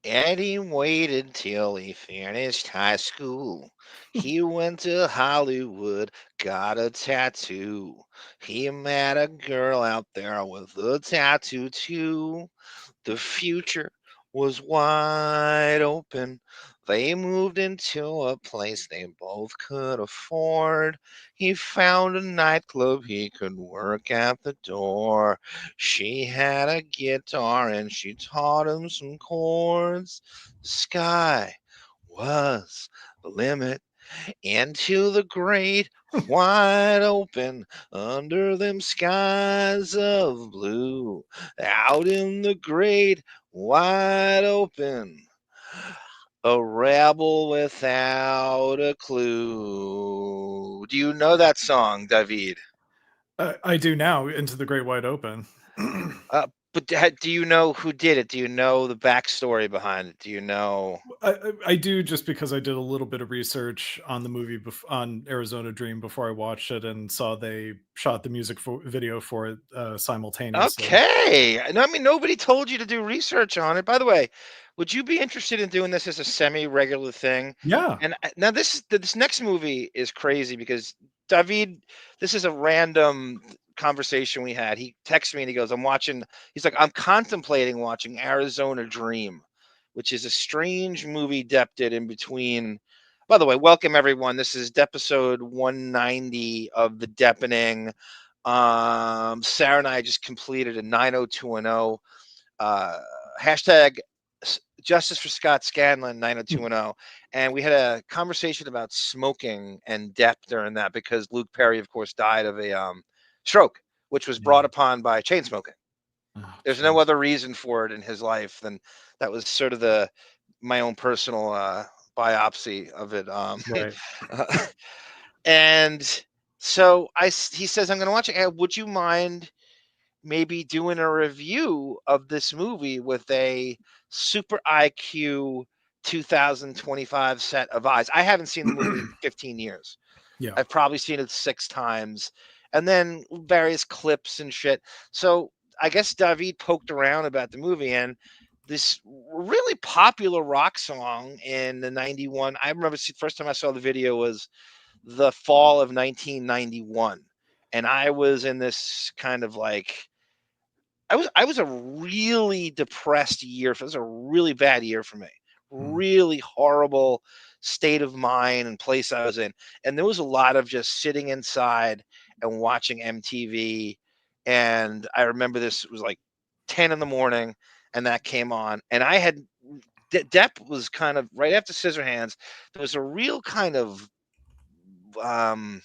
And he waited till he finished high school. He went to Hollywood, got a tattoo. He met a girl out there with a tattoo too. The future was wide open. They moved into a place they both could afford. He found a nightclub he could work at the door. She had a guitar and she taught him some chords. The sky was the limit into the great wide open under them skies of blue out in the great wide open, a rebel without a clue. Do you know that song, David? I do now. Into the Great Wide Open. uh, but do you know who did it? Do you know the backstory behind it? Do you know? I do, just because I did a little bit of research on the movie on Arizona Dream before I watched it, and saw they shot the music video for it simultaneously. Okay. No, I mean, nobody told you to do research on it. By the way, would you be interested in doing this as a semi-regular thing? Yeah. And now this next movie is crazy because David, this is a random conversation we had. He texted me and he goes, "I'm watching." He's like, "I'm contemplating watching Arizona Dream, which is a strange movie Depp did in between." By the way, welcome everyone. This is episode 190 of the Deppening. Sarah and I just completed a 90210 hashtag Justice for Scott Scanlon 90210, and we had a conversation about smoking and Depp during that because Luke Perry, of course, died of a stroke, which was brought upon by chain smoking. Oh, There's no other reason for it in his life than that was sort of my own personal biopsy of it. right. And so he says, I'm going to watch it. Would you mind maybe doing a review of this movie with a super IQ 2025 set of eyes? I haven't seen the movie in 15 years. Yeah. I've probably seen it 6 times, and then various clips and shit. So I guess David poked around about the movie, and this really popular rock song in the 91. I remember the first time I saw the video was the fall of 1991. And I was in this kind of like I was a really depressed year. It was a really bad year for me. Really horrible state of mind and place I was in. And there was a lot of just sitting inside and watching MTV. And I remember this was like 10 in the morning and that came on. And I had Depp was kind of right after Scissorhands. There was a real kind of what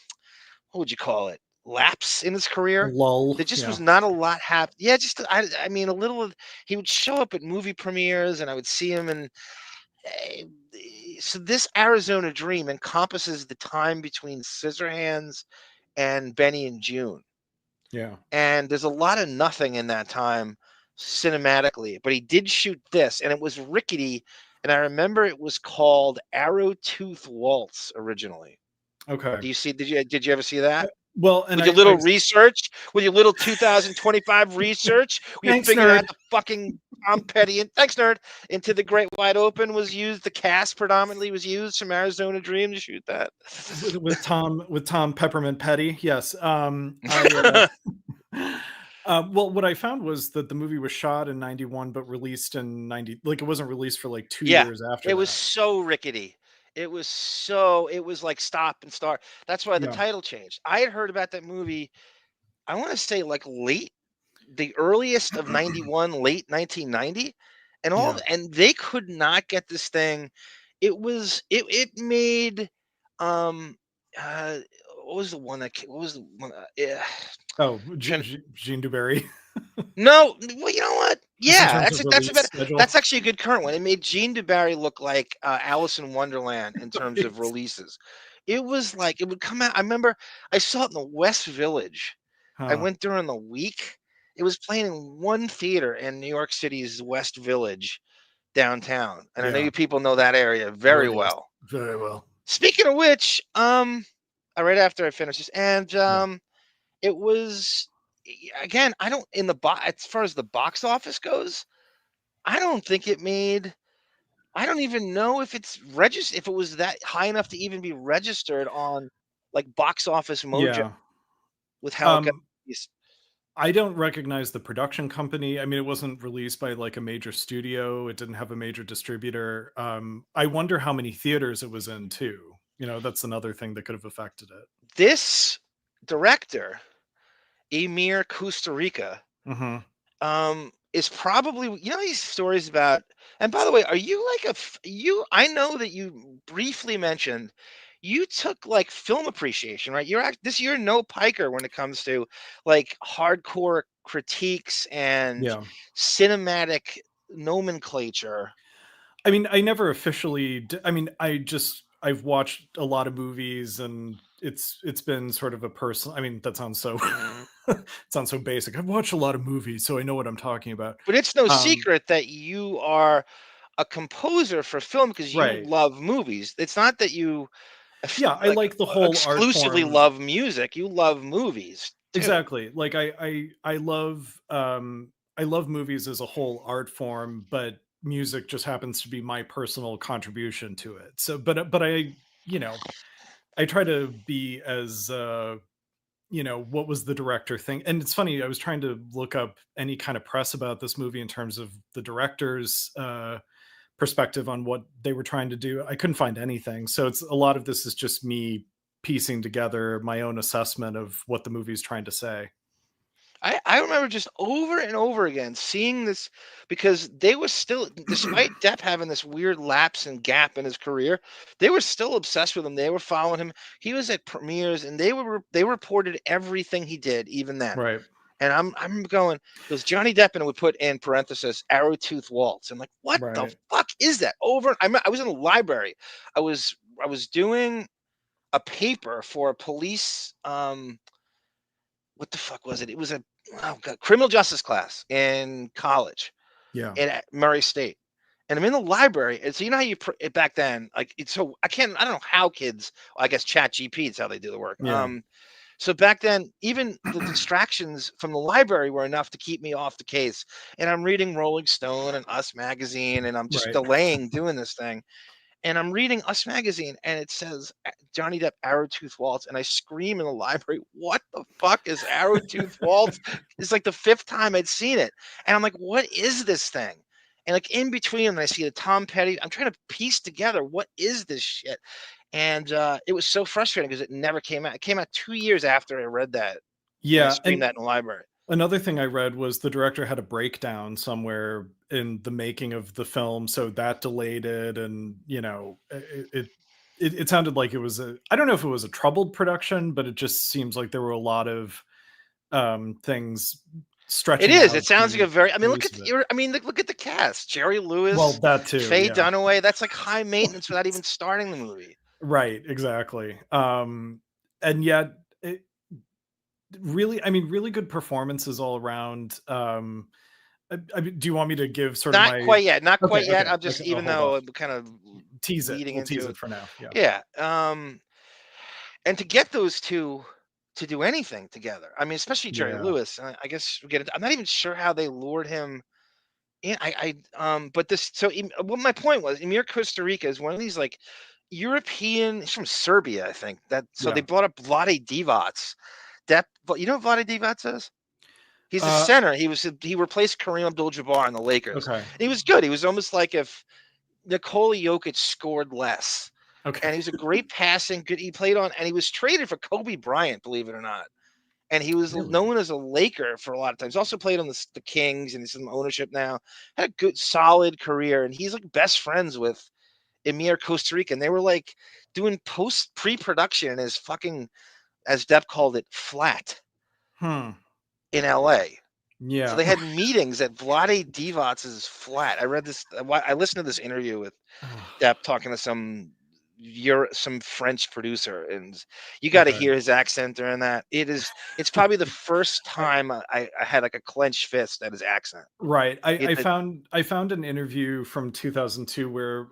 would you call it? Lapse in his career. Lull. There just Yeah. was not a lot happened. Yeah, just I mean, a little of he would show up at movie premieres, and I would see him. And eh, so this Arizona Dream encompasses the time between Scissorhands and Benny and June, Yeah. and there's a lot of nothing in that time cinematically. But he did shoot this, and it was rickety. And I remember it was called ARROWTOOTH WALTZ originally. Okay. Do you see? Did you ever see that? Well, and With your little research, with your little 2025 research, where you thanks, figured nerd. out the fucking Tom Petty and thanks, nerd. Into the Great Wide Open was used. The cast predominantly was used from Arizona Dream to shoot that. With Tom Peppermint Petty. Yes. Well, what I found was that the movie was shot in 91 but released in 90. Like, it wasn't released for like 2 Yeah, years after it was that. so rickety. It was like stop and start. That's why the Yeah. title changed. I had heard about that movie. I want to say like the earliest of 91, late 1990, Yeah. and they could not get this thing. It made um uh what was the one what was the one yeah. Oh, Trying to, Jean Dubarry. no, well, you know what? Just in Yeah, terms of that's a release better. schedule. That's actually a good current one. It made Jean Dubarry look like Alice in Wonderland in terms of Right. releases. It was like it would come out. I remember I saw it in the West Village. I Huh. went during the week. It was playing in one theater in New York City's West Village downtown, and I know Yeah. you people know that area Oh, very yes. well. Very well. Speaking of which, right after I finished this, and Yeah. it was again. I don't as far as the box office goes. I don't think it made. I don't even know if it's registered, if it was that high enough to even be registered on like Box Office Mojo Yeah. with how it got released. I don't recognize the production company. I mean, it wasn't released by like a major studio. It didn't have a major distributor. I wonder how many theaters it was in too. You know, that's another thing that could have affected it. This director, Emir Kusturica, Hmm. is probably, you know, these stories about. And by the way, are you like you? I know that you briefly mentioned you took like film appreciation, right? You're no piker when it comes to like hardcore critiques and Yeah. cinematic nomenclature. I mean, I never officially. I mean, I've watched a lot of movies, and it's been sort of a personal. I mean, that sounds so it sounds so basic. I've watched a lot of movies, so I know what I'm talking about. But it's no Um, secret that you are a composer for film because you right. love movies. It's not that you Yeah, I like like the whole art exclusively form. love music. You love movies too. Exactly. Like I love movies as a whole art form, but music just happens to be my personal contribution to it. So but I, you know, I try to be as you know, what was the director thing? And it's funny, I was trying to look up any kind of press about this movie in terms of the director's perspective on what they were trying to do. I couldn't find anything. So it's a lot of this is just me piecing together my own assessment of what the movie's trying to say. I remember just over and over again seeing this because they were still, despite Depp having this weird lapse and gap in his career, they were still obsessed with him. They were following him. He was at premieres and they reported everything he did, even then. Right. And I'm going, goes Johnny Depp, and it would put in parenthesis ARROWTOOTH WALTZ. I'm like, what the Right. fuck is that? I was in the library. I was doing a paper for a police what the fuck was it? It was a, oh God, criminal justice class in college Yeah. at Murray State. And I'm in the library. And so you know how back then, like it's so I don't know how kids, well, I guess Chat GP is how they do the work. Yeah. So back then, even the distractions from the library were enough to keep me off the case. And I'm reading Rolling Stone and Us magazine, and I'm just Right. delaying doing this thing. And I'm reading Us magazine, and it says Johnny Depp ARROWTOOTH WALTZ, and I scream in the library, "What the fuck is ARROWTOOTH WALTZ?" It's like the fifth time I'd seen it, and I'm like, "What is this thing?" And like in between them, I see the Tom Petty. I'm trying to piece together what is this shit, and it was so frustrating because it never came out. It came out 2 years after I read that, and I Yeah. screamed And that in the library. another thing I read was the director had a breakdown somewhere in the making of the film, so that delayed it. And you know, it sounded like it was a, I don't know if it was a troubled production, but it just seems like there were a lot of things It stretching is. out It sounds like the a very. I mean, look release at of the. it. I mean, look at the cast: Jerry Well, Lewis, that too, Faye yeah. Dunaway. That's like high maintenance without even starting the movie. Right, exactly. And yet it really, I mean, really good performances all around. Do you want me to give sort of Not my? quite yet. Not Okay, quite yet. okay, I'm just, okay. I'll even hold off. though I'm kind of Tease it. leading We'll tease into it it. for now. Yeah. Yeah. And to get those two to do anything together, I mean, especially Jerry Yeah. Lewis. I guess we get it. I'm not even sure how they lured him in. But this. So, what my point was, Emir Kusturica is one of these like European. He's from Serbia, I think. That so they Yeah. brought up Vlade Divac. That, but you know what Vlade Divac is? He's a Uh, center. He replaced Kareem Abdul-Jabbar on the Lakers. okay. And he was good. He was almost like if Nikola Jokic scored less. Okay. And he was a great passing, good. He played on, and he was traded for Kobe Bryant, believe it or not. And he was Really? known as a Laker for a lot of times. Also played on the Kings, and he's in ownership now. Had a good, solid career, and he's like best friends with Emir Kusturica. And they were like doing pre-production in his fucking, as Depp called it, flat Hmm. in LA. So Yeah. they had meetings at Vlade Divac's flat. I read this. I listened to this interview with Depp talking to some French producer, and you got to Okay. hear his accent during that. It's probably the first I, time I had like a clenched fist at his accent. right. It, it- I found an interview from 2002 where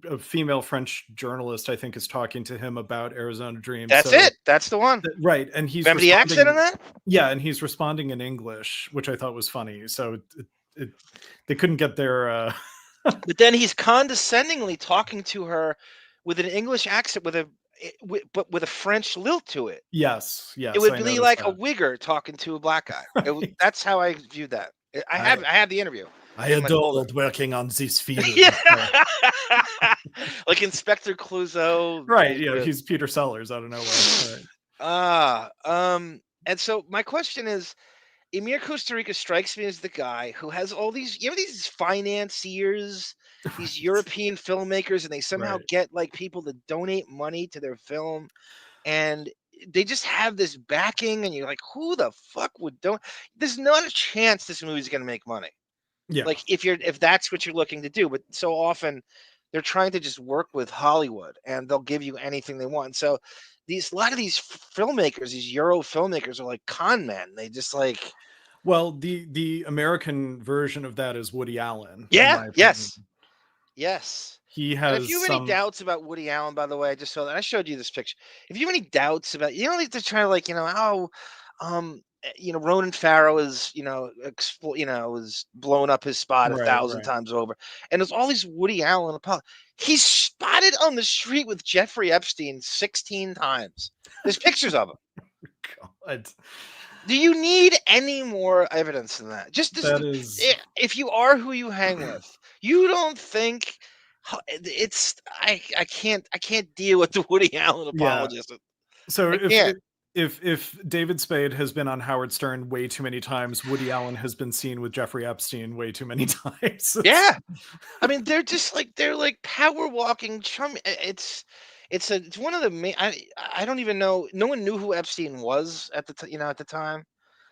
a female French journalist, I think, is talking to him about Arizona Dream. that's So it. That's the one. right, and he's Remember the accent in responding. that? Yeah, and he's responding in English, which I thought was funny. So it they couldn't get their But then he's condescendingly talking to her with an English accent, but with a French lilt to it. Yes, It yes, would I be noticed like a that. wigger talking to a black guy. Right. That's how I viewed that. I I have the interview I in my folder. adored working on this film. Yeah. Like Inspector Clouseau Right, bullshit. he's Peter Sellers out of nowhere. Right. Ah, and so my question is, Emir Kusturica strikes me as the guy who has all these, these financiers, these Right. European filmmakers, and they somehow Right. get like people to donate money to their film, and they just have this backing, and you're like, who the fuck would don't? There's not a chance this movie's gonna make money. Yeah. Like if that's what you're looking to do, but so often they're trying to just work with Hollywood, and they'll give you anything they want. So a lot of these filmmakers, these Euro filmmakers, are like con men. They just like, Well, the American version of that is Woody Allen, in yeah, my opinion. yes, yes. He And if has you have any some doubts about Woody Allen, by the way, I just saw that I showed you this picture. If you have any doubts about, like they're trying to like, Ronan Farrow is, was blowing up his spot a right, thousand right. times over, and there's all these Woody Allen. He's spotted on the street with Jeffrey Epstein 16 times. There's pictures of him. God. Do you need any more evidence than that? That is If you are who you hang with, you don't think I can't deal with the Woody Allen yeah. apologist. So I can't. if David Spade has been on Howard Stern way too many times, Woody Allen has been seen with Jeffrey Epstein way too many times. Yeah, I mean they're like power walking chum. It's one of the main. I don't even know. No one knew who Epstein was at at the time.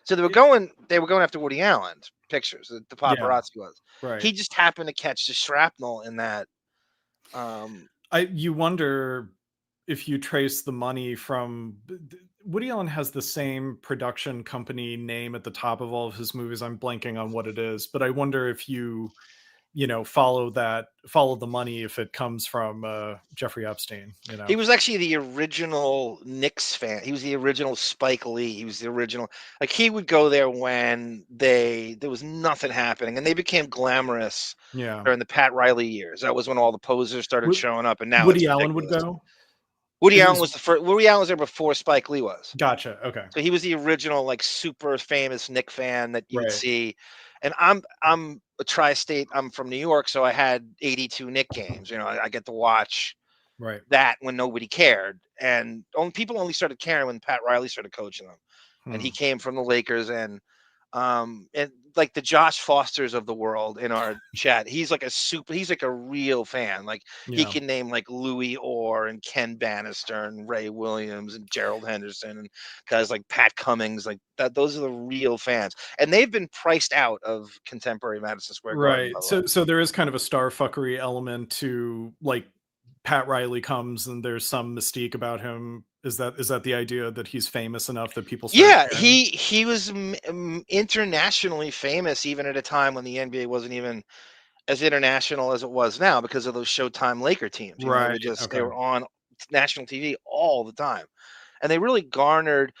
So they were going after Woody Allen's pictures. The Yeah, paparazzi was. right. He just happened to catch the shrapnel in that. You wonder if you trace the money from Woody Allen has the same production company name at the top of all of his movies. I'm blanking on what it is, but I wonder if follow the money if it comes from Jeffrey Epstein. He was actually the original Knicks fan. He was the original Spike Lee. He was the original. Like he would go there when there was nothing happening, and they became glamorous Yeah. during the Pat Riley years. That was when all the posers started showing up, and now it's Woody Allen would ridiculous. go. Woody It Allen was was the first. Woody Allen was there before Spike Lee was. Gotcha. Okay. So he was the original, like super famous Knick fan that you would Right. see. And I'm a tri-state. I'm from New York, so I had 82 Knick games. I get to watch Right. that when nobody cared, and people only started caring when Pat Riley started coaching them, and he came from the Lakers, and like the Josh Fosters of the world in our chat, he's like a real fan. Like he Yeah. can name like Louis Orr and Ken Bannister and Ray Williams and Gerald Henderson and guys like Pat Cummings, like that. Those are the real fans, and they've been priced out of contemporary Madison Square Garden, Right. by the way. So there is kind of a star fuckery element to like Pat Riley comes and there's some mystique about him. Is that the idea that he's famous enough that people start Yeah, caring? he was internationally famous even at a time when the NBA wasn't even as international as it was now because of those Showtime Laker teams. Right. They Okay. were on national TV all the time, and they really garnered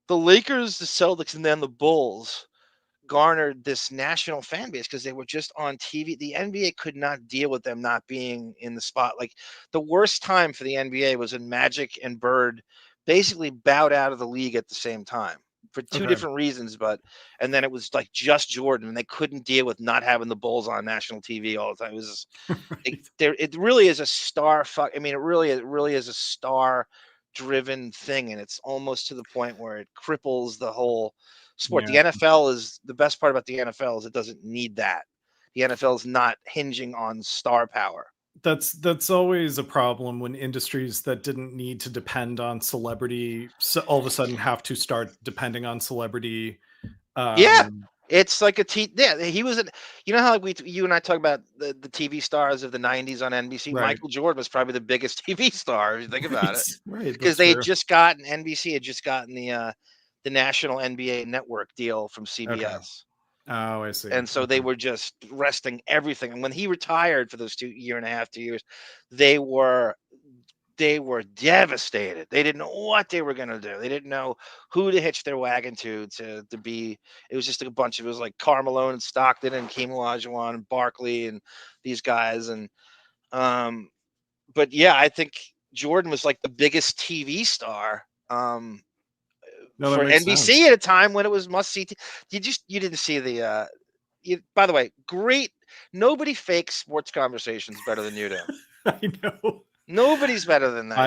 the Lakers, the Celtics, and then the Bulls garnered this national fan base because they were just on TV. The NBA could not deal with them not being in the spot. Like the worst time for the NBA was when Magic and Bird basically bowed out of the league at the same time for two Okay. different reasons. And then it was like just Jordan, and they couldn't deal with not having the Bulls on national TV all the time. It was it really is a star fuck. I mean, it really is a star driven thing, and it's almost to the point where it cripples the whole sport. Yeah. The NFL is the best part about the NFL is it doesn't need that. The NFL is not hinging on star power. That's always a problem when industries that didn't need to depend on celebrity all of a sudden have to start depending on celebrity. Yeah, it's like yeah, he was how like you and I talk about the TV stars of the 90s on NBC. Right. Michael Jordan was probably the biggest TV star if you think about it, Right. because That's true. NBC had just gotten the national NBA network deal from Okay. CBS. Oh, I see. And so they Okay. were just resting everything. And when he retired for those 2 and a half, 2 years, they they were devastated. They didn't know what they were gonna do. They didn't know who to hitch their wagon to be. It was just a bunch of, it was like Carmelo and Stockton and Keem Olajuwon and Barkley and these guys. And um, but yeah, I think Jordan was like the biggest TV star No, that for makes NBC sense. at a time when it was must see. You didn't see the. By the way, great. Nobody fakes sports conversations better than you do. I know. Nobody's better than that.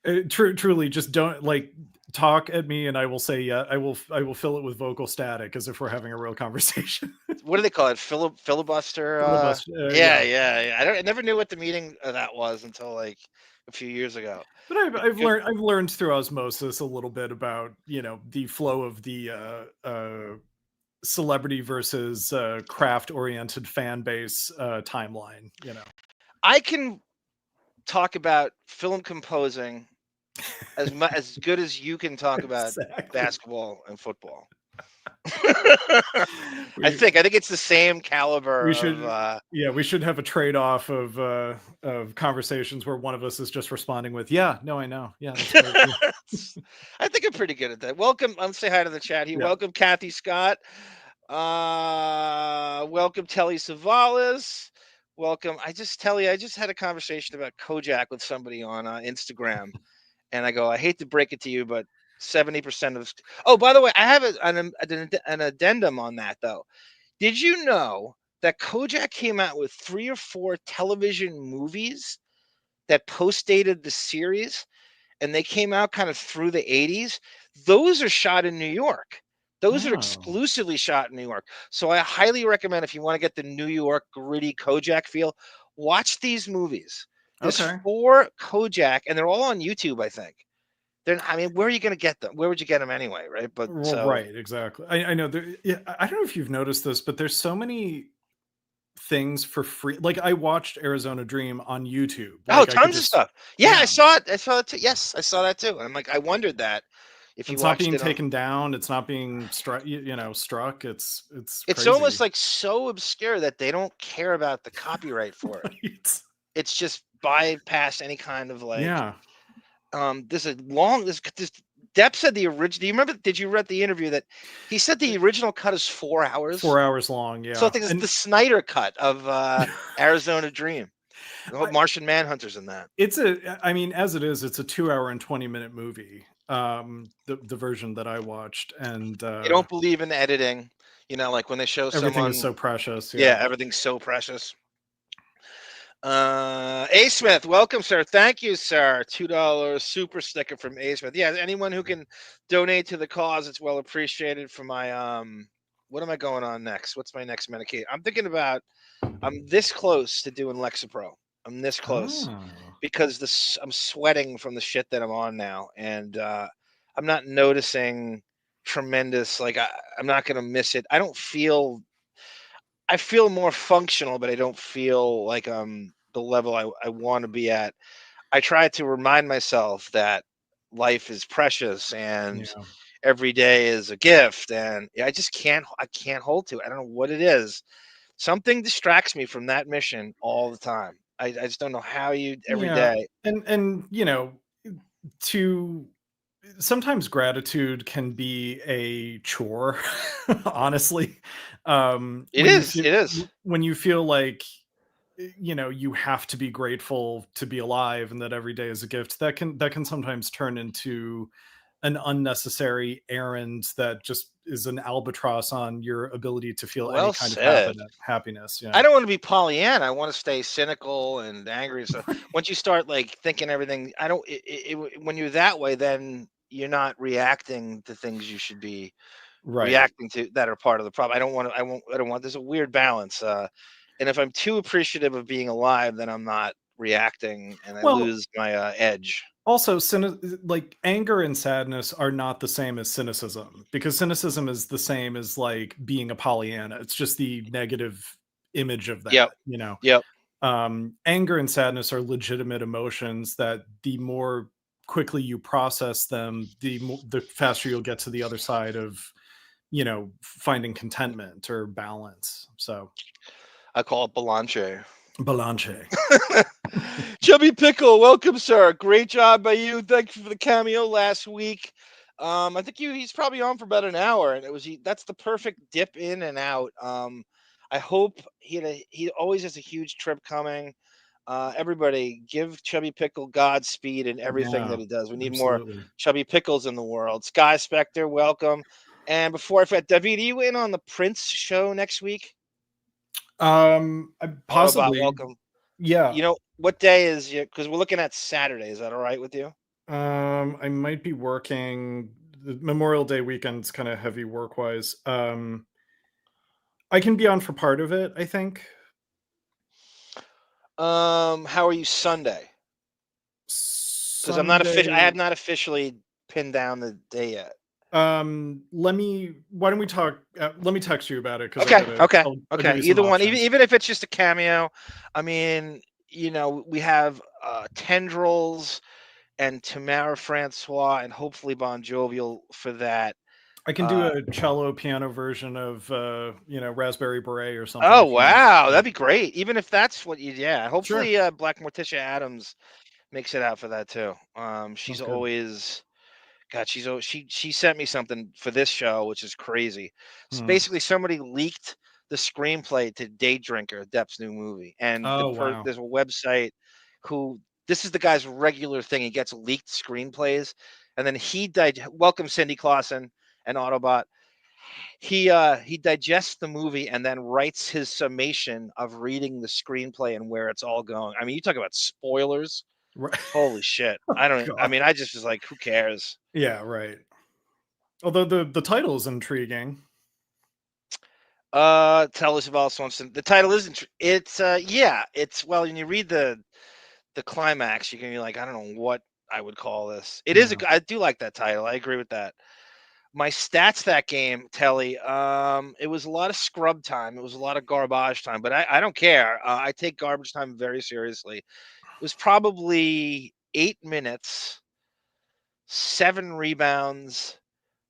I truly just don't like talk at me and I will say yeah, I will fill it with vocal static as if we're having a real conversation. What do they call it? Filibuster. Filibuster, Yeah, yeah. yeah, yeah. I never knew what the meaning of that was until like a few years ago. But Good. I've learned through osmosis a little bit about, you know, the flow of the celebrity versus craft oriented fan base timeline, you know. I can talk about film composing as good as you can talk about Exactly. basketball and football. I think it's the same caliber We of should, yeah, we should have a trade-off of conversations where one of us is just responding with, "Yeah, no, I know, yeah, that's great." I think I'm pretty good at that. Welcome. I'm say hi to the chat here. Yeah. Welcome, Kathy Scott. Welcome, Telly Savalas. Welcome. I just had a conversation about Kojak with somebody on Instagram, and I go, I hate to break it to you, but 70% of. Oh, by the way, I have an addendum on that though. Did you know that Kojak came out with 3 or 4 television movies that post-dated the series, and they came out kind of through the 80s? Those are shot in New York. Those are Oh, exclusively shot in New York. So I highly recommend, if you want to get the New York gritty Kojak feel, watch these movies. There's okay. 4 Kojak, and they're all on YouTube, I think. I mean, where are you going to get them? Where would you get them anyway, right? But Well, so right, exactly. I know there, yeah, I don't know if you've noticed this, but there's so many things for free. Like I watched Arizona Dream on YouTube. oh, Like I could tons of just, stuff. Yeah, I yeah. saw it. I saw it too. Yes, I saw that too. And I'm like, I wondered that if you It's not watched being it on. taken down. It's not being struck. You know, struck. It's It's almost crazy. like so obscure that they don't care about the copyright for it. Right. It's just bypass any kind of like. Yeah. There's a long. This Depp said the original. Do you remember? Did you read the interview that he said the original cut is 4 hours? 4 hours long. So I Yeah. think it's And the Snyder cut of Arizona Dream. The whole Martian Manhunter's in that. it's I mean, as it is, it's a 2 hour and 20 minute movie. The version that I watched, and They don't believe in editing. Like when they show everything is someone. so precious. Yeah, Yeah. everything's so precious. A Smith, welcome, sir. Thank you, sir. $2 super sticker from A Smith. Yeah, anyone who can donate to the cause, it's well appreciated. For my what am I going on next? What's my next medication? I'm this close to doing Lexapro. I'm this close Oh. because I'm sweating from the shit that I'm on now, and I'm not noticing tremendous. Like I'm not gonna miss it. I feel more functional, but I don't feel like I'm the level I want to be at. I try to remind myself that life is precious and Yeah. every day is a gift, and I can't hold to it. I don't know what it is. Something distracts me from that mission all the time. I just don't know how you every Yeah. day. And you know, to sometimes gratitude can be a chore, honestly. It is. It is. When you feel like you know you have to be grateful to be alive and that every day is a gift, that can sometimes turn into an unnecessary errand that just is an albatross on your ability to feel any Well kind of said. happiness. I Yeah. don't want to be Pollyanna. I want to stay cynical and angry. So once you start like thinking everything, I don't. When you're that way, then you're not reacting to things you should be Right. reacting to that are part of the problem. I don't want to. I won't. I don't want. There's a weird balance. And if I'm too appreciative of being alive, then I'm not reacting, and I Well, lose my edge. also, like anger and sadness are not the same as cynicism, because cynicism is the same as like being a Pollyanna. It's just the negative image of Yep. that, you know. Yep. Anger and sadness are legitimate emotions that the more quickly you process them, the faster you'll get to the other side of, you know, finding contentment or balance. So I call it Belanche. Balanche. Chubby Pickle, welcome, sir. Great job by you. Thank you for the cameo last week. I think he's probably on for about an hour, and that's the perfect dip in and out. I hope he always has a huge trip coming. Everybody, give Chubby Pickle Godspeed in everything Yeah, that he does. We need more absolutely. Chubby Pickles in the world. Sky Spectre, welcome. And before I forget, Davyd, are you in on the Prince show next week? Autobot, Possibly. welcome. Yeah. You know what day is you? Because we're looking at Saturday. Is that all right with you? I might be working. The Memorial Day weekend's kind of heavy work wise. I can be on for part of it, I think. How are you Sunday? Because I'm not official. I Sunday. have not officially pinned down the day yet. Why don't we talk? Let me text you about it because Okay, okay, I'll give okay. you some Either one, even options. even if it's just a cameo. I mean, we have Tendrils and Tamara Francois, and hopefully Bon Jovial for that. I can do Uh, a cello piano version of Raspberry Beret or something oh if you wow, yeah. that'd be great. Even if that's what you, yeah. Sure. Hopefully, Black Morticia Adams makes it out for that too. She's Sounds good. always God, she sent me something for this show, which is crazy. So Hmm. basically, somebody leaked the screenplay to Day Drinker, Depp's new movie, and Oh wow. there's a website who this is the guy's regular thing. He gets leaked screenplays, and then welcome Cindy Clausen and Autobot. He digests the movie and then writes his summation of reading the screenplay and where it's all going. I mean, you talk about spoilers. Right. Holy shit. Oh I god. mean, I just was like, who cares? Yeah, right. Although the title is intriguing. Tell us about Swanson. The title isn't. It's yeah. It's well, when you read the climax, you can be like, I don't know what I would call this. It is. Yeah. I do like that title. I agree with that. My stats that game, Telly. It was a lot of scrub time. It was a lot of garbage time, but I don't care. I take garbage time very seriously. It was probably 8 minutes, 7 rebounds,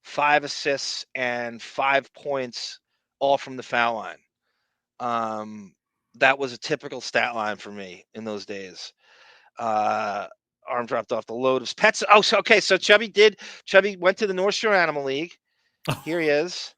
5 assists, and 5 points, all from the foul line. Um, that was a typical stat line for me in those days. Uh, Arm dropped off the load of pets. Oh, so okay. So Chubby went to the North Shore Animal League. Here he is.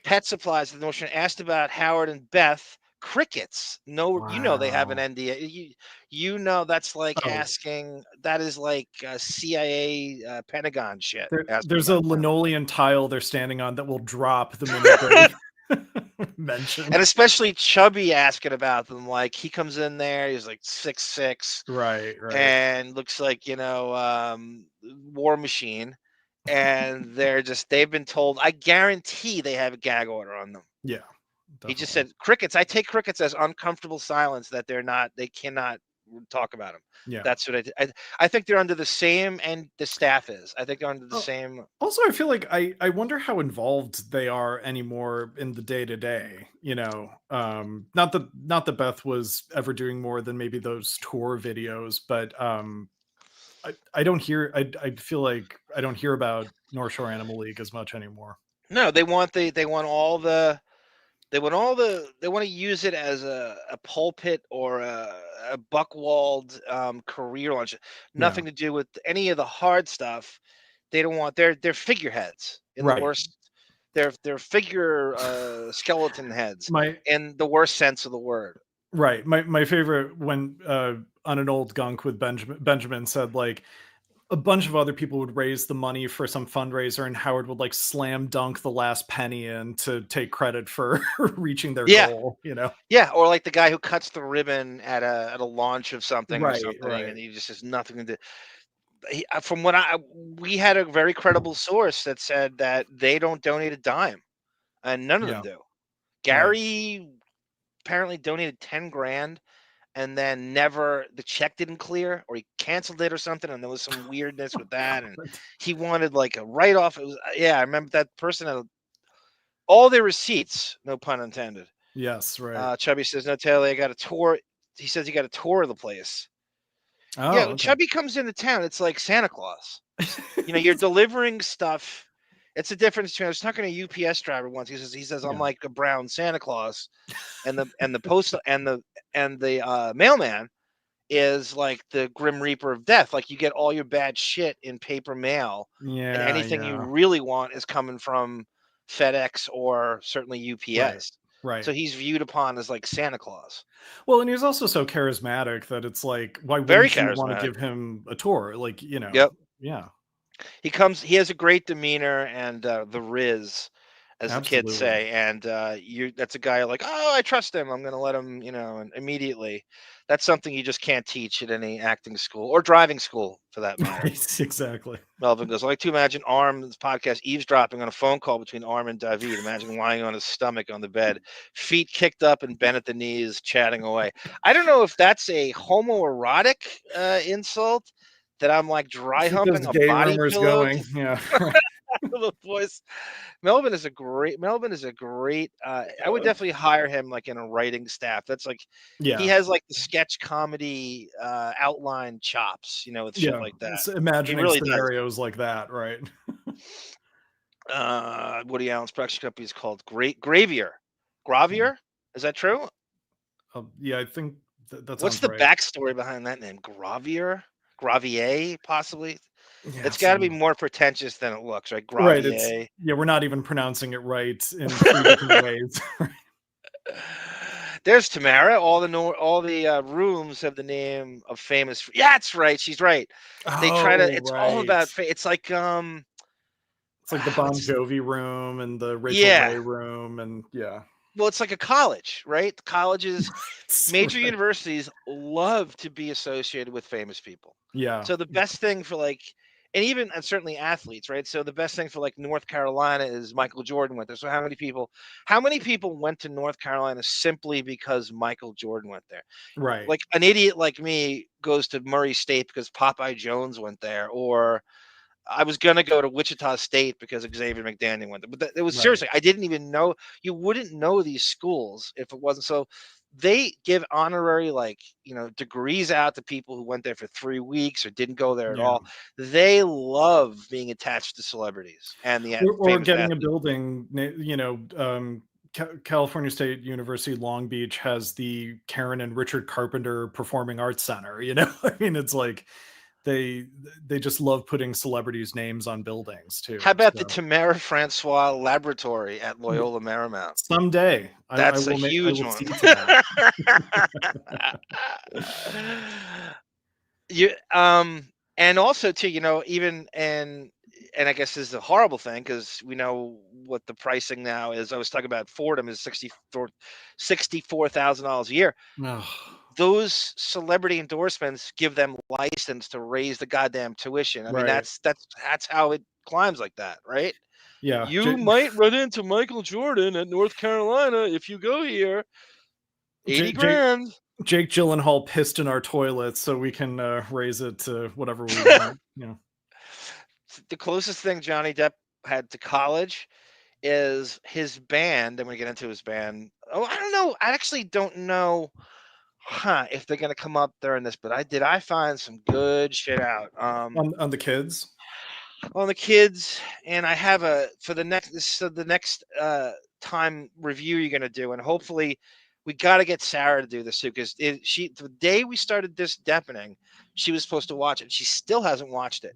Pet supplies at the North Shore. Asked about Howard and Beth. Crickets. No, they have an Wow. NDA. That's like Oh, asking. That is like CIA, Pentagon shit. Asking there's a about them. linoleum tile they're standing on that will drop the minute they mention. And especially Chubby asking about them. Like he comes in there, he's like 6'6", Right, right. and looks like War Machine. And they've been told. I guarantee they have a gag order on them. Yeah, He just definitely. said crickets. I take crickets as uncomfortable silence that they cannot talk about them. Yeah. That's what I think they're under the same, and the staff is. I think they're under the Oh, same. also, I feel like I wonder how involved they are anymore in the day to day. Not that Beth was ever doing more than maybe those tour videos, but I don't hear. I feel like I don't hear about North Shore Animal League as much anymore. No, they want all the they want to use it as a pulpit or a Buckwald career launch. Yeah. Nothing to do with any of the hard stuff. They don't want they're figureheads in the Right. worst. They're figure skeleton heads My in the worst sense of the word. right. My favorite when on an old gunk with Benjamin said like a bunch of other people would raise the money for some fundraiser and Howard would like slam dunk the last penny in to take credit for reaching their Yeah, goal. yeah, or like the guy who cuts the ribbon at a launch of something or Right, something, right. and he just has nothing to do. From what we had a very credible source that said that they don't donate a dime, and none of them Yeah, do. right. Gary apparently donated 10 grand, and then never the check didn't clear, or he canceled it or something, and there was some weirdness Oh with that, and god. he wanted like a write off. It was yeah, I remember that person had all their receipts, no pun intended. Yes, right. Chubby says, "No, Taylor, I got a tour." He says he got a tour of the place. Yeah, Oh, when okay. Chubby comes into town, it's like Santa Claus. You're delivering stuff. It's a difference between. I was talking to a UPS driver once. He says I'm Yeah. like a brown Santa Claus, and the postal and the mailman is like the Grim Reaper of death. Like you get all your bad shit in paper mail, and Yeah, anything you yeah. really want is coming from FedEx or certainly Right. UPS. Right. So he's viewed upon as like Santa Claus. Well, and he's also so charismatic that it's like, why Very wouldn't you want to charismatic. give him a tour? Like, Yep. yeah, He has a great demeanor and the riz, as the kids absolutely. say. And that's a guy like, oh, I trust him. I'm going to let him, and immediately. That's something you just can't teach at any acting school or driving school for that matter. Right, exactly. Melvin goes, I like to imagine Arm's podcast eavesdropping on a phone call between Arm and Davyd. Imagine lying on his stomach on the bed, feet kicked up and bent at the knees, chatting away. I don't know if that's a homoerotic insult that I'm like dry Keep those humping a gay body rumors pillow going. to Yeah. the voice. Melvin is a great I would definitely hire him like in a writing staff. That's like he Yeah. has like the sketch comedy outline chops, with shit Yeah. like that. He Imagining really does. scenarios like that, right? Woody Allen's production company is called Gravier. Gravier? Is that true? Yeah, I think that What's sounds the right. backstory behind that name? Gravier? Gravier, possibly? Yeah, It's got to be some more pretentious than it looks, right? right. It's Gravier. yeah, we're not even pronouncing it right in three different ways. There's Tamara. All the rooms have the name of famous. Yeah, that's right. She's right. They try to. Oh, It's all right. about. It's like It's like the Bon what's Jovi room and the Rachel yeah. Ray room, and yeah. Well, it's like a college, right? Colleges, major Right. universities love to be associated with famous people. Yeah. So the best thing for like, and certainly athletes, right? So the best thing for like North Carolina is Michael Jordan went there. So how many people went to North Carolina simply because Michael Jordan went there? Right. Like an idiot like me goes to Murray State because Popeye Jones went there, or I was gonna go to Wichita State because Xavier McDaniel went there. But it was Right. seriously, I didn't even know. You wouldn't know these schools if it wasn't so. They give honorary like degrees out to people who went there for 3 weeks or didn't go there at Yeah. all. They love being attached to celebrities and the Or famous getting a athletes. building, California State University Long Beach has the Karen and Richard Carpenter Performing Arts Center. I mean, it's like they they just love putting celebrities' names on buildings How too. about the So Tamara Francois Laboratory at Loyola Marymount? someday I That's a will I huge will one. see to that. You and also too, even and I guess this is a horrible thing because we know what the pricing now is. I was talking about Fordham is $64,000 a year. Oh, Those celebrity endorsements give them license to raise the goddamn tuition. I mean, right. that's how it climbs like that, right? Yeah. You might run into Michael Jordan at North Carolina if you go here. 80 J- Jake grand. Jake Gyllenhaal pissed in our toilets so we can raise it to whatever we want. The closest thing Johnny Depp had to college is his band. I'm gonna get into his band. Oh, I don't know. I actually don't know, if they're gonna come up during this. But I find some good shit out. On the kids. On the kids, and I have a for the next time review you're gonna do, and hopefully we got to get Sara to do this too because the day we started this Deppening, she was supposed to watch it. She still hasn't watched it.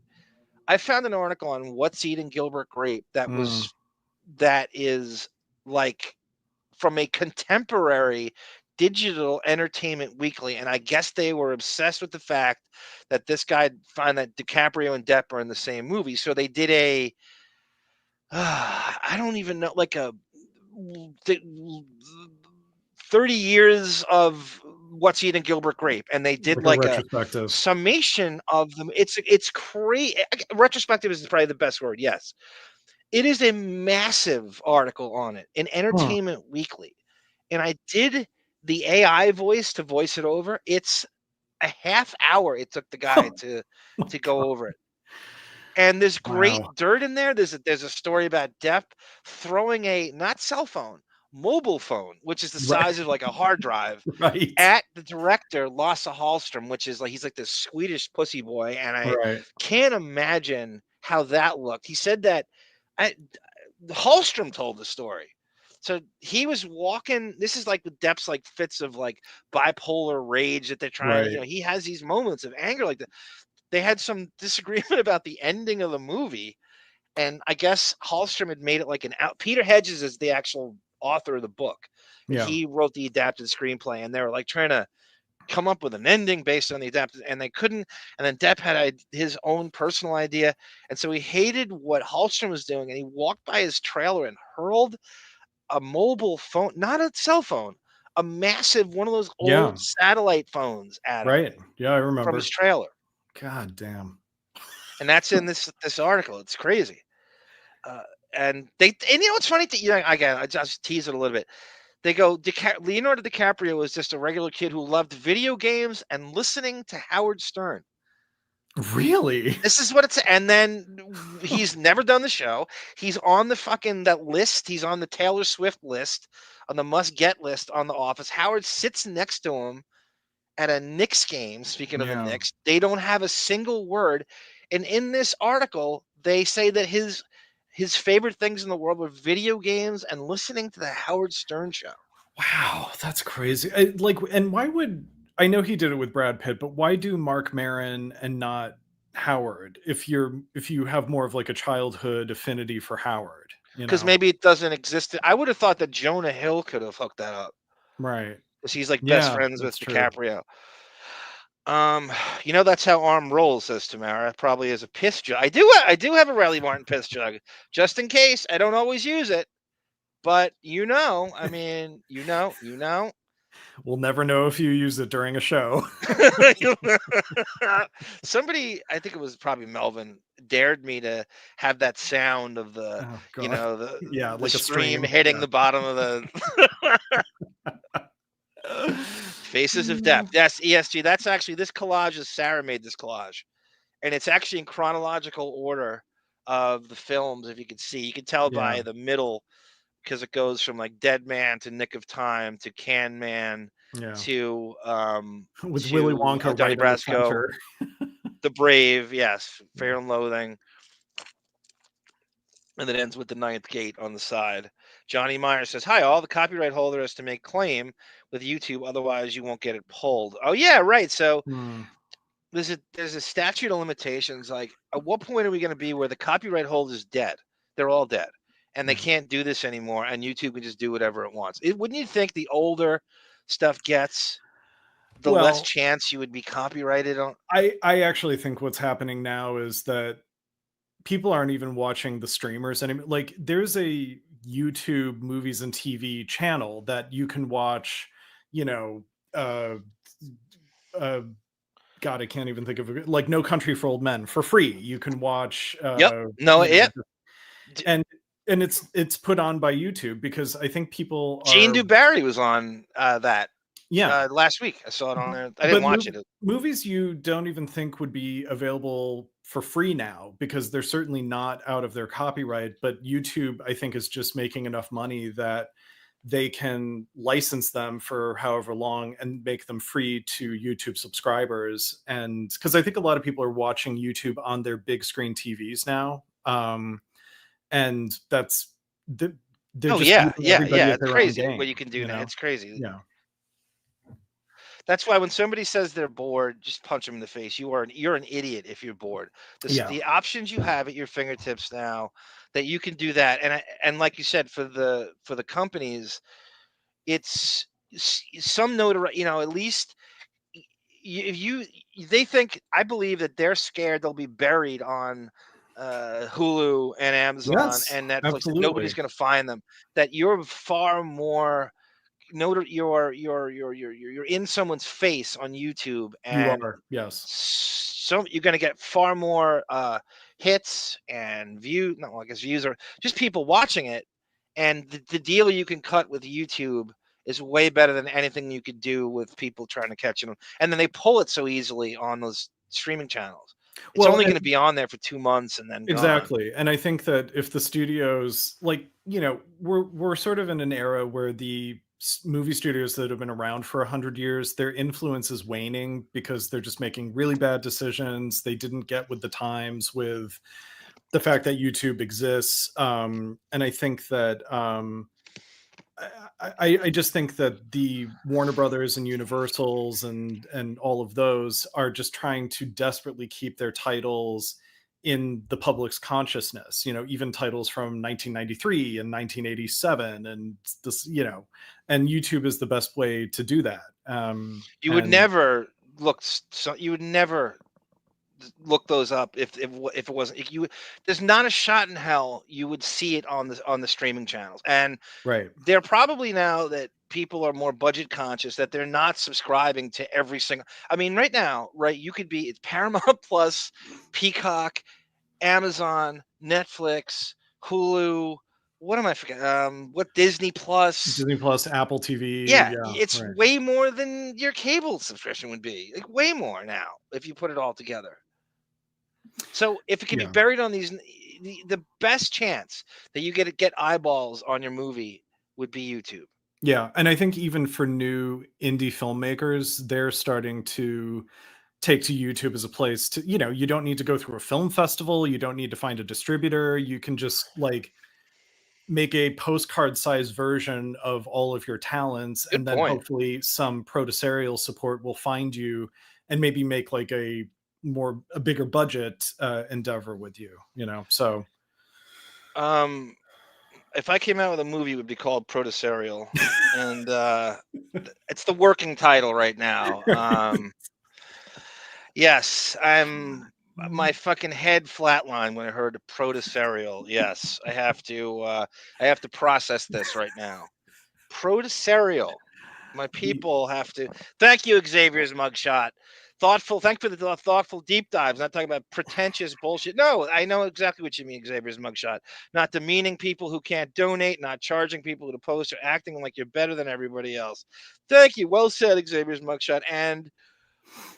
I found an article on What's Eating Gilbert Grape Mm. that is like from a contemporary digital entertainment weekly, and I guess they were obsessed with the fact that this guy find that DiCaprio and Depp are in the same movie, so they did I don't even know, like a 30 years of What's Eating Gilbert Grape, and they did Like a like a retrospective. summation of them. It's crazy. Retrospective is probably the best word. Yes, it is a massive article on it in Huh. Entertainment Weekly, and I did the AI voice to voice it over. It's a half hour it took the guy to go over it. And there's Wow. great dirt in there. There's a story about Depp throwing a not cell phone, mobile phone, which is the Right. size of like a hard drive, Right. at the director Lasse Hallstrom, which is like he's like this Swedish pussy boy, and I Right. can't imagine how that looked. He said that Hallstrom told the story. So he was walking. This is like the Depp's like fits of like bipolar rage that they're trying. Right. He has these moments of anger like that. They had some disagreement about the ending of the movie, and I guess Hallstrom had made it like an out. Peter Hedges is the actual author of the book, and Yeah. he wrote the adapted screenplay. And they were like trying to come up with an ending based on the adapted, and they couldn't. And then Depp had his own personal idea, and so he hated what Hallstrom was doing, and he walked by his trailer and hurled a mobile phone, not a cell phone, a massive one of those Yeah. old satellite phones at him Right. Yeah, I from his remember. trailer. God damn. And that's in this article. It's crazy. Uh, and what's funny? Again, I just tease it a little bit. They go, Leonardo DiCaprio was just a regular kid who loved video games and listening to Howard Stern. Really? This is what it's, and then he's never done the show. He's on the fucking that list. He's on the Taylor Swift list, on the must get list on The Office. Howard sits next to him at a Knicks game. Speaking of the Yeah. Knicks, they don't have a single word. And in this article, they say that his favorite things in the world were video games and listening to the Howard Stern show. Wow, that's crazy. And why would I know he did it with Brad Pitt, but why do Mark Maron and not Howard if you have more of like a childhood affinity for Howard, Because maybe it doesn't exist. I would have thought that Jonah Hill could have hooked that up. Right. Because he's like best Yeah, friends with that's true. DiCaprio. That's how Arm rolls, says Tamara. Probably as a piss jug. I do have a Riley Martin piss jug, just in case. I don't always use it, but I mean, We'll never know if you use it during a show. Somebody, I think it was probably Melvin, dared me to have that sound of the, Oh god. Yeah, the like a stream stream. hitting Yeah. the bottom of the Faces of Death. Yes, ESG. That's actually, this collage is Sara made this collage, and it's actually in chronological order of the films. If you can see, you can tell Yeah. by the middle, because it goes from like Dead Man to Nick of Time to Can Man Yeah. to With Willy Wonka Donnie right in the Brasco, center. The Brave, yes, Yeah. Fear and Loathing, and it ends with The Ninth Gate on the side. Johnny Meyer says, "Hi, all. The copyright holder has to make claim with YouTube, otherwise you won't get it pulled." Oh yeah, right. So Hmm. there's a statute of limitations. Like, at what point are we going to be where the copyright holder is dead? They're all dead, and they Yeah. can't do this anymore, and YouTube can just do whatever it wants. Wouldn't you think the older stuff gets, the less Well, chance you would be copyrighted on? I actually think what's happening now is that people aren't even watching the streamers anymore. Like there's a YouTube movies and TV channel that you can watch, you know, uh uh God, I can't even think of it. Like No Country for Old Men for free. You can watch Yep. No. Yep. and it's put on by YouTube because I think people Gene are DuBarry was on that yeah. last week. I saw it on there. I didn't But watch it. movies you don't even think would be available for free now because they're certainly not out of their copyright. But YouTube, I think, is just making enough money that they can license them for however long and make them free to YouTube subscribers. And because I think a lot of people are watching YouTube on their big screen TVs now. And that's they're Oh just yeah, leaving yeah, everybody yeah. at It's their own crazy what you game, can do now. It's crazy. Yeah. That's why when somebody says they're bored, just punch them in the face. You're an idiot if you're bored. Yeah. The options you have at your fingertips now, that you can do that, and like you said, for the companies, it's some notoriety. At least if they think, I believe that they're scared they'll be buried on Hulu and Amazon Yes, and Netflix, that nobody's absolutely. going to find them. That you're far more you're in someone's face on YouTube, You and are, yes. so you're going to get far more hits and view. No, I guess views are just people watching it, and the deal you can cut with YouTube is way better than anything you could do with people trying to catch them. And then they pull it so easily on those streaming channels. It's Well, only and going to be on there for 2 months and then gone. exactly, and I think that if the studios like, we're sort of in an era where the movie studios that have been around for 100 years, their influence is waning because they're just making really bad decisions. They didn't get with the times with the fact that YouTube exists, and I think that I just think that the Warner Brothers and Universals and all of those are just trying to desperately keep their titles in the public's consciousness. You know, even titles from 1993 and 1987, and this, you know, and YouTube is the best way to do that. You would never look. So you would never look those up if it wasn't. If you, there's not a shot in hell you would see it on the streaming channels. And right, they're probably, now that people are more budget conscious, that they're not subscribing to every single. I mean, right now, right? You could be, it's Paramount Plus, Peacock, Amazon, Netflix, Hulu. What am I forgetting? What, Disney Plus? Apple TV. Yeah, Yeah, it's right. way more than your cable subscription would be. Like, way more now if you put it all together. So if it can be buried on these, the best chance that you get eyeballs on your movie would be YouTube. Yeah, and I think even for new indie filmmakers, they're starting to take to YouTube as a place to, you know, you don't need to go through a film festival, you don't need to find a distributor, you can just like make a postcard sized version of all of your talents. Good And then point. hopefully some producerial support will find you and maybe make like a bigger budget endeavor with you, you know. So if I came out with a movie, it would be called Producerial, and it's the working title right now. Yes, my fucking head flatlined when I heard Producerial. Yes, I have to process this right now. Producerial. My people have to. Thank you, Xavier's mugshot. Thoughtful. Thank you for the thoughtful deep dives. Not talking about pretentious bullshit. No, I know exactly what you mean, Xavier's mugshot. Not demeaning people who can't donate, not charging people to post, or acting like you're better than everybody else. Thank you. Well said, Xavier's mugshot. And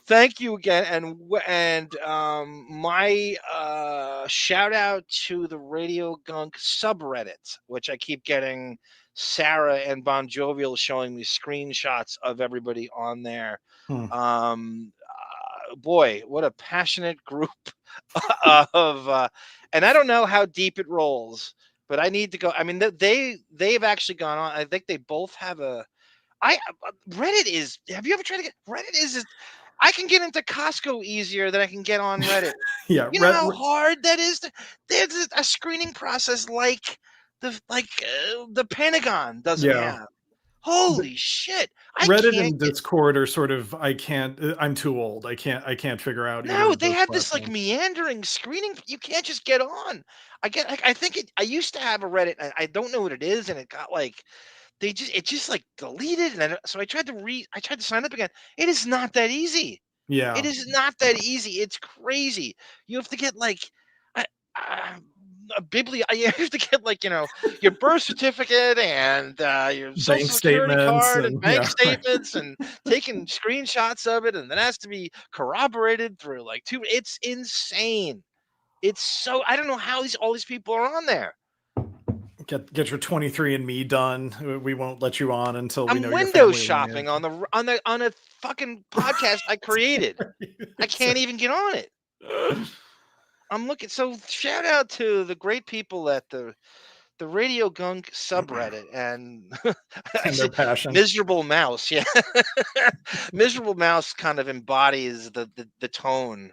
thank you again. And my shout out to the Radio Gunk subreddit, which I keep getting Sara and Bon Jovial showing me screenshots of everybody on there. Boy, what a passionate group of and I don't know how deep it rolls, but I need to go. I mean, they've actually gone on. I think they both have a. Reddit is. Have you ever tried to get Reddit? Is I can get into Costco easier than I can get on Reddit. Yeah, You know how hard that is. There's a screening process like the Pentagon doesn't have. Holy shit! Reddit and Discord are sort of, I'm too old. I can't figure out. No, they have this like meandering screening. You can't just get on. I think I used to have a Reddit. I don't know what it is, and it got like it just like deleted. And so I tried to sign up again. It is not that easy. Yeah, it is not that easy. It's crazy. You have to get like you have to get like, you know, your birth certificate and your social security card and bank statements and taking screenshots of it, and then it has to be corroborated through like it's insane. It's so, I don't know how all these people are on there. Get your 23andMe done. We won't let you on until we know I'm window shopping on a fucking podcast I created. I can't even get on it. I'm looking. So shout out to the great people at the Radio Gunk subreddit and their passion. Miserable Mouse. Yeah, Miserable Mouse kind of embodies the tone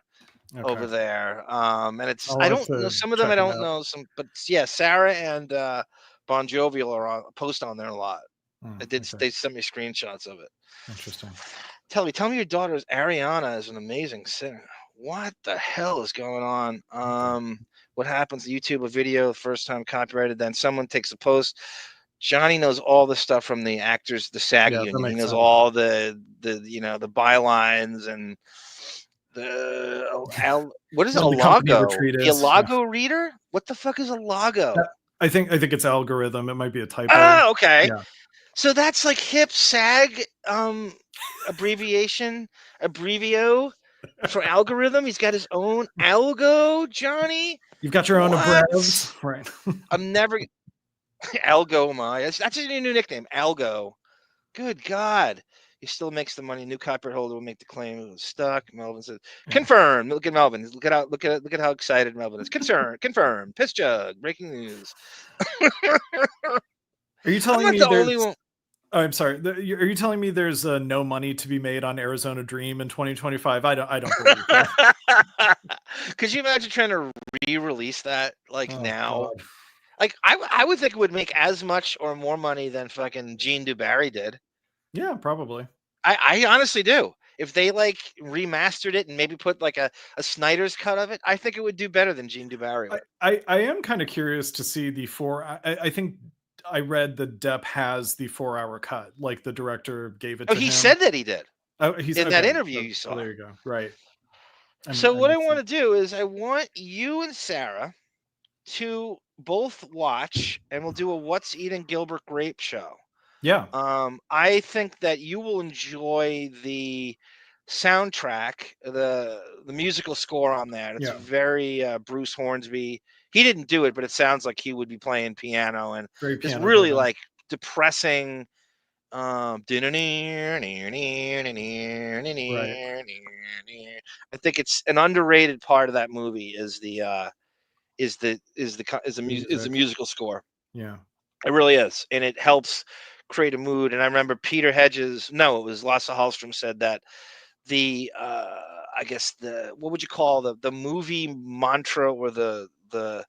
over there. And it's, I don't know, some of them I don't know, but yeah, Sara and Bon Jovial are post on there a lot. They sent me screenshots of it. Interesting. Tell me your daughter Ariana is an amazing singer. What the hell is going on? What happens? YouTube a video, first time copyrighted, then someone takes a post. Johnny knows all the stuff from the actors, the SAG union. He knows all the you know, the bylines and what is a logo? The logo reader? What the fuck is a logo? I think it's algorithm. It might be a typo. Oh, okay. Yeah. So that's like hip SAG abrevio for algorithm. He's got his own algo, Johnny. You've got your own abrevs, right? I'm never Algo. That's a new nickname, Algo. Good God, He still makes the money. New copyright holder will make the claim. It was stuck. Melvin says, Yeah. "Confirmed." Look at Melvin. Look at how excited Melvin is. Confirmed. Piss jug. Breaking news. Are you I'm telling not me the only there's? one. Oh, I'm sorry. Are you telling me there's no money to be made on Arizona Dream in 2025? I don't believe that. Could you imagine trying to re-release that like Oh now? God. Like I would think it would make as much or more money than fucking Gene Dubarry did. Yeah, probably. I honestly do. If they like remastered it and maybe put like a Snyder's cut of it, I think it would do better than Gene Dubarry would. I am kind of curious to see the four. I think I read that Depp has the 4-hour cut, like the director gave it Oh, to he him. said that he did Oh, he's in that okay. interview you Oh, saw. there you go. Right. So I what I missed want it. to do is I want you and Sarah to both watch, and we'll do a What's Eating Gilbert Grape show. Yeah. I think that you will enjoy the soundtrack, the musical score on that. It's Yeah. very Bruce Hornsby. He didn't do it, but it sounds like he would be playing piano, and Very this piano really driven. like depressing. I Right. think it's an underrated part of that movie is the Music. musical score. Yeah. It really is, and it helps create a mood. And I remember Peter Hedges. No, it was Lasse Hallstrom said that the I guess the what would you call the movie mantra or the Log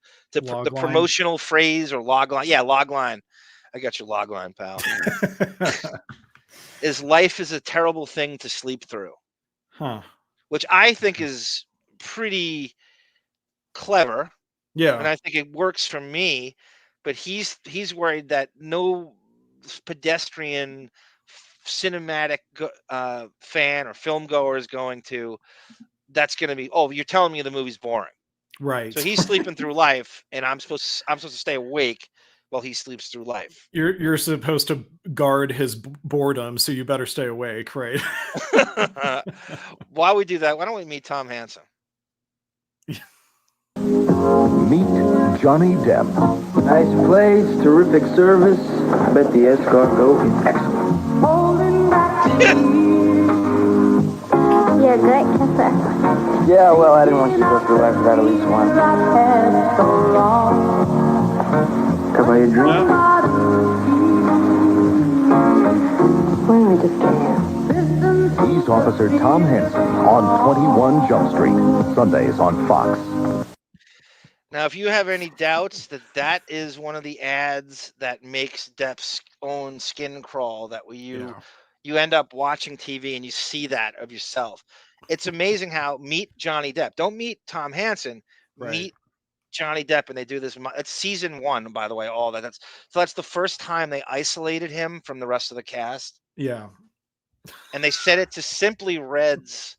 line. promotional phrase or log line? Yeah, log line. I got your log line, pal. Is life is a terrible thing to sleep through, Huh. which I think is pretty clever, and Yeah. I think it works for me. But he's worried that no pedestrian cinematic fan or film goer is going to. That's going to be. Oh, you're telling me the movie's boring. Right. So he's sleeping through life, and I'm supposed to stay awake while he sleeps through life. You're supposed to guard his boredom, so you better stay awake, right? While we do that, why don't we meet Tom Hansen? Meet Johnny Depp. Nice place, terrific service. I bet the escort will be excellent. You're a great kisser. Yeah, well, I didn't want you to go through life without at least one. How about your drink? Why don't we just get here? Police Officer Tom Hansen on 21 Jump Street. Sundays on Fox. Now, if you have any doubts that is one of the ads that makes Depp's own skin crawl, that you end up watching TV and you see that of yourself. It's amazing how meet Johnny Depp. Don't meet Tom Hansen. Right. Meet Johnny Depp, and they do this. It's season 1, by the way. All that. That's the first time they isolated him from the rest of the cast. Yeah. And they set it to Simply Red's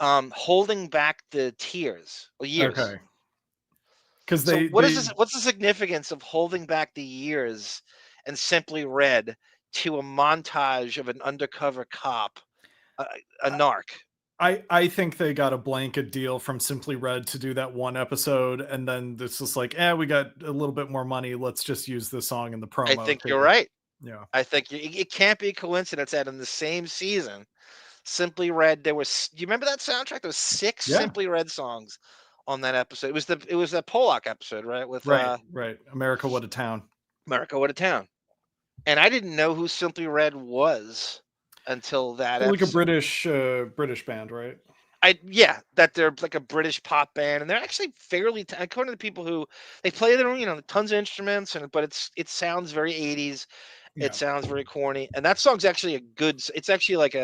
holding back the years. Okay. Because What's the significance of holding back the years and Simply Red to a montage of an undercover cop, a narc? I think they got a blanket deal from Simply Red to do that one episode, and then this is like, we got a little bit more money. Let's just use this song in the promo. I think you're right. Yeah. I think it can't be a coincidence that in the same season, Simply Red, do you remember that soundtrack? There was 6 Simply Red songs on that episode. It was a Pollock episode, right? With right. America, What a Town. America, What a Town. And I didn't know who Simply Red was until that Like episode. a British band, right? That they're like a British pop band, and they're actually fairly according to the people who they play their tons of instruments, but it sounds very 80s. It sounds very corny, and that song's actually it's actually like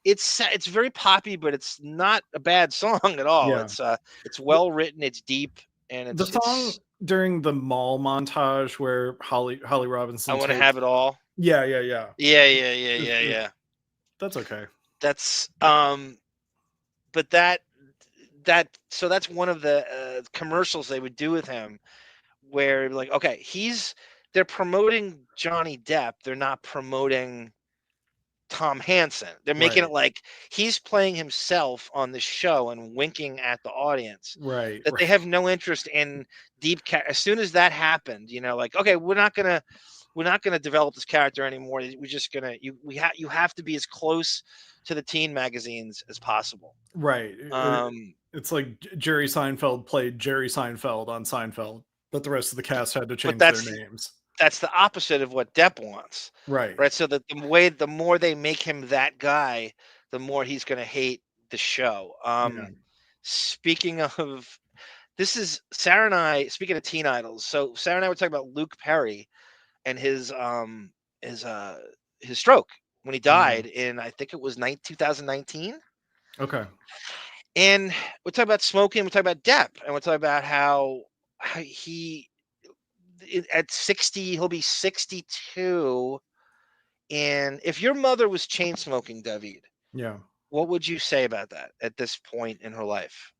it's very poppy, but it's not a bad song at all. Yeah. It's well written, it's deep, and it's the song during the mall montage where Holly Robinson. I want to have it all. Yeah. That's okay. That's but so that's one of the commercials they would do with him, where like, okay, they're promoting Johnny Depp, they're not promoting Tom Hansen. They're making it like he's playing himself on the show and winking at the audience. Right. That they have no interest in deep. As soon as that happened, like, okay, we're not gonna we're not going to develop this character anymore. We're just going to you have to be as close to the teen magazines as possible. Right. It's like Jerry Seinfeld played Jerry Seinfeld on Seinfeld, but the rest of the cast had to change their names. That's the opposite of what Depp wants. Right. Right. So that the more they make him that guy, the more he's going to hate the show. Speaking of, this is Sarah and I, speaking of teen idols. So Sarah and I were talking about Luke Perry and his stroke when he died in, I think it was 2019. Okay. And we're talking about smoking, we're talking about Depp, and we're talking about how he at 60, he'll be 62. And if your mother was chain smoking, Davyd, what would you say about that at this point in her life?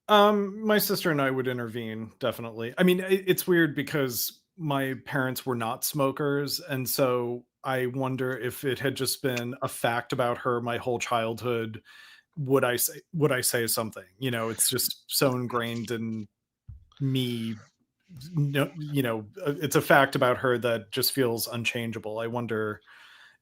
My sister and I would intervene, definitely. I mean, it's weird because my parents were not smokers, and so I wonder if it had just been a fact about her my whole childhood, would I say something? You know, it's just so ingrained in me. You know, it's a fact about her that just feels unchangeable. I wonder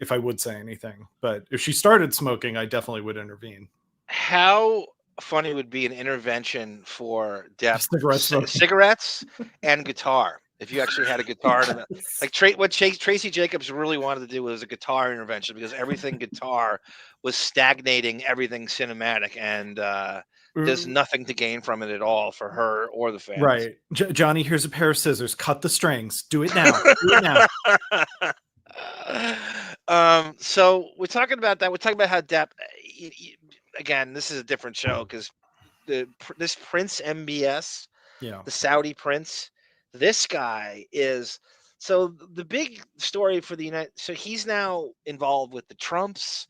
if I would say anything, but if she started smoking, I definitely would intervene. How funny would be an intervention for Depp? Cigarettes and guitar. If you actually had a guitar, like what Tracy Jacobs really wanted to do was a guitar intervention, because everything guitar was stagnating everything cinematic, and there's nothing to gain from it at all for her or the fans. Right. Johnny, here's a pair of scissors. Cut the strings. Do it now. Do it now. So we're talking about that. We're talking about how Depp, again, this is a different show because this Prince MBS, the Saudi prince, this guy is, so the big story for the United, so he's now involved with the Trumps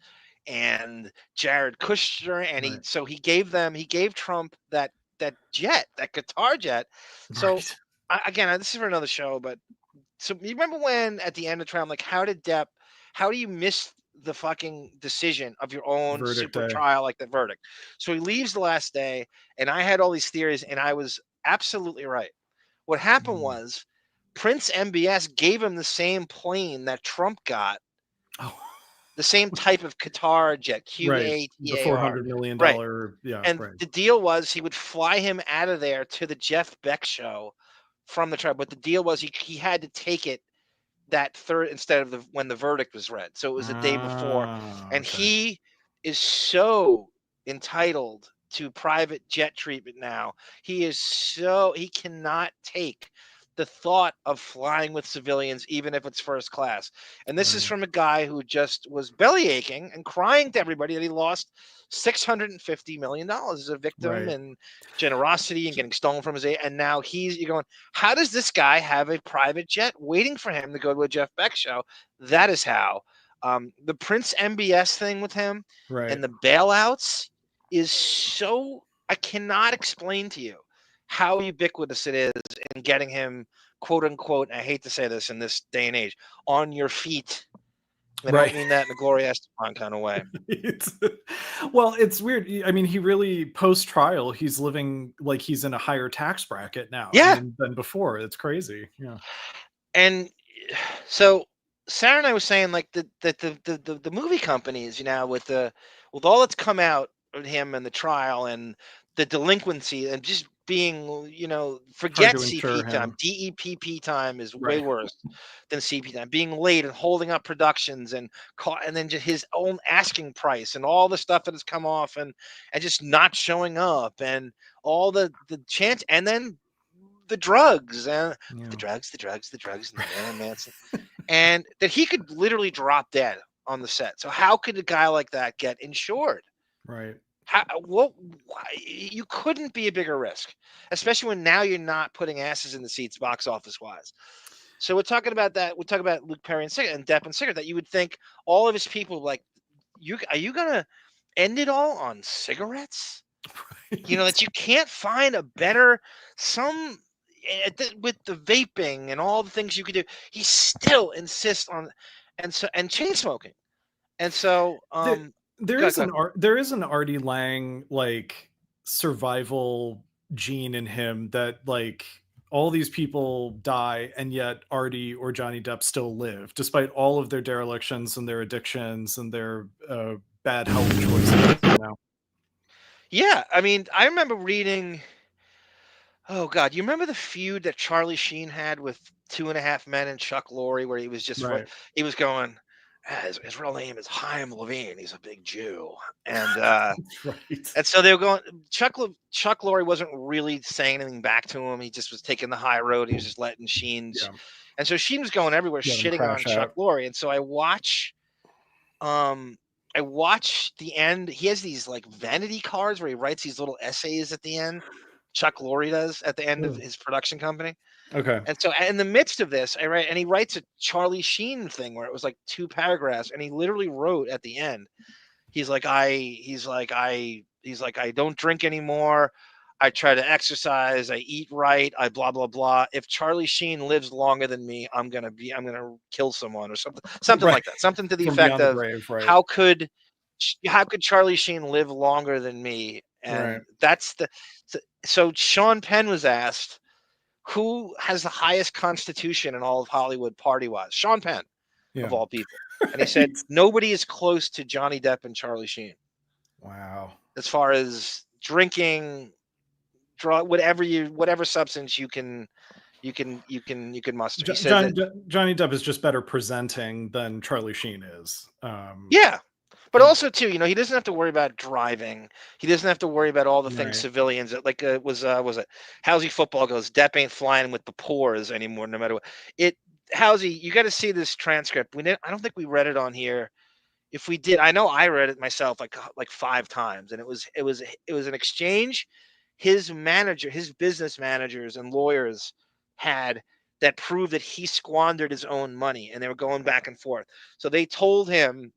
and Jared Kushner, and he gave Trump that jet, that guitar jet. So again, this is for another show, but so you remember when at the end of the trial, I'm like, how do you miss the fucking decision of your own super trial, like the verdict? So he leaves the last day, and I had all these theories, and I was absolutely right. What happened was Prince MBS gave him the same plane that Trump got. The same type of Qatar jet, QATAR. The $400 million. The deal was he would fly him out of there to the Jeff Beck show from the trial. But the deal was he had to take it that third instead of when the verdict was read. So it was the day before. And he is so entitled to private jet treatment now. He cannot take the thought of flying with civilians, even if it's first class. And this is from a guy who just was belly aching and crying to everybody that he lost $650 million as a victim and generosity and getting stolen from his aid. And now you're going, how does this guy have a private jet waiting for him to go to a Jeff Beck show? That is how. The Prince MBS thing with him and the bailouts is so, I cannot explain to you how ubiquitous it is in getting him, quote unquote, I hate to say this in this day and age, on your feet. I don't mean that in a Gloria Estefan kind of way. It's weird. I mean, he really, post-trial, he's living like he's in a higher tax bracket now than before. It's crazy. Yeah. And so Sarah and I were saying, like, the movie companies, with all that's come out of him and the trial and the delinquency and just being, forget CP time. DEPP time is way worse than CP time. Being late and holding up productions and then just his own asking price and all the stuff that has come off and just not showing up and all the chance, and then the drugs and the drugs, and Manson, and that he could literally drop dead on the set. So how could a guy like that get insured? Right. You couldn't be a bigger risk, especially when now you're not putting asses in the seats box office wise. So we're talking about that. We're talking about Luke Perry and Depp and cigarette, that you would think all of his people, like, are you going to end it all on cigarettes? That you can't find a better, with the vaping and all the things you could do, he still insists on, and chain smoking. And so, there is an Artie Lang like survival gene in him that, like, all these people die, and yet Artie or Johnny Depp still live, despite all of their derelictions and their addictions and their bad health choices. You know? Yeah, I mean, I remember reading. Oh God, you remember the feud that Charlie Sheen had with Two and a Half Men and Chuck Lorre, where he was just Right. he was going, his real name is Chaim Levine. He's a big Jew, and Right. and so they were going. Chuck Lorre wasn't really saying anything back to him. He just was taking the high road. He was just letting Sheen's, Yeah. and so Sheen was going everywhere, Let him shitting on crash Chuck out. Lorre. And so I watch the end. He has these like vanity cards where he writes these little essays at the end. Chuck Lorre does at the end of his production company. Okay. And so in the midst of this, he writes a Charlie Sheen thing where it was like 2 paragraphs, and he literally wrote at the end. He's like, I don't drink anymore. I try to exercise. I eat right. I blah blah blah. If Charlie Sheen lives longer than me, I'm gonna kill someone or something Right. like that. Something to the From effect beyond the of grave, right? how could Charlie Sheen live longer than me? And Right. that's so Sean Penn was asked who has the highest constitution in all of Hollywood party wise. Sean Penn, Yeah. of all people. And he said nobody is close to Johnny Depp and Charlie Sheen Wow. as far as drinking, whatever substance you can muster. He said that, Johnny Depp is just better presenting than Charlie Sheen is. yeah. But also too, he doesn't have to worry about driving. He doesn't have to worry about all the things Right. civilians like was it Housey football goes, Depp ain't flying with the pores anymore, no matter what. Housey, you got to see this transcript. I don't think we read it on here. If we did, I know I read it myself like 5 times, and it was an exchange his business managers and lawyers had that proved that he squandered his own money, and they were going back and forth. So they told him,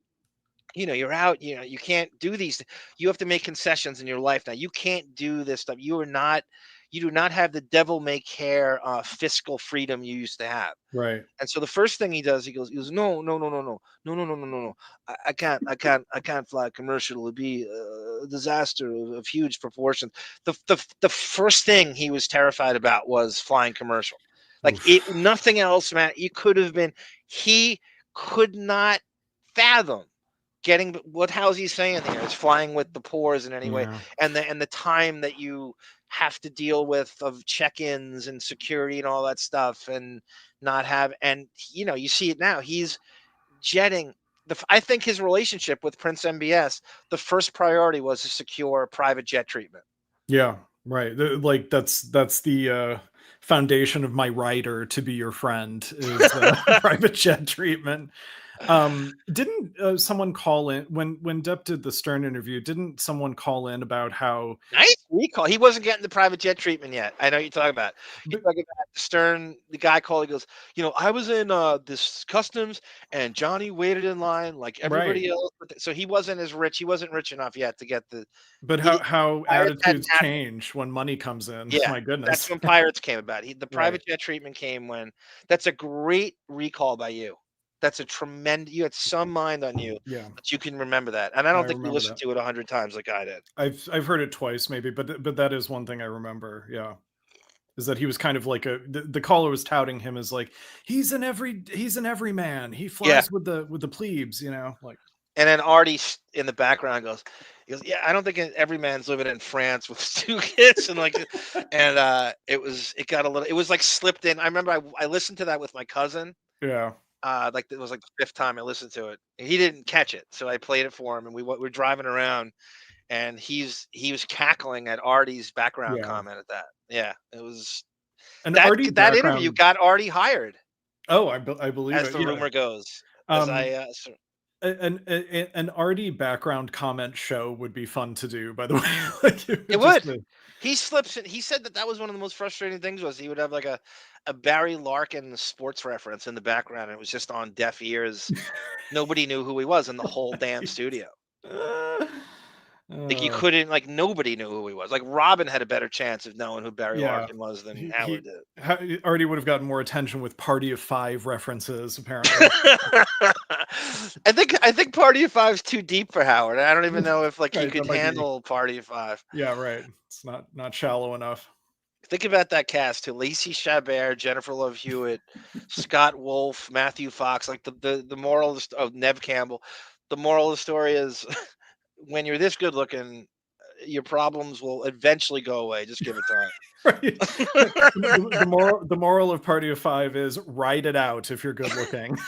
you're out, you can't do these. You have to make concessions in your life now. You can't do this stuff. You do not have the devil may care fiscal freedom you used to have. Right. And so the first thing he does, he goes, no, no, no, no, no, no, no, no, no, no, no. I can't fly a commercial. It would be a disaster of huge proportions. The first thing he was terrified about was flying commercial. Like nothing else, man. He could not fathom getting what Housey's saying here is flying with the pores in any way, and the time that you have to deal with of check-ins and security and all that stuff, and not have, and you see it now. He's jetting. I think his relationship with Prince MBS, the first priority was to secure private jet treatment. Yeah, right. Like that's the foundation of my writer to be your friend is private jet treatment. Didn't someone call in when Depp did the Stern interview? Didn't someone call in about how nice recall? He wasn't getting the private jet treatment yet. I know you're talking about. You're talking about Stern. The guy called. He goes, I was in this customs, and Johnny waited in line like everybody else. So he wasn't as rich. He wasn't rich enough yet to get the. But how attitudes change when money comes in. Yeah, my goodness. That's when Pirates came about. The private jet treatment came when. That's a great recall by you. That's a tremendous. You had some mind on you, but you can remember that, and I don't think you listened to it 100 times like I did. I've heard it twice, maybe, but that is one thing I remember. Yeah, is that he was kind of like the caller was touting him as like he's an everyman. He flies with the plebes, like. And then Artie in the background goes, yeah, I don't think every man's living in France with 2 kids, and it got a little. It was like slipped in. I remember I listened to that with my cousin. Yeah. Like it was like the 5th time I listened to it. He didn't catch it, so I played it for him, and we were driving around, and he was cackling at Artie's background comment at that. Yeah, it was. And that interview got Artie hired. Oh, I believe as the rumor goes. An Artie background comment show would be fun to do, by the way. It would. He slips in. He said that was one of the most frustrating things was he would have like a Barry Larkin sports reference in the background. And it was just on deaf ears. Nobody knew who he was in the whole damn studio. Like you couldn't, like nobody knew who he was. Like Robin had a better chance of knowing who Barry Larkin was than Howard did. Artie would have gotten more attention with Party of 5 references, apparently. I think Party of 5 is too deep for Howard. I don't even know if he could handle Party of 5. Yeah, right. It's not shallow enough. Think about that cast too: Lacey Chabert, Jennifer Love Hewitt, Scott Wolf, Matthew Fox. Like the moral of Nev Campbell. The moral of the story is, when you're this good looking, your problems will eventually go away. Just give it time. Right. The moral of Party of Five is ride it out if you're good looking.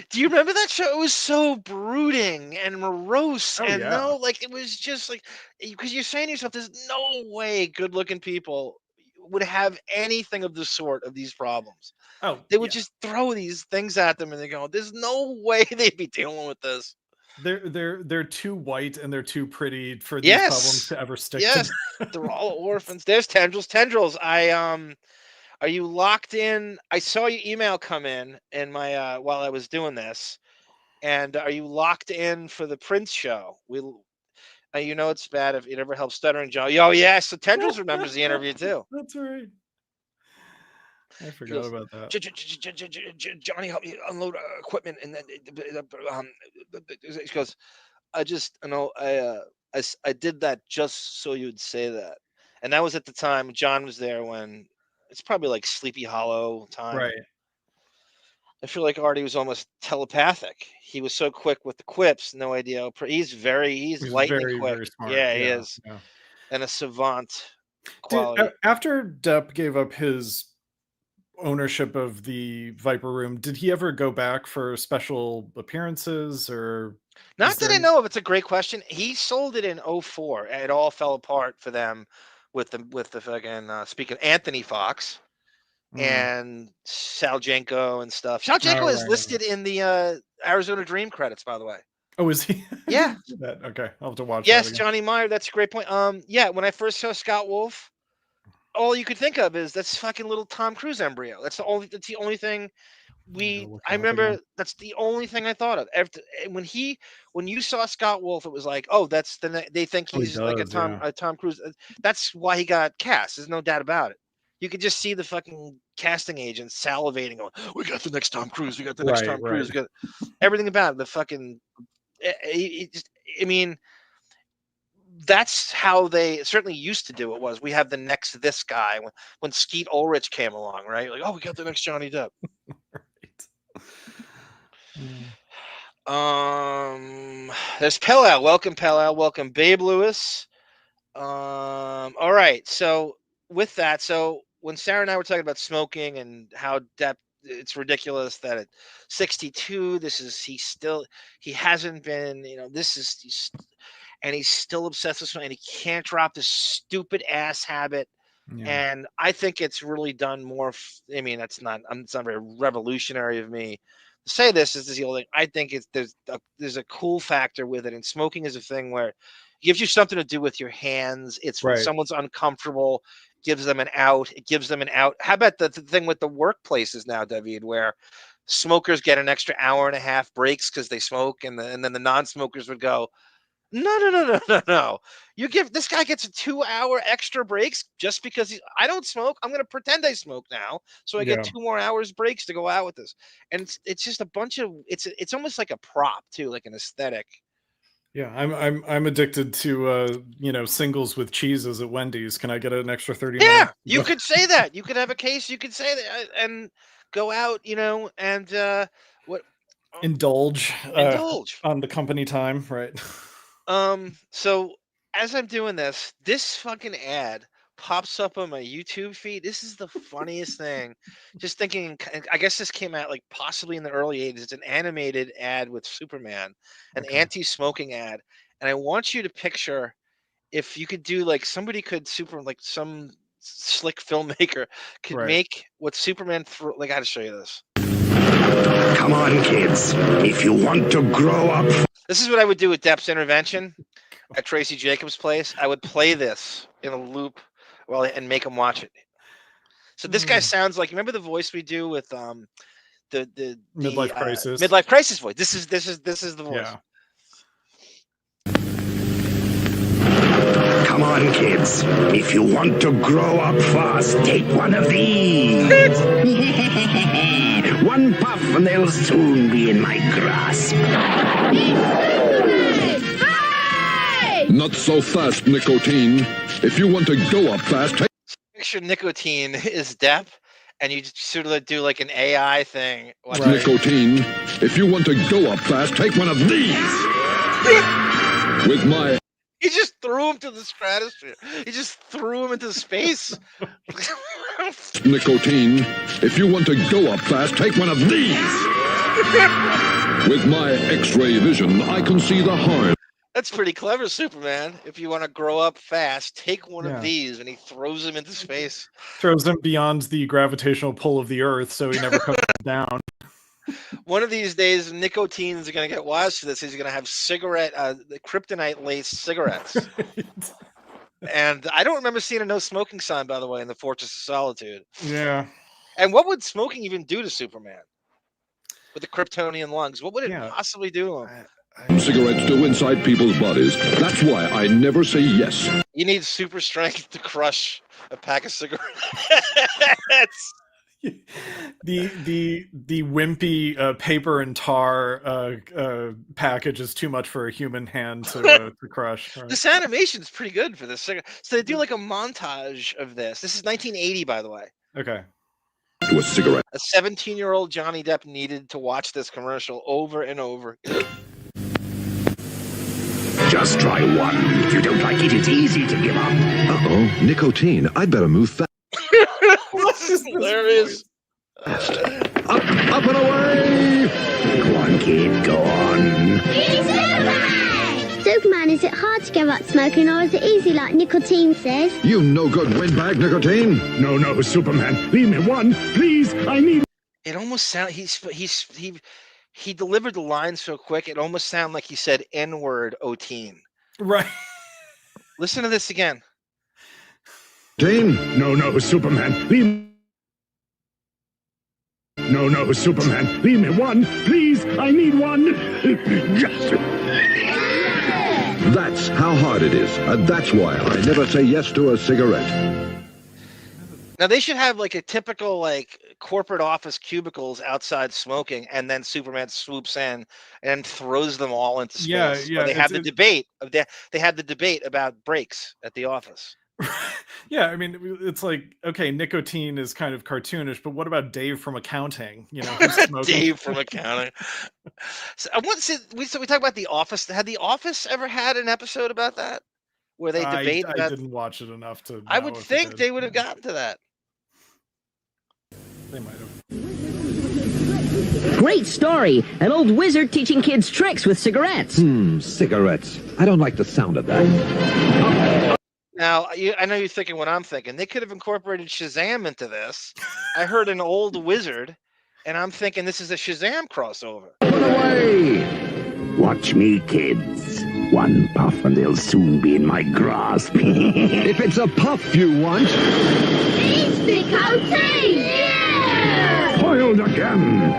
Do you remember that show? It was so brooding and morose, Oh, and yeah. no, like it was just like, because you're saying to yourself, "There's no way good-looking people would have anything of the sort of these problems." Oh, They would just throw these things at them, and they go, "There's no way they'd be dealing with this." They're too white and they're too pretty for these problems to ever stick Yes, to. they're all orphans. There's Tendrils. Are you locked in? I saw your email come in my while I was doing this. And are you locked in for the Prince show? You know it's bad if it ever helps stuttering Joe. Oh yeah, so Tendrils remembers the interview too. That's right. I forgot about that. Johnny, help me unload equipment, and then he goes, I did that just so you'd say that, and that was at the time John was there when it's probably like Sleepy Hollow time. Right. I feel like Artie was almost telepathic. He was so quick with the quips, no idea. He's lightning very, quick. very smart. Yeah, he is. Yeah. And a savant quality. After Depp gave up his ownership of the Viper Room, did he ever go back for special appearances or? Not that I know of. It's a great question. He sold it in 2004. It all fell apart for them with the fucking speaking Anthony Fox and Saljenko and stuff. Saljenko is listed in the Arizona Dream credits, by the way. Oh, is he? Yeah. Okay, I'll have to watch. Yes, that again. Johnny Meyer. That's a great point. Yeah, when I first saw Scott Wolf, all you could think of is that's fucking little Tom Cruise embryo. That's the only thing I remember. That's the only thing I thought of. When you saw Scott Wolf, it was like, oh, they think he's like a Tom Cruise. That's why he got cast. There's no doubt about it. You could just see the fucking casting agents salivating, going, "We got the next Tom Cruise. We got the next Tom Cruise. We got everything about it." The fucking, I mean, that's how they certainly used to do it. Was we have the next this guy when Skeet Ulrich came along, right? Like, oh, we got the next Johnny Depp. There's Pella. Welcome, Pella. Welcome, Babe Lewis. All right. So with that, when Sarah and I were talking about smoking and how Depp, it's ridiculous that at 62, he hasn't been, and he's still obsessed with smoking, and he can't drop this stupid ass habit. Yeah. And I think it's really done more. It's not very revolutionary of me to say this. Is the old thing. I think there's a cool factor with it, and smoking is a thing where it gives you something to do with your hands. It's when someone's uncomfortable, gives them an out. It gives them an out. How about the thing with the workplaces now, Davyd, where smokers get an extra hour and a half breaks because they smoke, and then the non-smokers would go, No. This guy gets a 2-hour extra breaks just because I don't smoke. I'm going to pretend I smoke now. So I get 2 more hours breaks to go out with this. And it's just a bunch of, it's almost like a prop too, like an aesthetic. Yeah. I'm addicted to, singles with cheeses at Wendy's. Can I get an extra 30 minutes? Yeah, you could say that. You could have a case. You could say that and go out, and indulge on the company time. Right. So as I'm doing this fucking ad pops up on my YouTube feed. This is the funniest thing. Just thinking, I guess this came out like possibly in the early 80s. It's an animated ad with Superman, an anti-smoking ad. And I want you to picture if you could do like some slick filmmaker could make what Superman I got to show you this. Come on, kids. If you want to grow up. This is what I would do with Depp's intervention at Tracy Jacobs' place. I would play this in a loop and make him watch it. So this guy sounds like, remember the voice we do with the Midlife Crisis. Midlife Crisis voice. This is the voice. Yeah. Come on, kids. If you want to grow up fast, take one of these. One puff and they'll soon be in my grasp. Not so fast, nicotine. If you want to go up fast, picture nicotine is Depp, and you just sort of do like an AI thing. Like, Nicotine, if you want to go up fast, take one of these. With my he just threw him to the stratosphere. He just threw him into space. nicotine, if you want to go up fast, take one of these. With my X-ray vision, I can see the harm. That's pretty clever, Superman. If you want to grow up fast, take one of these, and he throws him into space. Throws him beyond the gravitational pull of the Earth, so he never comes down. One of these days, Nicotine's going to get wise to this. He's going to have the kryptonite-laced cigarettes. And I don't remember seeing a no smoking sign, by the way, in the Fortress of Solitude. Yeah. And what would smoking even do to Superman? With the Kryptonian lungs, what would it possibly do to him? Cigarettes do inside people's bodies. That's why I never say yes. You need super strength to crush a pack of cigarettes. The wimpy paper and tar package is too much for a human hand to crush. Right. This animation is pretty good for this cigarette. So they do like a montage of this. This is 1980, by the way. Okay. To a cigarette. A 17-year-old Johnny Depp needed to watch this commercial over and over. Just try one. If you don't like it, it's easy to give up. Uh-oh, nicotine. I'd better move fast. This is hilarious. Up and away! Go on, kid, go on. Superman, is it hard to give up smoking, or is it easy like nicotine says? You no good windbag, nicotine. No, Superman. Leave me one, please. I need. It almost sound he delivered the line so quick. It almost sounded like he said N-word oteen. Right. Listen to this again. Dane? No, Superman. Leave. No, Superman. Leave me one, please. I need one. That's how hard it is. And that's why I never say yes to a cigarette. Now they should have like a typical like corporate office cubicles outside smoking, and then Superman swoops in and throws them all into space. Yeah. Or they had the debate of they had the debate about breaks at the office. Yeah, I mean, it's like, okay, nicotine is kind of cartoonish, but what about Dave from accounting? You know, who's smoking? Dave from accounting. So I want to say we talk about The Office. Had The Office ever had an episode about that, where they debate? I didn't watch it enough to. I would think they would have gotten to that. They might have. Great story. An old wizard teaching kids tricks with cigarettes. Cigarettes. I don't like the sound of that. Now, I know you're thinking what I'm thinking. They could have incorporated Shazam into this. I heard an old wizard, and I'm thinking this is a Shazam crossover. Put away! Watch me, kids. One puff and they'll soon be in my grasp. If it's a puff you want. Nicotine! Yeah! Foiled again.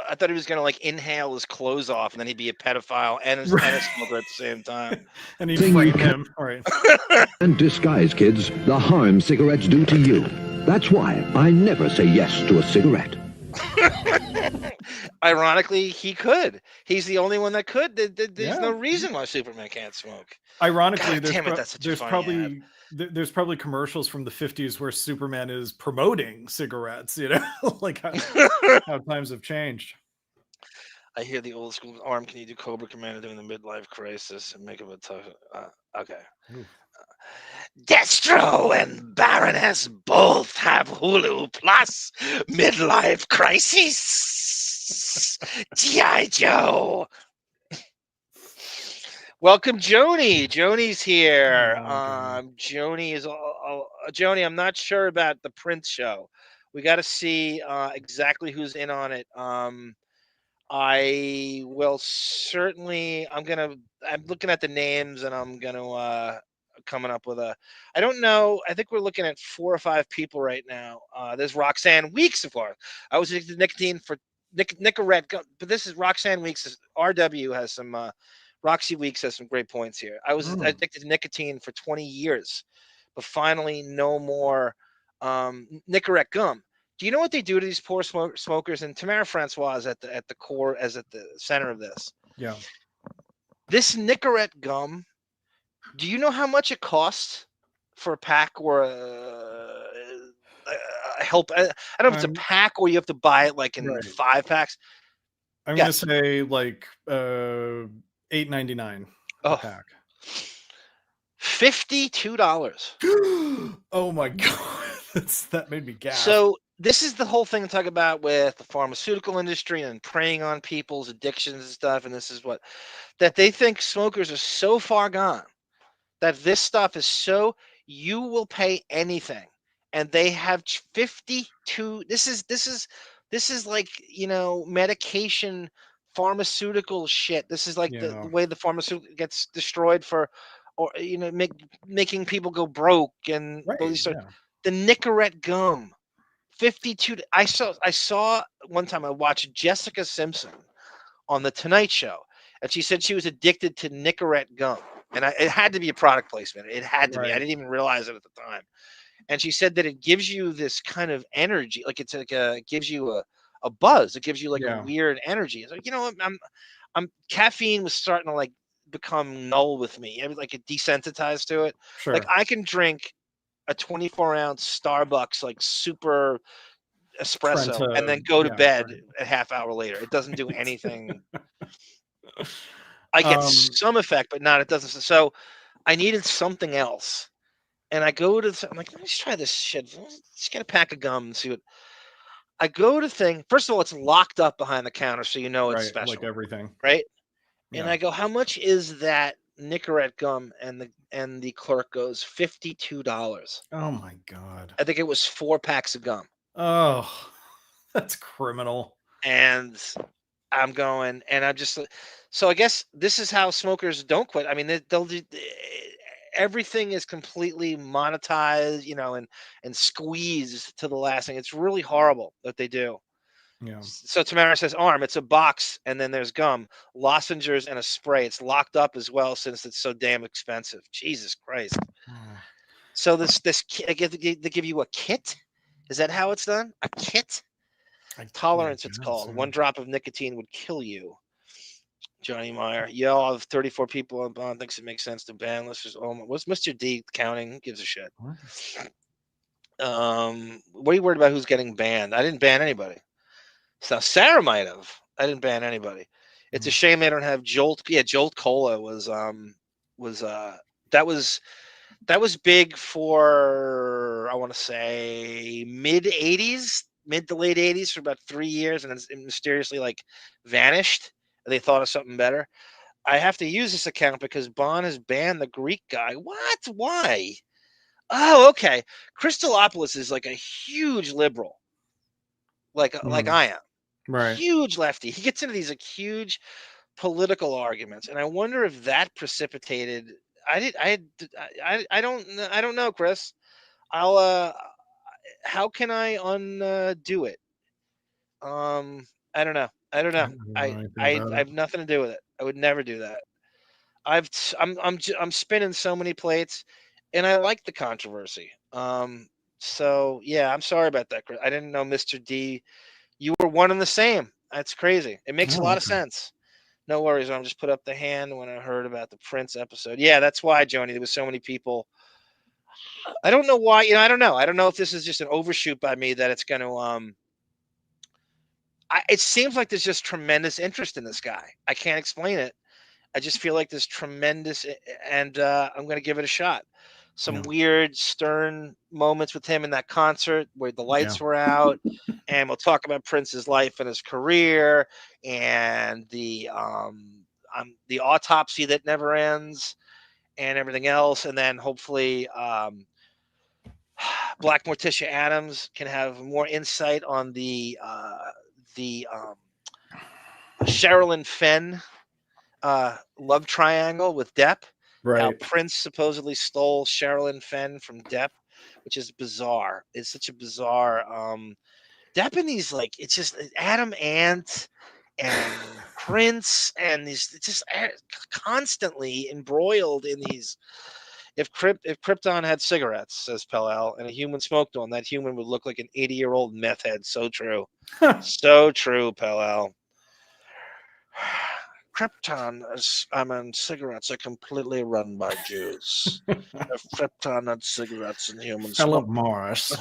I thought he was gonna like inhale his clothes off, and then he'd be a pedophile and a smoker at the same time. And he'd frighten him. All right. And disguise, kids, the harm cigarettes do to you. That's why I never say yes to a cigarette. Ironically, he could. He's the only one that could. There's no reason why Superman can't smoke. Ironically, God, there's probably commercials from the 50s where Superman is promoting cigarettes, you know, like how times have changed. I hear the old school arm. Can you do Cobra Commander during the midlife crisis and make him a tough? Okay. Destro and Baroness both have Hulu Plus midlife crisis. G.I. Joe. Welcome, Joni. Joni's here. Joni is Joni. I'm not sure about the Prince show. We got to see exactly who's in on it. I will certainly. I'm looking at the names, and I'm gonna coming up with I don't know. I think we're looking at 4 or 5 people right now. There's Roxanne Weeks, of course. I was addicted to nicotine for Nicorette, but this is Roxanne Weeks. RW has some. Roxy Weeks has some great points here. I was addicted to nicotine for 20 years, but finally no more Nicorette gum. Do you know what they do to these poor smokers? And Tamara Francois is at the core, as at the center of this. Yeah. This Nicorette gum, do you know how much it costs for a pack or a help. I don't know if it's a pack or you have to buy it like in 5 packs. I'm gonna say like $8.99 a pack. $52. Oh my god, that made me gasp. So this is the whole thing to talk about with the pharmaceutical industry and preying on people's addictions and stuff. And this is what that they think smokers are so far gone that this stuff is so you will pay anything, and they have 52. This is like, you know, medication, pharmaceutical shit. This is like the way the pharmaceutical gets destroyed for, or you know, making people go broke and all these sort. The Nicorette gum, 52. I saw one time I watched Jessica Simpson on the Tonight Show, and she said she was addicted to Nicorette gum. And it had to be a product placement. It had to be. I didn't even realize it at the time. And she said that it gives you this kind of energy, like it's like it gives you a buzz. It gives you like a weird energy. It's like, you know, I'm caffeine was starting to like become null with me. I was like desensitized to it. Sure. Like I can drink a 24-ounce Starbucks like super espresso and then go to bed a half hour later. It doesn't do anything. I get some effect, but not. It doesn't. So I needed something else, and I go to. I'm like, let me just try this shit. Let's get a pack of gum and see what. I go to thing. First of all, it's locked up behind the counter, so you know it's special, like everything, right? Yeah. And I go, how much is that Nicorette gum? And the clerk goes, $52. Oh my god! I think it was 4 packs of gum. Oh, that's criminal. And I'm going, and I'm just. So I guess this is how smokers don't quit. I mean, they'll do, everything is completely monetized, you know, and squeezed to the last thing. It's really horrible that they do. Yeah. So Tamara says, Arm, it's a box, and then there's gum, lozenges, and a spray. It's locked up as well since it's so damn expensive. Jesus Christ. So this they give you a kit? Is that how it's done? A kit? Tolerance, it's called. 1 drop of nicotine would kill you. Johnny Meyer. Yeah, all of 34 people on bond thinks it makes sense to ban. Let's just what's Mr. D counting? Who gives a shit? What are you worried about who's getting banned? I didn't ban anybody. So Sarah might have. I didn't ban anybody. It's a shame they don't have Jolt. Yeah, Jolt Cola was that was big for, I want to say, mid to late 80s for about 3 years, and it mysteriously like vanished. They thought of something better. I have to use this account because Bond has banned the Greek guy. What? Why? Oh, okay. Christopoulos is like a huge liberal, like I am. Right. Huge lefty. He gets into these like huge political arguments, and I wonder if that precipitated. I don't know, Chris. I'll how can I undo it? I don't know. I have nothing to do with it. I would never do that. I'm spinning so many plates, and I like the controversy. So yeah, I'm sorry about that, Chris. I didn't know, Mr. D. You were one and the same. That's crazy. It makes a lot of sense. No worries. I'll just put up the hand when I heard about the Prince episode. Yeah, that's why, Joni. There was so many people. I don't know why. You know, I don't know. I don't know if this is just an overshoot by me that it's going to it seems like there's just tremendous interest in this guy. I can't explain it. I just feel like there's tremendous, and I'm going to give it a shot. Some weird, stern moments with him in that concert where the lights were out, and we'll talk about Prince's life and his career, and the autopsy that never ends, and everything else, and then hopefully Black Morticia Adams can have more insight on the Sherilyn Fenn love triangle with Depp. Right. How Prince supposedly stole Sherilyn Fenn from Depp, which is bizarre. It's such a bizarre Depp and these, like, it's just Adam Ant and Prince and these just constantly embroiled in these. If Krypton had cigarettes, says Pellel, and a human smoked one, that human would look like an 80-year-old meth head. So true. So true, Pellel. cigarettes are completely run by Jews. If Krypton had cigarettes and humans Philip smoked, Morris.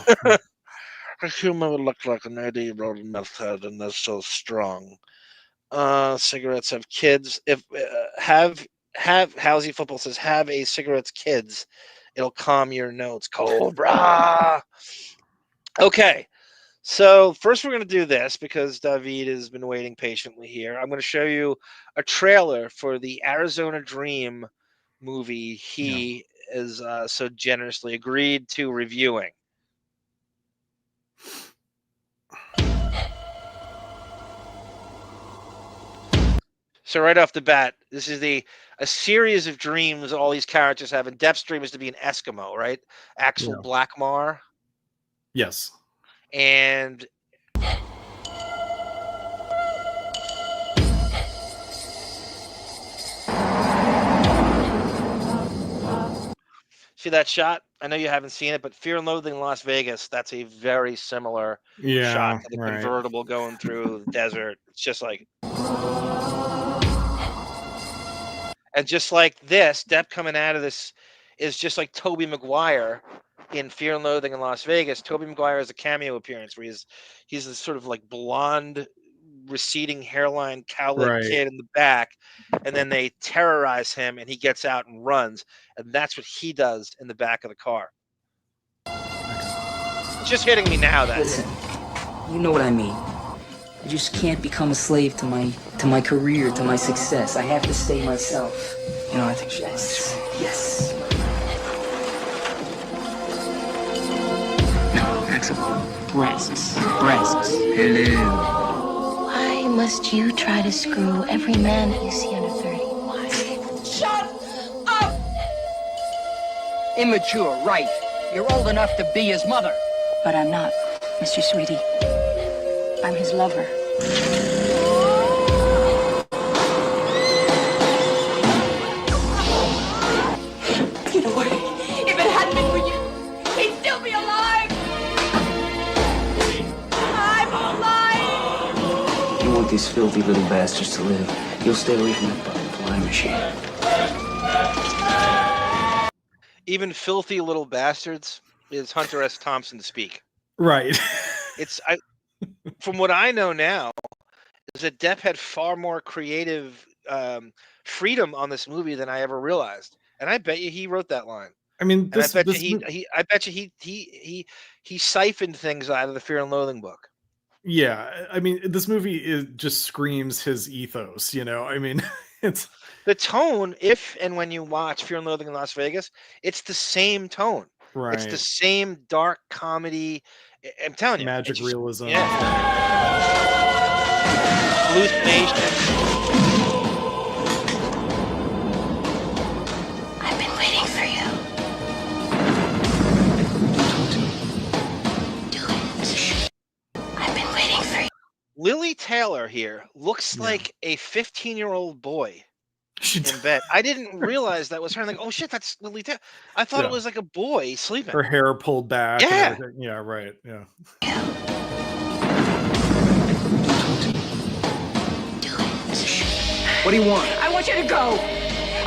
a human would look like an 80-year-old meth head, and they're so strong. Cigarettes have kids. If have Howsy Football says have a cigarettes kids, it'll calm your notes. Cobra. Okay. So first we're going to do this because Davyd has been waiting patiently here. I'm going to show you a trailer for the Arizona Dream movie he is so generously agreed to reviewing. So right off the bat, this is a series of dreams all these characters have. And Depp's dream is to be an Eskimo, right? Axel Blackmar. Yes. And see that shot? I know you haven't seen it, but Fear and Loathing in Las Vegas, that's a very similar shot to the convertible going through the desert. It's just like... And just like this, Depp coming out of this is just like Tobey Maguire in Fear and Loathing in Las Vegas. Tobey Maguire has a cameo appearance where he's this sort of like blonde, receding hairline, cowlick kid in the back, and then they terrorize him, and he gets out and runs, and that's what he does in the back of the car. It's just hitting me now. Listen, you know what I mean. I just can't become a slave to my career, to my success. I have to stay myself. You know, I think yes. No, Axel. Breasts. Hello. Why must you try to screw every man that you see under 30? Why? Shut up! Immature, right. You're old enough to be his mother. But I'm not, Mr. Sweetie. I'm his lover. You know what? If it hadn't been for you, he'd still be alive! I'm alive! You want these filthy little bastards to live. You'll stay away from that fucking flying machine. Even filthy little bastards is Hunter S. Thompson to speak. Right. From what I know now, is that Depp had far more creative freedom on this movie than I ever realized, and I bet you he wrote that line. I mean, I bet you he siphoned things out of the Fear and Loathing book. Yeah, I mean, this movie just screams his ethos. You know, I mean, it's the tone. If and when you watch Fear and Loathing in Las Vegas, it's the same tone. Right. It's the same dark comedy. I'm telling you, magic realism. Yeah. Hallucination. I've been waiting for you. Do it. I've been waiting for you. Lili Taylor here looks like a 15-year-old boy in bed. I didn't realize that was her. I'm like, oh shit, that's Lili Taylor. I thought it was like a boy sleeping. Her hair pulled back. Yeah. Yeah, right. Yeah. Do it. What do you want? I want you to go.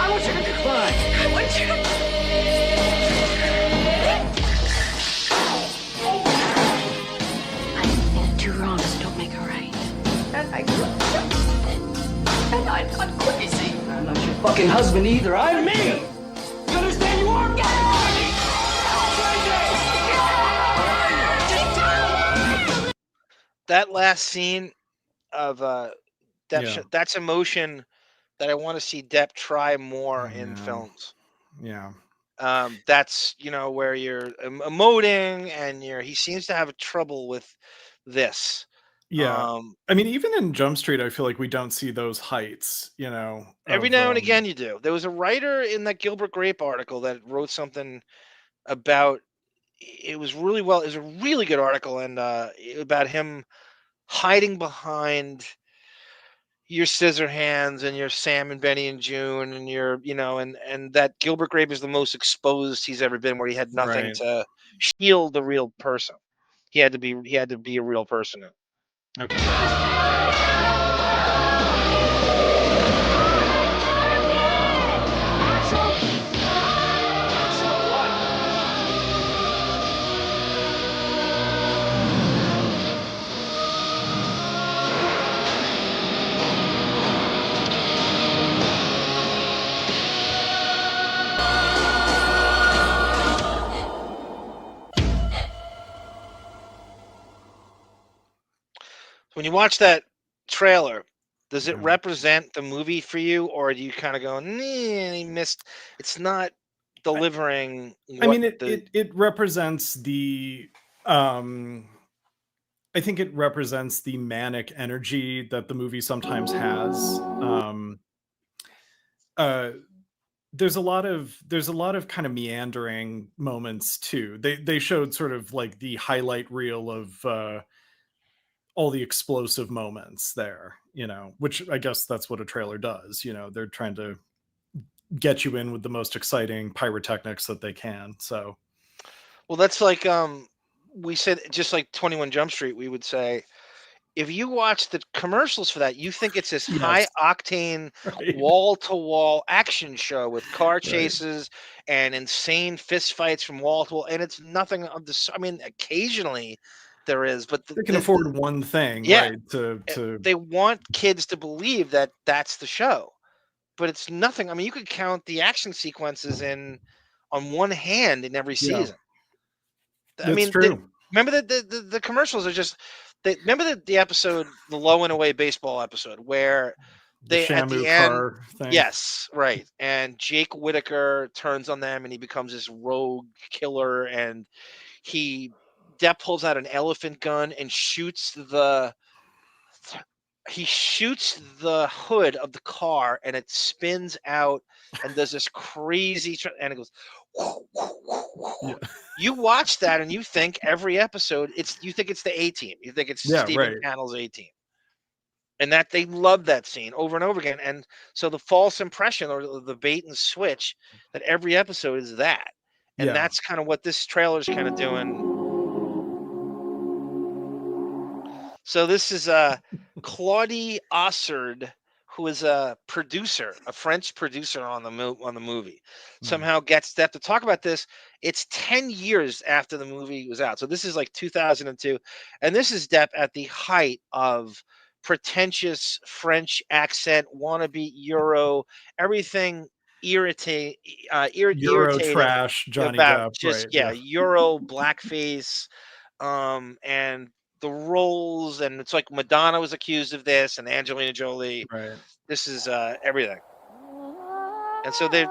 I want you to goodbye. I want you to... I think two wrongs don't make a right. And I'm not crazy. I'm not your fucking husband either. I'm me. You understand? You are gay. That last scene of Depp, that's emotion that I want to see Depp try more in films. Yeah. That's, where you're emoting and he seems to have trouble with this. Yeah. I mean, even in Jump Street, I feel like we don't see those heights, Every now and again you do. There was a writer in that Gilbert Grape article that wrote something about, it was a really good article, and about him hiding behind your Scissorhands and your Sam and Benny and June and your, and that Gilbert Grape is the most exposed he's ever been, where he had nothing to shield the real person. He had to be a real person. Okay. when you watch that trailer, does it represent the movie for you, or do you kind of go, nah, he missed? It's not delivering. I mean, it represents the. I think it represents the manic energy that the movie sometimes has. There's a lot of kind of meandering moments too. They showed sort of like the highlight reel of all the explosive moments there, which I guess that's what a trailer does. They're trying to get you in with the most exciting pyrotechnics that they can. So, well, that's like we said, just like 21 Jump Street, we would say, if you watch the commercials for that, you think it's this high octane, wall to wall action show with car chases and insane fist fights from wall to wall. And it's nothing of this. I mean, occasionally there is, but they can afford one thing, right? They want kids to believe that that's the show, but it's nothing. I mean, you could count the action sequences on one hand in every season. I mean, true. Remember the commercials are just. Remember the episode, the Low and Away baseball episode, where they at the end, thing. Yes, right, and Jake Whittaker turns on them and he becomes this rogue killer, and Depp pulls out an elephant gun and shoots the hood of the car, and it spins out and does this crazy and it goes. Yeah. You watch that and you think every episode you think it's the A-Team. You think it's Stephen Cannell's A-Team. And that they love that scene over and over again. And so the false impression or the bait and switch that every episode is that. And that's kind of what this trailer is kind of doing. So this is Claudie Ossard, who is a producer, a French producer on the movie, somehow gets Depp to talk about this. It's 10 years after the movie was out. So this is like 2002. And this is Depp at the height of pretentious French accent, wannabe Euro, everything irritating trash, Johnny Depp, Euro blackface, and the roles, and it's like Madonna was accused of this, and Angelina Jolie. Right. This is everything. And so they're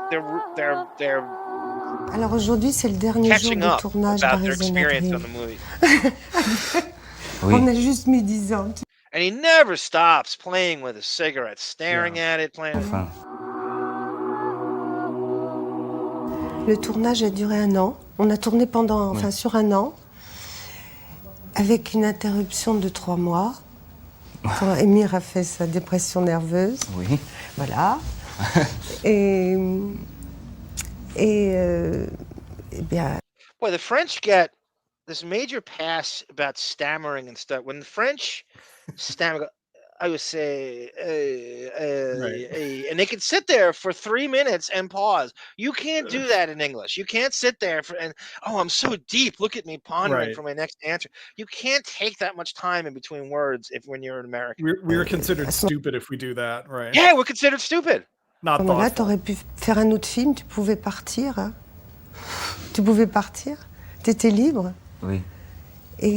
Alors aujourd'hui, c'est le dernier jour de tournage experience on the movie. On a juste mis 10 ans. And he never stops playing with a cigarette, staring at it, playing. Le tournage a duré 1 an. On a tourné sur 1 an, avec une interruption de 3 mois. Quand Emir a fait sa dépression nerveuse. Oui. Voilà. et bien. Boy, the French get this major pass about stammering and stuff. When the French stammer, I would say, and they can sit there for 3 minutes and pause. You can't do that in English. You can't sit there I'm so deep. Look at me pondering for my next answer. You can't take that much time in between words when you're an American. We're considered stupid if we do that, right? Yeah, we're considered stupid. Not là, t'aurais pu faire un autre film. Tu pouvais partir. Hein? Tu pouvais partir. T'étais libre. Oui.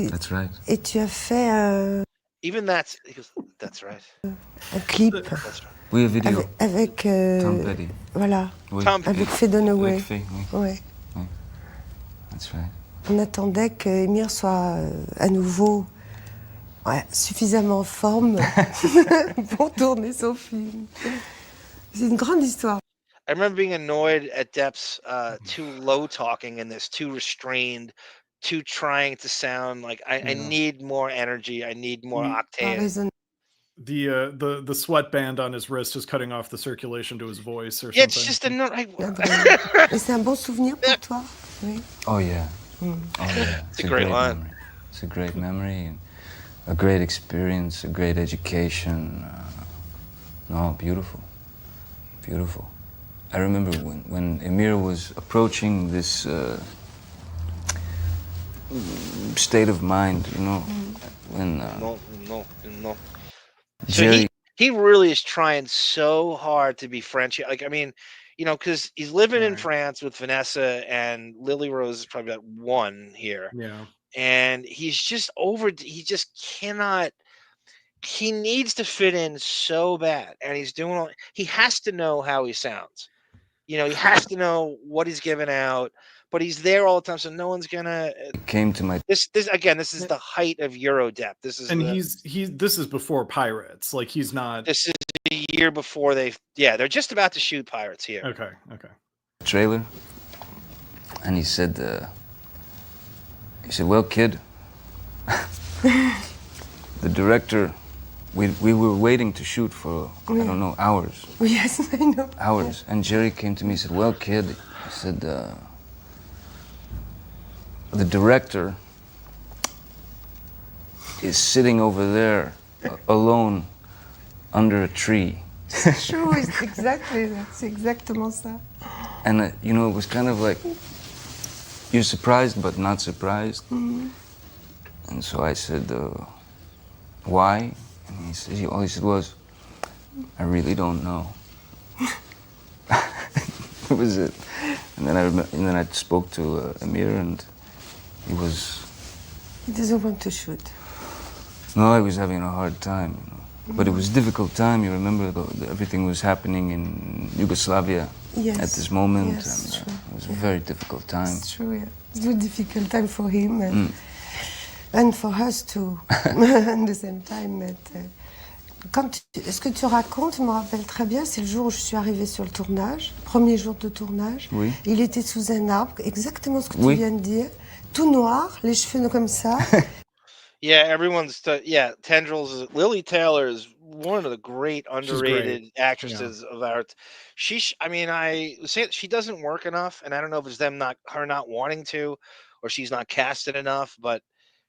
That's right. Et tu as fait Even that's right. Un clip. That's right. Oui, vidéo. Avec Tom Petty. Voilà. Oui. Avec Faye Dunaway. Avec Faye, oui. Ouais. Oui. That's right. On attendait que Emir soit à nouveau suffisamment en forme pour tourner son film. C'est une grande histoire. I remember being annoyed at Depp's too low talking in this, too restrained, too trying to sound like I need more energy. I need more octane. The sweatband on his wrist is cutting off the circulation to his voice or something. It's just Et c'est un bon souvenir pour toi. Oui. Oh yeah. Mm. Oh yeah. It's a great line. Memory. It's a great memory and a great experience, a great education. Beautiful. Beautiful. I remember when Emir was approaching this state of mind, when no. So Jerry, he really is trying so hard to be French. Like, I mean, because he's living in France with Vanessa, and Lily Rose is probably about 1 here. Yeah. And he's just he just cannot. he needs to fit in so bad, and he's doing all. He has to know how he sounds. He has to know what he's giving out, but he's there all the time, so no one's gonna. Came to my This again. This is the height of Euro-Depp. This is this is before Pirates. Like he's not. This is a year before they're just about to shoot Pirates here. Okay. trailer, and he said, "Well, kid, the director, we were waiting to shoot for I don't know hours." Yes, I know. Hours, and Jerry came to me and said, "Well, kid," he said, "the director is sitting over there alone under a tree." C'est true, c'est exactement ça. And it was kind of like you're surprised but not surprised. Mm-hmm. And so I said, "Why?" And all he said was, "I really don't know." That was it. And then I spoke to Emir, and he doesn't want to shoot. No, he was having a hard time. But it was a difficult time. You remember everything was happening in Yugoslavia at this moment. Yes, and it was a very difficult time. It's true, yeah. It's a difficult time for him and for us too, at the same time. Ce que tu racontes, je me rappelle très bien, c'est le jour où je suis arrivée sur le tournage, premier jour de tournage. Oui. Il était sous un arbre, exactement ce que tu viens de dire, tout noir, les cheveux comme ça. Yeah, Tendrils. Lili Taylor is one of the great underrated actresses of our. I say she doesn't work enough, and I don't know if it's her not wanting to, or she's not casted enough. But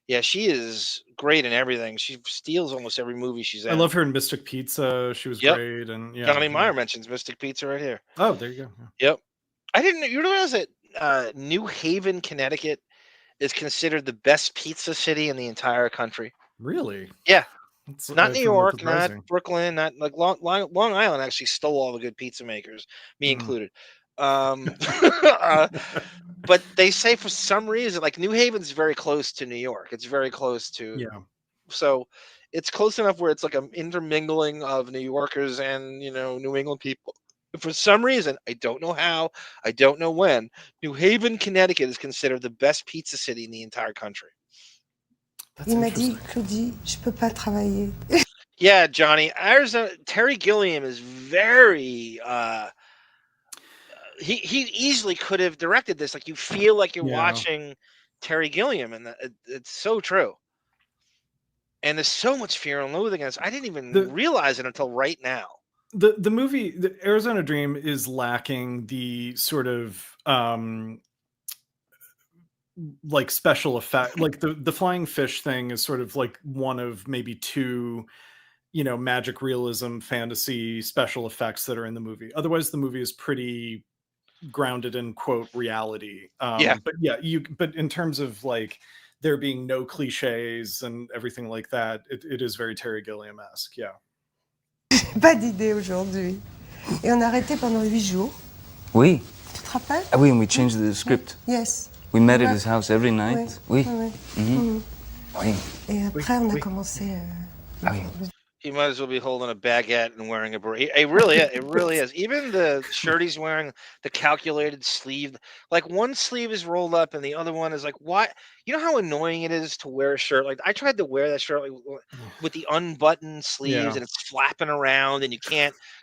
yeah, she is great in everything. She steals almost every movie she's in. I love her in Mystic Pizza. She was great, and Johnny Meyer mentions Mystic Pizza right here. Oh, there you go. Yeah. Yep. I didn't. You realize that New Haven, Connecticut, is considered the best pizza city in the entire country. Really? Yeah. That's not New York, not Brooklyn, not like Long Island actually stole all the good pizza makers, me included. But they say for some reason, like New Haven's very close to New York. It's very close to so it's close enough where it's like an intermingling of New Yorkers and New England people. For some reason, I don't know how, I don't know when, New Haven, Connecticut is considered the best pizza city in the entire country. Il m'a dit, Claudie, je peux pas travailler. Yeah, Johnny. Arizona, Terry Gilliam is very. He easily could have directed this. Like you feel like you're watching Terry Gilliam, and it's so true. And there's so much fear and loathing in this. I didn't even realize it until right now. The movie, the Arizona Dream, is lacking the sort of like special effect. Like the flying fish thing is sort of like one of maybe two, magic realism fantasy special effects that are in the movie. Otherwise, the movie is pretty grounded in quote reality. But in terms of like there being no cliches and everything like that, it is very Terry Gilliam-esque. Yeah. Pas d'idée aujourd'hui. Et on a arrêté pendant 8 jours. Oui. Tu te rappelles? Ah oui, and we changed the script. Yes. We met at his house every night. Oui. Oui. Et après, on a commencé. He might as well be holding a baguette and wearing a beret. It really is. Even the shirt he's wearing, the calculated sleeve, like one sleeve is rolled up and the other one is like, why? You know how annoying it is to wear a shirt? Like I tried to wear that shirt with the unbuttoned sleeves and it's flapping around and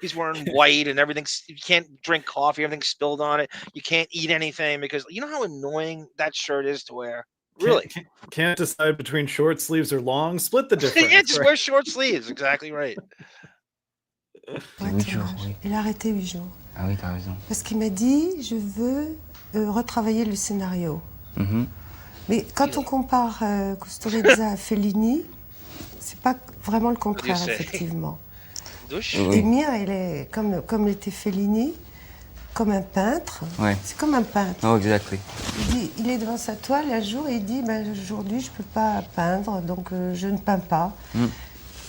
he's wearing white and everything. You can't drink coffee, everything's spilled on it. You can't eat anything because you know how annoying that shirt is to wear? Really? Can't decide between short sleeves or long. Split the difference. Yeah, just wear short sleeves. Exactly right. Il a arrêté 8 jours. Ah oui, t'as raison. Parce qu'il m'a dit, je veux retravailler le scénario. Mais quand on compare Kusturica à Fellini, c'est pas vraiment le contraire, effectivement. Emir, il est comme l'était Fellini. Comme un peintre, c'est comme un peintre. Oh, exactly. Il est devant sa toile un jour et il dit aujourd'hui je peux pas peindre donc je ne peins pas.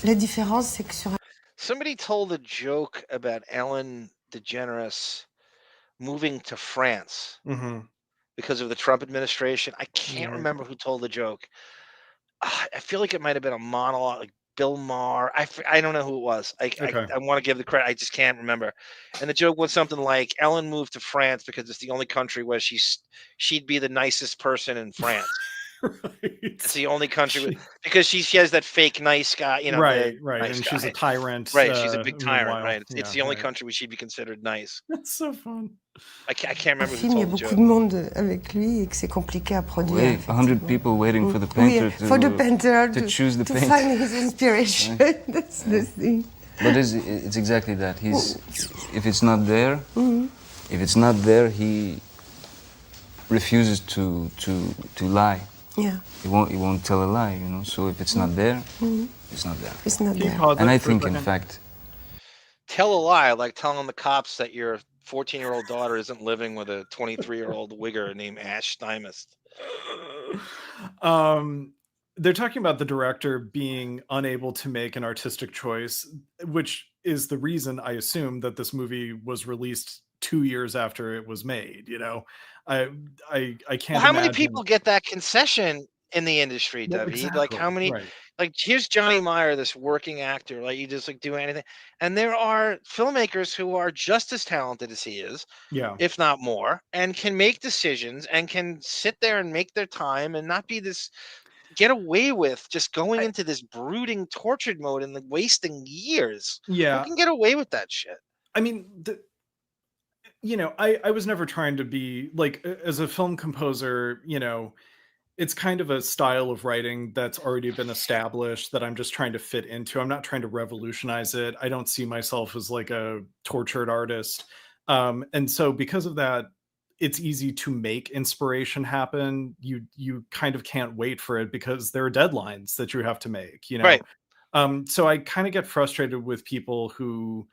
La différence c'est que sur Somebody told a joke about Ellen DeGeneres moving to France because of the Trump administration. I can't remember who told the joke. I feel like it might have been a monologue, like Bill Maher. I don't know who it was. I want to give the credit. I just can't remember. And the joke was something like Ellen moved to France because it's the only country where she'd be the nicest person in France. It's the only country because she has that fake nice guy, right, nice and guy. she's a tyrant. Right, she's a big tyrant. Meanwhile, Right, it's the only right. country where she'd be considered nice. That's so fun. I can't remember who Il y a told the beaucoup joke. de monde avec lui et que c'est compliqué à produire. 100 people waiting for the painter to choose the paint. To find his inspiration. That's the thing. But it's exactly that. If it's not there, he refuses to lie. Yeah. He won't tell a lie, So if it's not there, it's not there. It's not there. And I think, in fact, tell a lie, like telling the cops that your 14-year-old daughter isn't living with a 23-year-old wigger named Ash Stymist. They're talking about the director being unable to make an artistic choice, which is the reason I assume that this movie was released 2 years after it was made. I can't. Well, how many people get that concession in the industry, David? Exactly. Like how many? Right. Like here's Johnny Meyer, this working actor. Like you just like do anything, and there are filmmakers who are just as talented as he is, if not more, and can make decisions and can sit there and make their time and not be this. Get away with just going into this brooding, tortured mode and wasting years. Yeah, who can get away with that shit? I mean, I was never trying to be like, as a film composer, it's kind of a style of writing that's already been established that I'm just trying to fit into. I'm not trying to revolutionize it. I don't see myself as like a tortured artist. And so because of that, it's easy to make inspiration happen. You kind of can't wait for it because there are deadlines that you have to make, Right. So I kind of get frustrated with people who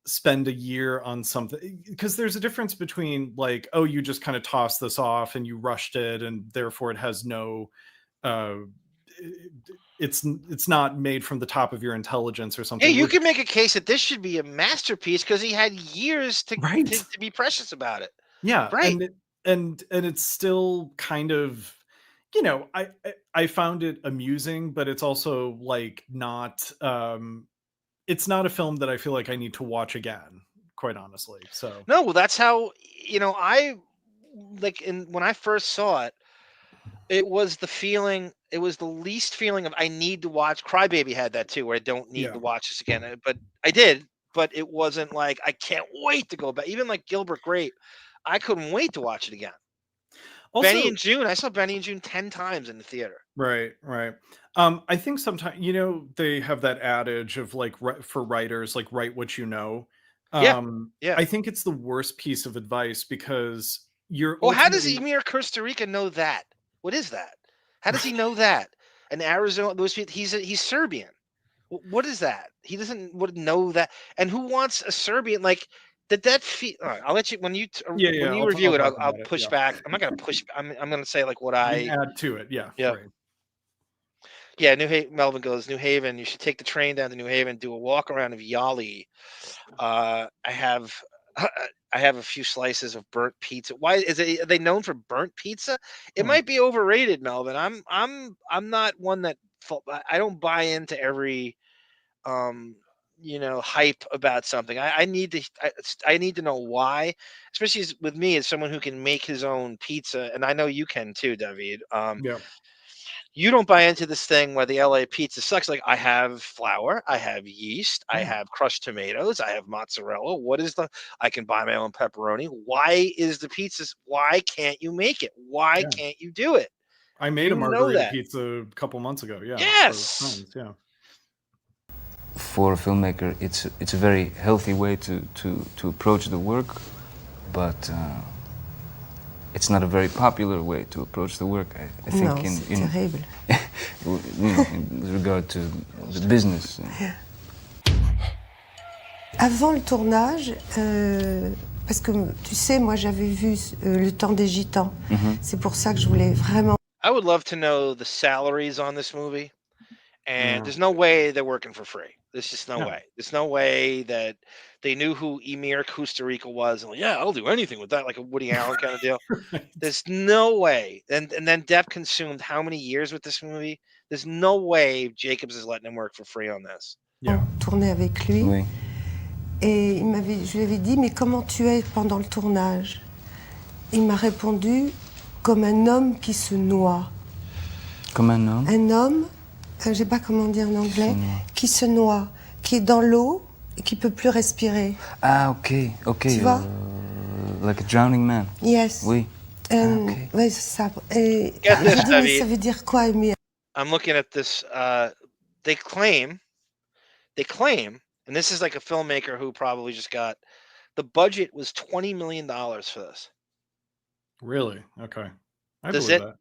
spend a year on something, because there's a difference between like, oh, you just kind of tossed this off and you rushed it and therefore it has no it's not made from the top of your intelligence or something. Yeah, you can make a case that this should be a masterpiece because he had years to be precious about it. Yeah, right. And it's still kind of, I found it amusing, but it's also like not it's not a film that I feel like I need to watch again, quite honestly. So no, well, that's how I like. When I first saw it, it was the feeling. It was the least feeling of I need to watch. Crybaby had that too, where I don't need to watch this again. But I did. But it wasn't like I can't wait to go back. Even like Gilbert Grape, I couldn't wait to watch it again. Also, Benny and June. I saw Benny and June 10 times in the theater. Right. I think sometimes they have that adage of like for writers, like write what you know. Yeah. I think it's the worst piece of advice because you're. Well, how does Emir Kusturica know that? What is that? How does he know that? And Arizona, he's Serbian. What is that? He wouldn't know that. And who wants a Serbian? Like, did that feel? All right, I'll let you when you review it. I'll push back. I'm not gonna push. I'm gonna say like what I add to it. Yeah. Yeah. Right. Yeah, Melvin goes, New Haven. You should take the train down to New Haven, do a walk around of Yali. I have a few slices of burnt pizza. Why are they known for burnt pizza? It might be overrated, Melvin. I'm not one that I don't buy into every hype about something. I need to know why, especially with me as someone who can make his own pizza, and I know you can too, David. You don't buy into this thing where the LA pizza sucks. Like, I have flour, I have yeast, I have crushed tomatoes, I have mozzarella. I can buy my own pepperoni. Why is the pizza? Why can't you make it? Why can't you do it? I made a margarita pizza a couple months ago. Yeah. Yes. Yeah. For a filmmaker, it's a very healthy way to approach the work, but it's not a very popular way to approach the work. I think in regard to the business. Avant le tournage, parce que tu sais, moi j'avais vu Le Temps des Gitans. C'est pour ça que je voulais vraiment. I would love to know the salaries on this movie. And there's no way they're working for free. There's just no way. There's no way that they knew who Emir Kusturica was. And like, yeah, I'll do anything with that, like a Woody Allen kind of deal. There's no way. And then Depp consumed how many years with this movie? There's no way Jacobs is letting him work for free on this. Tourner avec lui. Oui. Et je lui avais dit, mais comment tu es pendant le tournage? Il m'a répondu, comme un homme qui se noie. Comme un homme? Un homme, je sais pas comment dire en anglais, qui se noie, qui est dans l'eau et qui peut plus respirer. Ah, ok. Tu vois? Like a drowning man. Yes. Oui. Okay. Oui, c'est ça. Et Get j'ai this, dit, mais David. ça veut dire quoi, Emir? I'm looking at this. They claim, and this is like a filmmaker who probably just got, the budget was $20 million for this. Really? Okay. I Does believe it? that.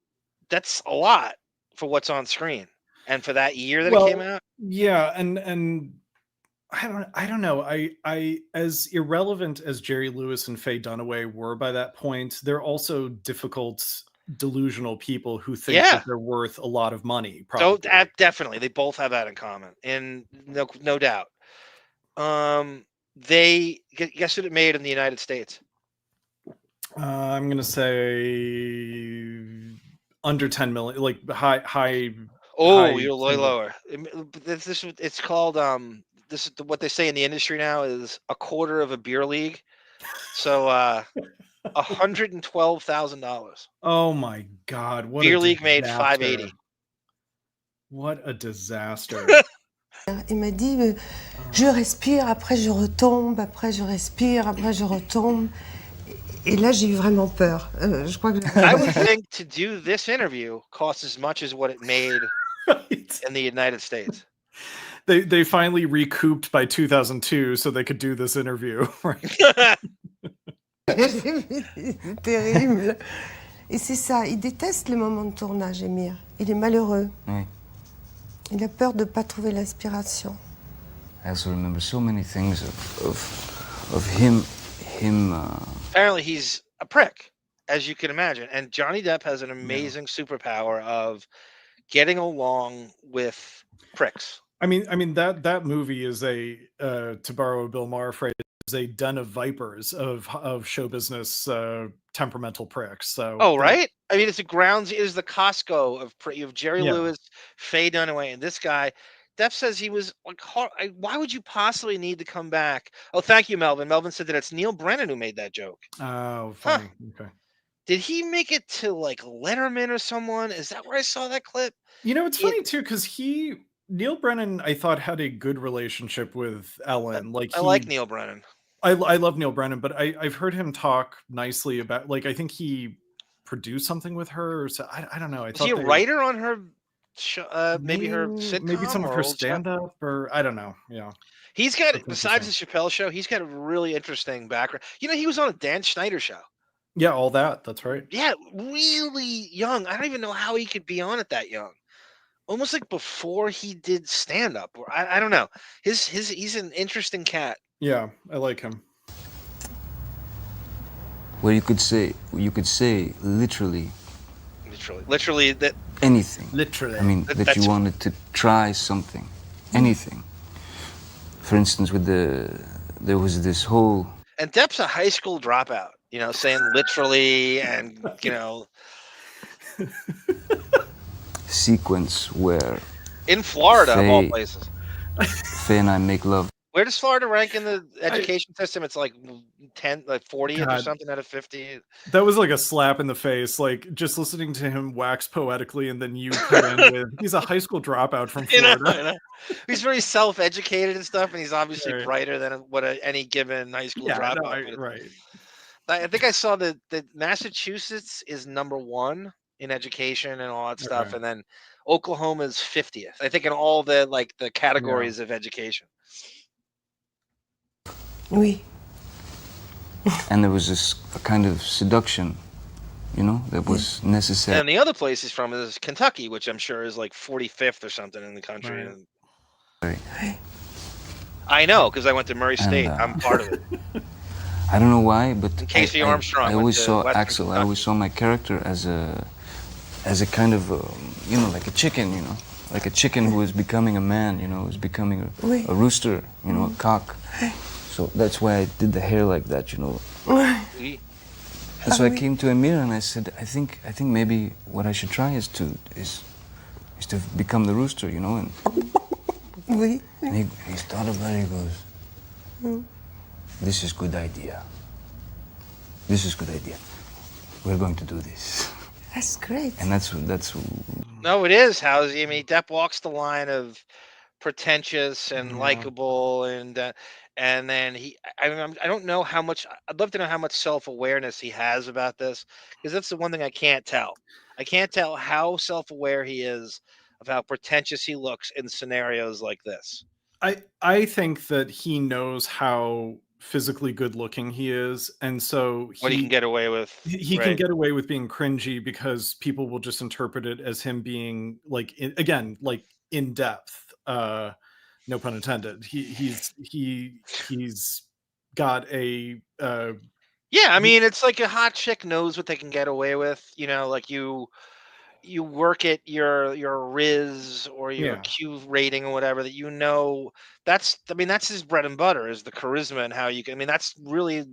That's a lot for what's on screen, and for that year that it came out. Yeah, and I don't know. I as irrelevant as Jerry Lewis and Faye Dunaway were by that point, they're also difficult, delusional people who think that they're worth a lot of money. Probably. So definitely, they both have that in common, and no doubt. They guess what it made in the United States. I'm gonna say under 10 million, like high. Oh, you're way lower. It's called this is what they say in the industry now is a quarter of a beer league. So $112,000. Oh my God! What beer a league made disaster. $580. What a disaster! Il m'a dit, je respire, après je retombe, après je respire, après je retombe. Et là, j'ai eu vraiment peur. Je crois que I would think to do this interview costs as much as what it made in the United States. They finally recouped by 2002 so they could do this interview. C'est terrible. Et c'est ça, il déteste les moments de tournage, Emir. Il est malheureux. Oui. Il a peur de ne pas trouver l'inspiration. I also remember so many things of him. Apparently, he's a prick, as you can imagine. And Johnny Depp has an amazing superpower of getting along with pricks. I mean that movie is a to borrow a Bill Maher phrase, is a den of vipers of show business temperamental pricks. So right? I mean, it is the Costco of you have Jerry Lewis, Faye Dunaway, and this guy. Depp says he was like, why would you possibly need to come back? Oh, thank you, Melvin. Melvin said that it's Neil Brennan who made that joke. Oh, funny. Okay. Did he make it to like Letterman or someone? Is that where I saw that clip? You know, it's funny too, because Neil Brennan, I thought, had a good relationship with Ellen. I like Neil Brennan. I love Neil Brennan, but I've heard him talk nicely about, like, I think he produced something with her. Or so I don't know. Was he a writer on her? Maybe her sitcom, maybe some of her old stand-up, or I don't know. Yeah, he's got, besides the Chappelle Show, he's got a really interesting background. You know, he was on a Dan Schneider show. Yeah, all that. That's right. Yeah, really young. I don't even know how he could be on it that young. Almost like before he did stand-up, or I don't know. He's an interesting cat. Yeah, I like him. Well, you could say literally that anything. Literally. I mean, that you wanted to try something, anything. For instance, there was this whole. And Depp's a high school dropout, you know, saying literally, and you know, sequence where in Florida, of all places, Faye and I make love. Where does Florida rank in the education system? It's like 10, like 40th or something out of 50. That was like a slap in the face. Like just listening to him wax poetically, and then you come in with, he's a high school dropout from Florida. I know. He's very self-educated and stuff, and he's obviously brighter than what any given high school dropout. Right. I think I saw that Massachusetts is #1 in education and all that stuff, and then Oklahoma is 50th. I think in all the categories of education. Oui. And there was a kind of seduction, you know, that was necessary. And the other place he's from is Kentucky, which I'm sure is like 45th or something in the country. Right. I know, because I went to Murray State. I'm part of it. I don't know why, but Casey Armstrong. I always saw Axel. I always saw my character as a kind of, you know, like a chicken, you know, like a chicken who is becoming a man, you know, who's becoming a rooster, you know, a cock. So that's why I did the hair like that, you know. And so I came to Emir and I said, I think maybe what I should try is is to become the rooster, you know, and Oui. he thought about it, he goes, this is good idea. This is good idea. We're going to do this. That's great. And that's No, it is, Howsy. I mean, Depp walks the line of pretentious and likable, and then I don't know how much. I'd love to know how much self-awareness he has about this, because that's the one thing I can't tell. I can't tell how self-aware he is of how pretentious he looks in scenarios like this. I think that he knows how physically good looking he is, and so what he can get away with. He can get away with being cringy because people will just interpret it as him being like in depth. No pun intended. He's got a yeah, I mean, it's like a hot chick knows what they can get away with, you know, like you work at your Riz or your Q rating or whatever, that, you know, that's his bread and butter, is the charisma and how you can, I mean, that's really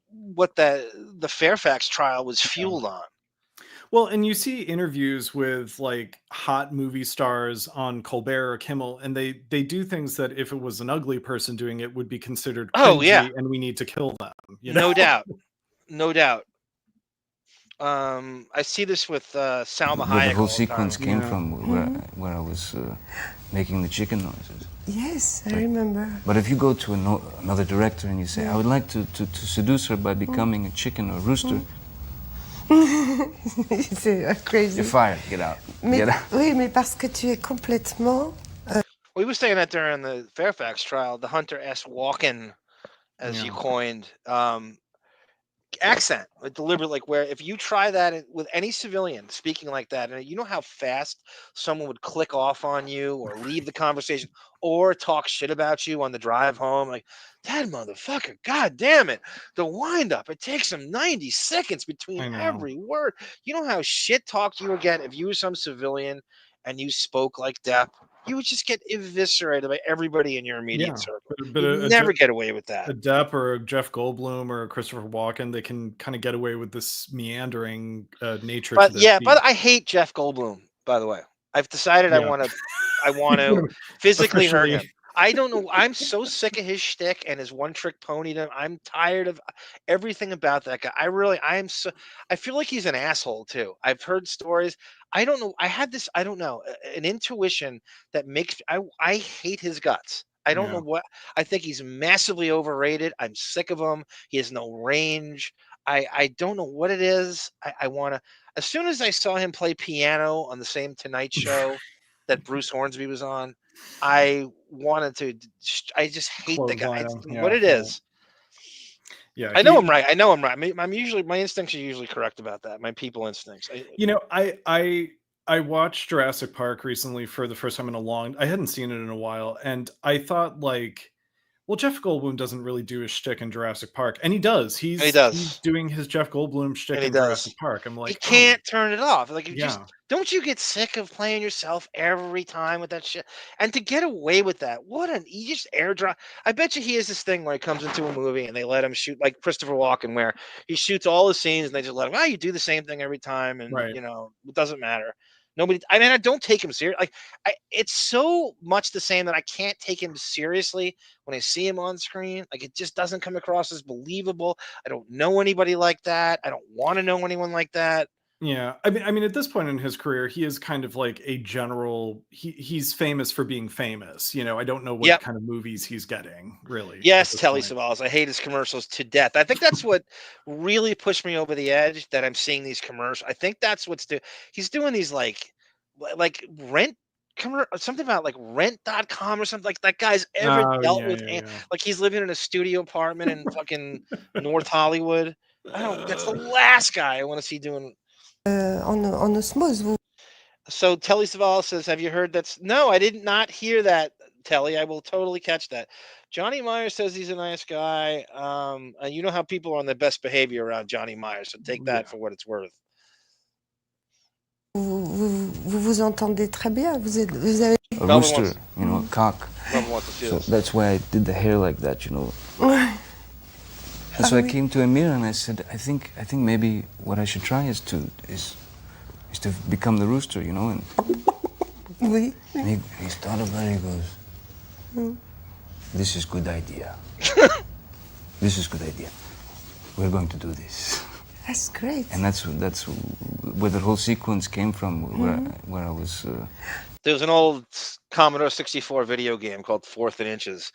what the Fairfax trial was fueled on. Well, and you see interviews with like hot movie stars on Colbert or Kimmel, and they do things that if it was an ugly person doing it would be considered cringy, and we need to kill them. You know? No doubt. I see this with Salma Hayek. The whole sequence came from where I was making the chicken noises. Yes, I remember. But if you go to another director and you say, I would like to seduce her by becoming a chicken or a rooster, c'est crazy. You're fired. Get out. Get out. Oui, mais parce que tu es complètement. We were saying that during the Fairfax trial, the Hunter S. Walken, as you coined, accent, deliberate, like where if you try that with any civilian speaking like that, and you know how fast someone would click off on you or leave the conversation or talk shit about you on the drive home, like, that motherfucker, god damn it, the wind up, it takes him 90 seconds between every word. You know how shit talked you would get if you were some civilian and you spoke like Depp? You would just get eviscerated by everybody in your immediate circle. But you never get away with that. A Depp or a Jeff Goldblum or a Christopher Walken, they can kind of get away with this meandering nature. But but I hate Jeff Goldblum, by the way. I've decided I want to physically hurt him. I don't know. I'm so sick of his shtick and his one-trick ponydom. I'm tired of everything about that guy. I feel like he's an asshole too. I've heard stories. I don't know. I had this, I don't know, an intuition that makes, I hate his guts. I don't know what, I think he's massively overrated. I'm sick of him. He has no range. I don't know what it is. I want to, as soon as I saw him play piano on the same Tonight Show that Bruce Hornsby was on, I wanted to, I just hate the guy. What it is. Yeah, I know I'm right. I'm usually, my instincts are usually correct about that. My people instincts. I watched Jurassic Park recently for the first time I hadn't seen it in a while, and I thought like, well, Jeff Goldblum doesn't really do his shtick in Jurassic Park, and he does. He's doing his Jeff Goldblum shtick in Jurassic Park. I'm like, he can't turn it off. Like, don't you get sick of playing yourself every time with that shit? And to get away with that, he just airdrop. I bet you he has this thing where he comes into a movie and they let him shoot, like Christopher Walken, where he shoots all the scenes and they just let him. You do the same thing every time, and you know, it doesn't matter. Nobody. I mean, I don't take him serious. Like, it's so much the same that I can't take him seriously when I see him on screen. Like, it just doesn't come across as believable. I don't know anybody like that. I don't want to know anyone like that. Yeah, I mean, at this point in his career, he is kind of like a general. He's famous for being famous. You know, I don't know what kind of movies he's getting, really. Yes, Telly Savalas. I hate his commercials to death. I think that's what really pushed me over the edge. That I'm seeing these commercials. I think that's what's he's doing these like rent. Something about like rent.com or something. Like, that guy's ever dealt with. Like, he's living in a studio apartment in fucking North Hollywood. That's the last guy I want to see doing. En osmose. So Telly Savalas says, have you heard that's? No, I did not hear that, Telly. I will totally catch that. Johnny Myers says he's a nice guy. And you know how people are on their best behavior around Johnny Myers, so take that for what it's worth. Vous entendez très bien. Vous avez a rooster, you know, a cock. So that's why I did the hair like that, you know. And so I came to Emir and I said, I think maybe what I should try is to become the rooster, you know, and Oui. And he thought about it, he goes, this is good idea. This is good idea. We're going to do this. That's great. And that's where the whole sequence came from, where I was... There's an old Commodore 64 video game called 4th and Inches,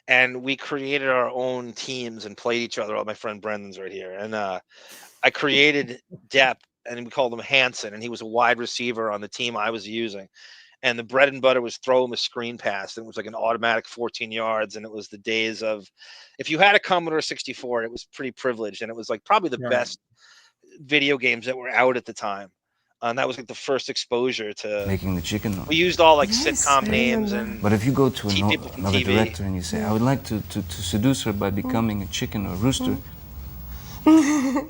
and we created our own teams and played each other. My friend Brendan's right here. And I created Depp, and we called him Hansen, and he was a wide receiver on the team I was using. And the bread and butter was throw him a screen pass. And it was like an automatic 14 yards. And it was the days of, if you had a Commodore 64, it was pretty privileged. And it was like probably the best video games that were out at the time. And that was like the first exposure to making the chicken. We used all like sitcom names. But if you go to another director and you say, I would like to seduce her by becoming a chicken or a rooster. And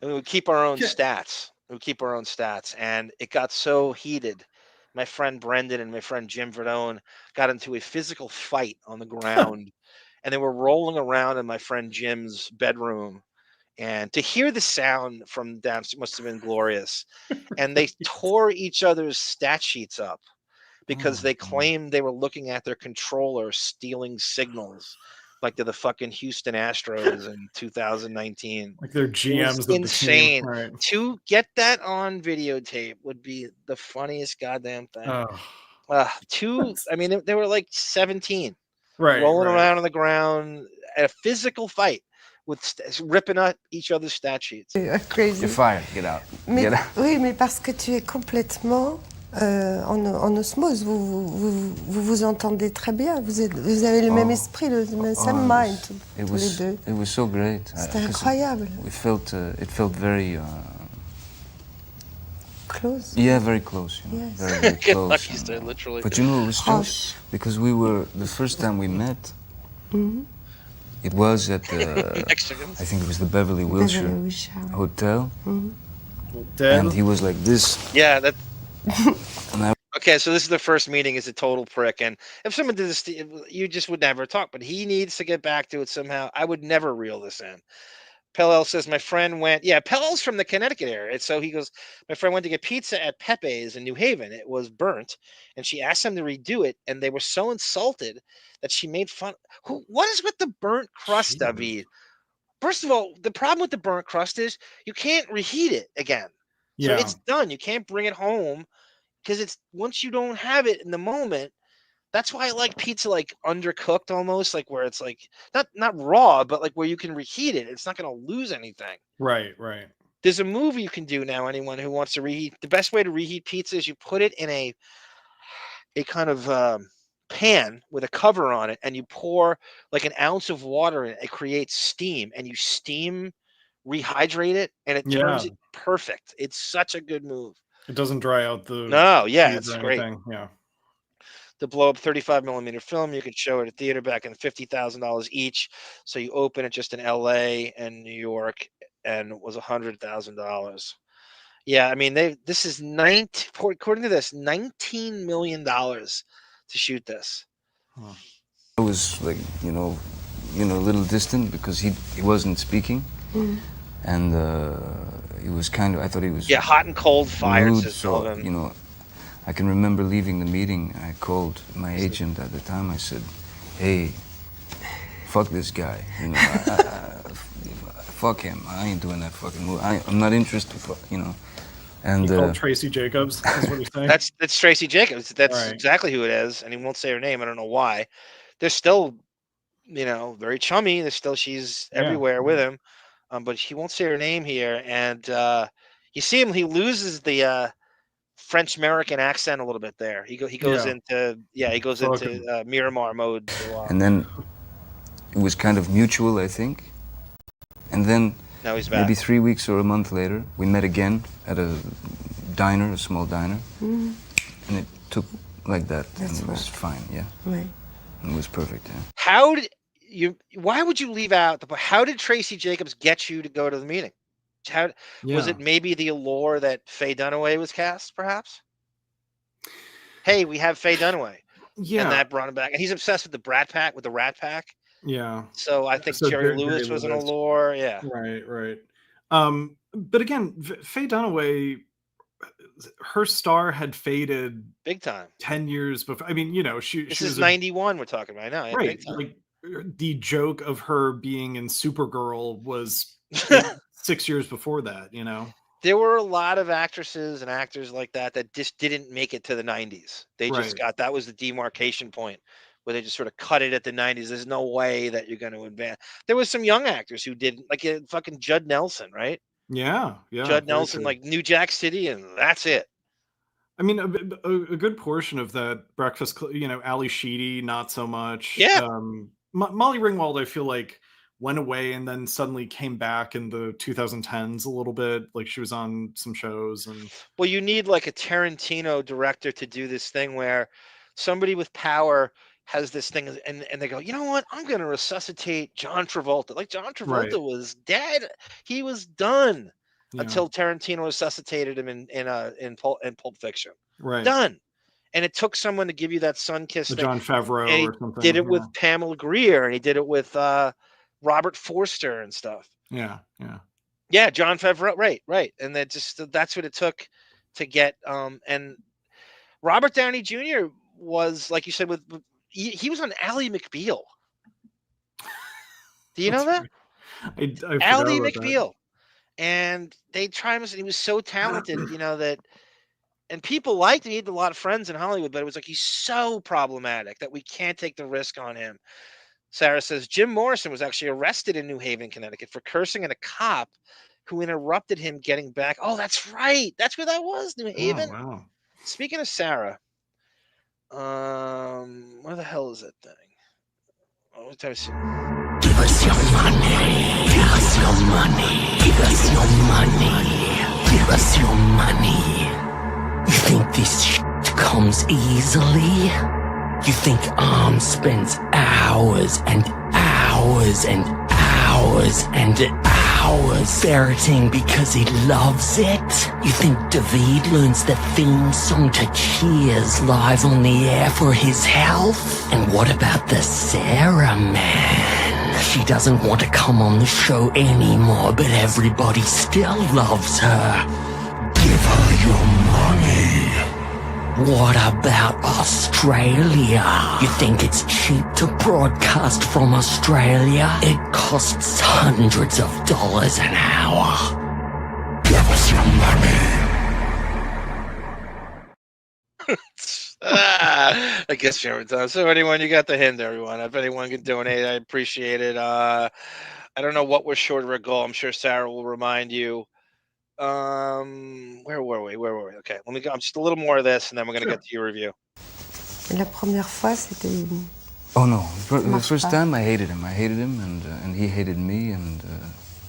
we would keep our own stats. We would keep our own stats. And it got so heated. My friend Brendan and my friend Jim Verdone got into a physical fight on the ground. And they were rolling around in my friend Jim's bedroom. And to hear the sound from downstairs must have been glorious. And they tore each other's stat sheets up because they claimed they were looking at their controller stealing signals. Like they're the fucking Houston Astros in 2019. Like they're GMs of insane. The team. Right. To get that on videotape would be the funniest goddamn thing. I mean, they were like 17, rolling around on the ground at a physical fight with ripping up each other's stat sheets. Crazy. You're fired. Get out. Mais, Get out. Oui, mais parce que tu es complètement en osmose. Vous entendez très bien. Vous avez le même esprit, le même mind. It was so great. C'était incroyable. It felt very close. Yeah, very close. You know, yes. very close. Like you said, literally. But you know, it was strange because we were the first time we met. It was at the I think it was the Beverly Wilshire Hotel, and he was like this. Yeah, that. Okay, so this is the first meeting. Is a total prick, and if someone did this, you just would never talk. But he needs to get back to it somehow. I would never reel this in. Pellel says my friend went. Yeah, Pellel's from the Connecticut area, so he goes. My friend went to get pizza at Pepe's in New Haven. It was burnt, and she asked him to redo it, and they were so insulted that she made fun. What is with the burnt crust, Davyd? First of all, the problem with the burnt crust is you can't reheat it again. So it's done. You can't bring it home because it's once you don't have it in the moment. That's why I like pizza like undercooked almost, like where it's like not raw, but like where you can reheat it. It's not going to lose anything. Right. There's a move you can do now. Anyone who wants to reheat, the best way to reheat pizza is you put it in a kind of pan with a cover on it, and you pour like an ounce of water in it. It creates steam, and you steam rehydrate it, and it turns it perfect. It's such a good move. It doesn't dry out the it's great. Yeah. The blow up 35mm film, you could show it at theater back in $50,000 each. So you open it just in LA and New York, and it was $100,000. Yeah, I mean this is according to this, $19 million to shoot this. I was like, you know, a little distant because he wasn't speaking, and he was kind of. I thought he was hot and cold fire. Rude, so you know, I can remember leaving the meeting. I called my agent at the time. I said, "Hey, fuck this guy. You know, fuck him. I ain't doing that fucking move. I'm not interested. You know." And you called Tracy Jacobs. That's what he's saying. That's Tracy Jacobs. That's exactly who it is, and he won't say her name. I don't know why. They're still, you know, very chummy. She's everywhere with him, but he won't say her name here. And you see him; he loses the French American accent a little bit there. He goes into Miramar mode. And then it was kind of mutual, I think. And then now he's back. Maybe 3 weeks or a month later, we met again at a diner, a small diner, and it took like that, and it was fine. Yeah, right. It was perfect. Yeah. Why would you leave out how did Tracy Jacobs get you to go to the meeting? Was it maybe the allure that Faye Dunaway was cast, perhaps? Hey, we have Faye Dunaway. Yeah. And that brought him back. And he's obsessed with the Rat Pack. Yeah. So I think Jerry Lewis was an allure. Yeah. Right. But again, Faye Dunaway, her star had faded big time 10 years before. I mean, you know, she is was 91 we're talking about now. right. Big time. Like the joke of her being in Supergirl was 6 years before that, you know. There were a lot of actresses and actors like that just didn't make it to the 90s. They just got, that was the demarcation point where they just sort of cut it at the 90s. There's no way that you're going to advance. There was some young actors who didn't, like fucking Judd Nelson, right? Yeah. Judd Nelson, like New Jack City, and that's it. I mean, a good portion of that Breakfast Club, you know, Ali Sheedy, not so much. Yeah. Molly Ringwald, I feel like went away and then suddenly came back in the 2010s a little bit. Like she was on some shows. And well, you need like a Tarantino director to do this thing where somebody with power has this thing and they go, you know what? I'm going to resuscitate John Travolta. Like John Travolta was dead. He was done until Tarantino resuscitated him in Pulp Fiction. Right. Done. And it took someone to give you that sun kiss thing. John Favreau or something. Did it with Pamela Grier, and he did it with Robert Forster and stuff. Yeah. John Favreau, right. And that's what it took to get. And Robert Downey Jr. was, like you said, he was on Ally McBeal. Do you know that? I Ally McBeal. And they tried him, and he was so talented, you know, that, and people liked him. He had a lot of friends in Hollywood, but it was like, he's so problematic that we can't take the risk on him. Sarah says, Jim Morrison was actually arrested in New Haven, Connecticut for cursing at a cop who interrupted him getting back. Oh, that's right. That's where that was, New Haven. Oh, wow. Speaking of Sarah, where the hell is that thing? Oh, what time is it? Give us your money. Give us your money. Give us your money. Give us your money. You think this shit comes easily? You think Arm spends hours and hours and hours and hours ferreting because he loves it? You think Davyd learns the theme song to Cheers live on the air for his health? And what about the Sarah man? She doesn't want to come on the show anymore, but everybody still loves her. Give her your money. What about Australia? You think it's cheap to broadcast from Australia? It costs hundreds of dollars an hour. Give us your money. I guess every time. So anyone, you got the hint, everyone. If anyone can donate, I appreciate it. I don't know what was short of a goal. I'm sure Sarah will remind you. Where were we? Okay, let me go. Just a little more of this, and then we're going to get to your review. La première fois, c'était. Oh no! The first time I hated him, and he hated me, and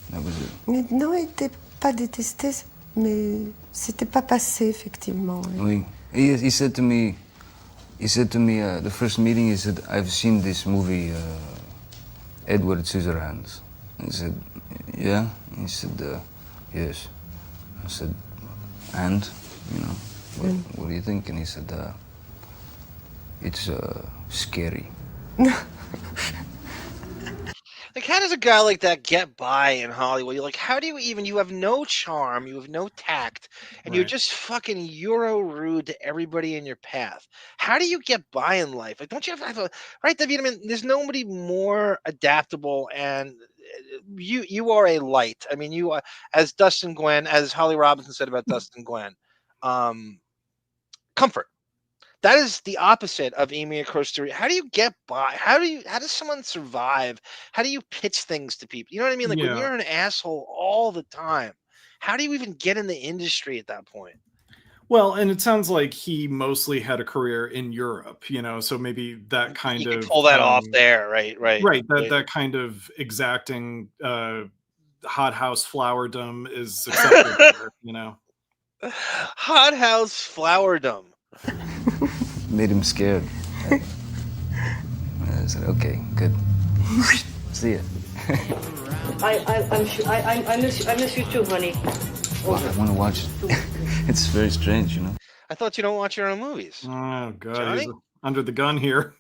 that was it. Mais non, il n'était pas détesté, mais c'était pas passé effectivement. Oui. He said to me, the first meeting, he said, I've seen this movie, Edward Scissorhands. I said, yeah? He said, yes. I said, and, you know, what do you think? And he said, it's scary. Like, how does a guy like that get by in Hollywood? You're like, how do you even, you have no charm, you have no tact, and you're just fucking Euro rude to everybody in your path. How do you get by in life? Like, don't you have a, right, Davyd? I mean, there's nobody more adaptable, and you are a light. I mean, you are, as Dustin Gwen, as Holly Robinson said about Dustin Gwen, comfort. That is the opposite of Emir Kusturica. How do you get by? How does someone survive? How do you pitch things to people? You know what I mean? Like when you're an asshole all the time, how do you even get in the industry at that point? Well, and it sounds like he mostly had a career in Europe, you know, so maybe that kind you of can pull that off there, right. That kind of exacting hothouse flowerdom is accepted there, you know. Hothouse flowerdom. Made him scared. I said, okay, good. See ya. I miss you too, honey. Well, I want to watch it. It's very strange, you know. I thought you don't watch your own movies. Oh God, Johnny? he's under the gun here.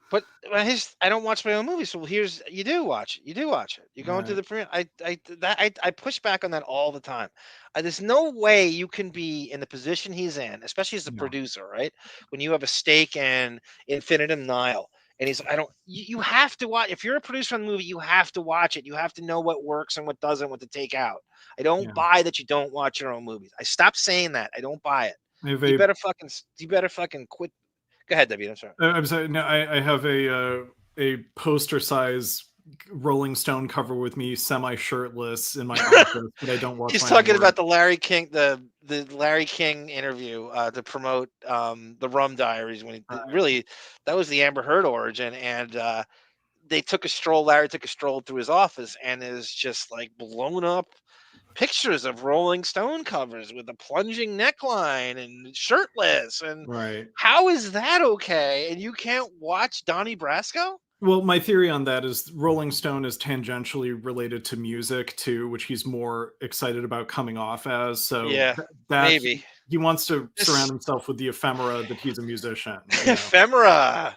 But I don't watch my own movies. So you do watch it. You do watch it. You go into Right. the premiere. I push back on that all the time. There's no way you can be in the position he's in, especially as a No. producer, right? When you have a stake in Infinitum Nile, and he's, I don't. You have to watch. If you're a producer on the movie, you have to watch it. You have to know what works and what doesn't, what to take out. I don't Yeah. buy that you don't watch your own movies. I stopped saying that. I don't buy it. I have You better fucking quit. Go ahead, Debbie. I'm sorry. I'm sorry. No, I have a poster size Rolling Stone cover with me semi-shirtless in my office, but I don't watch. He's my talking own about work. the Larry King interview to promote the Rum Diaries when really that was the Amber Heard origin, and they took a stroll. Larry took a stroll through his office and is just like blown up pictures of Rolling Stone covers with a plunging neckline and shirtless. And Right. how is that okay? And you can't watch Donnie Brasco? Well, my theory on that is Rolling Stone is tangentially related to music too, which he's more excited about coming off as. So Yeah, that maybe. he wants to surround himself with the ephemera that he's a musician. Ephemera.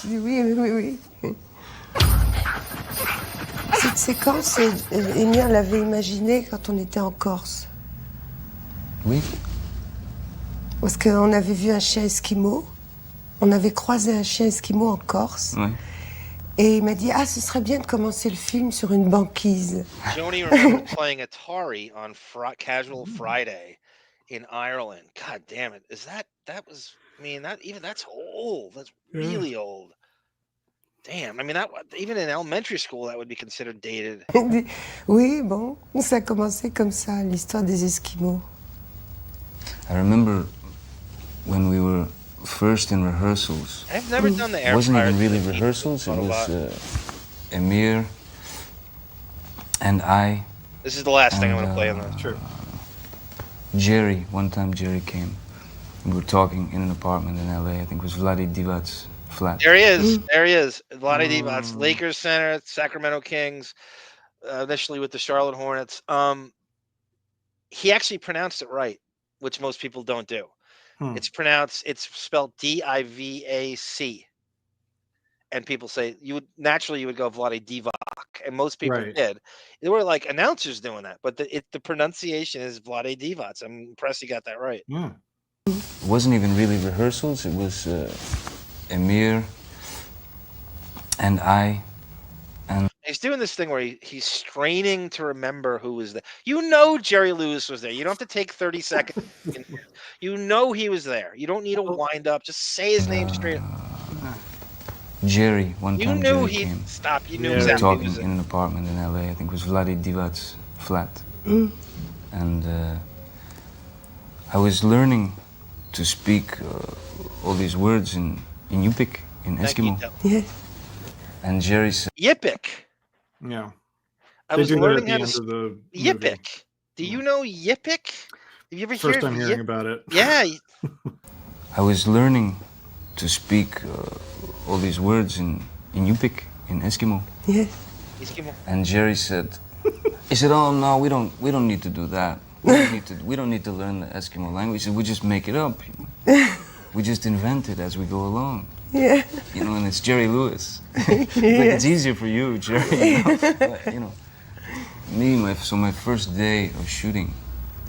Oui. Cette séquence, Emir l'avait imaginée quand on était en Corse. Oui. Parce qu'on avait vu un chien esquimau. On avait croisé un chien esquimau en Corse. Ouais. Et il m'a dit, ce serait bien de commencer le film sur une banquise. Joni remembers playing Atari on Casual Friday in Ireland. God damn it. That was, I mean, that's old. That's really old. Damn. I mean, that even in elementary school, that would be considered dated. Oui, bon, ça a commencé comme ça, l'histoire des Esquimaux. I remember when we were first in rehearsals. I've never done the air It wasn't fryer even really thing. rehearsals. It was Emir and I. This is the last thing I'm going to play on the Sure. Jerry. One time Jerry came. We were talking in an apartment in LA. I think it was Vlade Divac's flat. There he is. Vlade Divac, Lakers center, Sacramento Kings, initially with the Charlotte Hornets. He actually pronounced it right, which most people don't do. It's spelled Divac. And people say you would go Vlade Divac, and most people did. There were like announcers doing that, but the pronunciation is Vlade Divac. I'm impressed you got that right. Yeah. It wasn't even really rehearsals. It was Emir and I. And he's doing this thing where he's straining to remember who was there. You know Jerry Lewis was there. You don't have to take 30 seconds. You know he was there. You don't need a wind up. Just say his name straight. Jerry. One time Jerry came. Stop. You knew We were exactly talking who was in an apartment in LA. I think it was Vlade Divac's flat. And I was learning to speak all these words in Yupik, in Eskimo. Yeah. And Jerry said, Yipik. Yeah. I They was do that at learning the how end to of the Yipik. movie. Do you know Yipik? Have you ever First heard time hearing about it. Yeah. I was learning to speak all these words in Yupik, in Eskimo. Yeah. Eskimo. And Jerry said, he said, "Oh no, we don't need to do that. We don't need to learn the Eskimo language. He said, we just make it up. We just invent it as we go along." Yeah. You know, and it's Jerry Lewis. Like, it's easier for you, Jerry. You know. My first day of shooting,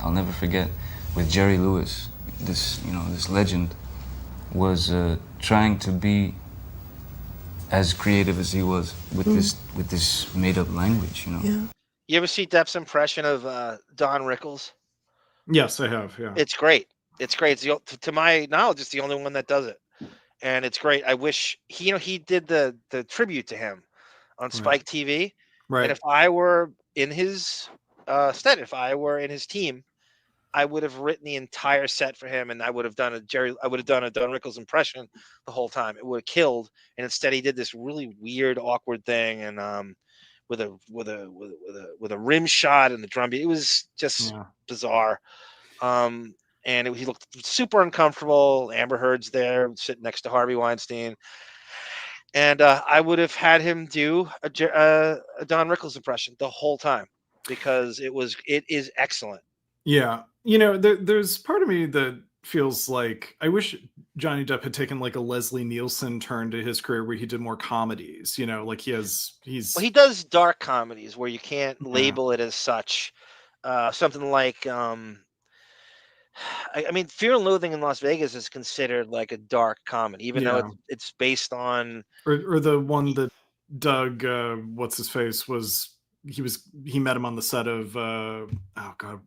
I'll never forget, with Jerry Lewis, this legend, was trying to be as creative as he was with this made-up language, you know. Yeah. You ever see Depp's impression of Don Rickles? Yes, I have. Yeah. It's great. It's great. It's to my knowledge, it's the only one that does it, and it's great. I wish he did the tribute to him on Spike TV. Right. And if I were in his stead, if I were in his team, I would have written the entire set for him, and I would have done a Don Rickles impression the whole time. It would have killed. And instead, he did this really weird, awkward thing, and with a rim shot and the drum beat. It was just bizarre. And he looked super uncomfortable. Amber Heard's there, sitting next to Harvey Weinstein. And I would have had him do a Don Rickles impression the whole time because it is excellent. Yeah. There's part of me that feels like I wish Johnny Depp had taken like a Leslie Nielsen turn to his career where he did more comedies, like he does dark comedies where you can't Yeah. label it as such. Something like I mean, Fear and Loathing in Las Vegas is considered like a dark comedy, even though it's based on or the one that Doug what's his face he met him on the set of oh god.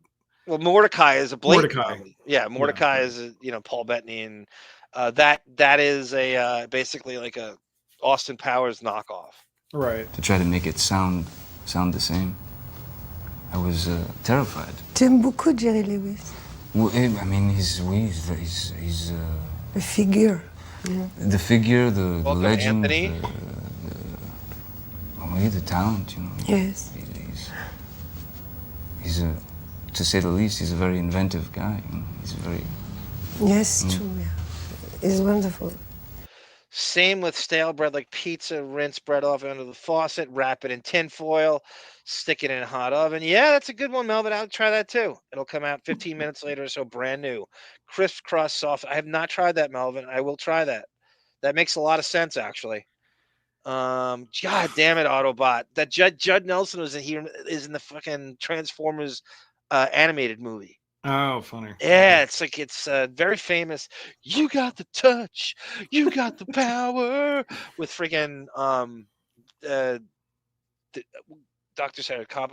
Well, Mordecai is a blatant Mordecai. comedy. Yeah, Mordecai is Paul Bettany, and that is a basically like a Austin Powers knockoff. Right. To try to make it sound the same. I was terrified. Tu aimes beaucoup Jerry Lewis? Well, I mean, he's The figure. Yeah. The figure, the legend, Anthony. The talent, Yes. He's to say the least, he's a very inventive guy. He's very. Yes, true. Yeah. It's wonderful. Same with stale bread, like pizza. Rinse bread off under the faucet, wrap it in tin foil, stick it in a hot oven. Yeah, that's a good one, Melvin. I'll try that too. It'll come out 15 minutes later or so, brand new. Crisp crust, soft. I have not tried that, Melvin. I will try that. That makes a lot of sense, actually. God damn it, Autobot. That Judd Nelson is in the fucking Transformers animated movie. Oh, funny. Yeah, it's like it's very famous. You got the touch, you got the power with freaking Dr. Sarah Cop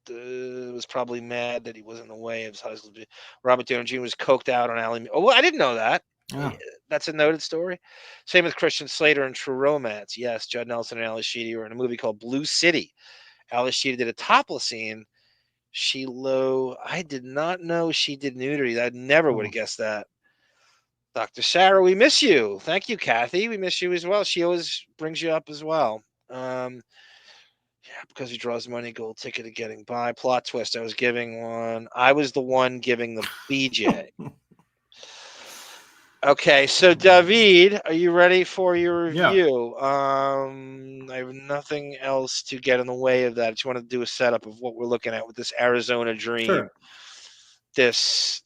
was probably mad that he was in the way of his husband. Robert Downey Jr. was coked out on Ally. Oh, well, I didn't know that. Oh. That's a noted story. Same with Christian Slater in True Romance. Yes, Judd Nelson and Ali Sheedy were in a movie called Blue City. Ali Sheedy did a topless scene. I did not know she did nudity. I never would have guessed that. Dr. Sarah, we miss you. Thank you, Kathy. We miss you as well. She always brings you up as well. Yeah, because he draws money, gold ticket to getting by. Plot twist. I was the one giving the BJ. Okay, so Davyd, are you ready for your review? Yeah. I have nothing else to get in the way of that. I just want to do a setup of what we're looking at with this Arizona Dream. Sure. This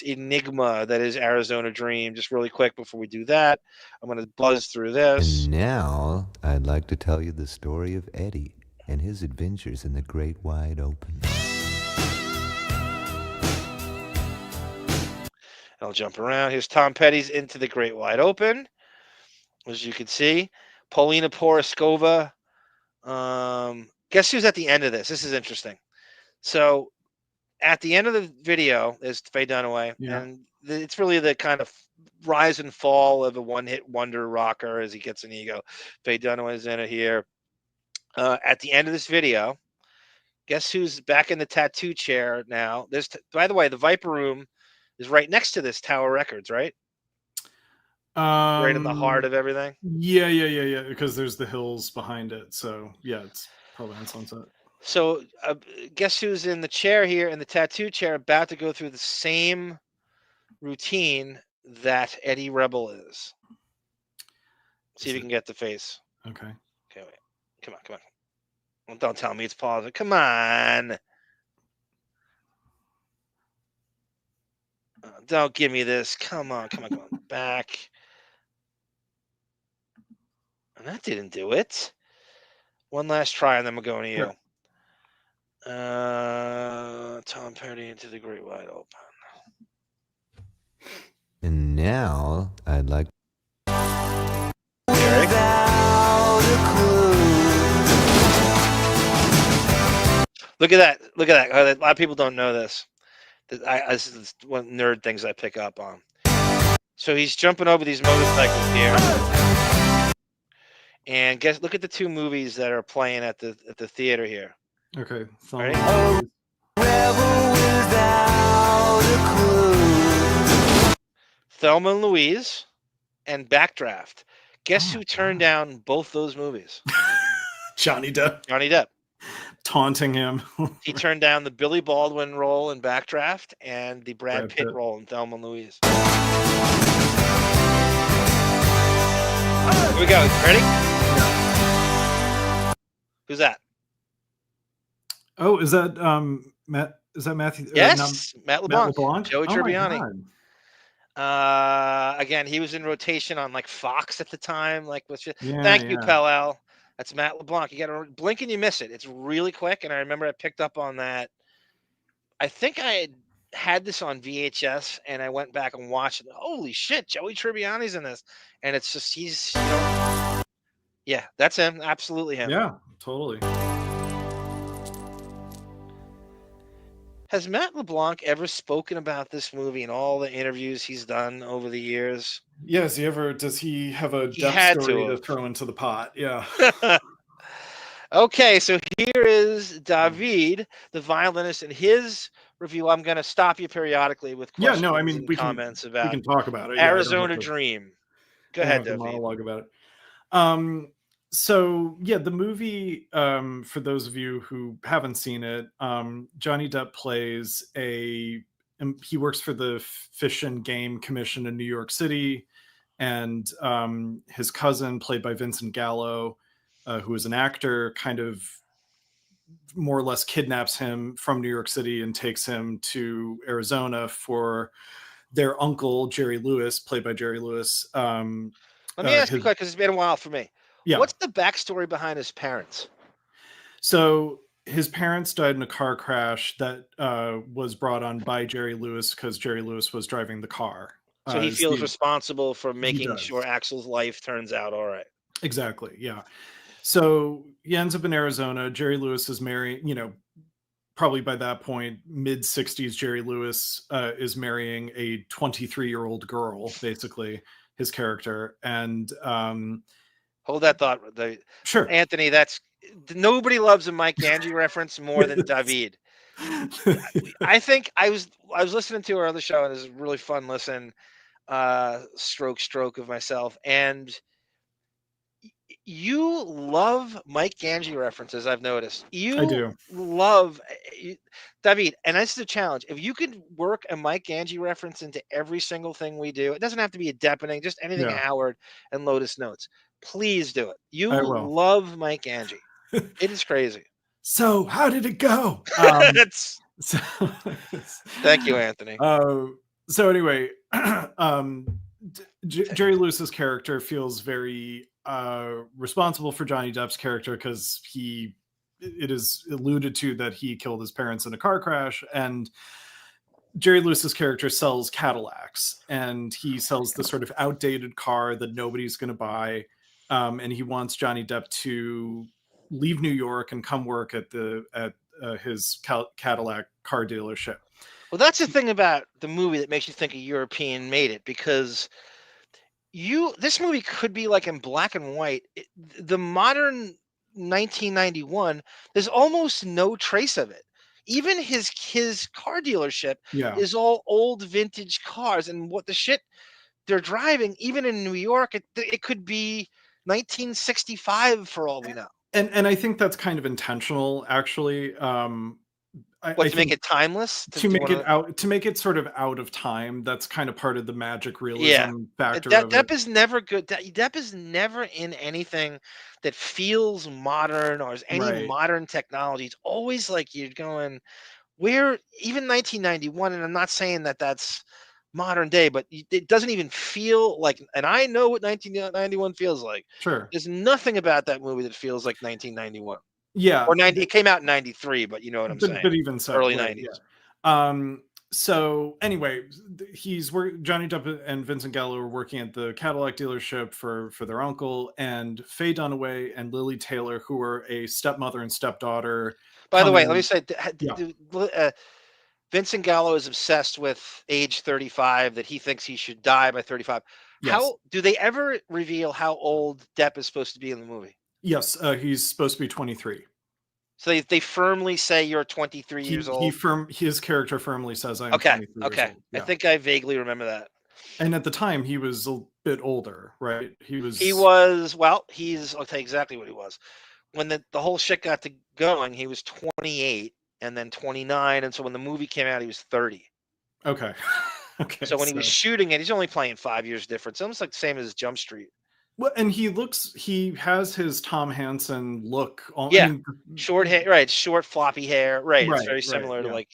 enigma that is Arizona Dream. Just really quick before we do that, I'm going to buzz through this. And now I'd like to tell you the story of Eddie and his adventures in the great wide open. I'll jump around. Here's Tom Petty's Into the Great Wide Open. As you can see, Paulina Poroskova. Guess who's at the end of this? This is interesting. So at the end of the video is Faye Dunaway. Yeah. And it's really the kind of rise and fall of a one-hit wonder rocker as he gets an ego. Faye Dunaway's in it here. At the end of this video, guess who's back in the tattoo chair now? By the way, the Viper Room is right next to this Tower Records, right? Right in the heart of everything. Yeah. Because there's the hills behind it. So yeah, it's probably on Sunset. So guess who's in the chair here, in the tattoo chair, about to go through the same routine that Eddie Rebel is. See if you can get the face. Okay. Okay, wait. Come on. Well, don't tell me it's pausing. Come on. Don't give me this. Come on. Back. And that didn't do it. One last try, and then we're going to you. Tom Petty Into the Great Wide Open. And now I'd like. Look at that. A lot of people don't know this. This is one nerd things I pick up on. So he's jumping over these motorcycles here. And look at the two movies that are playing at the theater here. Okay. Ready? Thelma and Louise and Backdraft. Guess who turned down both those movies? Johnny Depp. Taunting him. He turned down the Billy Baldwin role in Backdraft and the Brad Pitt role in Thelma and Louise. Here we go. Ready? Who's that? Oh, is that Matt? Is that Matthew? Yes, Matt LeBlanc. Joey Oh my Tribbiani. God. Again, he was in rotation on like Fox at the time. Like, Yeah, thank you, yeah. Pell. That's Matt LeBlanc. You got to blink and you miss it. It's really quick, and I remember I picked up on that. I think I had this on VHS, and I went back and watched it. Holy shit, Joey Tribbiani's in this, and it's just he's, yeah, that's him, absolutely him. Yeah, totally. Has Matt LeBlanc ever spoken about this movie in all the interviews he's done over the years? Yeah, does he have a He Depp had story to to throw into the pot? Yeah. Okay, so here is Davyd, the violinist, in his review. I'm going to stop you periodically with questions and comments about we can talk about it. Arizona Dream. Go ahead, Davyd. Monologue about it. So yeah, the movie, for those of you who haven't seen it, Johnny Depp plays he works for the Fish and Game Commission in New York City, and his cousin, played by Vincent Gallo, who is an actor, kind of more or less kidnaps him from New York City and takes him to Arizona for their uncle, Jerry Lewis, played by Jerry Lewis. Let me ask you a question, because it's been a while for me. Yeah. What's the backstory behind his parents? So his parents died in a car crash that was brought on by Jerry Lewis because Jerry Lewis was driving the car. So he feels responsible for making sure does. Axel's life turns out all right. Exactly, yeah. So he ends up in Arizona. Jerry Lewis is married, probably by that point, mid-60s, Jerry Lewis is marrying a 23-year-old girl, basically, his character. And hold that thought. Sure. Anthony, nobody loves a Mike Ganji reference more than Davyd. I think I was listening to our other show, and it was a really fun listen, stroke of myself. And you love Mike Ganji references, I've noticed. I do. Love Davyd, and this is a challenge. If you could work a Mike Ganji reference into every single thing we do, it doesn't have to be a Deppening, just anything Howard and Lotus Notes. Please do it. You love Mike Ganji. It is crazy. So how did it go? Thank you, Anthony. So anyway, Jerry Lewis's character feels very responsible for Johnny Depp's character because it is alluded to that he killed his parents in a car crash, and Jerry Lewis's character sells Cadillacs, and he sells this sort of outdated car that nobody's going to buy, and he wants Johnny Depp to leave New York and come work at his Cadillac car dealership. Well, that's the thing about the movie that makes you think a European made it, because this movie could be like in black and white. The modern 1991, there's almost no trace of it. Even his car dealership is all old vintage cars, and what the shit they're driving, even in New York, it could be 1965 for all we know. And I think that's kind of intentional, actually. To make it timeless, to make it sort of out of time. That's kind of part of the magic realism factor. Depp is never good. Depp is never in anything that feels modern or has any modern technology. It's always like you're going, even 1991, and I'm not saying that that's modern day, but it doesn't even feel like, and I know what 1991 feels like. Sure. There's nothing about that movie that feels like 1991. Yeah. Or 90, it came out in 93, but you know what I'm saying. But even so, early 90s. Yeah. So anyway, Johnny Depp and Vincent Gallo are working at the Cadillac dealership for their uncle, and Faye Dunaway and Lili Taylor, who are a stepmother and stepdaughter. By the way, let me say, Vincent Gallo is obsessed with age 35, that he thinks he should die by 35. Yes. How do they ever reveal how old Depp is supposed to be in the movie? Yes, he's supposed to be 23. So they firmly say you're 23 years old? His character firmly says I'm 23 years old. Yeah. I think I vaguely remember that. And at the time, he was a bit older, right? I'll tell you exactly what he was. When the whole shit got to going, he was 28 and then 29. And so when the movie came out, he was 30. Okay. Okay. So when he was shooting it, he's only playing 5 years difference. Almost like the same as Jump Street. Well, and he has his Tom Hansen look. Short hair, right? Short, floppy hair, right? It's very similar to like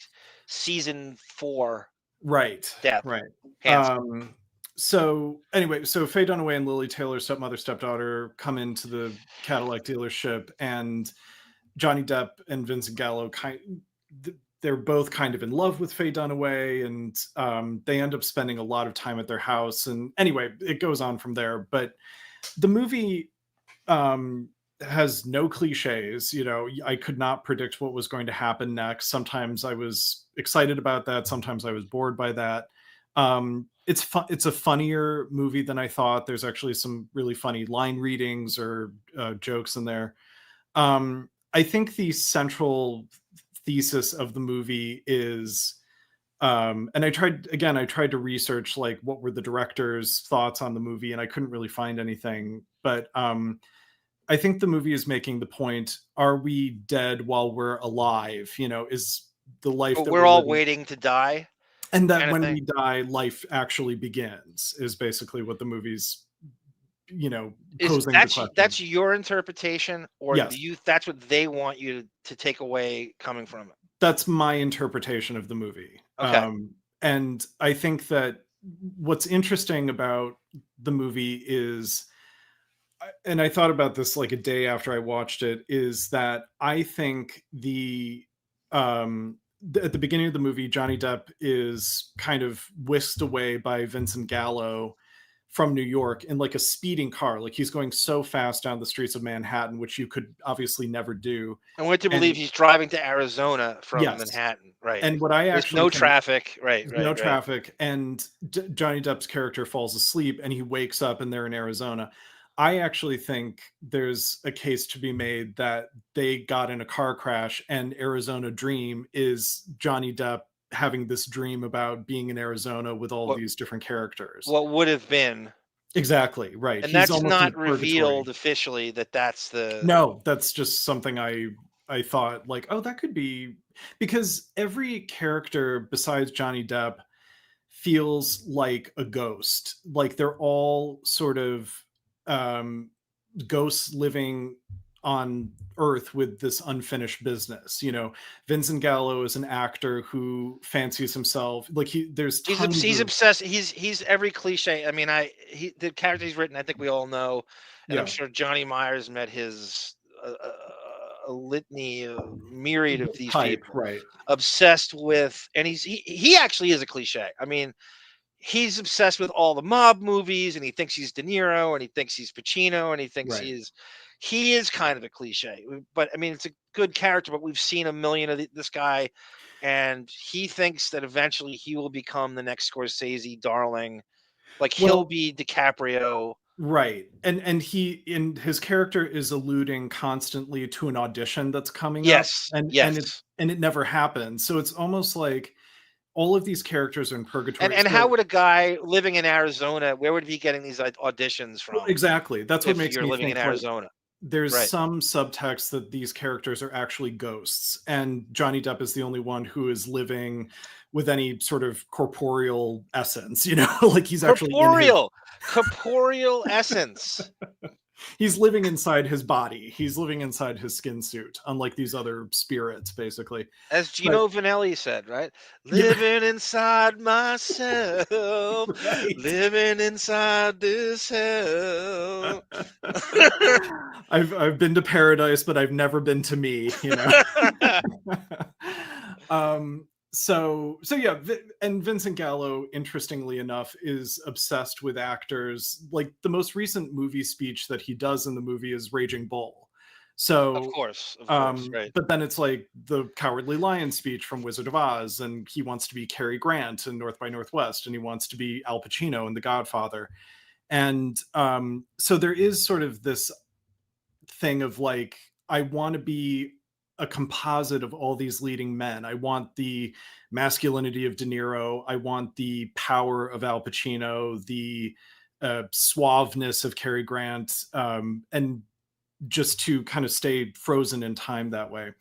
season 4 Right. Depp. Right. Handsome. So anyway, so Faye Dunaway and Lili Taylor, stepmother, stepdaughter, come into the Cadillac dealership, and Johnny Depp and Vincent Gallo they're both kind of in love with Faye Dunaway, and they end up spending a lot of time at their house. And anyway, it goes on from there. But the movie has no cliches. You know, I could not predict what was going to happen next. Sometimes I was excited about that. Sometimes I was bored by that. It's a funnier movie than I thought. There's actually some really funny line readings or jokes in there. I think the central thesis of the movie is, and I tried to research like what were the director's thoughts on the movie, and I couldn't really find anything. But I think the movie is making the point: are we dead while we're alive? You know, is the life that we're all waiting to die? And that when we die, life actually begins, is basically what the movie's, you know, posing the question. That's your interpretation, or Yes. that's what they want you to take away coming from it? That's my interpretation of the movie. Okay. And I think that what's interesting about the movie is, and I thought about this like a day after I watched it, is that I think at the beginning of the movie, Johnny Depp is kind of whisked away by Vincent Gallo from New York in like a speeding car. Like he's going so fast down the streets of Manhattan, which you could obviously never do. I want to believe he's driving to Arizona from Manhattan, right? And what I actually no traffic, right? No traffic, and Johnny Depp's character falls asleep, and he wakes up, and they're in Arizona. I actually think there's a case to be made that they got in a car crash, and Arizona Dream is Johnny Depp having this dream about being in Arizona with all these different characters. What would have been. Exactly, right. And that's not revealed officially that's the... No, that's just something I thought like, oh, that could be, because every character besides Johnny Depp feels like a ghost. Like they're all sort of ghosts living on Earth with this unfinished business. You know, Vincent Gallo is an actor who fancies himself like he's obsessed. He's every cliche. I mean, the character he's written, I think we all know, and I'm sure Johnny Myers met his a litany, a myriad of these people, right? Obsessed with, and he actually is a cliche. I mean, he's obsessed with all the mob movies, and he thinks he's De Niro, and he thinks he's Pacino, and he thinks he is kind of a cliche. But I mean, it's a good character, but we've seen a million of this guy, and he thinks that eventually he will become the next Scorsese darling. Like he'll be DiCaprio. Right. And his character is alluding constantly to an audition that's coming up. And it never happens. So it's almost like all of these characters are in purgatory. And how would a guy living in Arizona, where would he be getting these auditions from? Exactly. That's what makes me living think in Arizona. There's some subtext that these characters are actually ghosts, and Johnny Depp is the only one who is living with any sort of corporeal essence, you know, like he's actually corporeal essence. He's living inside his body. He's living inside his skin suit, unlike these other spirits, basically. As Gino Vanelli said, right? Living inside myself, living inside this hell. I've been to paradise, but I've never been to me, you know. So yeah, and Vincent Gallo, interestingly enough, is obsessed with actors. Like the most recent movie speech that he does in the movie is Raging Bull. So of course, right. But then it's like the Cowardly Lion speech from Wizard of Oz, and he wants to be Cary Grant in North by Northwest, and he wants to be Al Pacino in The Godfather. And so there is sort of this thing of like, I want to be a composite of all these leading men. I want the masculinity of De Niro. I want the power of Al Pacino, the suaveness of Cary Grant, and just to kind of stay frozen in time that way.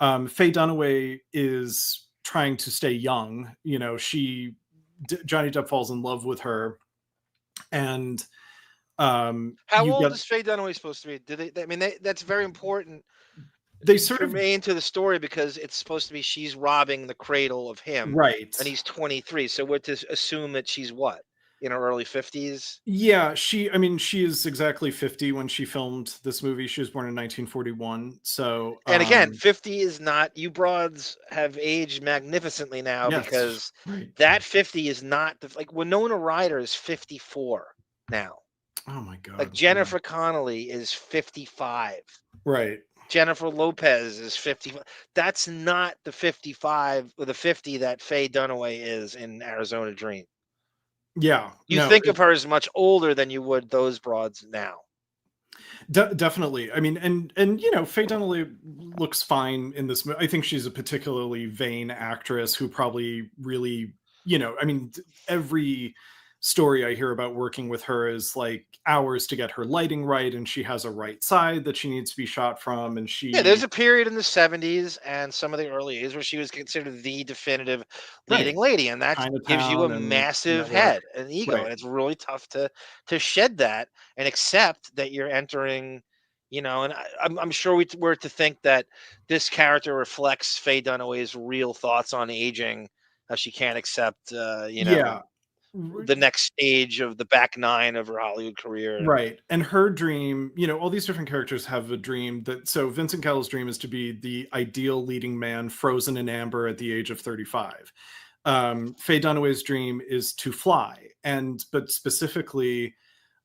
Faye Dunaway is trying to stay young. You know, Johnny Depp falls in love with her, and how old is Faye Dunaway supposed to be? I mean, that's very important. they sort of germane to the story because it's supposed to be she's robbing the cradle of him, right. and he's 23. So we're to assume that she's what, in her early 50s? Yeah, I mean, she is exactly 50 when she filmed this movie. She was born in 1941. So, And again, 50 is not, you broads have aged magnificently now, yes, because right. that 50 is not like Winona Ryder is 54 now. Oh my God. Like Jennifer Connelly is 55. Right. Jennifer Lopez is 50. That's not the 55 or the 50 that Faye Dunaway is in Arizona Dream. Yeah. You think of her as much older than you would those broads now. Definitely. I mean, and you know, Faye Dunaway looks fine in this movie. I think she's a particularly vain actress who probably really, you know, I mean, every story I hear about working with her is like hours to get her lighting right, and she has a right side that she needs to be shot from, and there's a period in the 70s and some of the early 80s where she was considered the definitive leading lady, and that gives you a massive head and ego, and it's really tough to shed that and accept that you're entering, you know. And I'm sure we were to think that this character reflects Faye Dunaway's real thoughts on aging. She can't accept, you know, the next stage of the back nine of her Hollywood career. Right. And her dream, you know, all these different characters have a dream that, so Vincent Call's dream is to be the ideal leading man, frozen in amber at the age of 35. Faye Dunaway's dream is to fly. But specifically,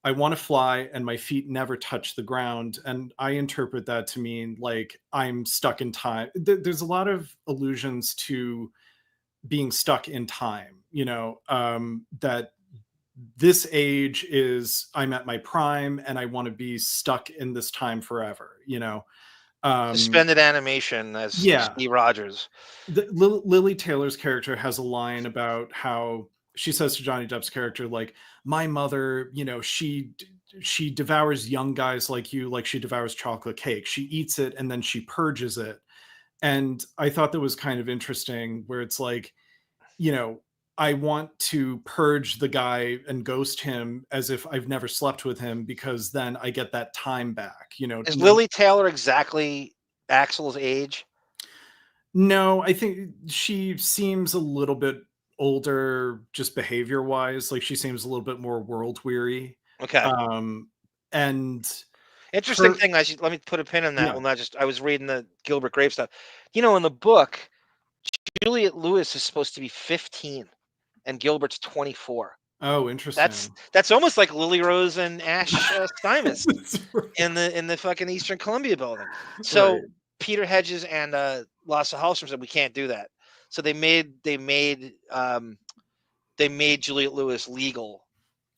I want to fly and my feet never touch the ground. And I interpret that to mean like I'm stuck in time. There's a lot of allusions to being stuck in time, you know, that this age is I'm at my prime and I want to be stuck in this time forever, you know. Suspended animation as Steve Rogers. Lili Taylor's character has a line about how she says to Johnny Depp's character, like, my mother, you know, she devours young guys like you like she devours chocolate cake. She eats it and then she purges it. And I thought that was kind of interesting, where it's like, you know, I want to purge the guy and ghost him as if I've never slept with him, because then I get that time back, you know. Is Lili Taylor exactly Axel's age? No, I think she seems a little bit older, just behavior wise. Like she seems a little bit more world weary. Okay. And interesting thing, let me put a pin in that. Yeah. Well, not just, I was reading the Gilbert Grape stuff. You know, in the book, Juliette Lewis is supposed to be 15 and Gilbert's 24. Oh, interesting. That's almost like Lily Rose and Ash Steinmetz in the fucking Eastern Columbia building. So Peter Hedges and Lasse Hallstrom said we can't do that. So they made Juliette Lewis legal.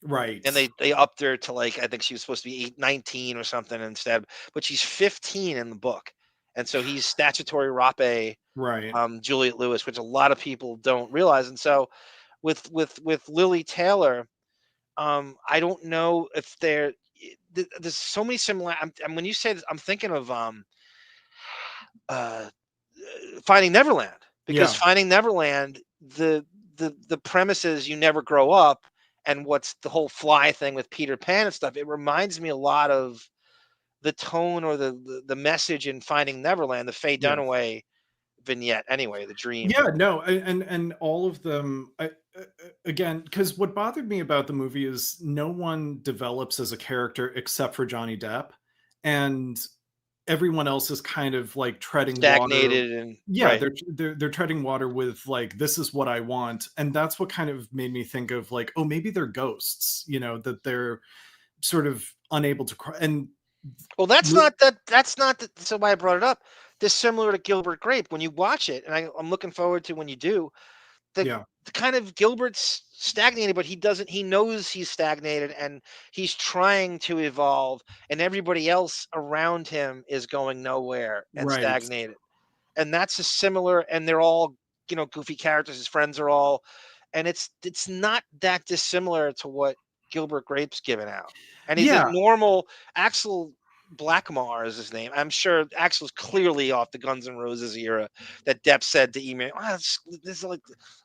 Right. And they upped her to, like, I think she was supposed to be 19 or something instead, but she's 15 in the book. And so he's statutory rape, Juliette Lewis, which a lot of people don't realize. And so with Lili Taylor, I don't know if there's so many similar. When you say this, I'm thinking of Finding Neverland, because Finding Neverland, the premise is you never grow up, and what's the whole fly thing with Peter Pan and stuff. It reminds me a lot of the tone or the message in Finding Neverland, the Faye Dunaway vignette. Anyway, the dream. Yeah, no, and all of them. Again, because what bothered me about the movie is no one develops as a character except for Johnny Depp, and everyone else is kind of like treading stagnated water. And they're treading water with like, this is what I want, and that's what kind of made me think of like, oh, maybe they're ghosts, you know, that they're sort of unable to cry. And well, that's not so why I brought it up. This similar to Gilbert Grape. When you watch it, and I'm looking forward to when you do, the kind of Gilbert's stagnated, but he knows he's stagnated and he's trying to evolve, and everybody else around him is going nowhere and stagnated. And that's a similar, and they're all, you know, goofy characters. His friends are all, and it's not that dissimilar to what Gilbert Grape's given out. And he's a normal Axel Blackmar is his name. I'm sure Axel's clearly off the Guns N' Roses era. That Depp said to Emir, this is like,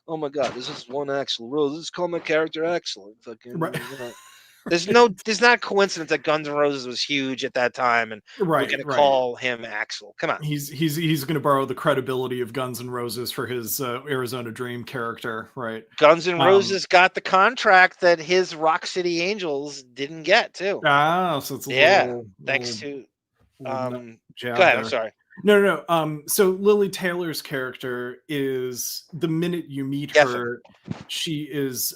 oh my God, this is one Axel Rose. This is called my character Axel. Fucking, There's not coincidence that Guns N' Roses was huge at that time, and we're gonna call him Axl. Come on. He's going to borrow the credibility of Guns N' Roses for his Arizona Dream character, right? Guns N' Roses got the contract that his Rock City Angels didn't get too. So it's a little, thanks to go ahead. there. I'm sorry. No. So Lili Taylor's character is, the minute you meet her, she is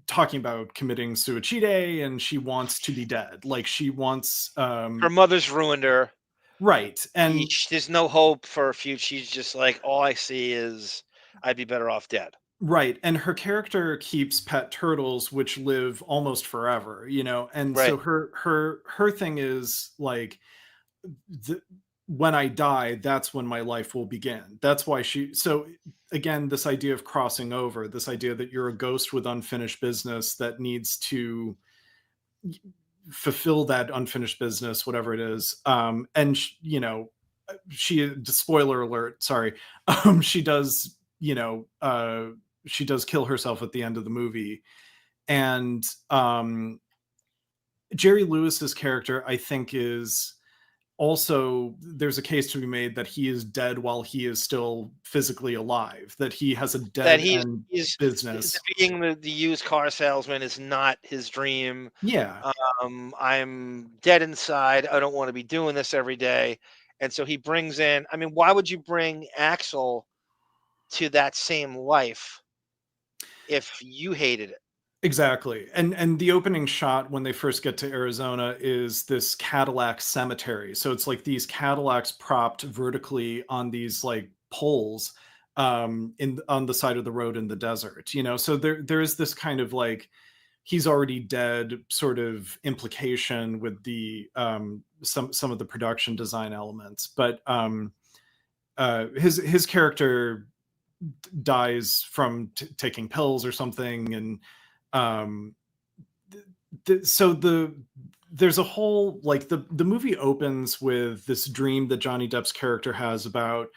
talking about committing suicide, and she wants to be dead. Like, she wants her mother's ruined her, right? And there's no hope for a future. She's just like, all I see is I'd be better off dead. Right. And her character keeps pet turtles which live almost forever, and so her thing is like, when I die, that's when my life will begin. That's why so again, this idea of crossing over, this idea that you're a ghost with unfinished business that needs to fulfill that unfinished business, whatever it is. And she, spoiler alert, sorry. She does, she does kill herself at the end of the movie. And Jerry Lewis's character, I think, is also, there's a case to be made that he is dead while he is still physically alive, that he has a dead end business. Being the used car salesman is not his dream. Yeah. I'm dead inside. I don't want to be doing this every day. And so he brings in, I mean, why would you bring Axl to that same life if you hated it? Exactly. And the opening shot when they first get to Arizona is this Cadillac cemetery. So it's like these Cadillacs propped vertically on these like poles on the side of the road in the desert, so there is this kind of like, he's already dead sort of implication with the some of the production design elements. But his character dies from taking pills or something, and so there's a whole, like, the movie opens with this dream that Johnny Depp's character has about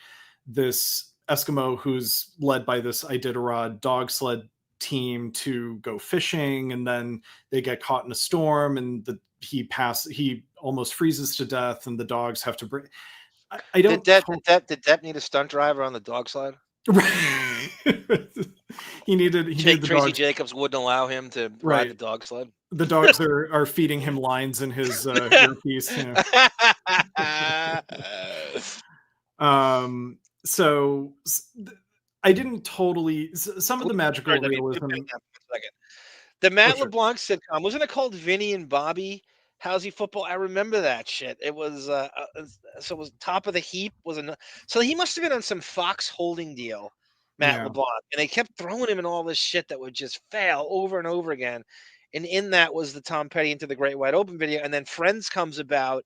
this Eskimo who's led by this Iditarod dog sled team to go fishing, and then they get caught in a storm, and he almost freezes to death, and the dogs have to bring. I don't. Did Depp need a stunt driver on the dog sled? Right. he needed the Tracy dogs. Jacobs wouldn't allow him to ride the dog sled. The dogs are feeding him lines in his earpiece. So I didn't totally. Some of the magical realism. The Matt LeBlanc sitcom, wasn't it called Vinny and Bobby? How's he football? I remember that shit. It was so it was Top of the Heap so he must have been on some Fox holding deal, Matt LeBlanc, and they kept throwing him in all this shit that would just fail over and over again. And in that was the Tom Petty Into the Great Wide Open video, and then Friends comes about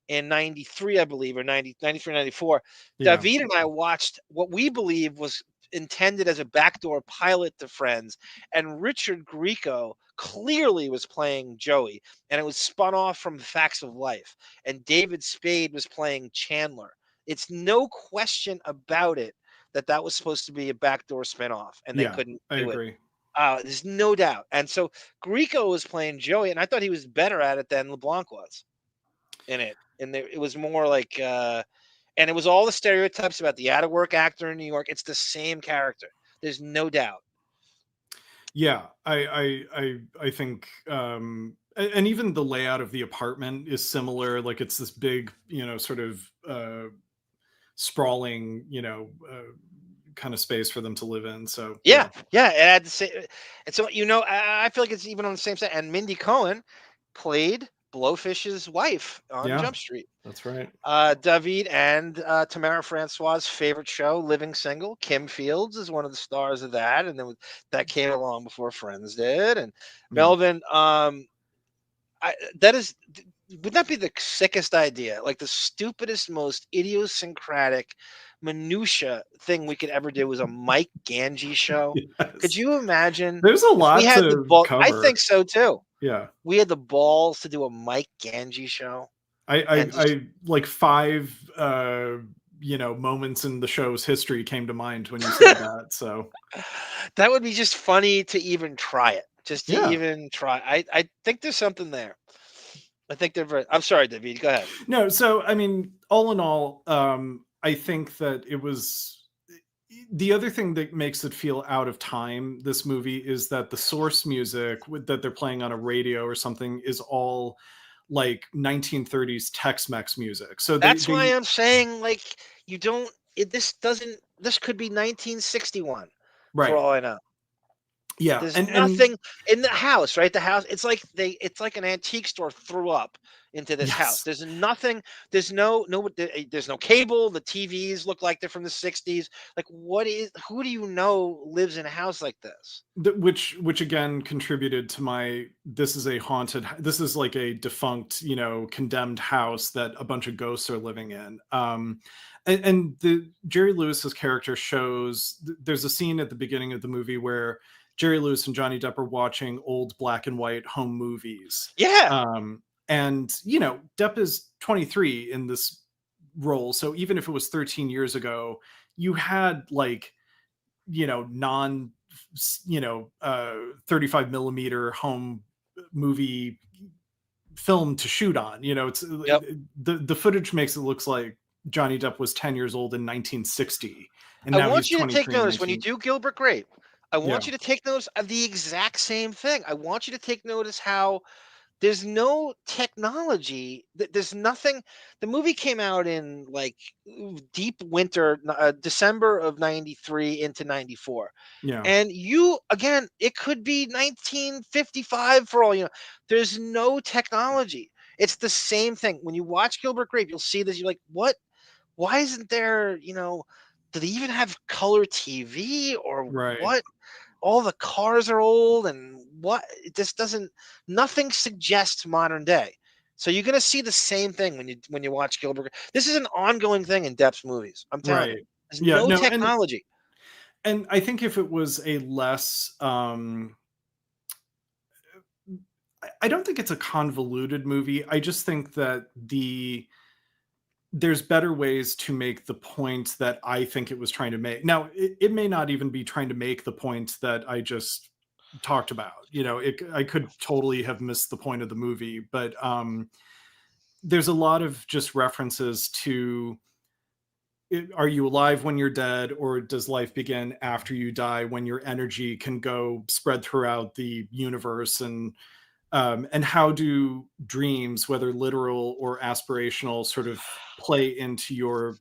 in 93, I believe, or 93, 94. Yeah. Davyd and I watched what we believe was intended as a backdoor pilot to Friends, and Richard Grieco clearly was playing Joey, and it was spun off from Facts of Life, and David Spade was playing Chandler. It's no question about it that was supposed to be a backdoor spinoff, and they couldn't do it. I agree. There's no doubt. And so Grieco was playing Joey, and I thought he was better at it than LeBlanc was in it. And it was more like and it was all the stereotypes about the out-of-work actor in New York. It's the same character. There's no doubt. Yeah, I think, and even the layout of the apartment is similar. Like, it's this big, sort of sprawling, kind of space for them to live in. So yeah, it had the same. And so I feel like it's even on the same side. And Mindy Cohn played Blowfish's wife on Jump Street. That's right. Davyd and Tamara Francois' favorite show, Living Single. Kim Fields is one of the stars of that, and then that came along before Friends did. And Melvin, would that be the sickest idea? Like the stupidest, most idiosyncratic, minutia thing we could ever do was a Mike Ganji show. Yes. Could you imagine? There's a lot to cover. I think so too. Yeah, we had the balls to do a Mike Ganji show. I like 5 moments in the show's history came to mind when you said that. So that would be just funny to even try it. just to Yeah. even try. I think there's something there. I think they're very. I'm sorry, David. Go ahead. No, so I mean, all in all, I think that it was the other thing that makes it feel out of time. This movie is that the source music that they're playing on a radio or something is all like 1930s Tex-Mex music. So That's why I'm saying, like, you don't. This doesn't. This could be 1961 for right. all I know. Yeah, There's and nothing in the house, right? The house, it's like an antique store threw up into this house. Yes. There's nothing. There's there's no cable. The TVs look like they're from the 60s. Like, who do you know lives in a house like this? Which again contributed to my, this is like a defunct, condemned house that a bunch of ghosts are living in. And the Jerry Lewis's character shows, there's a scene at the beginning of the movie where Jerry Lewis and Johnny Depp are watching old black and white home movies. Yeah. And Depp is 23 in this role, so even if it was 13 years ago, you had like non 35 millimeter home movie film to shoot on. It's the footage makes it looks like Johnny Depp was 10 years old in 1960, and I now want he's you to 23 take notice when you do Gilbert Grape. I want Yeah. you to take notice of the exact same thing. I want you to take notice how there's no technology. There's nothing. The movie came out in like deep winter, December of 93 into 94. Yeah. And again, it could be 1955 for all you know. There's no technology. It's the same thing. When you watch Gilbert Grape, you'll see this. You're like, what? Why isn't there, do they even have color TV or Right. what? All the cars are old and what? This doesn't, nothing suggests modern day. So you're going to see the same thing when you watch Gilbert Grape. This is an ongoing thing in Depp's movies. I'm telling you. There's no technology. And I think if it was a less, I don't think it's a convoluted movie. I just think that there's better ways to make the point that I think it was trying to make. Now, it may not even be trying to make the point that I just talked about. I could totally have missed the point of the movie, but there's a lot of just references to, are you alive when you're dead, or does life begin after you die when your energy can go spread throughout the universe? And how do dreams, whether literal or aspirational, sort of play into your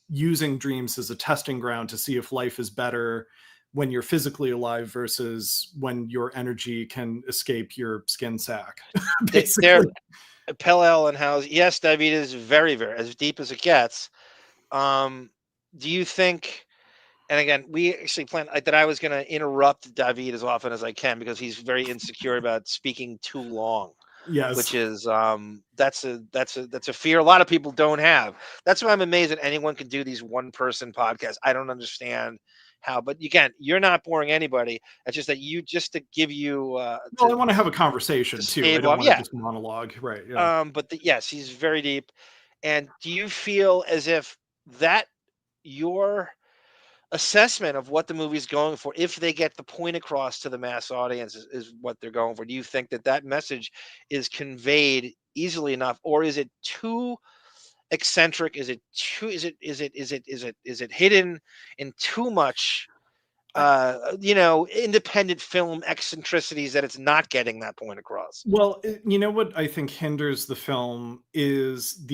using dreams as a testing ground to see if life is better when you're physically alive versus when your energy can escape your skin sack? They're parallel and how, yes, Davyd is very, very as deep as it gets. Do you think? And again, we actually planned that I was going to interrupt Davyd as often as I can because he's very insecure about speaking too long. Yes, which is that's a fear a lot of people don't have. That's why I'm amazed that anyone can do these one-person podcasts. I don't understand how, but again, you're not boring anybody. It's just that just to give you. Well, I want to have a conversation too. I don't want to just monologue, right? Yeah. But yes, he's very deep. And do you feel as if that your assessment of what the movie's going for, if they get the point across to the mass audience, is what they're going for? Do you think that message is conveyed easily enough, or is it too eccentric? Is it hidden in too much independent film eccentricities that it's not getting that point across? Well, what I think hinders the film is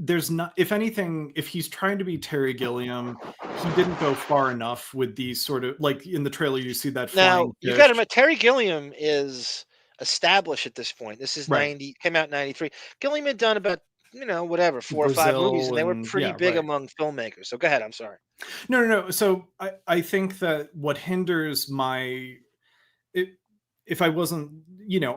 there's not, if anything, if he's trying to be Terry Gilliam, he didn't go far enough with these sort of, like in the trailer you see that now you got him. Terry Gilliam is established at this point. This is 90, came out in 93. Gilliam had done about 4 or 5 movies, and they were pretty big among filmmakers. So go ahead, I'm sorry. No. So I think that what hinders if I wasn't,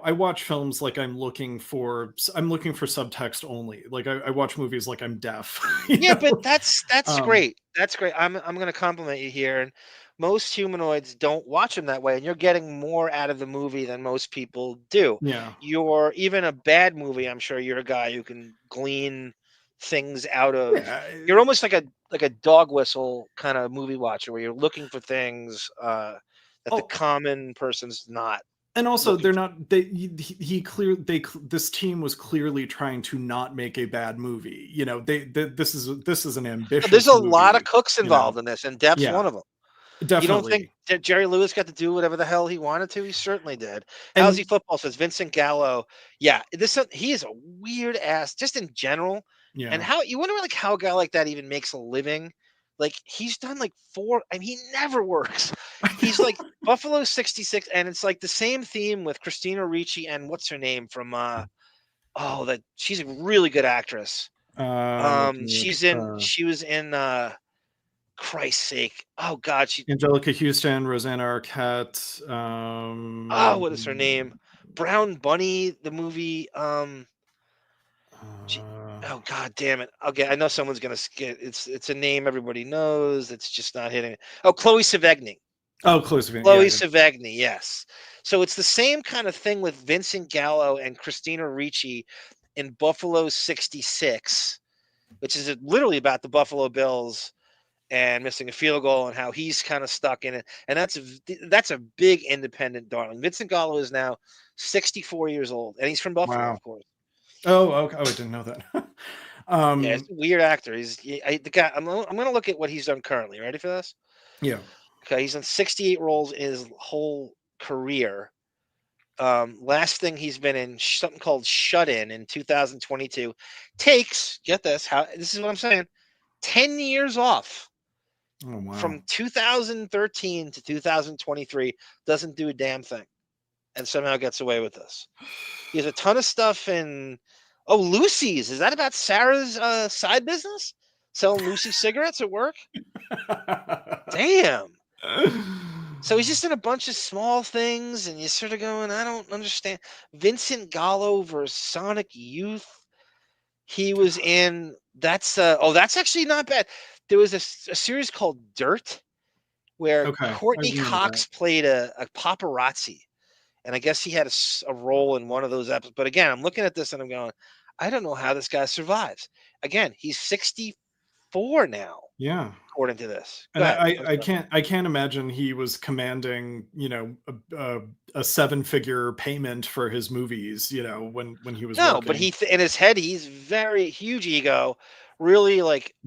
I watch films like I'm looking for subtext only. Like I watch movies like I'm deaf. Yeah, but that's great. That's great. I'm going to compliment you here. And most humanoids don't watch them that way, and you're getting more out of the movie than most people do. Yeah. You're even a bad movie. I'm sure you're a guy who can glean things out of. Yeah. You're almost like a dog whistle kind of movie watcher, where you're looking for things that the common person's not. And also, they're not. This team was clearly trying to not make a bad movie. You know, this is an ambitious. There's a movie, lot of cooks involved in this, and Depp's one of them. Definitely. You don't think that Jerry Lewis got to do whatever the hell he wanted to? He certainly did. Howsy Football says Vincent Gallo. Yeah, he is a weird ass, just in general. Yeah. And how you wonder like how a guy like that even makes a living. Like he's done like 4, and he never works. He's like Buffalo 66, and it's like the same theme with Christina Ricci and what's her name from she's a really good actress. She was in Christ's sake. Oh God, Angelica Houston, Rosanna Arquette. What is her name? Brown Bunny, the movie. Oh God damn it. Okay, I know someone's gonna skip. It's a name everybody knows. It's just not hitting it. Oh, Chloe Sevigny. Chloe Sevigny, yes. So it's the same kind of thing with Vincent Gallo and Christina Ricci in Buffalo 66, which is literally about the Buffalo Bills and missing a field goal and how he's kind of stuck in it. And that's a big independent darling. Vincent Gallo is now 64 years old, and he's from Buffalo, of course. Oh, okay. I didn't know that. Yeah, he's a weird actor. The guy. I'm going to look at what he's done currently. Ready for this? Yeah. Okay, he's done 68 roles in his whole career. Last thing he's been in something called Shut In 2022. Takes, get this, this is what I'm saying, 10 years off. Oh, wow. From 2013 to 2023, doesn't do a damn thing, and somehow gets away with this. He has a ton of stuff in. Oh, Lucy's. Is that about Sarah's side business? Selling Lucy cigarettes at work? Damn. So he's just in a bunch of small things, and you're sort of going, I don't understand. Vincent Gallo versus Sonic Youth. He was in. That's actually not bad. There was a series called Dirt, where Courtney Cox played a paparazzi. And I guess he had a role in one of those episodes. But again, I'm looking at this and I'm going, I don't know how this guy survives. Again, he's 64 now. Yeah. According to this. And I can't imagine he was commanding, a 7-figure payment for his movies, when he was working. But in his head, he's very huge ego, really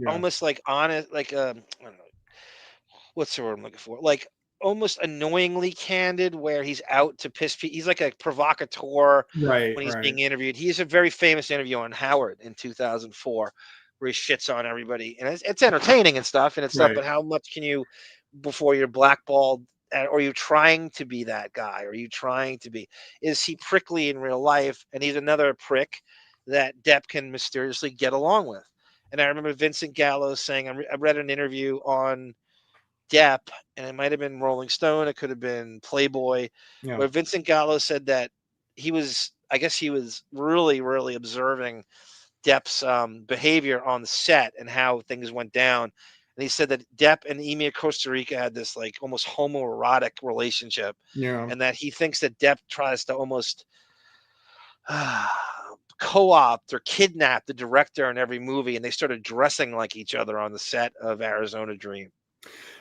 almost like honest, I don't know. What's the word I'm looking for? Like almost annoyingly candid, where he's out to piss people. He's like a provocateur when he's being interviewed. He's a very famous interview on Howard in 2004 where he shits on everybody, and it's entertaining and stuff, and it's stuff, but how much can you, before you're blackballed, or are you trying to be that guy? Are you trying to be, is he prickly in real life? And he's another prick that Depp can mysteriously get along with. And I remember Vincent Gallo saying, I read an interview on Depp, and it might have been Rolling Stone, it could have been Playboy, where Vincent Gallo said that he was really, really observing Depp's behavior on the set and how things went down. And he said that Depp and Emir Kusturica had this like almost homoerotic relationship, and that he thinks that Depp tries to almost co-opt or kidnap the director in every movie, and they started dressing like each other on the set of Arizona Dream.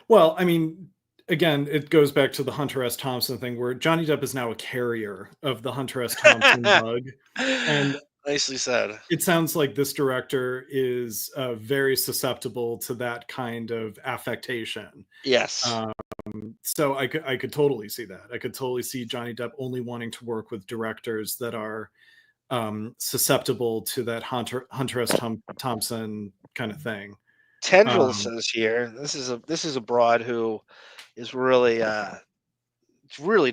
Well, I mean, again, it goes back to the Hunter S. Thompson thing, where Johnny Depp is now a carrier of the Hunter S. Thompson bug. And nicely said. It sounds like this director is very susceptible to that kind of affectation. Yes. So I could totally see that. I could totally see Johnny Depp only wanting to work with directors that are susceptible to that Hunter S. Thompson kind of thing. Tendril says here, this is a broad who is really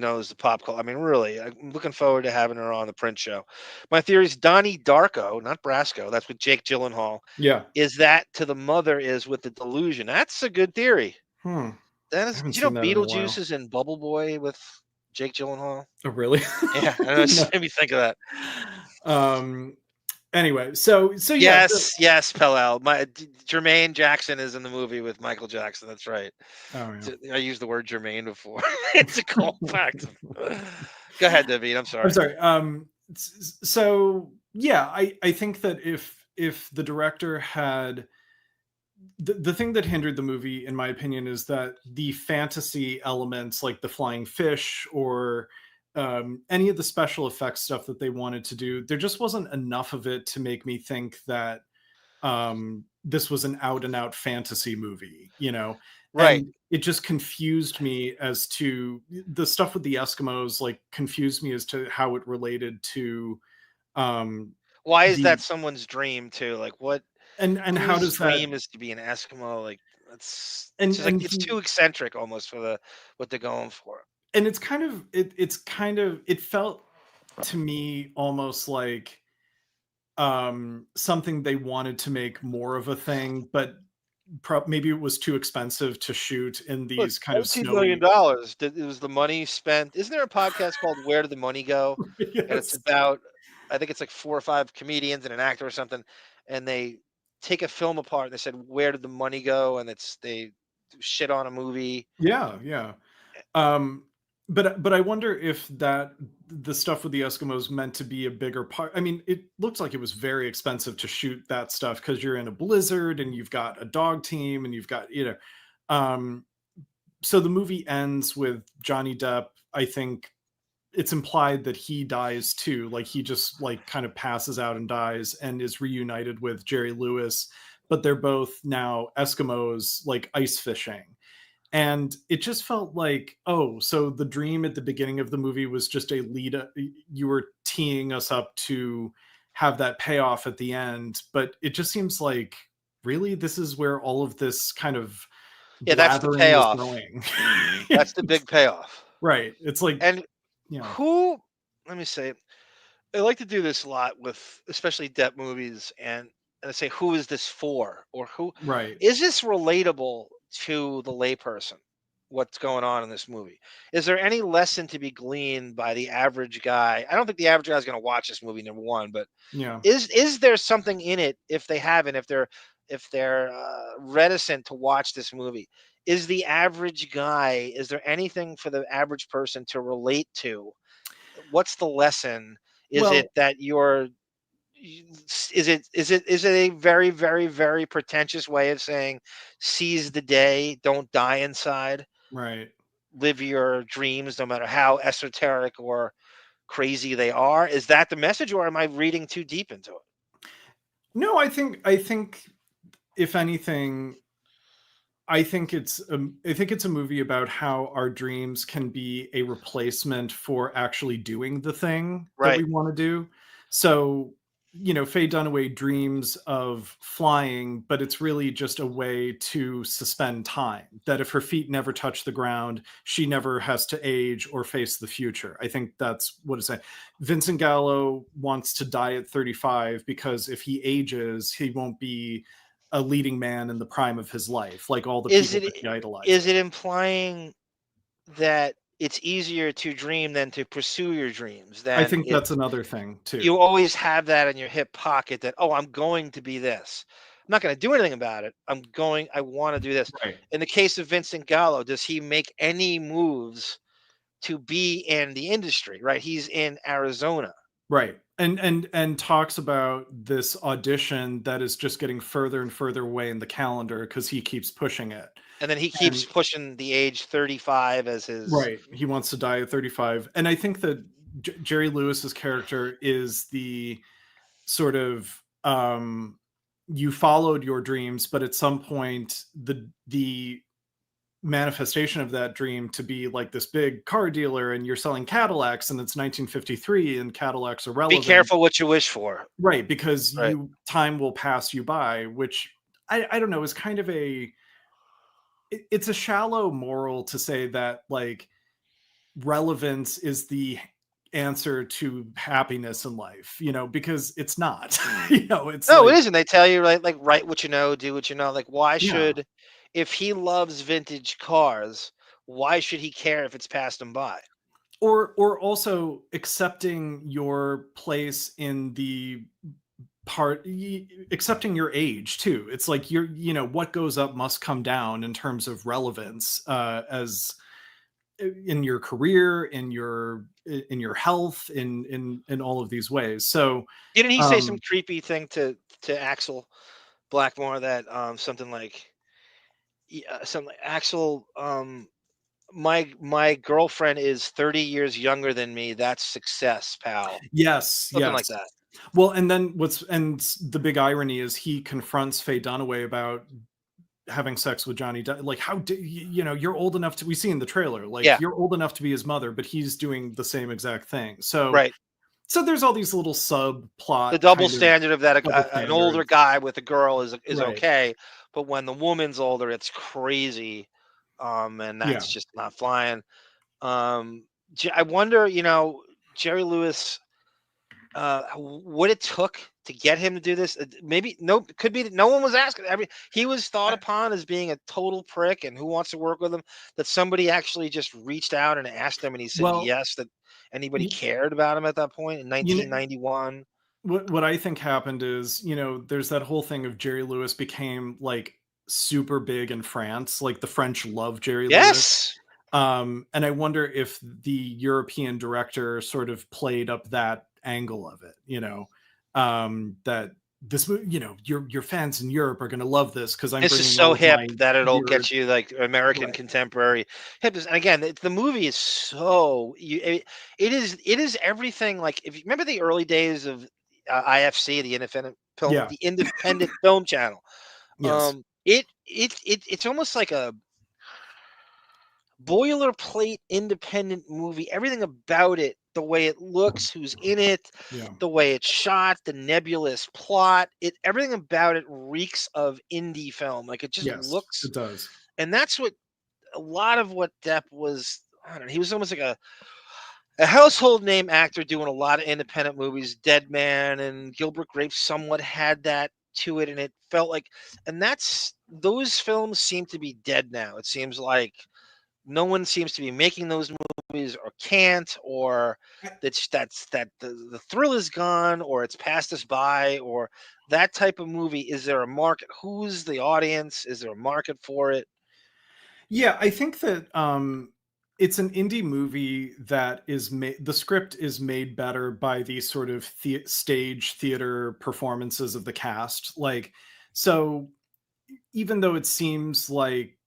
knows the pop culture. I mean, really, I'm looking forward to having her on the Prince show. My theory is Donnie Darko, not Brasco. That's with Jake Gyllenhaal. Yeah, is that to the mother is with the delusion? That's a good theory. That is, Beetlejuice is in Bubble Boy with Jake Gyllenhaal. Oh, really? Yeah, I know, it just made me think of that. Anyway, so yeah. Yes, Pellel. Jermaine Jackson is in the movie with Michael Jackson. That's right. Oh, yeah. I used the word Jermaine before. It's a callback. Go ahead, David. I'm sorry. So yeah, I think that if the director had the thing that hindered the movie, in my opinion, is that the fantasy elements, like the flying fish or any of the special effects stuff that they wanted to do, there just wasn't enough of it to make me think that this was an out and out fantasy movie, you know? Right. And it just confused me as to the stuff with the Eskimos, like confused me as to how it related to Why is that the someone's dream too? Like what and how whose does that dream is to be an Eskimo? Like it's and just like and it's he too eccentric almost for the what they're going for. and it's kind of it felt to me almost like something they wanted to make more of a thing, but maybe it was too expensive to shoot in Look, these kind of snowy. $17 million. It was the money spent. Isn't there a podcast called Where Did the Money Go? And it's Yes. about, I think it's like 4 or 5 comedians and an actor or something, and they take a film apart and they said, "Where did the money go?" And they shit on a movie. Yeah. But I wonder if that the stuff with the Eskimos meant to be a bigger part. I mean, it looks like it was very expensive to shoot that stuff because you're in a blizzard and you've got a dog team and you've got, you know. So the movie ends with Johnny Depp. I think it's implied that he dies too. Like he just like kind of passes out and dies and is reunited with Jerry Lewis, but they're both now Eskimos, like ice fishing. And it just felt like, oh, so the dream at the beginning of the movie was just a lead. You were teeing us up to have that payoff at the end, but it just seems like, really, this is where all of this kind of Yeah, that's the blathering is payoff. going. That's the big payoff. Right. It's like, And you know, who? Let me say, I like to do this a lot with, especially Depp movies, and I say, who is this for, or who right. is this relatable to the layperson? What's going on in this movie? Is there any lesson to be gleaned by the average guy? I don't think the average guy is going to watch this movie, number one, but Yeah. is there something in it if they haven't, if they're reticent to watch this movie? Is the average guy? Is there anything for the average person to relate to? What's the lesson? Is it Well, that is it a very, very, very pretentious way of saying seize the day, don't die inside, right. live your dreams no matter how esoteric or crazy they are? Is that the message, or am I reading too deep into it? No, I think if anything, I think it's a movie about how our dreams can be a replacement for actually doing the thing that we Right. want to do. So, you know, Faye Dunaway dreams of flying, but it's really just a way to suspend time. That if her feet never touch the ground, she never has to age or face the future. I think that's what it's saying. Vincent Gallo wants to die at 35 because if he ages, he won't be a leading man in the prime of his life, like all the Is people it that he idolizes. is it implying that it's easier to dream than to pursue your dreams? I Than think it, that's another thing too. you always have that in your hip pocket that, oh, I'm going to be this. I'm not going to do anything about it. I want to do this. Right. In the case of Vincent Gallo, does he make any moves to be in the industry? Right. He's in Arizona. Right. And talks about this audition that is just getting further and further away in the calendar because he keeps pushing it. And then he keeps pushing the age 35 as his. Right. He wants to die at 35. And I think that Jerry Lewis's character is the sort of you followed your dreams, but at some point the manifestation of that dream to be like this big car dealer and you're selling Cadillacs and it's 1953 and Cadillacs are relevant. Be careful what you wish for. Right, because Right. time will pass you by, which I don't know, is kind of it's a shallow moral to say that like relevance is the answer to happiness in life, you know, because it's not. You know, it's No, like, it isn't. They tell you, like write what you know, do what you know. Like, why Yeah. should, if he loves vintage cars, why should he care if it's passed him by? or also accepting your place in the accepting your age too. It's like you know, what goes up must come down in terms of relevance, as in your career, in your health, in all of these ways. So Didn't he say some creepy thing to Axel Blackmore that something like something like Axel. My girlfriend is 30 years younger than me. That's success, pal. Yes, Something like yes. that. Well, and then the big irony is he confronts Faye Dunaway about having sex with Johnny Depp. Like, how do you know, you're old enough to, we see in the trailer, like Yeah. you're old enough to be his mother, but he's doing the same exact thing. So Right. So there's all these little subplot, The double standard of that double an older standards. guy with a girl is Right. okay, but when the woman's older, it's crazy, and Yeah. that's just not flying. I wonder, you know, Jerry Lewis, what it took to get him to do this. Maybe no, could be that no one was asking. He was thought upon as being a total prick, and who wants to work with him? That somebody actually just reached out and asked him, and he said Well, yes. That anybody y- cared about him at that point in you know, 1991. what I think happened is, you know, there's that whole thing of Jerry Lewis became like super big in France. Like the French love Jerry Lewis. Yes. And I wonder if the European director sort of played up that angle of it, you know, that this, you know, your fans in Europe are going to love this because I'm This is bringing so all of hip my that it'll weird, get you like American right. contemporary hip. And again, the movie is so it is everything. Like if you remember the early days of IFC, the Yeah. independent film channel. Yes. It's almost like a boilerplate independent movie. Everything about it, the way it looks, who's in it, Yeah. the way it's shot, the nebulous plot, everything about it reeks of indie film. Like it just Yes, looks, it does. and that's what a lot of what Depp was. I don't know. He was almost like a household name actor doing a lot of independent movies. Dead Man and Gilbert Grape somewhat had that to it, and it felt like, and those films seem to be dead now. It seems like no one seems to be making those movies or can't, or the thrill is gone, or it's passed us by, or that type of movie. Is there a market? Who's the audience? Is there a market for it? Yeah, I think that it's an indie movie that is made, the script is made better by the sort of stage theater performances of the cast. Like, so even though it seems like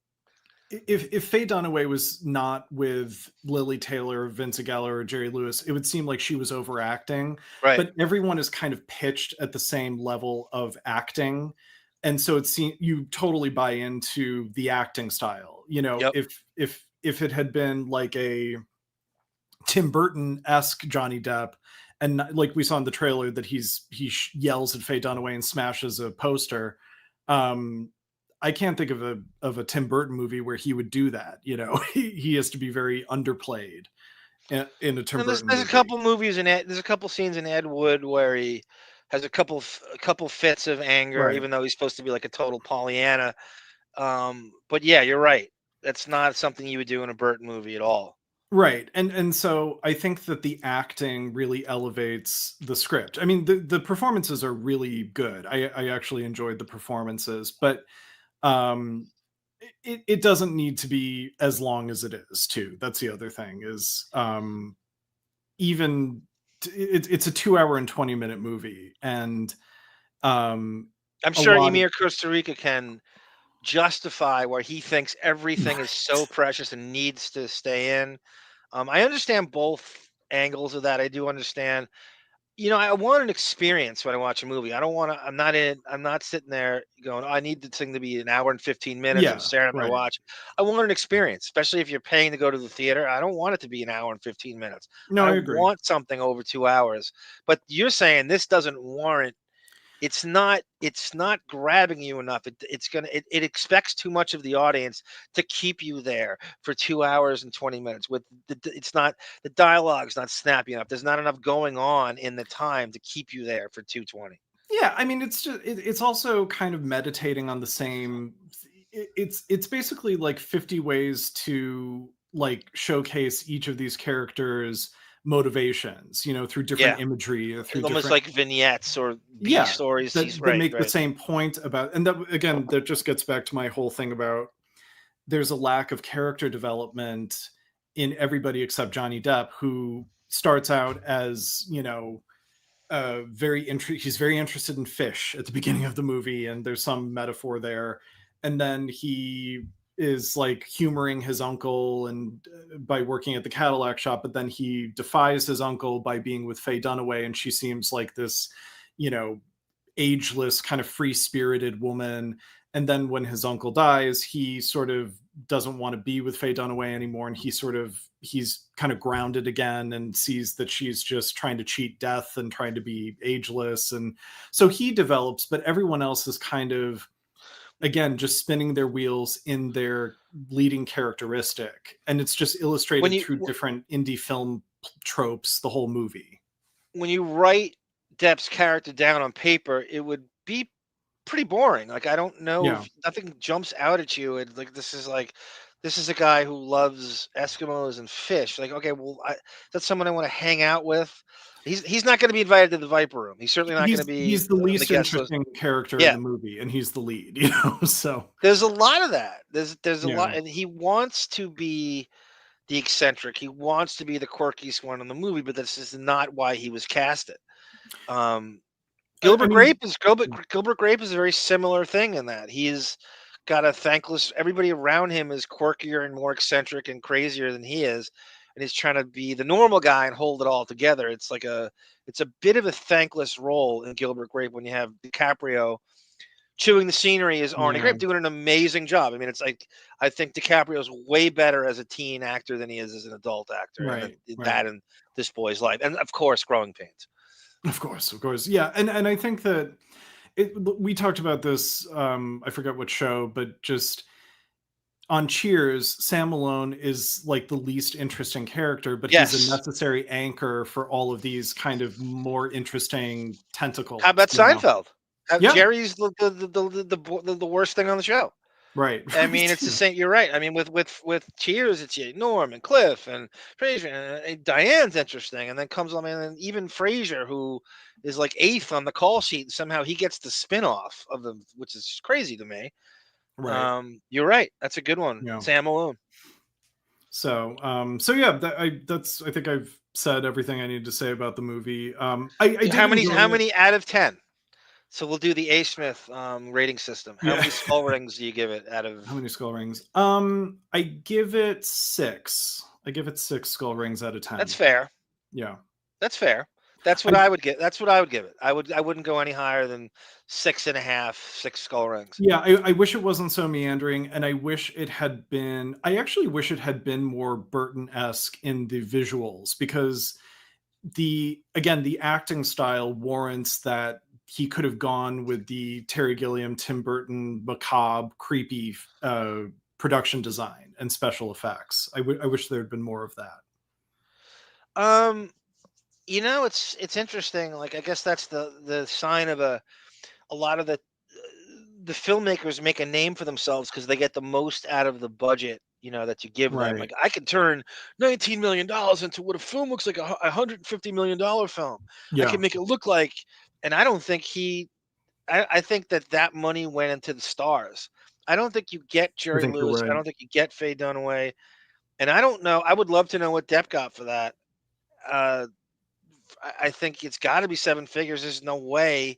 if Faye Dunaway was not with Lili Taylor, Vincent Gallo, or Jerry Lewis, it would seem like she was overacting. Right. But everyone is kind of pitched at the same level of acting, and so you totally buy into the acting style. You know, Yep. if it had been like a Tim Burton-esque Johnny Depp, and like we saw in the trailer that he yells at Faye Dunaway and smashes a poster. I can't think of a Tim Burton movie where he would do that. You know, he has to be very underplayed in a Tim Burton There's movie. a couple movies in it. There's a couple scenes in Ed Wood where he has a couple fits of anger, Right. even though he's supposed to be like a total Pollyanna. But yeah, you're right. That's not something you would do in a Burton movie at all. Right. And so I think that the acting really elevates the script. I mean, the performances are really good. I actually enjoyed the performances, but it doesn't need to be as long as it is too. That's the other thing is even it's a 2 hour and 20-minute movie, and I'm sure Emir Kusturica can justify where he thinks everything is so precious and needs to stay in. I understand both angles of that. I do understand. You know, I want an experience when I watch a movie. I don't want to. I'm not sitting there going, oh, I need the thing to be an hour and 15 minutes Yeah, and staring at my right. watch. I want an experience, especially if you're paying to go to the theater. I don't want it to be an hour and 15 minutes. No, I agree. want something over 2 hours. But you're saying this doesn't warrant. It's not grabbing you enough. It expects too much of the audience to keep you there for 2 hours and 20 minutes. With it's not, the dialogue's not snappy enough. There's not enough going on in the time to keep you there for 220. Yeah, I mean, it's just it's also kind of meditating on the same. It's basically like 50 ways to like showcase each of these characters' motivations, you know, through different imagery, or through almost different, like vignettes or B stories. that make the same point about. And that, again, that just gets back to my whole thing about there's a lack of character development in everybody except Johnny Depp, who starts out as, you know, he's very interested in fish at the beginning of the movie, and there's some metaphor there. And then he is like humoring his uncle and by working at the Cadillac shop, but then he defies his uncle by being with Faye Dunaway, and she seems like this, you know, ageless kind of free-spirited woman. And then when his uncle dies, he sort of doesn't want to be with Faye Dunaway anymore, and he's kind of grounded again and sees that she's just trying to cheat death and trying to be ageless. And so he develops, but everyone else is kind of, again, just spinning their wheels in their leading characteristic. And it's just illustrated through different indie film tropes, the whole movie. When you write Depp's character down on paper, it would be pretty boring. Like, I don't know, if nothing jumps out at you. And like, this is a guy who loves Eskimos and fish. Like, okay, well, that's someone I want to hang out with. He's not going to be invited to the Viper Room. He's certainly not going to be. He's the least interesting character in the movie, and he's the lead. You know, so there's a lot of that. There's a lot, and he wants to be the eccentric. He wants to be the quirkiest one in the movie, but this is not why he was casted. Gilbert Grape is a very similar thing in that he's got a thankless. Everybody around him is quirkier and more eccentric and crazier than he is, and he's trying to be the normal guy and hold it all together. It's a bit of a thankless role in Gilbert Grape when you have DiCaprio chewing the scenery as Arnie Grape, doing an amazing job. I mean, it's like, I think DiCaprio's way better as a teen actor than he is as an adult actor. Right, that and This Boy's Life, and of course, Growing Pains. Of course, yeah, and I think that we talked about this. I forget what show, but just on Cheers, Sam Malone is like the least interesting character, but he's a necessary anchor for all of these kind of more interesting tentacles. How about Seinfeld? Jerry's the worst thing on the show. Right. I mean, it's the same. You're right. I mean, with Cheers, it's Norm and Cliff and Frasier, and Diane's interesting, and then comes on, and even Frasier, who is like 8th on the call sheet, and somehow he gets the spinoff of them, which is crazy to me. Right. You're right. That's a good one. Yeah. Sam Malone. So yeah, I think I've said everything I need to say about the movie. How many out of 10? So we'll do the A. Smith rating system. How many skull rings do you give it out of? How many skull rings? I give it 6. I give it 6 skull rings out of 10. That's fair. Yeah, that's fair. That's what I would get. That's what I would give it. I wouldn't go any higher than 6.5, 6 skull rings. Yeah, I wish it wasn't so meandering, and I wish it had been. I actually wish it had been more Burton-esque in the visuals, because the acting style warrants that. He could have gone with the Terry Gilliam, Tim Burton, macabre, creepy production design and special effects. I wish there had been more of that. You know, it's interesting. Like, I guess that's the sign of a lot of the filmmakers make a name for themselves because they get the most out of the budget, you know, that you give them. Like, I can turn $19 million into what a film looks like, a $150 million film. I can make it look like. And I don't think I think that money went into the stars. I don't think you get Jerry Lewis. Right. I don't think you get Faye Dunaway. And I don't know. I would love to know what Depp got for that. I think it's got to be 7 figures. There's no way.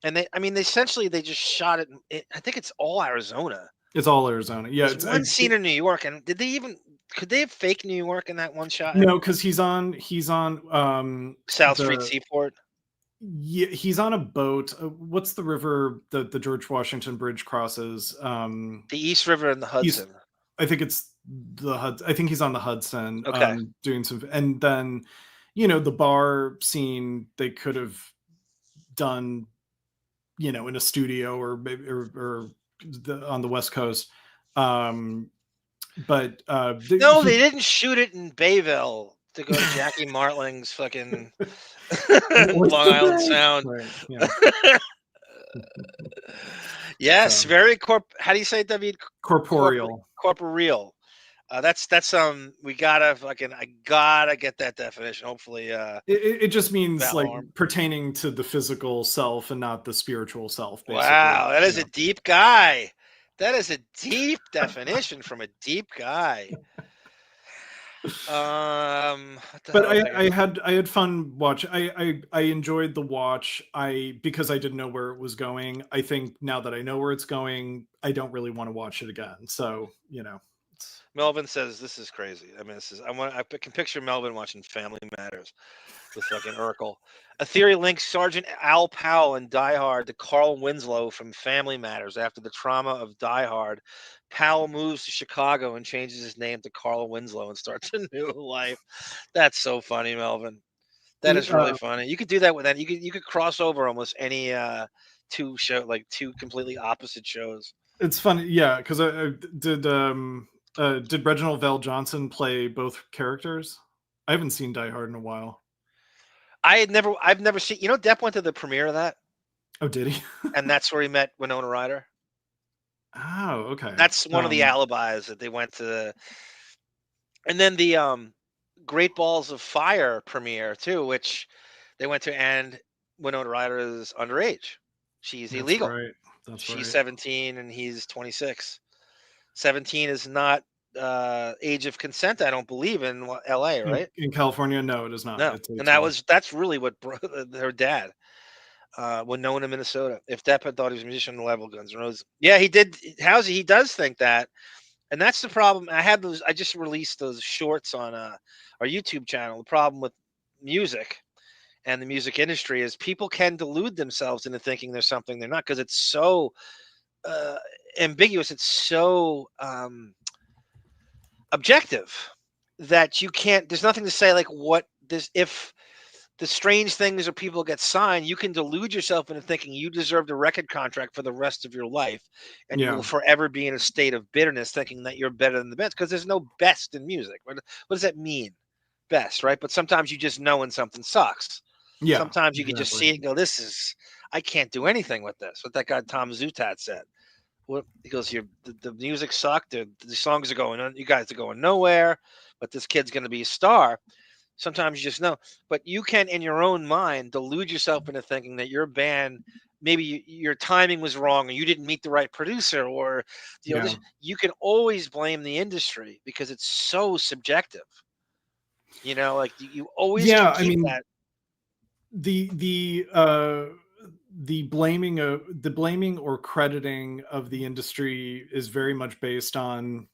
And they essentially just shot it. I think it's all Arizona. It's all Arizona. Yeah. It's one scene in New York. And could they have fake New York in that one shot? No, because he's on South Street Seaport. Yeah, he's on a boat. What's the river that the George Washington Bridge crosses? The East River and the Hudson. I think it's the Hudson. I think he's on the Hudson. Okay. Doing some, and then, you know, the bar scene they could have done, you know, in a studio or maybe on the West Coast. But no, they didn't shoot it in Bayville to go to Jackie Martling's fucking Long Island Sound. Right, yeah. Yes, very how do you say it, David? Corporeal. Corporeal. That's we gotta I gotta get that definition. Hopefully, it just means like pertaining to the physical self and not the spiritual self. Basically. Wow, that is a deep guy. That is a deep definition from a deep guy. What the But hell was I gonna- I had fun watch. I enjoyed the watch. Because I didn't know where it was going. I think now that I know where it's going, I don't really want to watch it again. So it's, Melvin says this is crazy. I mean, I can picture Melvin watching Family Matters with fucking Urkel. A theory links Sergeant Al Powell in Die Hard to Carl Winslow from Family Matters. After the trauma of Die Hard, Powell moves to Chicago and changes his name to Carl Winslow and starts a new life. That's so funny, Melvin. That is really funny. You could do that with that. You could cross over almost any two completely opposite shows. it's funny, yeah. Because did Reginald Val Johnson play both characters? I haven't seen Die Hard in a while. I've never seen. Depp went to the premiere of that. Oh, did he? And that's where he met Winona Ryder. Oh, okay. That's one of the alibis that they went to. And then the Great Balls of Fire premiere too, which they went to, and Winona Ryder is underage. She's illegal. Right. She's 17 and he's 26. 17 is not age of consent, I don't believe, in LA, right? In California, no, it is not. No, that's really what her dad. Winona, Minnesota. If Depp had thought he was a musician, level Guns N' Roses. Yeah, he did. He does think that, and that's the problem. I just released those shorts on our YouTube channel. The problem with music and the music industry is people can delude themselves into thinking there's something they're not, because it's so ambiguous. It's so objective that you can't. There's nothing to say like what this if. The strange thing is when people get signed, you can delude yourself into thinking you deserved a record contract for the rest of your life, and you will forever be in a state of bitterness thinking that you're better than the best, because there's no best in music. What does that mean? Best, right? But sometimes you just know when something sucks. Yeah. Sometimes you can just see it and go, I can't do anything with this. What that guy Tom Zutat said. He goes, the music sucked. The songs are going on. You guys are going nowhere, but this kid's going to be a star. Sometimes you just know, but you can, in your own mind, delude yourself into thinking that your band, maybe your timing was wrong, or you didn't meet the right producer, or you can always blame the industry because it's so subjective. Like you always keep that. The blaming or crediting of the industry is very much based on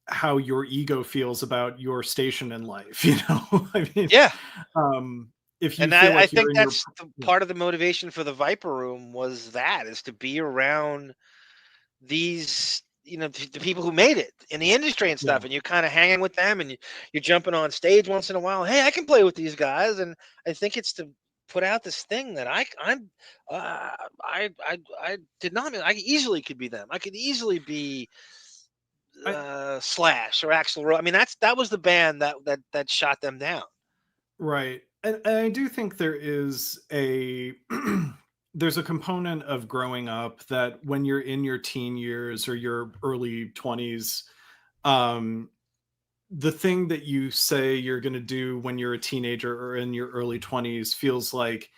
how your ego feels about your station in life. I mean, if you I think that's part of the motivation for the Viper Room is to be around these, the people who made it in the industry and stuff, and you're kind of hanging with them, and you're jumping on stage once in a while. Hey, I can play with these guys, and I think it's to put out this thing that I did not. I easily could be them. I could easily be Slash or Axl Rose. I mean, that was the band that shot them down. Right. And I do think there is there's a component of growing up that when you're in your teen years or your early 20s, the thing that you say you're going to do when you're a teenager or in your early 20s feels like,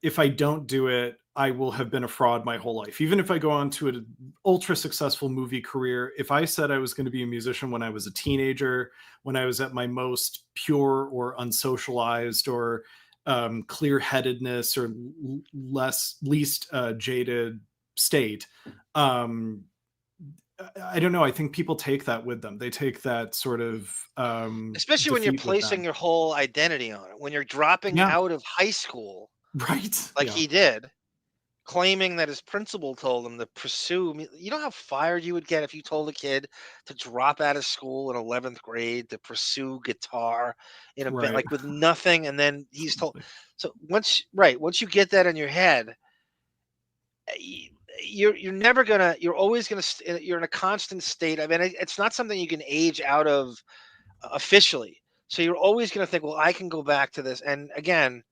if I don't do it, I will have been a fraud my whole life. Even if I go on to an ultra successful movie career, if I said I was going to be a musician when I was a teenager, when I was at my most pure or unsocialized or clear-headedness or least jaded state, I don't know. I think people take that with them. They take that sort of especially when you're placing your whole identity on it. When you're dropping out of high school, right? Like he did, claiming that his principal told him to pursue. You know how fired you would get if you told a kid to drop out of school in 11th grade to pursue guitar in a band, like with nothing, and then he's told. So once you get that in your head, you're always gonna you're in a constant state. I mean, it's not something you can age out of officially. So you're always gonna think, well, I can go back to this. And again,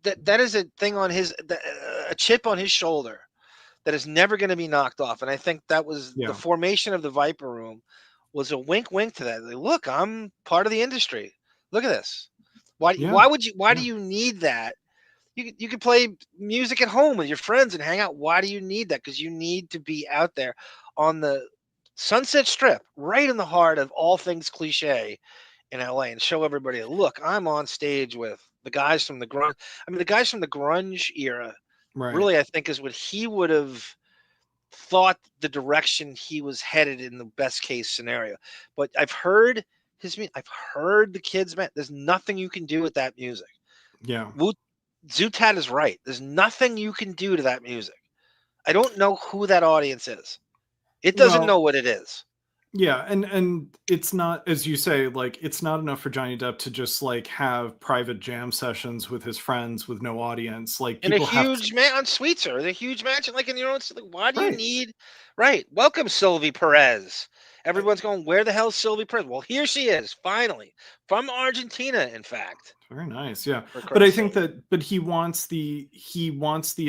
that is a thing on a chip on his shoulder that is never going to be knocked off. And I think that was the formation of the Viper Room was a wink to that. Like, look, I'm part of the industry. Look at this. Why do you need that You could play music at home with your friends and hang out. Why do you need that? Because you need to be out there on the Sunset Strip, right in the heart of all things cliche in LA, and show everybody, look, I'm on stage with the guys from the grunge. I mean, the guys from the grunge era. Right. Really, I think is what he would have thought the direction he was headed in the best case scenario. But I've heard I've heard the kids, man. There's nothing you can do with that music. Yeah. Zutat is right. There's nothing you can do to that music. I don't know who that audience is. It doesn't know what it is. Yeah, and it's not, as you say, like, it's not enough for Johnny Depp to just like have private jam sessions with his friends with no audience. Like, And a people have huge man on Sweetser, a huge mansion, like in your own. Like, why do you need? Right. Welcome, Sylvie Perez. Everyone's going, where the hell is Sylvie Perez? Well, here she is, finally, from Argentina, in fact. Very nice, yeah. But I think but he wants the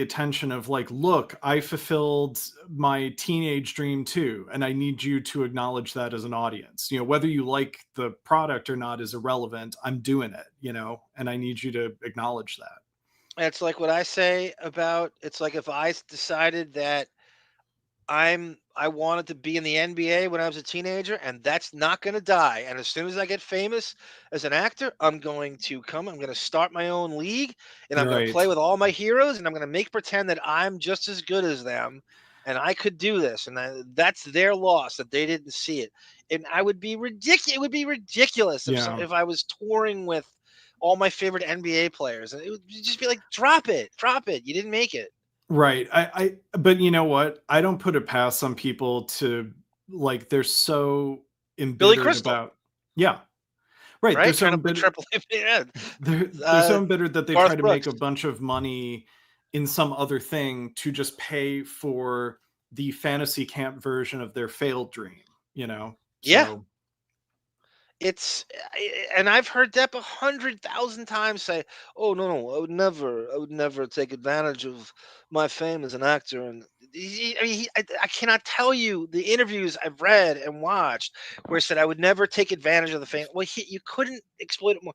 attention of like, look, I fulfilled my teenage dream too, and I need you to acknowledge that as an audience. You know, whether you like the product or not is irrelevant. I'm doing it, you know, and I need you to acknowledge that. It's like what I say about, it's like if I decided that I wanted to be in the NBA when I was a teenager, and that's not going to die. And as soon as I get famous as an actor, I'm going to start my own league, and I'm going to play with all my heroes, and I'm going to make pretend that I'm just as good as them, and I could do this. And that's their loss that they didn't see it. And I would be ridiculous. It would be ridiculous if I was touring with all my favorite NBA players, and it would just be like, drop it. You didn't make it. Right. But you know what? I don't put it past some people to, like, they're so embittered about. Yeah. Right. They're so embittered. They're so embittered that they try to make a bunch of money in some other thing to just pay for the fantasy camp version of their failed dream, you know? Yeah. And I've heard Depp 100,000 times say, "Oh no, I would never take advantage of my fame as an actor." And I cannot tell you the interviews I've read and watched where he said, "I would never take advantage of the fame." Well, you couldn't exploit it more.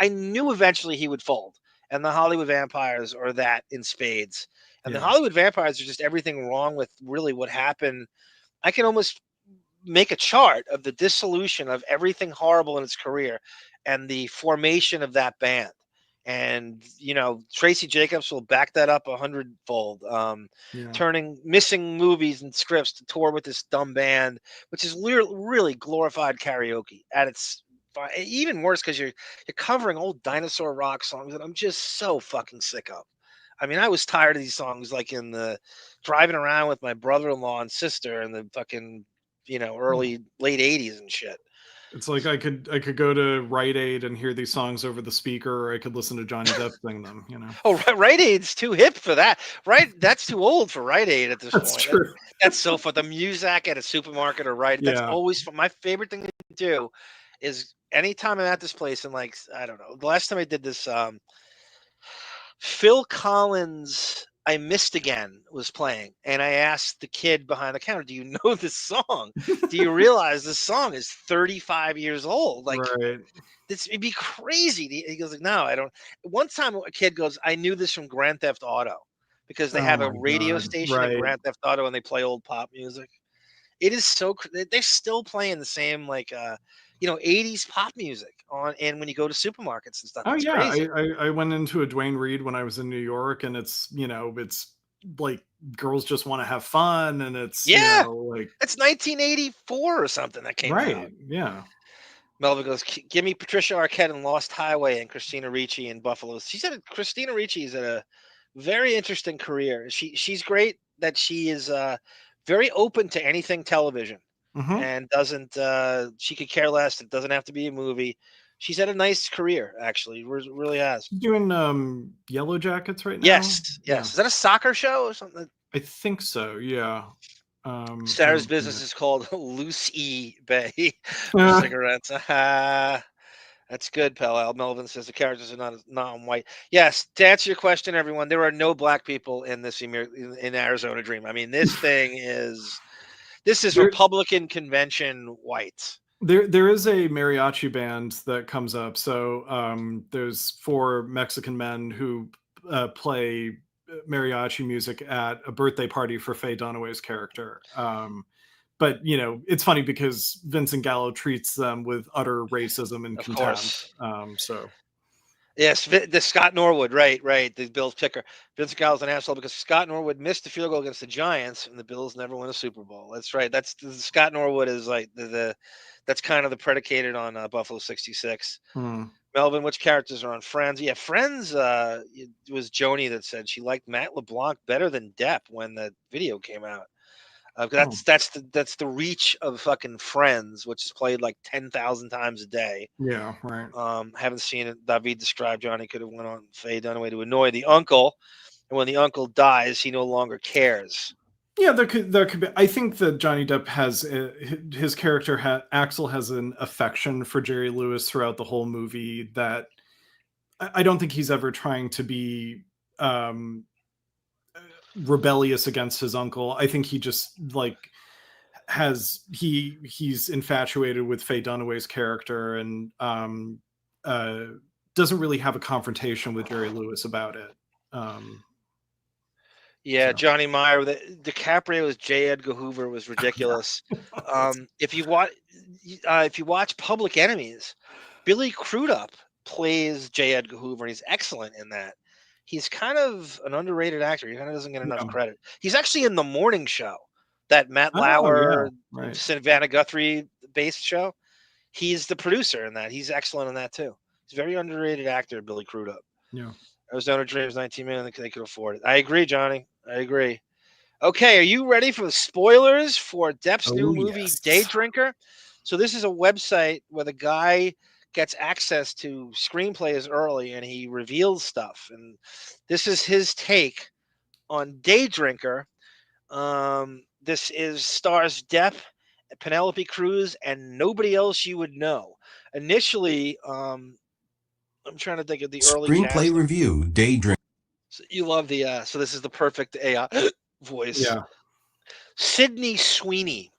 I knew eventually he would fold, and the Hollywood vampires are that in spades. And the Hollywood vampires are just everything wrong with really what happened. I can almost make a chart of the dissolution of everything horrible in its career and the formation of that band. And, you know, Tracy Jacobs will back that up 100-fold, turning missing movies and scripts to tour with this dumb band, which is really glorified karaoke at its even worse, because you're covering old dinosaur rock songs that I'm just so fucking sick of. I mean, I was tired of these songs, like in the driving around with my brother-in-law and sister and the fucking, you know, late 80s and shit. It's like I could go to Rite Aid and hear these songs over the speaker, or I could listen to Johnny Depp sing them, you know. Oh, Rite Aid's too hip for that. Right? That's too old for Rite Aid at this point. That's true. That's so fun. The Muzak at a supermarket or Rite Aid. That's always fun. My favorite thing to do is anytime I'm at this place, and like, I don't know, the last time I did this, Phil Collins' I Missed Again was playing, and I asked the kid behind the counter, "Do you know this song? Do you realize this song is 35 years old? Like, it'd be crazy." He goes like, "No, I don't." One time a kid goes, "I knew this from Grand Theft Auto," because they have a radio station in Grand Theft Auto and they play old pop music. It is so, they're still playing the same, like, you know, 80s pop music on, and when you go to supermarkets and stuff. Oh, it's yeah. crazy. I went into a Dwayne Reed when I was in New York, and it's, you know, it's like girls just want to have fun, and it's, you know, like, it's 1984 or something that came out. Yeah. Melvin goes, "Give me Patricia Arquette in Lost Highway and Christina Ricci in Buffalo." She said Christina Ricci's at a very interesting career. She's great that she is very open to anything television. And doesn't she could care less. It doesn't have to be a movie. She's had a nice career, actually. Really has. She's doing Yellow Jackets right now. Yes. Is that a soccer show or something? I think so. Yeah. Sarah's business is called Lucy Bay cigarettes. That's good, pal. Melvin says the characters are not non-white. Yes, to answer your question, everyone, there are no black people in this in Arizona Dream. I mean, this thing is. This is Republican convention whites. There is a mariachi band that comes up. So there's 4 Mexican men who play mariachi music at a birthday party for Faye Dunaway's character. But it's funny because Vincent Gallo treats them with utter racism and contempt. So yes, the Scott Norwood, right, the Bills kicker. Vincent Gallo's an asshole because Scott Norwood missed the field goal against the Giants, and the Bills never won a Super Bowl. That's right. That's Scott Norwood is like that's kind of the predicated on Buffalo '66. Melvin, which characters are on Friends? Yeah, Friends. It was Joni that said she liked Matt LeBlanc better than Depp when the video came out. That's the reach of fucking Friends, which is played like 10,000 times a day. Yeah, right. Haven't seen it. David described Johnny could have went on Faye Dunaway to annoy the uncle, and when the uncle dies, he no longer cares. Yeah, there could be. I think that Johnny Depp has his character Axel has an affection for Jerry Lewis throughout the whole movie that I don't think he's ever trying to be rebellious against his uncle. I think he just like he's infatuated with Faye Dunaway's character and doesn't really have a confrontation with Jerry Lewis about it. Yeah, So. Johnny Meyer. DiCaprio as J. Edgar Hoover was ridiculous. If you watch Public Enemies, Billy Crudup plays J. Edgar Hoover, and he's excellent in that. He's kind of an underrated actor. He kind of doesn't get enough credit. He's actually in The Morning Show, that Matt Lauer, Savannah Guthrie based show. He's the producer in that. He's excellent in that too. He's a very underrated actor, Billy Crudup. Yeah. Arizona Dreams, 19 million. They could afford it. I agree, Johnny. I agree. Okay, are you ready for the spoilers for Depp's new movie, Day Drinker? So this is a website where the guy gets access to screenplays early and he reveals stuff. And this is his take on Day Drinker. This stars Depp, Penelope Cruz, and nobody else you would know. Initially, I'm trying to think of the early screenplay casting. review. Day Drinker. So you love the so this is the perfect AI voice. Yeah. Sydney Sweeney,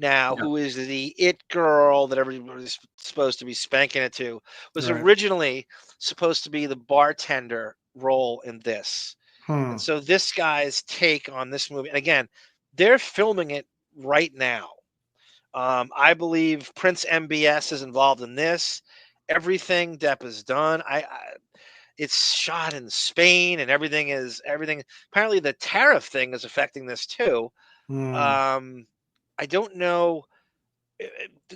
who is the it girl that everybody's supposed to be spanking it to, was originally supposed to be the bartender role in this. And so this guy's take on this movie, and again, they're filming it right now. I believe Prince MBS is involved in this. Everything Depp has done. It's shot in Spain, and everything. Apparently, the tariff thing is affecting this too. I don't know.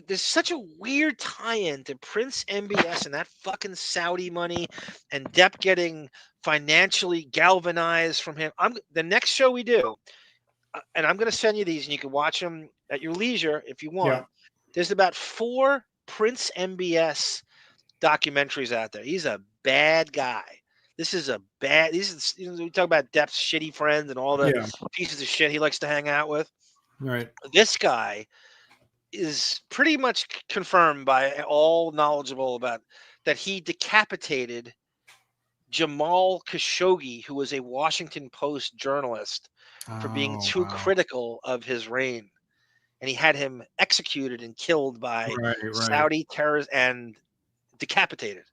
There's such a weird tie-in to Prince MBS and that fucking Saudi money, and Depp getting financially galvanized from him. The next show we do, and I'm going to send you these, and you can watch them at your leisure if you want. Yeah. There's about 4 Prince MBS documentaries out there. He's a bad guy. We talk about Depp's shitty friends and all the pieces of shit he likes to hang out with. Right. This guy is pretty much confirmed by all knowledgeable about that he decapitated Jamal Khashoggi, who was a Washington Post journalist, for being too critical of his reign. And he had him executed and killed by Saudi terrorists and decapitated.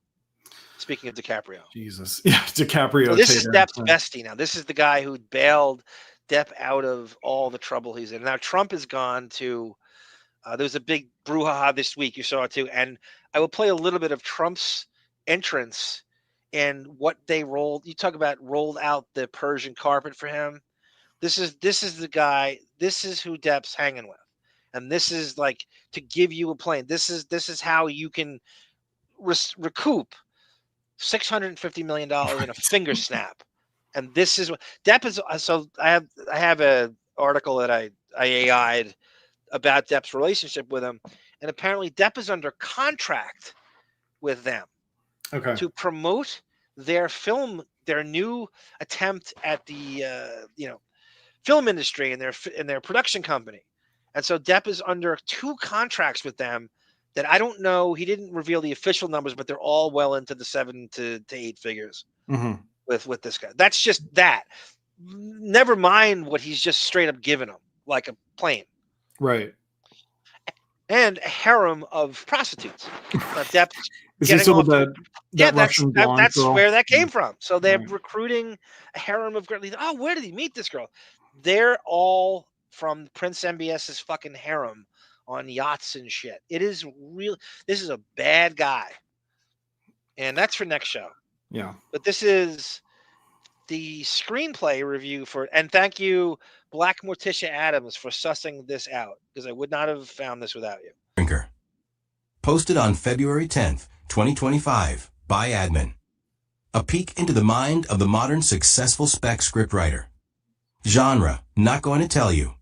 Speaking of DiCaprio. Jesus. Yeah, DiCaprio. So this is Depp's bestie now. This is the guy who bailed Depp out of all the trouble he's in. Now Trump has gone to there was a big brouhaha this week. You saw it too. And I will play a little bit of Trump's entrance and what they rolled. You talk about rolled out the Persian carpet for him. This is the guy. This is who Depp's hanging with. And this is like to give you a plane. This is how you can recoup $650 million in a finger snap. And this is what Depp is. So I have a article that I AI'd about Depp's relationship with him, and apparently Depp is under contract with them to promote their new attempt at the film industry and their production company. And so Depp is under 2 contracts with them that I don't know. He didn't reveal the official numbers, but they're all well into the 7 to 8 figures with this guy. That's just that. Never mind what he's just straight up giving him, like a plane. Right. And a harem of prostitutes. Depp Is he still that Russian blonde that's girl? where that came from. So they're recruiting a harem of girls. Oh, where did he meet this girl? They're all from Prince MBS's fucking harem on yachts and shit. It is real. This is a bad guy, and that's for next show. Yeah. But this is the screenplay review for, and thank you, Black Morticia Adams, for sussing this out, because I would not have found this without you. Drinker. Posted on February 10th, 2025, by Admin. A peek into the mind of the modern successful spec scriptwriter. Genre, not going to tell you.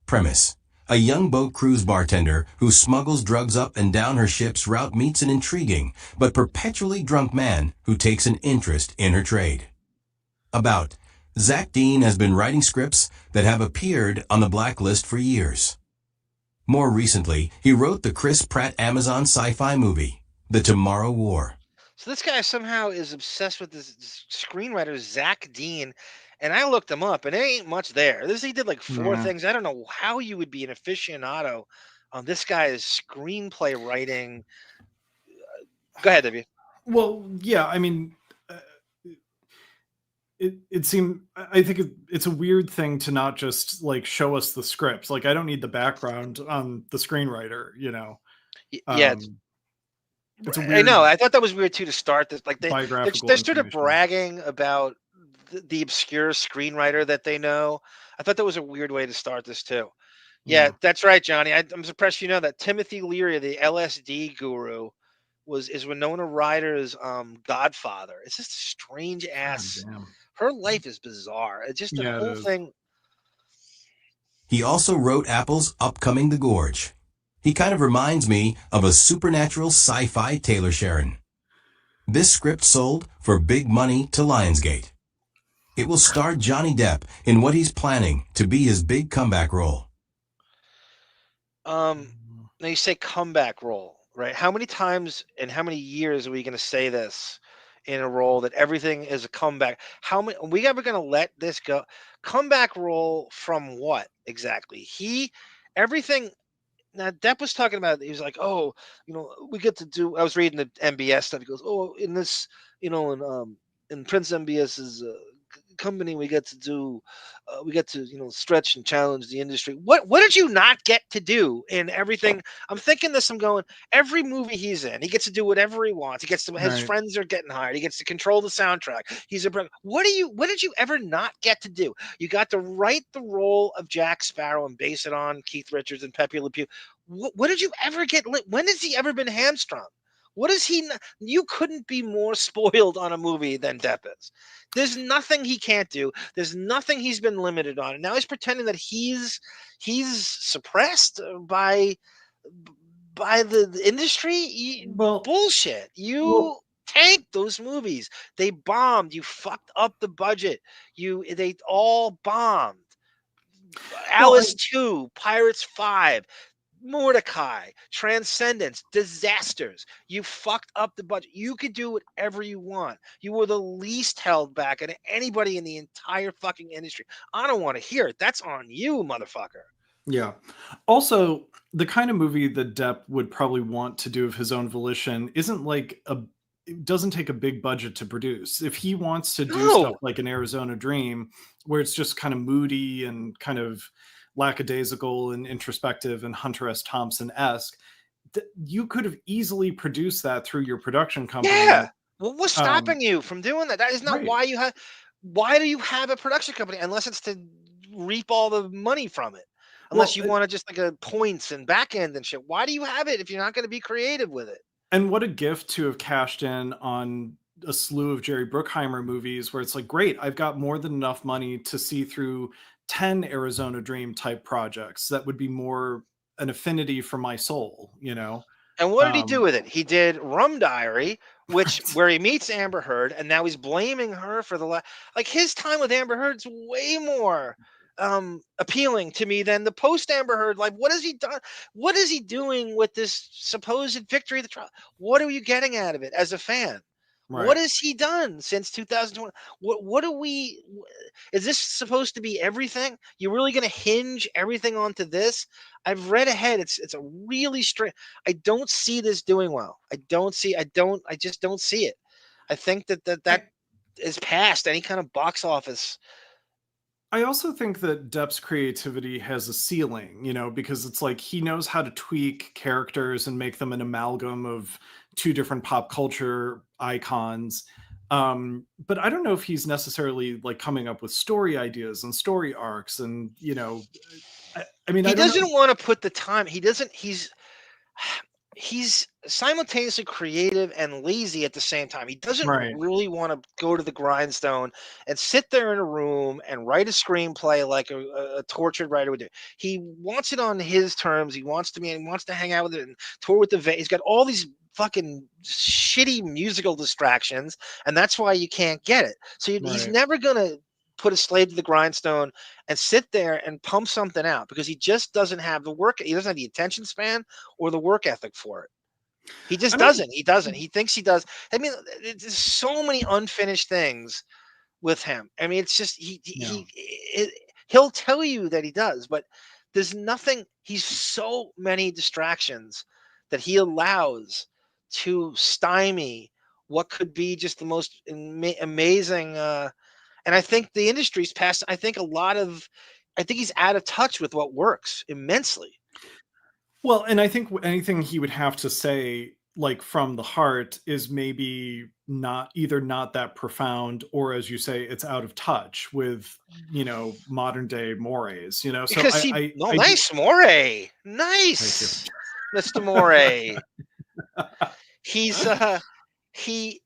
Premise. A young boat cruise bartender who smuggles drugs up and down her ship's route meets an intriguing but perpetually drunk man who takes an interest in her trade. About. Zach Dean has been writing scripts that have appeared on the blacklist for years. More recently, he wrote the Chris Pratt Amazon sci-fi movie, The Tomorrow War. So this guy somehow is obsessed with this screenwriter, Zach Dean, and I looked him up, and it ain't much there. He did like 4 things. I don't know how you would be an aficionado on this guy's screenplay writing. Go ahead, Debbie. Well, yeah, I mean, it seemed, I think it's a weird thing to not just like show us the scripts. Like, I don't need the background on the screenwriter, you know? Yeah. It's a weird, I know. I thought that was weird too to start this. Like they're sort of information. bragging about the obscure screenwriter that they know. I thought that was a weird way to start this too. Yeah, that's right, Johnny. I'm surprised you know that Timothy Leary, the LSD guru, is Winona Ryder's godfather. It's just a strange ass. Her life is bizarre. It's just the whole thing. He also wrote Apple's Upcoming the Gorge. He kind of reminds me of a supernatural sci-fi Taylor Sharon. This script sold for big money to Lionsgate. It will star Johnny Depp in what he's planning to be his big comeback role. Now you say comeback role, right? How many times and how many years are we going to say this in a role that everything is a comeback? How many? Are we ever going to let this go? Comeback role from what exactly? Everything. Now Depp was talking about. He was like, "Oh, we get to do." I was reading the MBS stuff. He goes, "Oh, in this, in Prince MBS's company, we get to stretch and challenge the industry." What did you not get to do in everything? I'm thinking this. I'm going, every movie he's in, he gets to do whatever he wants. He gets to, his friends are getting hired. He gets to control the soundtrack. What did you ever not get to do? You got to write the role of Jack Sparrow and base it on Keith Richards and Pepe Le Pew. What did you ever get? When has he ever been hamstrung? What is he? You couldn't be more spoiled on a movie than Depp is. There's nothing he can't do. There's nothing he's been limited on. And now he's pretending that he's suppressed by the industry. Bullshit. Tanked those movies. They bombed. You fucked up the budget. They all bombed. Alice 2, Pirates 5. Mordecai, Transcendence, Disasters. You fucked up the budget. You could do whatever you want. You were the least held back at anybody in the entire fucking industry. I don't want to hear it. That's on you, motherfucker. Yeah. Also, the kind of movie that Depp would probably want to do of his own volition isn't like it doesn't take a big budget to produce. If he wants to do stuff like an Arizona Dream, where it's just kind of moody and kind of lackadaisical and introspective and Hunter S. Thompson-esque, you could have easily produced that through your production company. Yeah. Well, what's stopping you from doing that? That is not why you have. Why do you have a production company unless it's to reap all the money from it? Unless you want to just like a points and back end and shit. Why do you have it if you're not going to be creative with it? And what a gift to have cashed in on a slew of Jerry Bruckheimer movies where it's like, great, I've got more than enough money to see through 10 Arizona Dream type projects that would be more an affinity for my soul, And what did he do with it? He did Rum Diary, where he meets Amber Heard, and now he's blaming her for his time with Amber Heard's way more appealing to me than the post Amber Heard. Like, what has he done? What is he doing with this supposed victory of the trial? What are you getting out of it as a fan? What Right. has he done since 2020? What do we? Is this supposed to be everything? You're really going to hinge everything onto this? I've read ahead. It's a really strange. I don't see this doing well. I don't see. I just don't see it. I think that is past any kind of box office. I also think that Depp's creativity has a ceiling, you know, because it's like he knows how to tweak characters and make them an amalgam of two different pop culture icons. But I don't know if he's necessarily like coming up with story ideas and story arcs, and you know, I mean, He I don't doesn't know. want to put the time. He doesn't. He's simultaneously creative and lazy at the same time. He doesn't Right. really want to go to the grindstone and sit there in a room and write a screenplay like a tortured writer would do. He wants it on his terms. He wants to hang out with it and tour with he's got all these fucking shitty musical distractions, and that's why you can't get it. So he's Right. never gonna put a slave to the grindstone and sit there and pump something out because he just doesn't have the work. He doesn't have the attention span or the work ethic for it. He just doesn't. He doesn't. He thinks he does. I mean, there's so many unfinished things with him. I mean, it's just he'll tell you that he does, but there's nothing. He's so many distractions that he allows to stymie what could be just the most amazing. And I think the industry's past. I think he's out of touch with what works immensely. Well, and I think anything he would have to say, like from the heart, is maybe not that profound, or as you say, it's out of touch with, you know, modern day mores. You know, so Because nice Morey, nice, Mr. Morey. He's he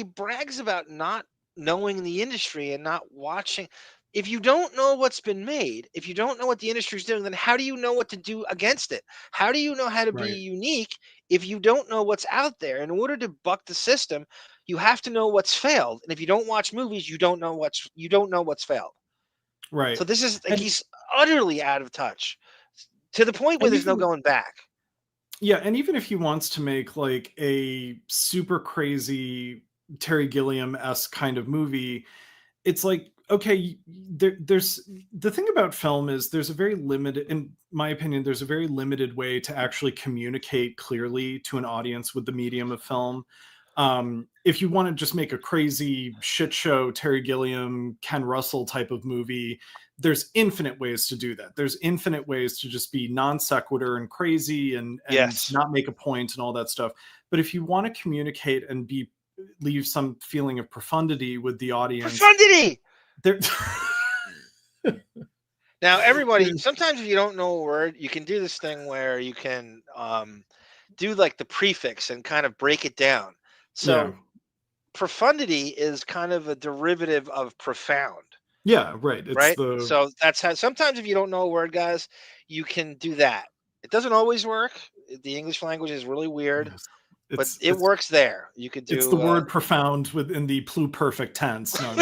brags about not knowing the industry and not watching. If you don't know what's been made, if you don't know what the industry is doing, then how do you know what to do against it? How do you know how to be unique if you don't know what's out there? In order to buck the system, you have to know what's failed. And if you don't watch movies, you don't know what's failed. Right. So this is like he's utterly out of touch to the point where there's no going back. Yeah, and even if he wants to make like a super crazy Terry Gilliam-esque kind of movie, it's like, okay, there's the thing about film is there's a very limited, in my opinion, there's a very limited way to actually communicate clearly to an audience with the medium of film. If you want to just make a crazy shit show Terry Gilliam, Ken Russell type of movie, there's infinite ways to do that. There's infinite ways to just be non sequitur and crazy and not make a point and all that stuff. But if you want to communicate and leave some feeling of profundity with the audience. Profundity! Now, everybody, sometimes if you don't know a word, you can do this thing where you can do like the prefix and kind of break it down. So profundity is kind of a derivative of profound. Yeah, right. Right. So that's how sometimes if you don't know a word, guys, you can do that. It doesn't always work. The English language is really weird, but it works there. You could do. It's the word profound within the pluperfect tense. No,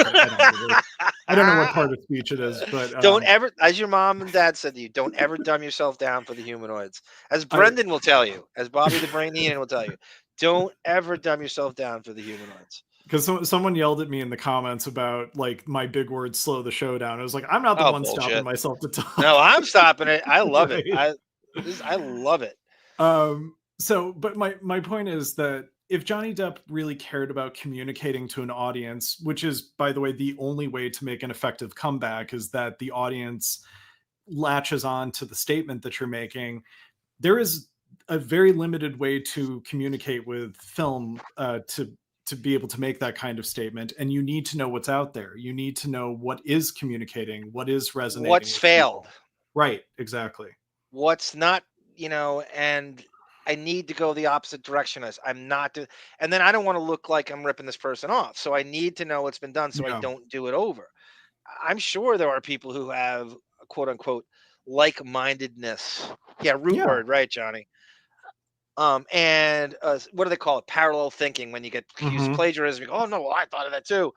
I don't know what part of speech it is, but don't ever, as your mom and dad said to you, don't ever dumb yourself down for the humanoids. As Brendan will tell you, as Bobby the Brain Ian will tell you, don't ever dumb yourself down for the humanoids. Because someone yelled at me in the comments about like my big words slow the show down. I was like, I'm not the one stopping myself to talk. No, I'm stopping it. I love it. I love it. So, but my point is that if Johnny Depp really cared about communicating to an audience, which is, by the way, the only way to make an effective comeback is that the audience latches on to the statement that you're making, there is a very limited way to communicate with film to be able to make that kind of statement. And you need to know what's out there. You need to know what is communicating, what is resonating. What's failed. People. Right, exactly. What's not, and I need to go the opposite direction as I'm not doing, and then I don't want to look like I'm ripping this person off. So I need to know what's been done so I don't do it over. I'm sure there are people who have quote unquote like-mindedness. Yeah, root word, right, Johnny? And what do they call it? Parallel thinking, when you get accused of plagiarism. You go, oh no, well, I thought of that too.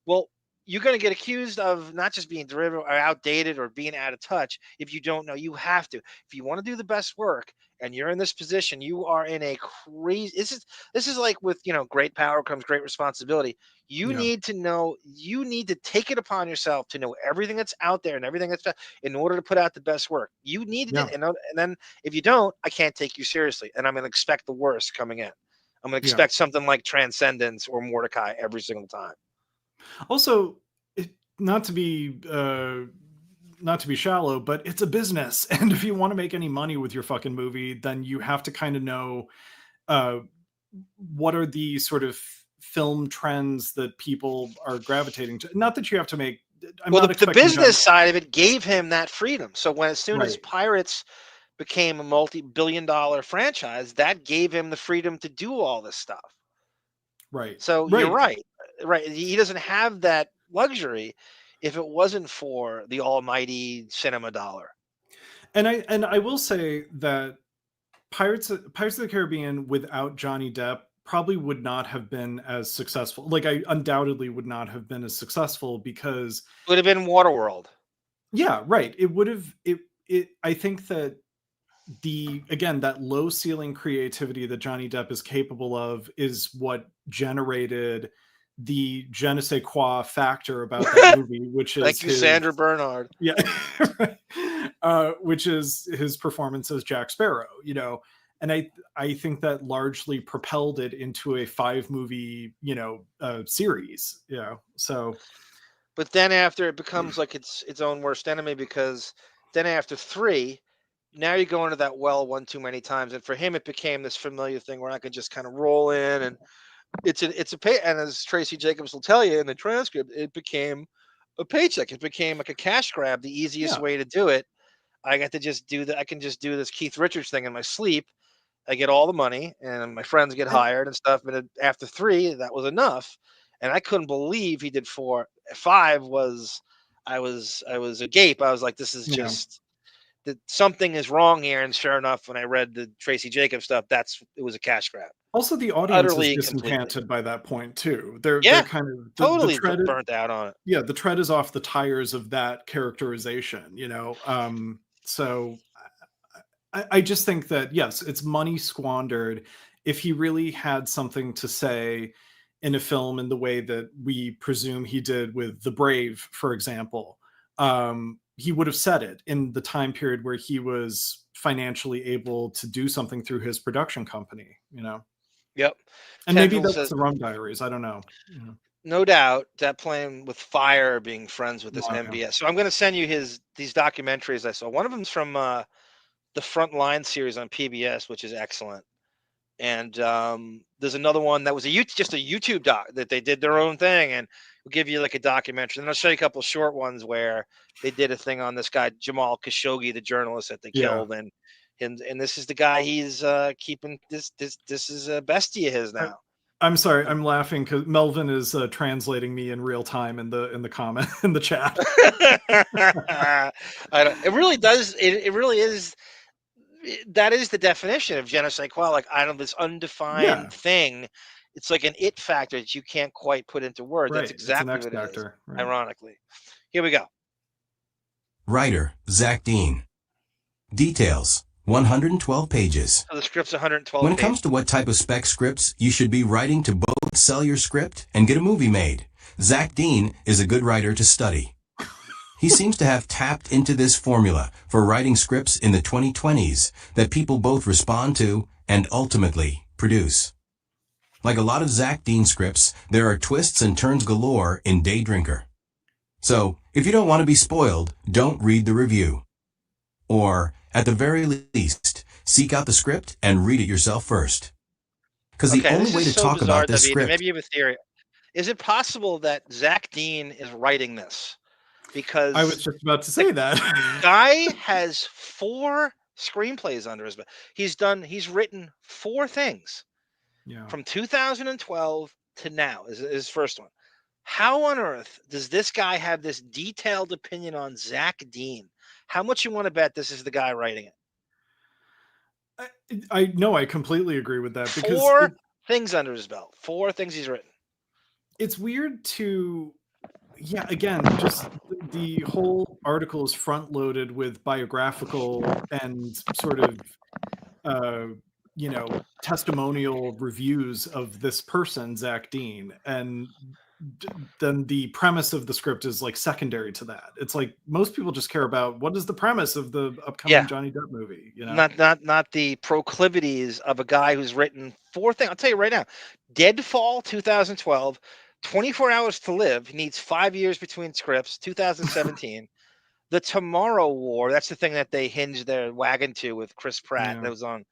Well, you're going to get accused of not just being derivative or outdated or being out of touch if you don't know. You have to. If you want to do the best work, and you're in this position, you are in a crazy. This is like with great power comes great responsibility. You need to know. You need to take it upon yourself to know everything that's out there and everything that's in order to put out the best work. You need it, and then if you don't, I can't take you seriously, and I'm going to expect the worst coming in. I'm going to expect something like Transcendence or Mordecai every single time. Also, not to be shallow, but it's a business, and if you want to make any money with your fucking movie, then you have to kind of know what are the sort of film trends that people are gravitating to. Not that you have to make. The business side of it gave him that freedom. So as soon as Pirates became a multi-billion-dollar franchise, that gave him the freedom to do all this stuff. Right. So you're right. Right. He doesn't have that luxury if it wasn't for the almighty cinema dollar. And I will say that Pirates of the Caribbean without Johnny Depp probably would not have been as successful. Like, I undoubtedly would not have been as successful because it would have been Waterworld. Yeah, right. It would have. I think that that low ceiling creativity that Johnny Depp is capable of is what generated the je ne sais quoi factor about that movie, which is thank you, Sandra Bernhard. Yeah, which is his performance as Jack Sparrow. And I think that largely propelled it into a 5-movie series. So. But then after it becomes like its own worst enemy, because then after 3. Now you go into that well one too many times, and for him it became this familiar thing where I could just kind of roll in, and it's a pay. And as Tracy Jacobs will tell you in the transcript, it became a paycheck. It became like a cash grab. The easiest way to do it. I got to just do that. I can just do this Keith Richards thing in my sleep. I get all the money, and my friends get hired and stuff. But after 3, that was enough, and I couldn't believe he did 4. 5 was, I was agape. I was like, this is just. That something is wrong here, and sure enough, when I read the Tracy Jacobs stuff, it was a cash grab. Also, the audience is disenchanted by that point too. They're kind of totally burnt out on it. Yeah, the tread is off the tires of that characterization. So I just think that yes, it's money squandered. If he really had something to say in a film in the way that we presume he did with The Brave, for example. He would have said it in the time period where he was financially able to do something through his production company, Yep. And maybe that's the Rum Diaries. I don't know. No doubt that playing with fire, being friends with this MBS. Yeah. So I'm going to send you these documentaries I saw. One of them's from the Frontline series on PBS, which is excellent. And there's another one that was just a YouTube doc that they did their own thing, and we'll give you like a documentary. And I'll show you a couple of short ones where they did a thing on this guy Jamal Khashoggi, the journalist that they killed, and this is the guy he's keeping. This is a bestie of his now. I'm sorry, I'm laughing because Melvin is translating me in real time in the comment in the chat. It really does. It really is. That is the definition of je ne sais quoi. Like, I don't know, this undefined thing. It's like an it factor that you can't quite put into words. Right. That's exactly what it is. Right. Ironically. Here we go. Writer, Zach Dean. Details, 112 pages. So the script's 112 When it comes to what type of spec scripts you should be writing to both sell your script and get a movie made, Zach Dean is a good writer to study. He seems to have tapped into this formula for writing scripts in the 2020s that people both respond to and ultimately produce. Like a lot of Zach Dean scripts, there are twists and turns galore in Day Drinker. So, if you don't want to be spoiled, don't read the review. Or, at the very least, seek out the script and read it yourself first. Because the only way to talk about this script... Maybe you have a theory. Is it possible that Zach Dean is writing this? Because I was just about to say that. Guy has 4 screenplays under his belt. He's written 4 things. Yeah. From 2012 to now is his first one. How on earth does this guy have this detailed opinion on Zach Dean? How much you want to bet this is the guy writing it? I know, I completely agree with that. Because 4 things under his belt. 4 things he's written. It's weird to... Yeah, again, just the whole article is front-loaded with biographical and sort of you know, testimonial reviews of this person, Zach Dean, and then the premise of the script is like secondary to that. It's like most people just care about what is the premise of the upcoming Johnny Depp movie, you know? Not the proclivities of a guy who's written 4 things. I'll tell you right now. Deadfall 2012, 24 Hours to Live, he needs 5 years between scripts, 2017. The Tomorrow War, that's the thing that they hinged their wagon to with Chris Pratt. That was on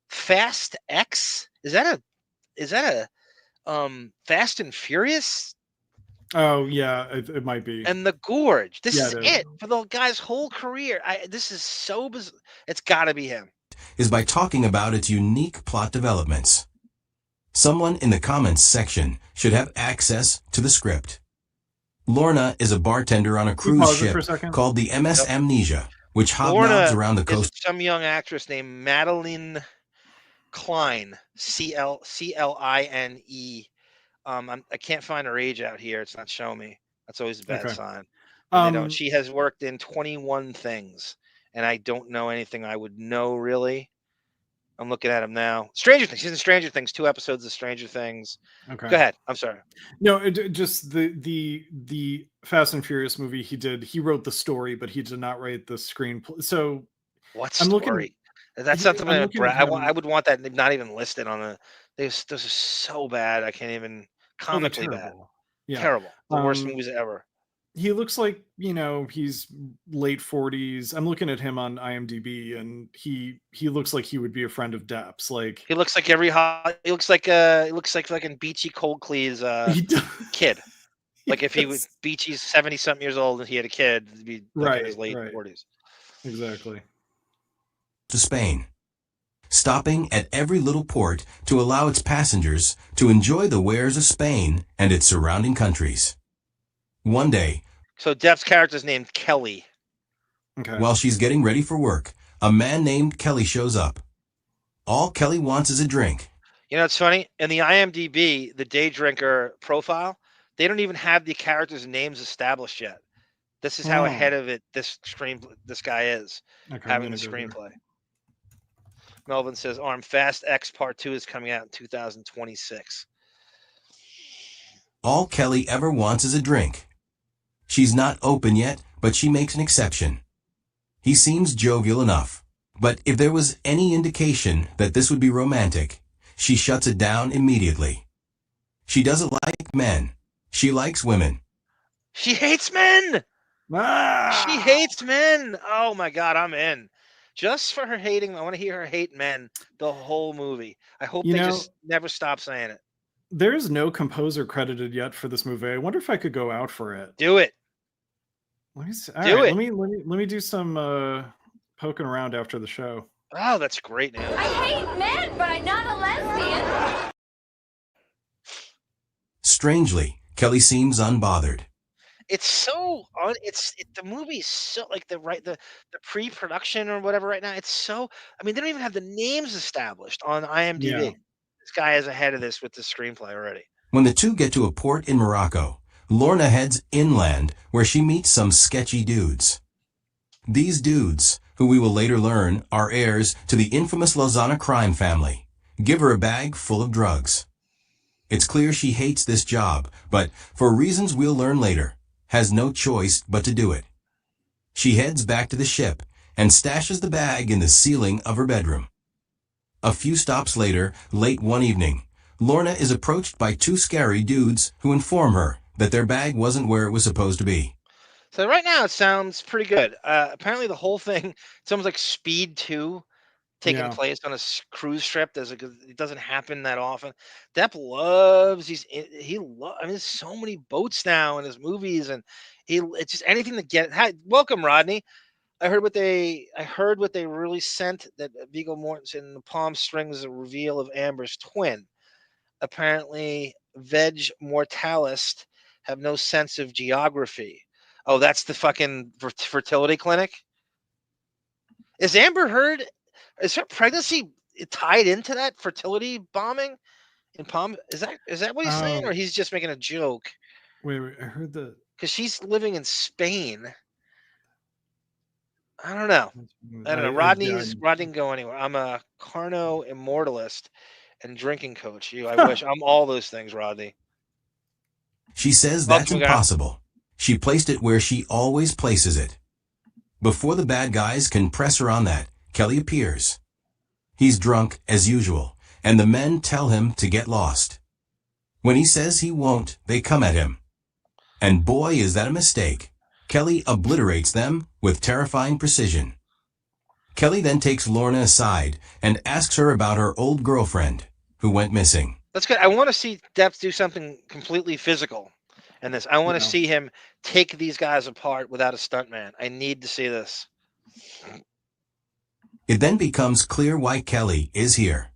Fast X. Is that a Fast and Furious? Oh yeah, it might be. And The Gorge. This Yeah, is it is. it for the guy's whole career. This is so bizarre. It's got to be him. Is by talking about its unique plot developments. Someone in the comments section should have access to the script. Lorna is a bartender on a cruise ship called the MS Amnesia, which hobnobs around the coast. Is some young actress named Madeline Klein, Cline. I can't find her age out here. It's not showing me. That's always a bad sign. She has worked in 21 things, and I don't know anything I would know really. I'm looking at him now. Stranger Things. She's in Stranger Things. 2 episodes of Stranger Things. Okay. Go ahead. I'm sorry. No, just the Fast and Furious movie he did. He wrote the story, but he did not write the screenplay. So what story? That's something I would want that not even listed on the. Those are so bad. I can't even comically bad. Yeah. Terrible. The worst movies ever. He looks like, you know, he's late 40s. I'm looking at him on IMDb, and he looks like he would be a friend of Depp's. Like he looks like he looks like fucking Beechy Colclough's kid. Like if he was Beechy's 70-something years old and he had a kid, it'd be like in his late 40s. Exactly. To Spain, stopping at every little port to allow its passengers to enjoy the wares of Spain and its surrounding countries. One day, so Depp's character's named Kelly. Okay. While she's getting ready for work, a man named Kelly shows up. All Kelly wants is a drink. You know, it's funny. In the IMDb, the day drinker profile, they don't even have the characters' names established yet. This is how ahead of it this guy is having the screenplay. Melvin says, Fast X Part 2 is coming out in 2026. All Kelly ever wants is a drink. She's not open yet, but she makes an exception. He seems jovial enough, but if there was any indication that this would be romantic, she shuts it down immediately. She doesn't like men. She likes women. She hates men! She hates men! Oh my God, I'm in. Just for her hating, I want to hear her hate men the whole movie. I hope they just never stop saying it. There's no composer credited yet for this movie. I wonder if I could go out for it. Do it. Let me see. Let me do some poking around after the show. Oh, that's great news. I hate men, but I'm not a lesbian. Strangely, Kelly seems unbothered. It's so the movie's so like the pre-production or whatever right now. It's so they don't even have the names established on IMDb. Yeah. This guy is ahead of this with the screenplay already. When the two get to a port in Morocco, Lorna heads inland where she meets some sketchy dudes. These dudes, who we will later learn are heirs to the infamous Lozana crime family, give her a bag full of drugs. It's clear she hates this job, but for reasons we'll learn later, has no choice but to do it. She heads back to the ship and stashes the bag in the ceiling of her bedroom. A few stops later, late one evening, Lorna is approached by 2 scary dudes who inform her that their bag wasn't where it was supposed to be. So right now it sounds pretty good. Apparently the whole thing, it's almost like Speed 2 taking place on a cruise ship. It doesn't happen that often. Depp loves there's so many boats now in his movies, and it's just anything to get. Hi, welcome, Rodney. I heard what they really sent that Viggo Mortensen in the Palm Springs a reveal of Amber's twin. Apparently, Veg Mortalist have no sense of geography. Oh, that's the fucking fertility clinic. Is Amber Heard? Is her pregnancy tied into that fertility bombing in Palm? Is that what he's saying, or he's just making a joke? Wait, I heard that because she's living in Spain. I don't know. I don't know. Yeah, Rodney can go anywhere. I'm a Carno immortalist and drinking coach. I wish I'm all those things, Rodney. She says Welcome, that's guy. impossible. She placed it where she always places it. Before the bad guys can press her on that, Kelly appears. He's drunk, as usual, and the men tell him to get lost. When he says he won't, they come at him. And boy, is that a mistake. Kelly obliterates them with terrifying precision. Kelly then takes Lorna aside and asks her about her old girlfriend, who went missing. That's good. I want to see Depp do something completely physical in this. I want to see him take these guys apart without a stuntman. I need to see this. It then becomes clear why Kelly is here.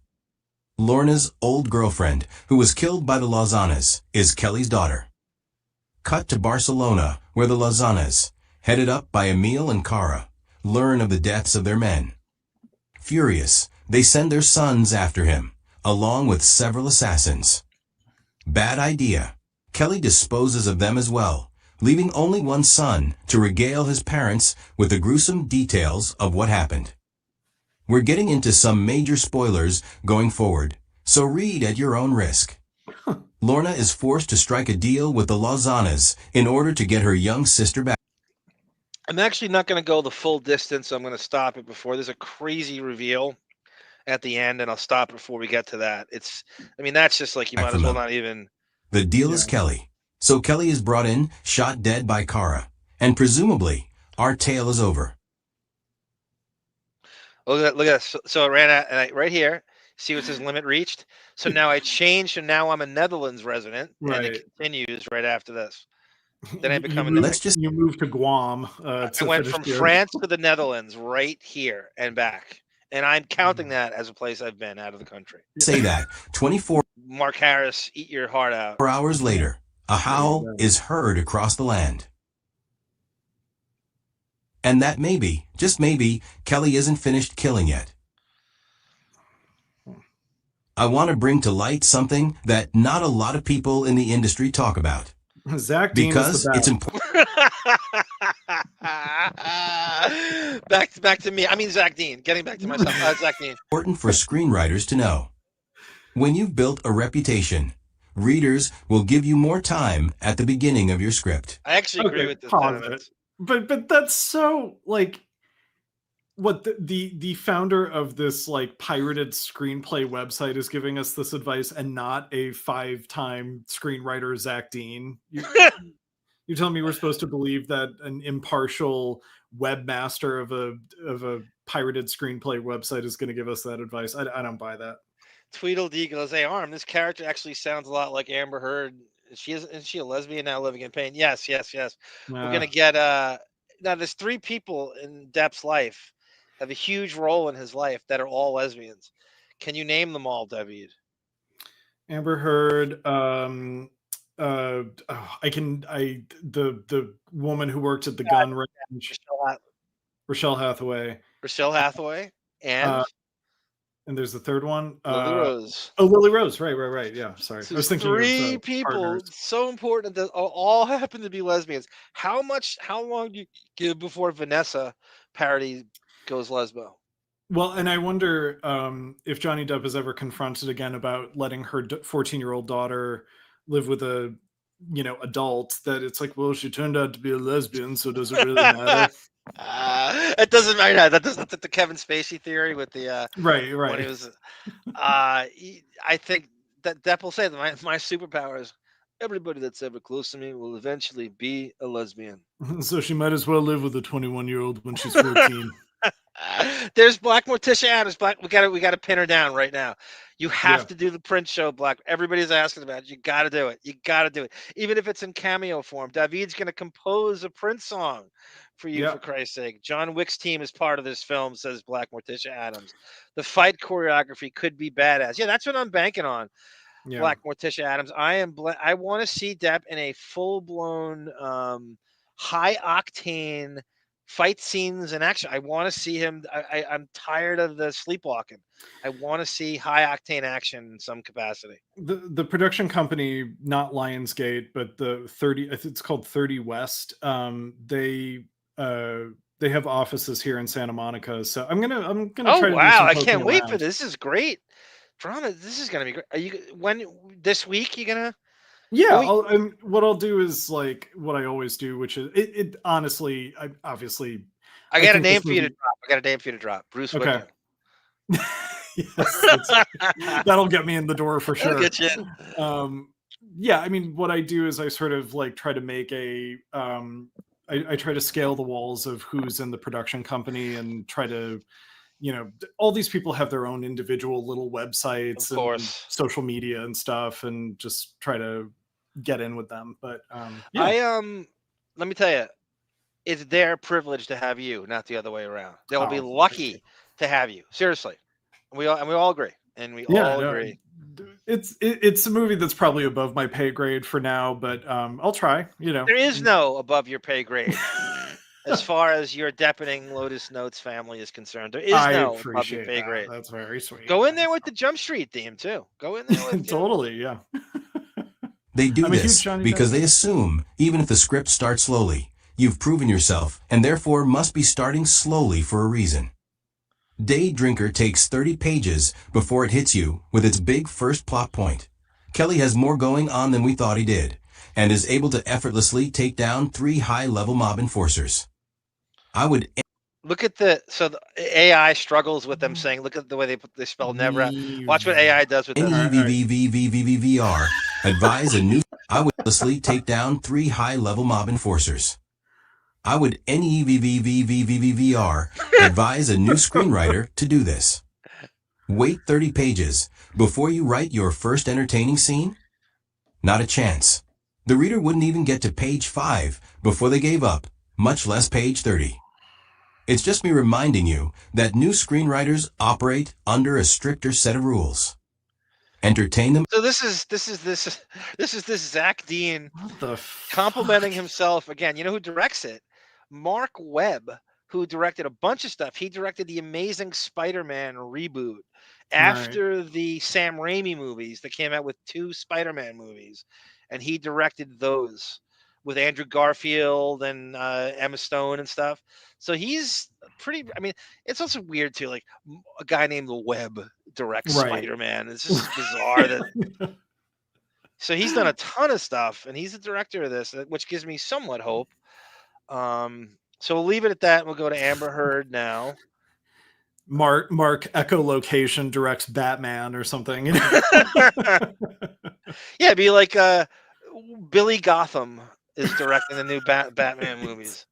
Lorna's old girlfriend, who was killed by the Lausannes, is Kelly's daughter. Cut to Barcelona, where the Lausannes, headed up by Emil and Cara, learn of the deaths of their men. Furious, they send their sons after him, along with several assassins. Bad idea. Kelly disposes of them as well, leaving only one son to regale his parents with the gruesome details of what happened. We're getting into some major spoilers going forward, so read at your own risk. Lorna is forced to strike a deal with the Lausannes in order to get her young sister back. I'm actually not going to go the full distance. So I'm going to stop it before there's a crazy reveal at the end, and I'll stop before we get to that. That's just like you might as well not even. The deal is Kelly. So Kelly is brought in, shot dead by Cara, and presumably our tale is over. Look at this. So it ran out, and right here, see what says limit reached? So now I changed, and now I'm a Netherlands resident, and it continues right after this. Then I become you move to Guam. I went from France to the Netherlands right here and back. And I'm counting that as a place I've been out of the country. Say that 24 Mark Harris, eat your heart out. 4 hours later, a howl is heard across the land. And that maybe, just maybe, Kelly isn't finished killing yet. I want to bring to light something that not a lot of people in the industry talk about. Zach Dean because it's important. back to me. I mean Zach Dean. Getting back to myself. Zach Dean. Important for screenwriters to know. When you've built a reputation, readers will give you more time at the beginning of your script. I actually agree with this. But that's so like what the founder of this like pirated screenplay website is giving us this advice, and not a 5-time screenwriter Zach Dean. You're telling me we're supposed to believe that an impartial webmaster of a pirated screenplay website is going to give us that advice? I don't buy that. Tweedledee goes, "Hey, Arm, this character actually sounds a lot like Amber Heard. Isn't she a lesbian now living in pain?" Yes. We're gonna get now. There's 3 people in Depp's life have a huge role in his life that are all lesbians. Can you name them all, Davyd? Amber Heard. The woman who worked at the gun range. Rochelle Hathaway. And there's the third one. Lily Rose. Oh, Lily Rose. Right. Yeah, sorry. So I was thinking 3 of, people, partners. so important that all happen to be lesbians. How long do you give before Vanessa parody goes lesbo? Well, and I wonder if Johnny Depp is ever confronted again about letting her 14-year-old daughter live with a adult, that it's like, well, she turned out to be a lesbian, so does it really matter? It doesn't matter. That's the Kevin Spacey theory with the right. When he was, I think that Depp will say that my superpower is everybody that's ever close to me will eventually be a lesbian. So she might as well live with a 21-year-old when she's 14. There's Black Morticia Adams. We got to pin her down right now. You have to do the Prince show, Black. Everybody's asking about it. You got to do it. Even if it's in cameo form. David's going to compose a Prince song for you, for Christ's sake. John Wick's team is part of this film, says Black Morticia Adams. The fight choreography could be badass. Yeah, that's what I'm banking on. Yeah. Black Morticia Adams. I want to see Depp in a full-blown high octane fight scenes and action. I want to see him. I'm tired of the sleepwalking. I want to see high octane action in some capacity. The production company, not Lionsgate, but the 30, it's called 30 West. They They have offices here in Santa Monica, so I'm gonna Oh try to do wow! some I poking can't wait for around. this. This is great drama. This is gonna be great. Are you this week? You gonna? Yeah, Well, what I'll do is like what I always do, which is it honestly, I obviously I I got a think name this for you to movie. drop. I got a name for you to drop. Bruce Okay. Wickham. Yes, that'll get me in the door for That'll sure. get you in. Yeah, I mean, what I do is I sort of like try to make I try to scale the walls of who's in the production company and try to, all these people have their own individual little websites Of and course. social media and stuff, and just try to get in with them. But yeah. Let me tell you, it's their privilege to have you, not the other way around. They'll be Oh, lucky to have you. Seriously, we all agree, and we Yeah, all no, agree. it's a movie that's probably above my pay grade for now, but I'll try. There is no above your pay grade as far as your Deppening Lotus Notes family is concerned. There is I no above your appreciate pay that. grade. That's very sweet. Go in there with the Jump Street theme too. Go in there with Totally, yeah. They do I'm a huge this Johnny because Depp they fan. assume, even if the script starts slowly, you've proven yourself and therefore must be starting slowly for a reason. Day Drinker takes 30 pages before it hits you with its big first plot point. Kelly has more going on than we thought he did, and is able to effortlessly take down 3 high-level mob enforcers. I would... Look at the AI struggles with them saying, look at the way they spell never out. Watch what AI does with this. NEVVVVVVR advise a new... I would effortlessly take down 3 high-level mob enforcers. I would NEVVVVVVR advise a new screenwriter to do this. Wait 30 pages before you write your first entertaining scene? Not a chance. The reader wouldn't even get to page 5 before they gave up, much less page 30. It's just me reminding you that new screenwriters operate under a stricter set of rules. Entertain them. So this is Zach Dean complimenting himself again. You know who directs it? Mark Webb, who directed a bunch of stuff. He directed the Amazing Spider-Man reboot after the Sam Raimi movies that came out with 2 Spider-Man movies, and he directed those with Andrew Garfield and Emma Stone and stuff. So he's pretty. I mean, it's also weird too. Like a guy named Webb directs Spider-Man. It's just bizarre that. So he's done a ton of stuff, and he's the director of this, which gives me somewhat hope. So we'll leave it at that. We'll go to Amber Heard now. Mark Echolocation directs Batman or something. Yeah, it'd be like Billy Gotham is directing the new Batman movies.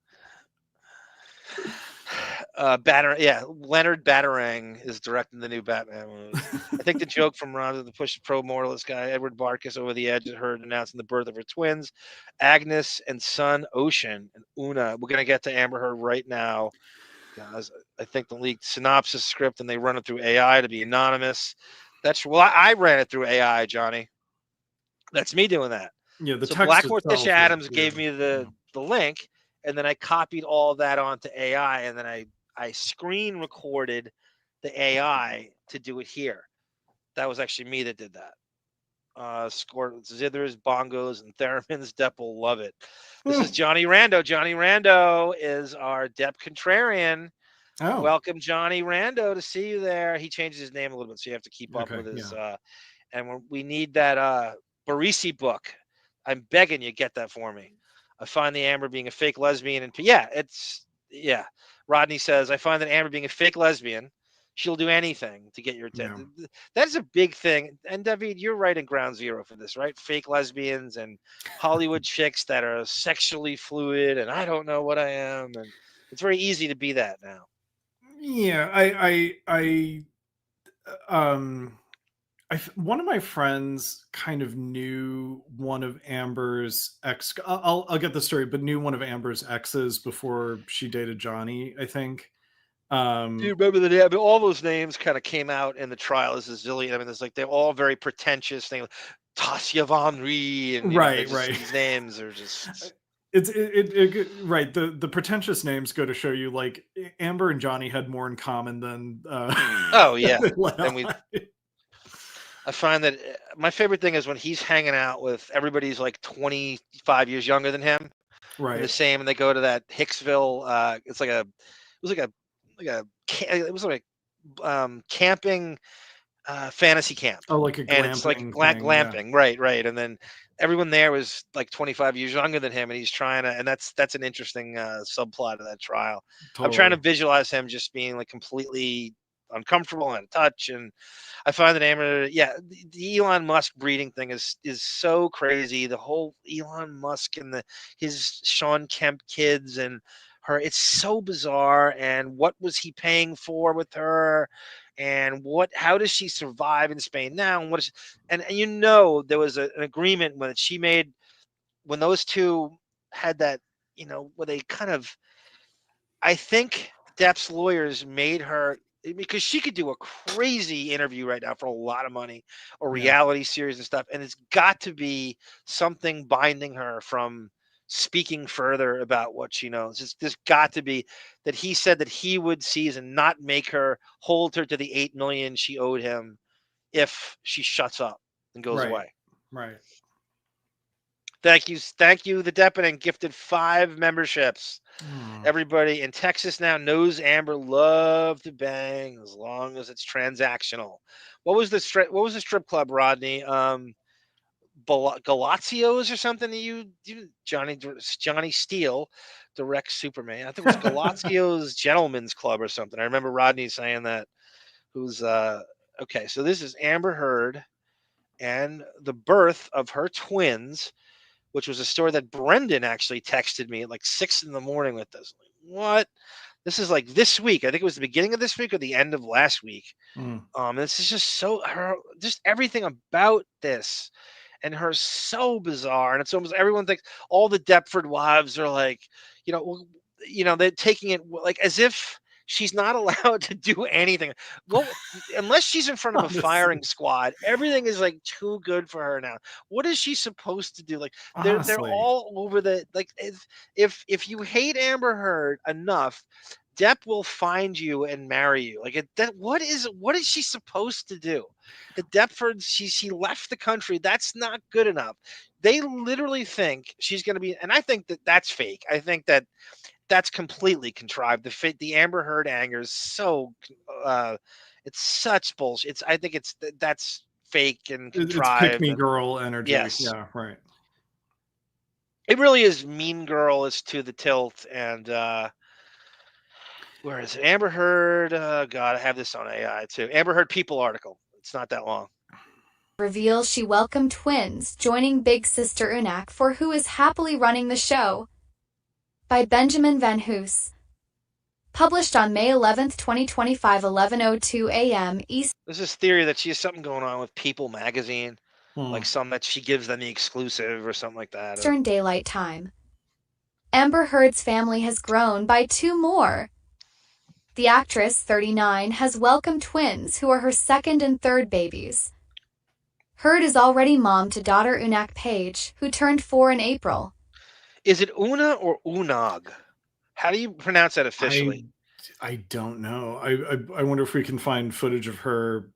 Leonard Batarang is directing the new Batman movies. I think the joke from Ron, the push pro moralist guy, Edward Barkus, over the edge, heard announcing the birth of her twins, Agnes and son Ocean and Una. We're gonna get to Amber Heard right now. Guys, I think the leaked synopsis script, and they run it through AI to be anonymous. I ran it through AI, Johnny. That's me doing that. Yeah, the so text Black Morticia itself Adams gave me the link, and then I copied all that onto AI, and then I screen recorded the AI to do it here. That was actually me that did that. Score zithers, bongos, and theremins. Depp will love it. This is Johnny Rando. Johnny Rando is our Depp contrarian. Oh. Welcome, Johnny Rando, to see you there. He changes his name a little bit, so you have to keep up with his. And we need that Barisi book. I'm begging you, get that for me. I find the Amber being a fake lesbian, and Rodney says, I find that Amber being a fake lesbian. She'll do anything to get your attention. Yeah. That is a big thing. And Davyd, you're right in ground zero for this, right? Fake lesbians and Hollywood chicks that are sexually fluid, and I don't know what I am. And it's very easy to be that now. Yeah, one of my friends kind of knew one of Amber's ex. I'll get the story, but knew one of Amber's exes before she dated Johnny, I think. Do you remember the name? All those names kind of came out in the trial as a zillion. I mean, it's like they're all very pretentious things. Tasya Von Ree and right. These names are just. Right. The pretentious names go to show you, like, Amber and Johnny had more in common than. Oh yeah. I find that my favorite thing is when he's hanging out with everybody's like 25 years younger than him. Right. And the same, and they go to that Hicksville. It's like a camping fantasy camp. Oh, like a and it's like glamping, right. And then everyone there was like 25 years younger than him, and he's trying to, and that's an interesting subplot of that trial. Totally. I'm trying to visualize him just being like completely uncomfortable and out of touch, and I find that the Elon Musk breeding thing is so crazy. The whole Elon Musk and his Sean Kemp kids and her, it's so bizarre. And what was he paying for with her? And how does she survive in Spain now? And there was an agreement when those two had that, where they kind of, I think Depp's lawyers made her, because she could do a crazy interview right now for a lot of money, or reality series and stuff. And it's got to be something binding her from speaking further about what she knows. There's got to be that he said that he would seize and not make her hold her to the $8 million she owed him if she shuts up and goes away. Right. Thank you. The Deppening gifted 5 memberships. Everybody in Texas now knows Amber loved to bang as long as it's transactional. What was the strip club, Rodney? Galazios or something that you Johnny Steele directs Superman. I think it was Galazios Gentlemen's Club or something. I remember Rodney saying that. Who's okay, so this is Amber Heard and the birth of her twins, which was a story that Brendan actually texted me at like 6 a.m. with this. Like, what? This is like this week. I think it was the beginning of this week or the end of last week. This is just just everything about this and her so bizarre. And it's almost everyone thinks all the Deptford wives are like, they're taking it like as if she's not allowed to do anything. Well, unless she's in front of a firing squad, everything is like too good for her now. What is she supposed to do? Like they're all over the like. If you hate Amber Heard enough, Depp will find you and marry you. Like what is she supposed to do? The Deptfords, she left the country. That's not good enough. They literally think she's going to be, and I think that's fake. I think that's completely contrived. The Amber Heard anger is so it's such bullshit. I think that's fake and contrived. It's pick me girl energy. Yes. Yeah, right. It really is Mean Girl is to the tilt. And where is it? Amber Heard. God, I have this on AI too. Amber Heard People article. It's not that long. Reveals she welcomed twins, joining big sister Unak for who is happily running the show. By Benjamin Van Hoos. Published on May 11th, 2025, 11:02 a.m. East. There's this theory that she has something going on with People magazine, like some that she gives them the exclusive or something like that. Eastern Daylight Time. Amber Heard's family has grown by 2 more. The actress, 39, has welcomed twins who are her second and third babies. Heard is already mom to daughter Unak Page, who turned 4 in April. Is it Una or Unag? How do you pronounce that officially? I don't know. I wonder if we can find footage of her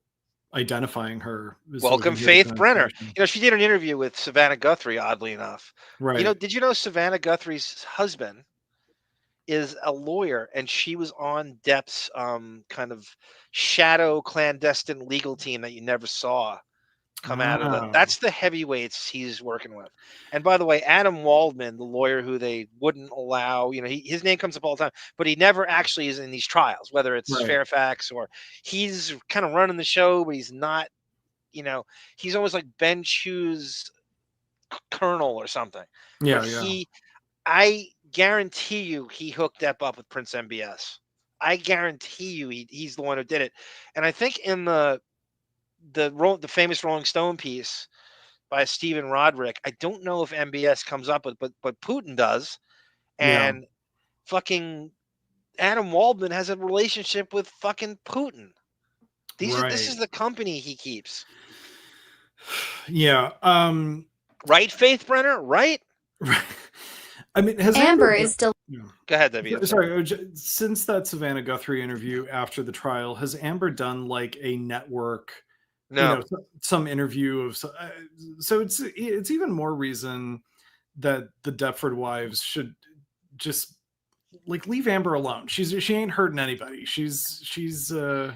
identifying her. Welcome, Faith Brenner. She did an interview with Savannah Guthrie, oddly enough. Right. Did you know Savannah Guthrie's husband is a lawyer, and she was on Depp's kind of shadow clandestine legal team that you never saw come out of that's the heavyweights he's working with. And by the way, Adam Waldman, the lawyer who they wouldn't allow, his name comes up all the time, but he never actually is in these trials, whether it's Fairfax or he's kind of running the show, but he's not, he's almost like Ben Chu's colonel or something. I guarantee you he hooked Depp up with Prince MBS. I guarantee you he's the one who did it. And I think in the famous Rolling Stone piece by Stephen Roderick, I don't know if MBS comes up with, but Putin does. And fucking Adam Waldman has a relationship with fucking Putin. This is the company he keeps. Yeah. Right, Faith Brenner? Right? I mean, has Amber is still. Go ahead, Davyd. Sorry, since that Savannah Guthrie interview after the trial, has Amber done like a network? No, some interview of so it's even more reason that the Deptford wives should just like leave Amber alone. She ain't hurting anybody. She you know.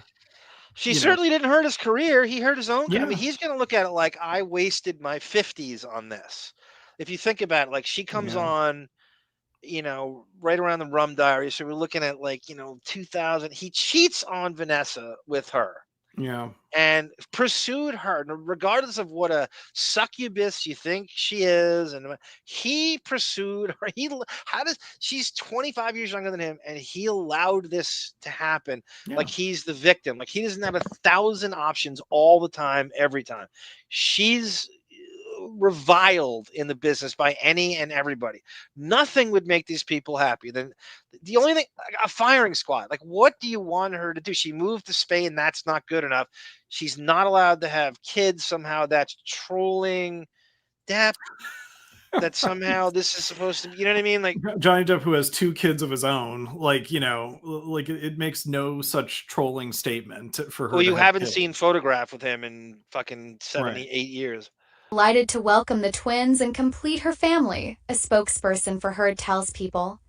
certainly didn't hurt his career. He hurt his own. I Yeah. mean, he's going to look at it like, I wasted my 50s on this. If you think about it, like she comes on, right around the Rum Diary. So we're looking at 2000. He cheats on Vanessa with her. Yeah. And pursued her, regardless of what a succubus you think she is, and he pursued her. She's 25 years younger than him, and he allowed this to happen. Like he's the victim. Like he doesn't have 1,000 options all the time, every time. She's reviled in the business by any and everybody. Nothing would make these people happy. Then the only thing, a firing squad. Like, what do you want her to do? She moved to Spain. That's not good enough. She's not allowed to have kids. Somehow that's trolling Depp. That somehow this is supposed to be, you know what I mean? Like Johnny Depp, who has 2 kids of his own, it makes no such trolling statement for her. Well, you haven't seen photograph with him in fucking 78 years. Delighted to welcome the twins and complete her family, a spokesperson for Heard tells People.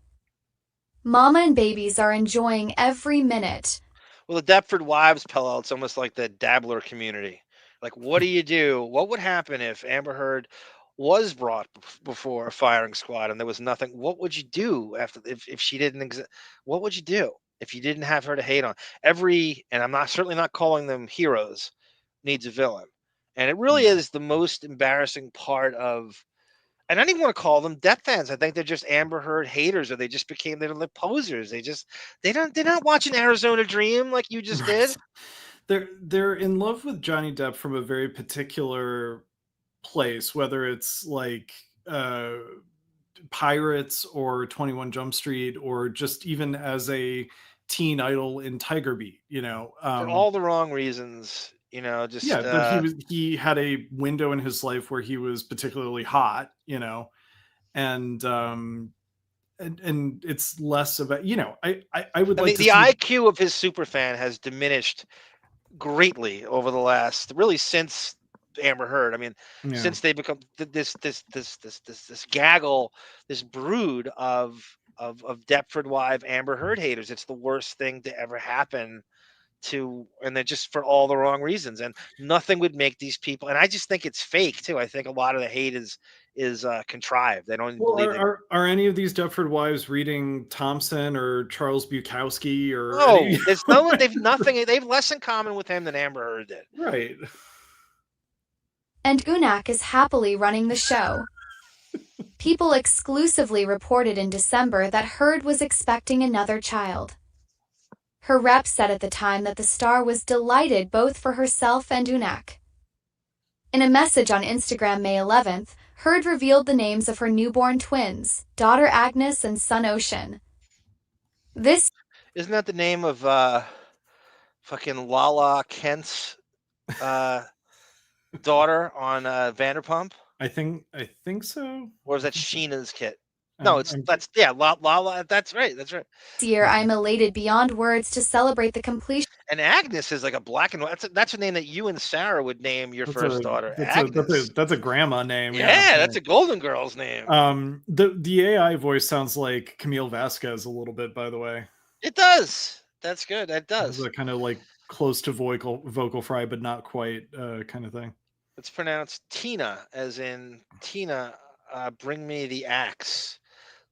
Mama and babies are enjoying every minute. Well, the Deptford wives, Pella, it's almost like the dabbler community. Like, what do you do? What would happen if Amber Heard was brought before a firing squad and there was nothing? What would you do if she didn't exist? What would you do if you didn't have her to hate on? And I'm certainly not calling them heroes, needs a villain. And it really is the most embarrassing part of, and I don't even want to call them Depp fans. I think they're just Amber Heard haters, or they're like posers. They're not watching Arizona Dream like you just did. They're in love with Johnny Depp from a very particular place, whether it's like Pirates or 21 Jump Street, or just even as a teen idol in Tiger Beat, for all the wrong reasons. But he had a window in his life where he was particularly hot, and it's less about, I would like to the IQ of his super fan has diminished greatly over the last, really since Amber Heard. I mean, since they become this gaggle, this brood of Deptford wife Amber Heard haters. It's the worst thing to ever happen and they're just for all the wrong reasons, and nothing would make these people. And I just think it's fake too. I think a lot of the hate is contrived. They don't believe it. Are any of these Deptford wives reading Thompson or Charles Bukowski or? No, there's no one. They've nothing. They've less in common with him than Amber Heard did. Right. And Unak is happily running the show. People exclusively reported in December that Heard was expecting another child. Her rep said at the time that the star was delighted both for herself and Unak. In a message on Instagram May 11th, Heard revealed the names of her newborn twins, daughter Agnes and son Ocean. This isn't that the name of fucking Lala Kent's daughter on Vanderpump? I think so. Or is that Sheena's kid? No, Lala. That's right. That's right. This year, I'm elated beyond words to celebrate the completion. And Agnes is like a black and white. That's a name that you and Sarah would name your first daughter. Agnes. That's a grandma name. Yeah, that's a Golden Girls name. The AI voice sounds like Camille Vasquez a little bit, by the way. It does. That's good. It does. It's kind of like close to vocal fry, but not quite kind of thing. It's pronounced Tina, as in Tina, bring me the axe.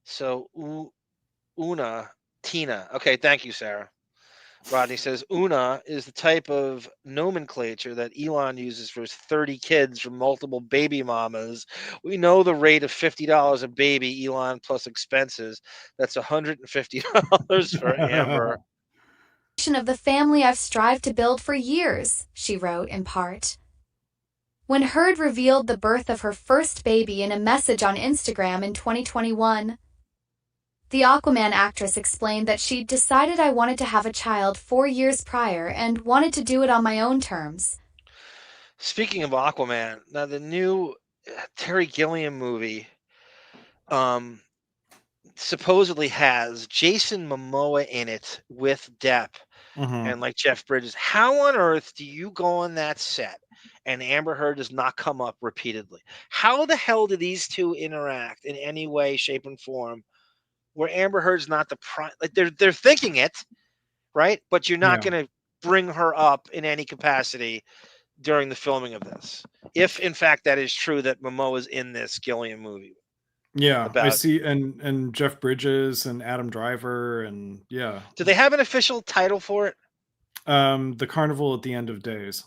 So Una, Tina. Okay, thank you, Sarah. Rodney says Una is the type of nomenclature that Elon uses for his 30 kids from multiple baby mamas. We know the rate of $50 a baby, Elon plus expenses. That's $150 for Amber. Of the family I've strived to build for years, she wrote in part. When Heard revealed the birth of her first baby in a message on Instagram in 2021, the Aquaman actress explained that she'd decided I wanted to have a child 4 years prior and wanted to do it on my own terms. Speaking of Aquaman, now the new Terry Gilliam movie supposedly has Jason Momoa in it with Depp and like Jeff Bridges. How on earth do you go on that set and Amber Heard does not come up repeatedly. How the hell do these two interact in any way, shape, and form where Amber Heard's not the prime? Like they're thinking it, right? But you're not going to bring her up in any capacity during the filming of this. If in fact that is true that Momoa's in this Gilliam movie. Yeah, I see, and Jeff Bridges and Adam Driver, and yeah. Do they have an official title for it? The Carnival at the End of Days.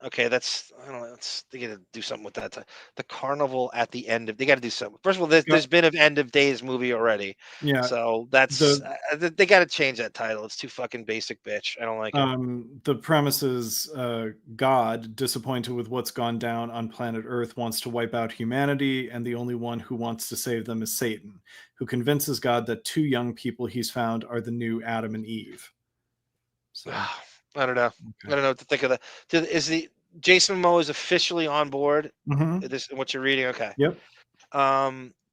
Okay, that's I don't know. They got to do something with that. The Carnival at the End of. They got to do something. First of all, there's been an End of Days movie already. Yeah. So that's they got to change that title. It's too fucking basic, bitch. I don't like it. The premise is God, disappointed with what's gone down on planet Earth, wants to wipe out humanity, and the only one who wants to save them is Satan, who convinces God that two young people he's found are the new Adam and Eve. So. I don't know. Okay. I don't know what to think of that. Is the Jason Momoa is officially on board? Mm-hmm. This what you're reading? Okay. Yep.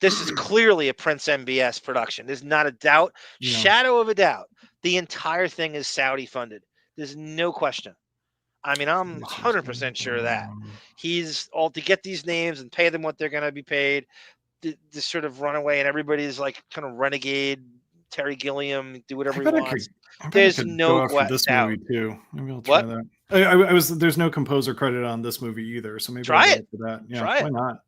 This is clearly a Prince MBS production. There's not a doubt, shadow of a doubt. The entire thing is Saudi funded. There's no question. I mean, I'm 100% sure of that he's all to get these names and pay them what they're going to be paid. This sort of runaway, and everybody's like kind of renegade. Terry Gilliam, do whatever he wants. There's no for this movie too. Maybe I'll try that. I was there's no composer credit on this movie either, so maybe try I'll it. For that. Yeah, try why it. not?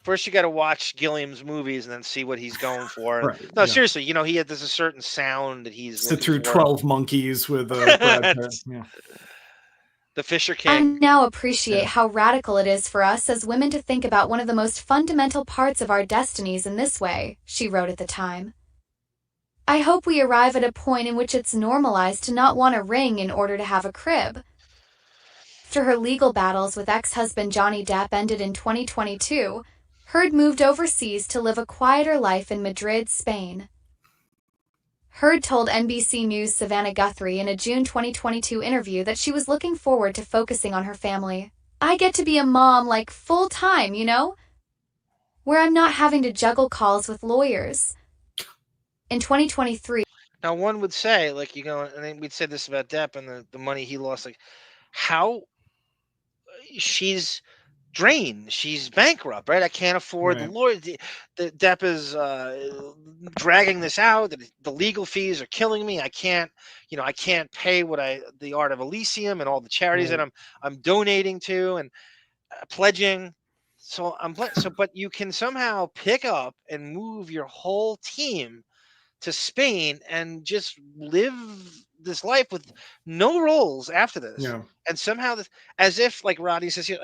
First, you got to watch Gilliam's movies and then see what he's going for. Right, no, seriously, there's a certain sound that he's sit through 12 Monkeys with Brad Pitt. Yeah. The Fisher King. I now appreciate how radical it is for us as women to think about one of the most fundamental parts of our destinies in this way, she wrote at the time. I hope we arrive at a point in which it's normalized to not want a ring in order to have a crib. After her legal battles with ex-husband Johnny Depp ended in 2022, Heard moved overseas to live a quieter life in Madrid, Spain. Heard told NBC News' Savannah Guthrie in a June 2022 interview that she was looking forward to focusing on her family. I get to be a mom like full-time, where I'm not having to juggle calls with lawyers. In 2023. Now, one would say, and we'd said this about Depp and the money he lost, how she's drained, she's bankrupt, right? I can't afford the lawyer. The Depp is dragging this out. The legal fees are killing me. I can't pay the Art of Elysium and all the charities that I'm donating to and pledging. So but you can somehow pick up and move your whole team to Spain and just live this life with no roles after this. Yeah. And somehow, as if, like Rodney says here,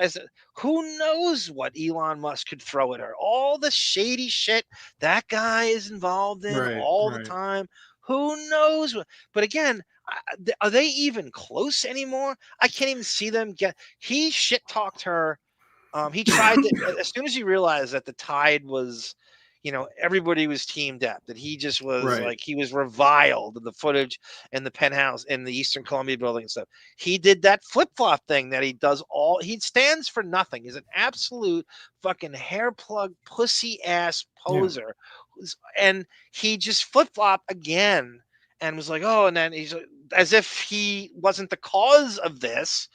who knows what Elon Musk could throw at her? All the shady shit that guy is involved in the time. Who knows? But again, are they even close anymore? I can't even see them he shit talked her. He tried to, as soon as he realized that the tide was, everybody was Team Depp, that he just was he was reviled in the footage in the penthouse in the Eastern Columbia building and stuff. He did that flip-flop thing that he does he stands for nothing. He's an absolute fucking hair plug pussy ass poser. Yeah. And he just flip-flop again and was like, and then he's as if he wasn't the cause of this.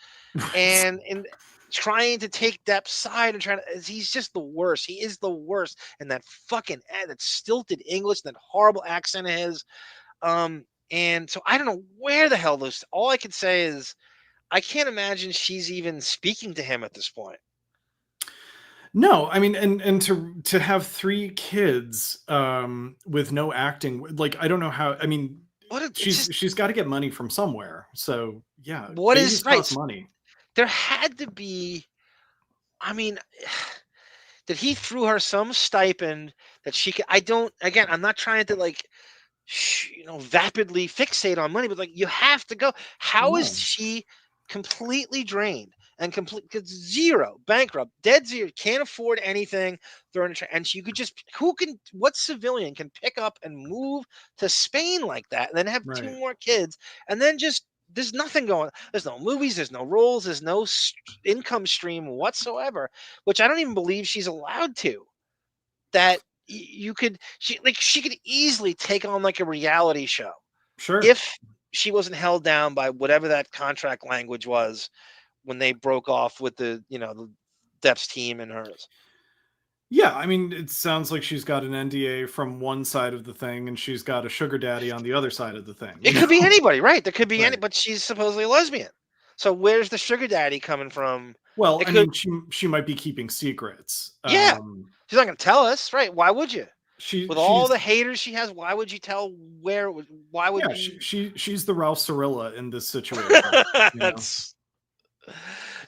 and trying to take Depp's side and he's just the worst. He is the worst. And that fucking that stilted English, that horrible accent of his. And so I don't know where the hell all I could say is I can't imagine she's even speaking to him at this point. No, I mean, and to have 3 kids with no acting, I don't know how. I mean, she's got to get money from somewhere. So yeah, what is money? There had to be, that he threw her some stipend that she could. I'm not trying to vapidly fixate on money, but you have to go. How is she completely drained and zero, bankrupt, dead zero, can't afford anything? And you could just, what civilian can pick up and move to Spain like that and then have 2 more kids and then just, there's nothing going on. There's no movies. There's no roles. There's no income stream whatsoever, which I don't even believe she's allowed to. That she could easily take on a reality show. Sure. If she wasn't held down by whatever that contract language was when they broke off with the Depp's team and hers. Yeah, I mean, it sounds like she's got an NDA from one side of the thing, and she's got a sugar daddy on the other side of the thing. It could be anybody, right? There could be any, Right. but she's supposedly a lesbian. So where's the sugar daddy coming from? Well, It I could- mean, she might be keeping secrets. Yeah. She's not going to tell us, right? Why would you? With all she's- the haters she has, why would you tell where? Why would Yeah, you? she's the Ralph Cirilla in this situation. you know? That's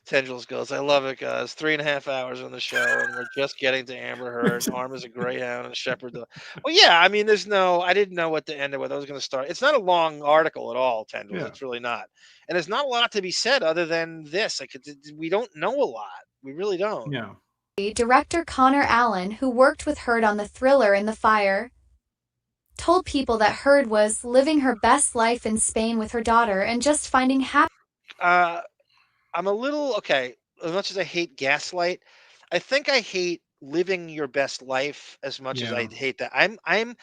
Tendrils goes, I love it, guys. 3.5 hours on the show, and we're just getting to Amber Heard. Arm is a greyhound and a shepherd dog. Well, yeah, I mean, I didn't know what to end it with. I was going to start. It's not a long article at all, Tendrils. Yeah. It's really not. And there's not a lot to be said other than this. We don't know a lot. We really don't. Yeah. Director Connor Allen, who worked with Heard on the thriller In the Fire, told people that Heard was living her best life in Spain with her daughter and just finding happy. I'm a little okay. As much as I hate gaslight, I think I hate living your best life as much as I hate that. I'm.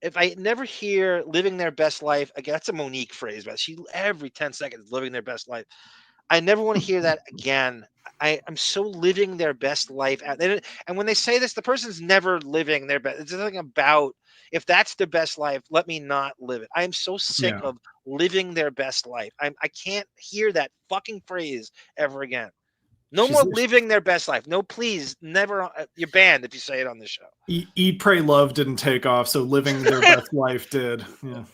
If I never hear living their best life again, that's a Monique phrase, but she every 10 seconds living their best life. I never want to hear that again. I'm so living their best life. And when they say this, the person's never living their best. It's nothing about if that's their best life, let me not live it. I am so sick of living their best life. I can't hear that fucking phrase ever again. No more living their best life. No, please, never. You're banned if you say it on this show. Eat, Pray, Love didn't take off, so living their best life did. Yeah.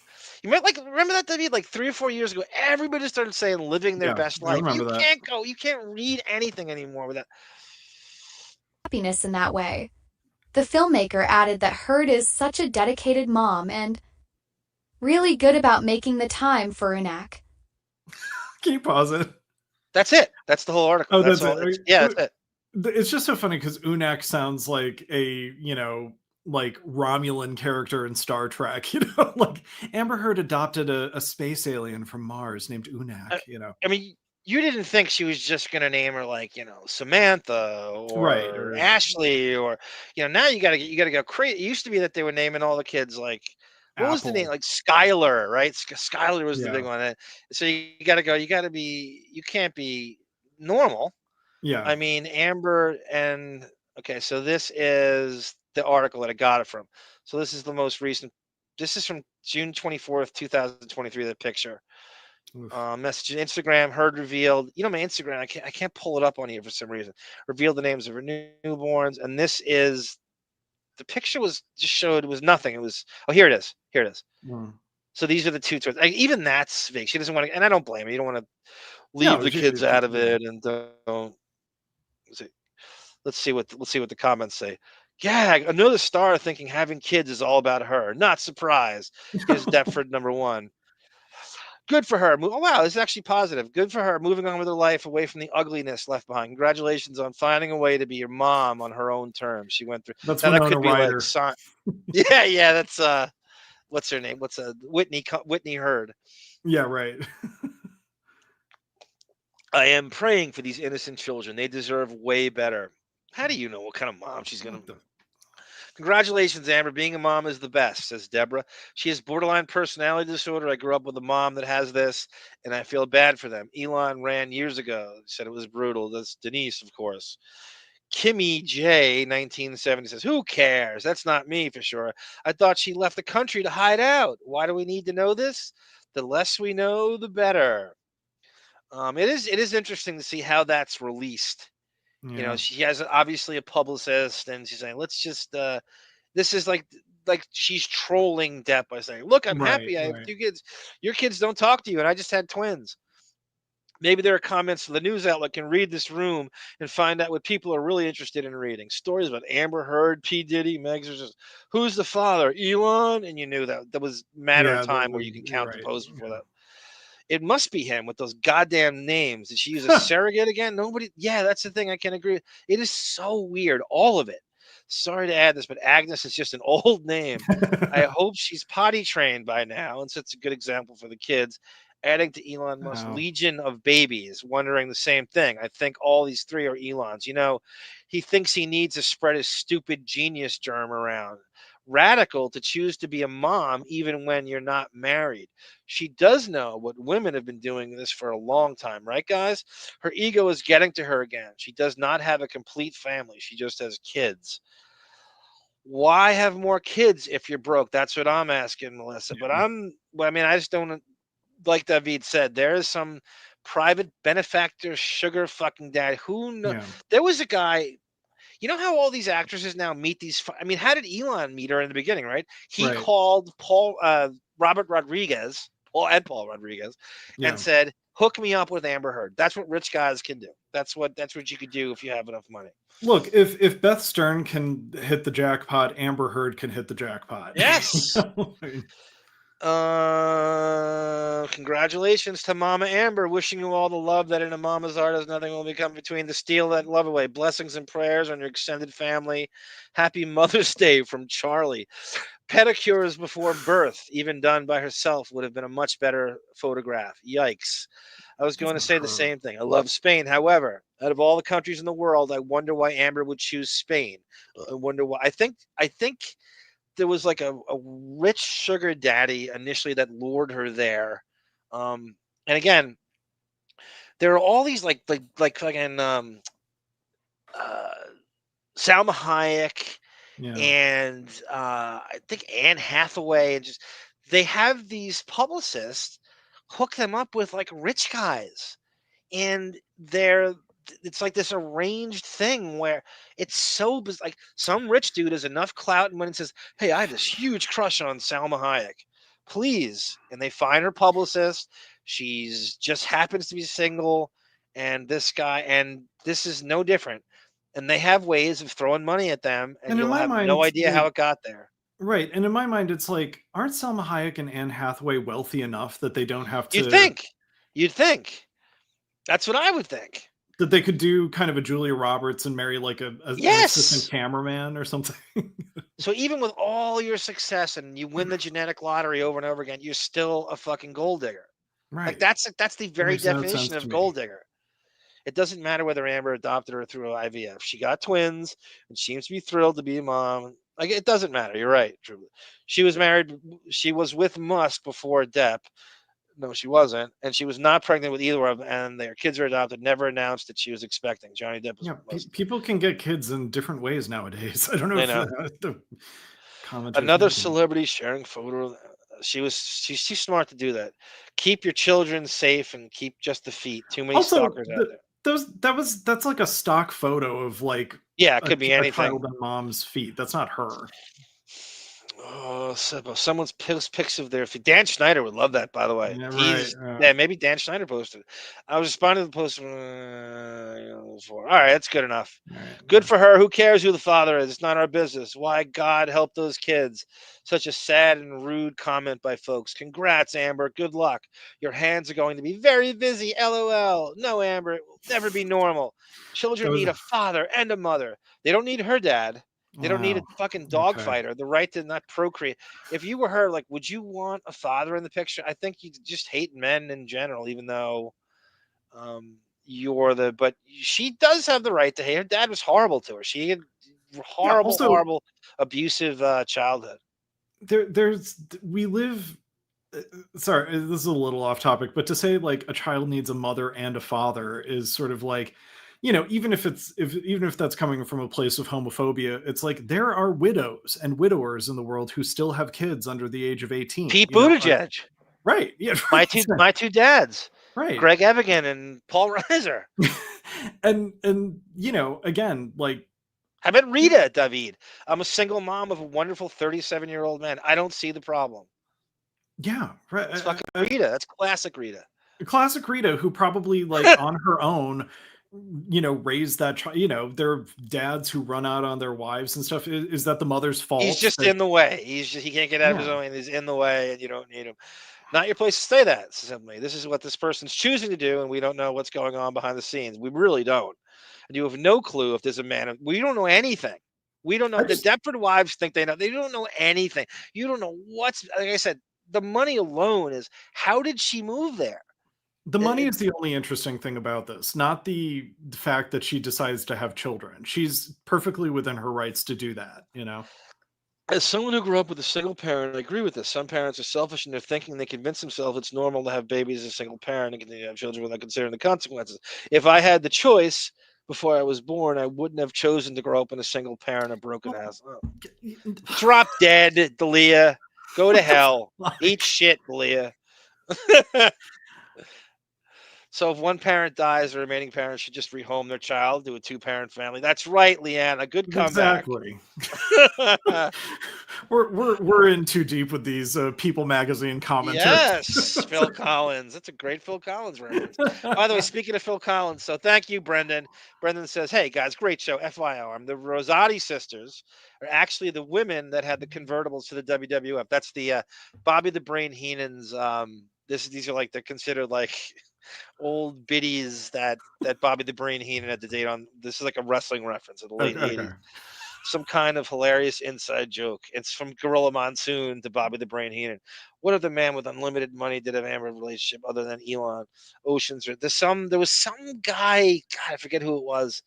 You might remember that, David, like 3 or 4 years ago, everybody started saying living their best life. You can't read anything anymore with that. Happiness in that way. The filmmaker added that Heard is such a dedicated mom and really good about making the time for Unak. Can you pause it? That's it. That's the whole article. Oh, that's all. it. Yeah, that's it. It's just so funny because Unak sounds like a, like Romulan character in Star Trek, like Amber Heard adopted a space alien from Mars named Unak, I mean, you didn't think she was just going to name her like, Samantha or Ashley or, now you got to go crazy. It used to be that they were naming all the kids like, what was the name? Like Skylar, right? Skylar was the big one. So you can't be normal. Yeah. I mean, Amber okay, so this is the article that I got it from. So this is the most recent. This is from June 24th, 2023, the picture. Message Instagram, Heard revealed. My Instagram, I can't pull it up on here for some reason. Revealed the names of her newborns. And this is, the picture was nothing. It was, here it is. Here it is. So these are the two twins. Even that's fake. She doesn't want to, and I don't blame her. You don't want to leave the kids out of it and don't. Let's see what the comments say. Gag, another star thinking having kids is all about her. Not surprised. Here's Deptford #1. Good for her. Oh, wow, this is actually positive. Good for her. Moving on with her life away from the ugliness left behind. Congratulations on finding a way to be your mom on her own terms. She went through. That's now, that Winona could be Ryder. Like, yeah. That's what's her name? What's Whitney Heard? Yeah, right. I am praying for these innocent children. They deserve way better. How do you know what kind of mom she's going to be? Congratulations, Amber. Being a mom is the best, says Deborah. She has borderline personality disorder. I grew up with a mom that has this, and I feel bad for them. Elon ran years ago. Said it was brutal. That's Denise, of course. Kimmy J, 1970, says, who cares? That's not me for sure. I thought she left the country to hide out. Why do we need to know this? The less we know, the better. It is interesting to see how that's released. Yeah. She has obviously a publicist, and she's saying, let's just this is like she's trolling Depp by saying, look, I'm happy I have 2 kids. Your kids don't talk to you, and I just had twins. Maybe there are comments so the news outlet can read this room and find out what people are really interested in reading. Stories about Amber Heard, P Diddy, Meg's just who's the father, Elon, and you knew that was a matter of time where you can count the posts before that. It must be him with those goddamn names. Did she use a surrogate again? Nobody. Yeah, that's the thing. I can agree. It is so weird. All of it. Sorry to add this, but Agnes is just an old name. I hope she's potty trained by now, and sets a good example for the kids. Adding to Elon Musk's legion of babies, wondering the same thing. I think all these 3 are Elon's. He thinks he needs to spread his stupid genius germ around. radical to choose to be a mom even when you're not married. She does know what women have been doing this for a long time, right, guys? Her ego is getting to her again. She does not have a complete family. She just has kids. Why have more kids if you're broke? That's what I'm asking, Melissa. But I mean, I just don't, like Davyd said, there is some private benefactor sugar fucking dad who there was a guy. You know how all these actresses now meet these? I mean, how did Elon meet her in the beginning? Right? He called Robert Rodriguez, Paul Rodriguez, and said, "Hook me up with Amber Heard." That's what rich guys can do. That's what you could do if you have enough money. Look, if Beth Stern can hit the jackpot, Amber Heard can hit the jackpot. Yes. Congratulations to Mama Amber. Wishing you all the love that in a mama's heart has nothing will become between. To steal that love away. Blessings and prayers on your extended family. Happy Mother's Day from Charlie. Pedicures before birth, even done by herself, would have been a much better photograph. Yikes. I was going to say the same thing. I love Spain. However, out of all the countries in the world, I wonder why Amber would choose Spain. I wonder why. I think there was like a rich sugar daddy initially that lured her there. And again, there are all these like fucking Salma Hayek and I think Anne Hathaway, and just they have these publicists hook them up with like rich guys, and it's like this arranged thing where it's so like some rich dude has enough clout and when it says, "Hey, I have this huge crush on Salma Hayek, please," and they find her publicist. She's just happens to be single, and this is no different. And they have ways of throwing money at them, and you'll have no idea how it got there. Right. And in my mind, it's like, aren't Salma Hayek and Anne Hathaway wealthy enough that they don't have to... You'd think. That's what I would think. That they could do kind of a Julia Roberts and marry like an assistant cameraman or something. So even with all your success and you win the genetic lottery over and over again, you're still a fucking gold digger. Right. Like that's the very definition of gold digger. It doesn't matter whether Amber adopted her through IVF. She got twins and seems to be thrilled to be a mom. Like, it doesn't matter. You're right. Truly. She was married. She was with Musk before Depp. No, she wasn't. And she was not pregnant with either of them. And their kids are adopted. Never announced that she was expecting. Johnny Depp was people can get kids in different ways nowadays. I don't know if the another celebrity sharing photo. She's smart to do that. Keep your children safe and keep just the feet. Too many stalkers out there. That's like a stock photo of like it could be anything. Child and mom's feet. That's not her. Oh, someone's pics of their feet. Dan Schneider would love that, by the way. Yeah, maybe Dan Schneider posted. I was responding to the post. All right, that's good enough. Good for her. Who cares who the father is? It's not our business. Why God help those kids? Such a sad and rude comment by folks. Congrats, Amber. Good luck. Your hands are going to be very busy. LOL. No, Amber. It will never be normal. Children need a father and a mother. They don't need her dad. They don't need a fucking dog fighter. The right to not procreate. If you were her, like, would you want a father in the picture? I think you just hate men in general, even though but she does have the right to hate. Her dad was horrible to her. She had horrible, abusive childhood. We live. Sorry, this is a little off topic, but to say like a child needs a mother and a father is sort of like, even if that's coming from a place of homophobia, it's like there are widows and widowers in the world who still have kids under the age of 18. Pete Buttigieg. Right. Yeah. My two dads. Right. Greg Evigan and Paul Reiser. and again, like, how about Rita, Davyd? I'm a single mom of a wonderful 37-year-old man. I don't see the problem. Yeah. Right. It's fucking Rita. That's classic Rita. Classic Rita, who probably like on her own, raised that child. There are dads who run out on their wives and stuff. Is that the mother's fault? He's just in the way. He can't get out of his own. He's in the way, and you don't need him. Not your place to say that. Simply, this is what this person's choosing to do, and we don't know what's going on behind the scenes. We really don't, and you have no clue if there's a man. We don't know anything. We don't know. The Deptford wives think they know. They don't know anything. You don't know what's. Like I said, the money alone is. How did she move there? The money is the only interesting thing about this, not the fact that she decides to have children. She's perfectly within her rights to do that, As someone who grew up with a single parent, I agree with this. Some parents are selfish in their thinking. They convince themselves it's normal to have babies as a single parent and continue to have children without considering the consequences. If I had the choice before I was born, I wouldn't have chosen to grow up in a single parent or broken house. Oh. Drop dead, Dalia. Go to hell. Eat shit, Dalia. So if one parent dies, the remaining parents should just rehome their child to a two-parent family. That's right, Leanne. Good comeback. Exactly. we're in too deep with these People magazine commenters. Yes, Phil Collins. That's a great Phil Collins reference. By the way, speaking of Phil Collins, so thank you, Brendan. Brendan says, "Hey guys, great show. FYI, the Rosati sisters are actually the women that had the convertibles to the WWF. That's the Bobby the Brain Heenan's. These are like they're considered like." Old biddies that Bobby the Brain Heenan had to date on. This is like a wrestling reference in the late 80s. Some kind of hilarious inside joke. It's from Gorilla Monsoon to Bobby the Brain Heenan. What other man with unlimited money did have an Amber relationship other than Elon? Oceans. There was some guy, God, I forget who it was,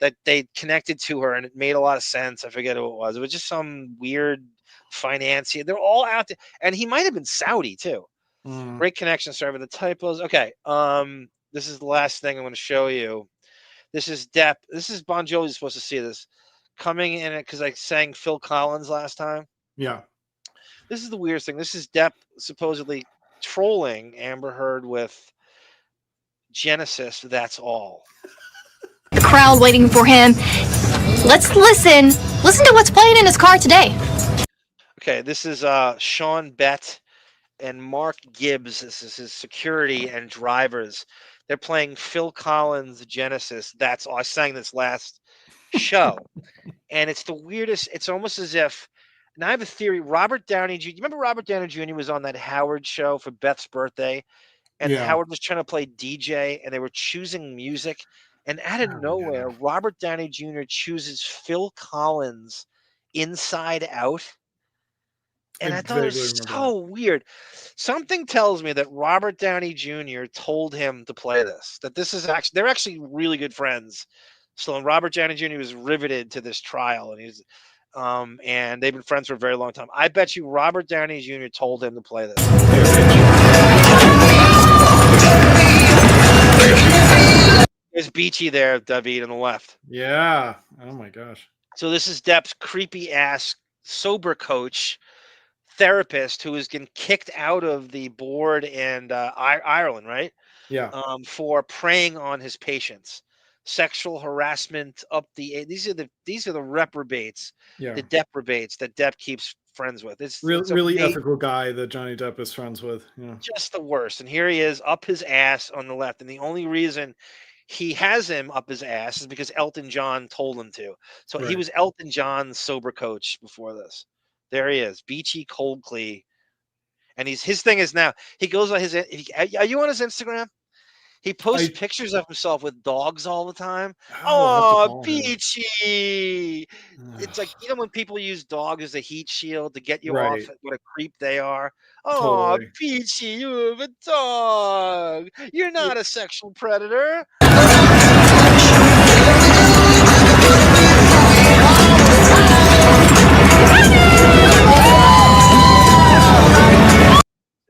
that they connected to her and it made a lot of sense. I forget who it was. It was just some weird financier. They're all out there. And he might have been Saudi too. Great connection. Sorry for the typos. Okay. This is the last thing I'm going to show you. This is Depp. This is Bon Jovi's supposed to see this coming in it because I sang Phil Collins last time. Yeah. This is the weirdest thing. This is Depp supposedly trolling Amber Heard with Genesis. That's all. The crowd waiting for him. Let's listen. Listen to what's playing in his car today. Okay. This is Sean Bett and Mark Gibbs. This is his security and drivers. They're playing Phil Collins' Genesis. That's all. I sang this last show. And it's the weirdest. It's almost as if, and I have a theory, Robert Downey Jr. You remember Robert Downey Jr. was on that Howard show for Beth's birthday? And Howard was trying to play DJ and they were choosing music. And out of nowhere, Robert Downey Jr. chooses Phil Collins' Inside Out. And I thought it was so weird. Something tells me that Robert Downey Jr. told him to play this. That this is actually, they're actually really good friends. So Robert Downey Jr. was riveted to this trial, and he's, and they've been friends for a very long time. I bet you Robert Downey Jr. told him to play this. There's Beechy there, Davyd, on the left. Yeah. Oh my gosh. So this is Depp's creepy ass sober coach. Therapist who was getting kicked out of the board in Ireland, right? Yeah. For preying on his patients, sexual harassment up the. These are the reprobates, the Depp-rebates that Depp keeps friends with. It's really ethical guy that Johnny Depp is friends with. Yeah. Just the worst. And here he is up his ass on the left, and the only reason he has him up his ass is because Elton John told him to. So he was Elton John's sober coach before this. There he is, Beechy Colclough, and his thing is now he goes on his. Are you on his Instagram? He posts pictures of himself with dogs all the time. Oh, Beechy! It's like, you know, when people use dogs as a heat shield to get you off what a creep they are. Oh, Beechy, you have a dog. You're not a sexual predator.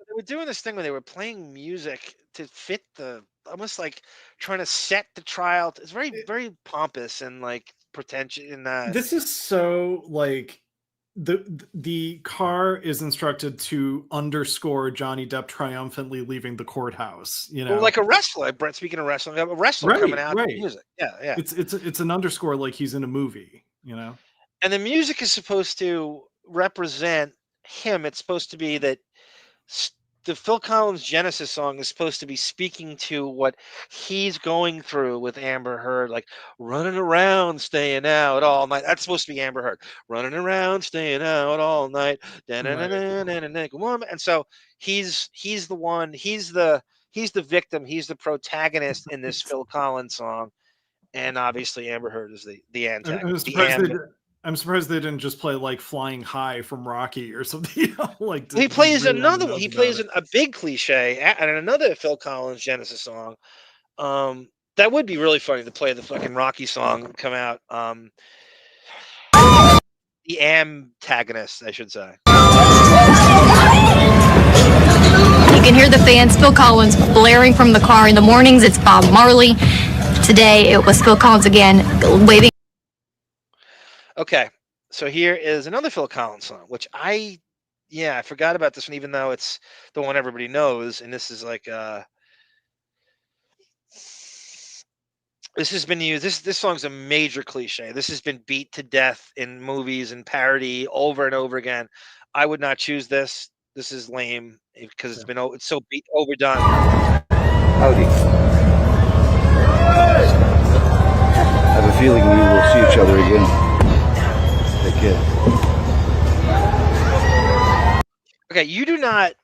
They were doing this thing where they were playing music to fit the, almost like trying to set the trial. It's very, very pompous and like pretentious. And this is so like the car is instructed to underscore Johnny Depp triumphantly leaving the courthouse. You know, well, like a wrestler. Brett, speaking of wrestling, a wrestler coming out with music. Yeah. It's an underscore like he's in a movie. You know, and the music is supposed to represent him. It's supposed to be that. The Phil Collins Genesis song is supposed to be speaking to what he's going through with Amber Heard, like running around, staying out all night. That's supposed to be Amber Heard, running around, staying out all night. And so he's the one, he's the victim, he's the protagonist in this Phil Collins song, and obviously Amber Heard is the antagonist. I'm surprised they didn't just play like Flying High from Rocky or something. Like he plays another one. He plays a big cliche and another Phil Collins Genesis song. That would be really funny to play the fucking Rocky song come out. The antagonist, I should say. You can hear the fans, Phil Collins, blaring from the car. In the mornings, it's Bob Marley. Today, it was Phil Collins again, waving. Okay, so here is another Phil Collins song, which I forgot about this one, even though it's the one everybody knows. And this is like, this has been used. This song's a major cliche. This has been beat to death in movies and parody over and over again. I would not choose this. This is lame because it's so overdone. Howdy. I have a feeling we will see each other again. Take care. Okay, you do not,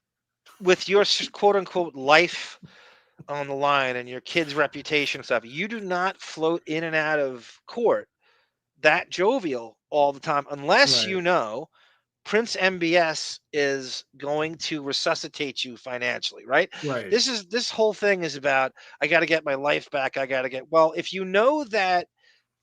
with your quote unquote life on the line and your kid's reputation and stuff, you do not float in and out of court that jovial all the time unless you know Prince MBS is going to resuscitate you financially, right? Right. This whole thing is about, I got to get my life back. Well, if you know that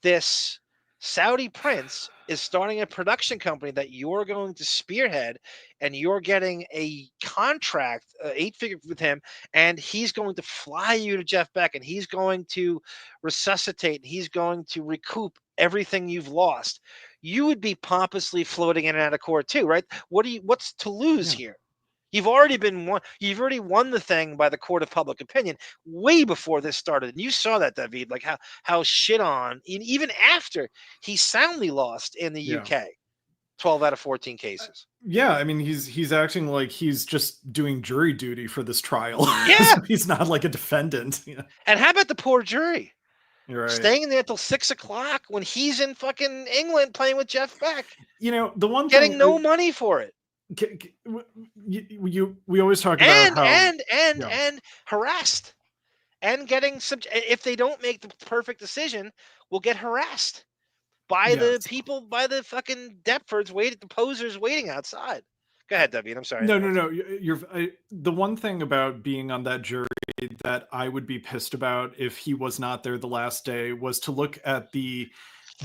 this Saudi prince is starting a production company that you're going to spearhead, and you're getting a contract, 8-figure with him, and he's going to fly you to Jeff Beck, and he's going to resuscitate, and he's going to recoup everything you've lost, you would be pompously floating in and out of court too, right? What's to lose here? You've already won the thing by the court of public opinion way before this started. And you saw that, Davyd, like how shit on, even after he soundly lost in the UK, 12 out of 14 cases. Yeah, I mean, he's acting like he's just doing jury duty for this trial. Yeah. So he's not like a defendant. You know? And how about the poor jury? You're right. Staying there till 6 o'clock when he's in fucking England playing with Jeff Beck. You know, the one getting thing, no money for it. We always talk about how and harassed, and getting if they don't make the perfect decision, will get harassed by the people, by the fucking Deptfords the posers waiting outside. Go ahead, Davyd. I'm sorry. No. The one thing about being on that jury that I would be pissed about if he was not there the last day was to look at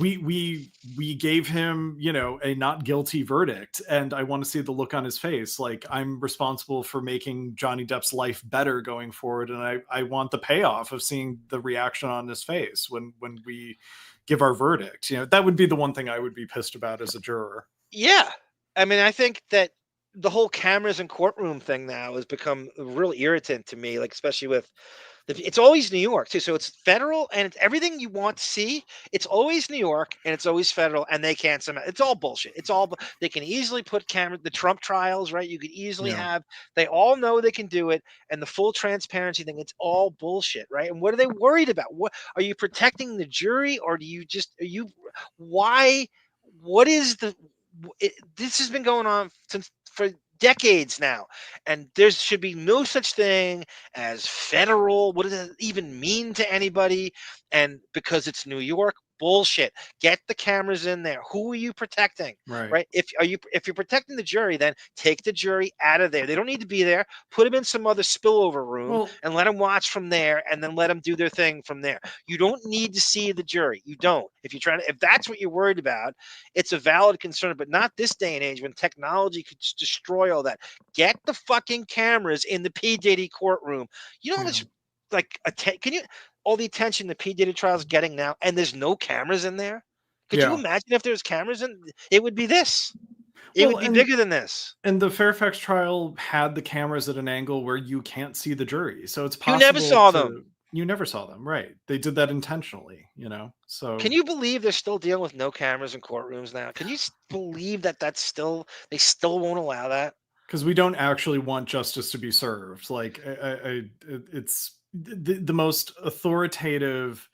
we gave him, a not guilty verdict, and I want to see the look on his face. Like, I'm responsible for making Johnny Depp's life better going forward, and I want the payoff of seeing the reaction on his face when we give our verdict. That would be the one thing I would be pissed about as a juror. Yeah, I mean, I think that the whole cameras and courtroom thing now has become a real irritant to me, like especially with it's always New York too. So it's federal and it's everything you want to see. It's always New York and it's always federal, and they can't somehow. It's all bullshit. They can easily put the Trump trials, right? You could easily have, they all know they can do it, and the full transparency thing, it's all bullshit, right? And what are they worried about? What are you protecting the jury, or do you just this has been going on for decades now, and there should be no such thing as federal. What does it even mean to anybody? And because it's New York, bullshit. Get the cameras in there. Who are you protecting? Right? If you're protecting the jury, then take the jury out of there. They don't need to be there. Put them in some other spillover room and let them watch from there, and then let them do their thing from there. You don't need to see the jury. You don't. If that's what you're worried about, it's a valid concern, but not this day and age when technology could just destroy all that. Get the fucking cameras in the P Diddy courtroom. You know how much all the attention the P Diddy trial is getting now, and there's no cameras in there? Could you imagine if there's cameras in? It would be this. It would be bigger than this. And the Fairfax trial had the cameras at an angle where you can't see the jury, so it's possible. You never saw them. You never saw them, right? They did that intentionally, So can you believe they're still dealing with no cameras in courtrooms now? Can you believe that they still won't allow that? Because we don't actually want justice to be served. Like, it's the most authoritative.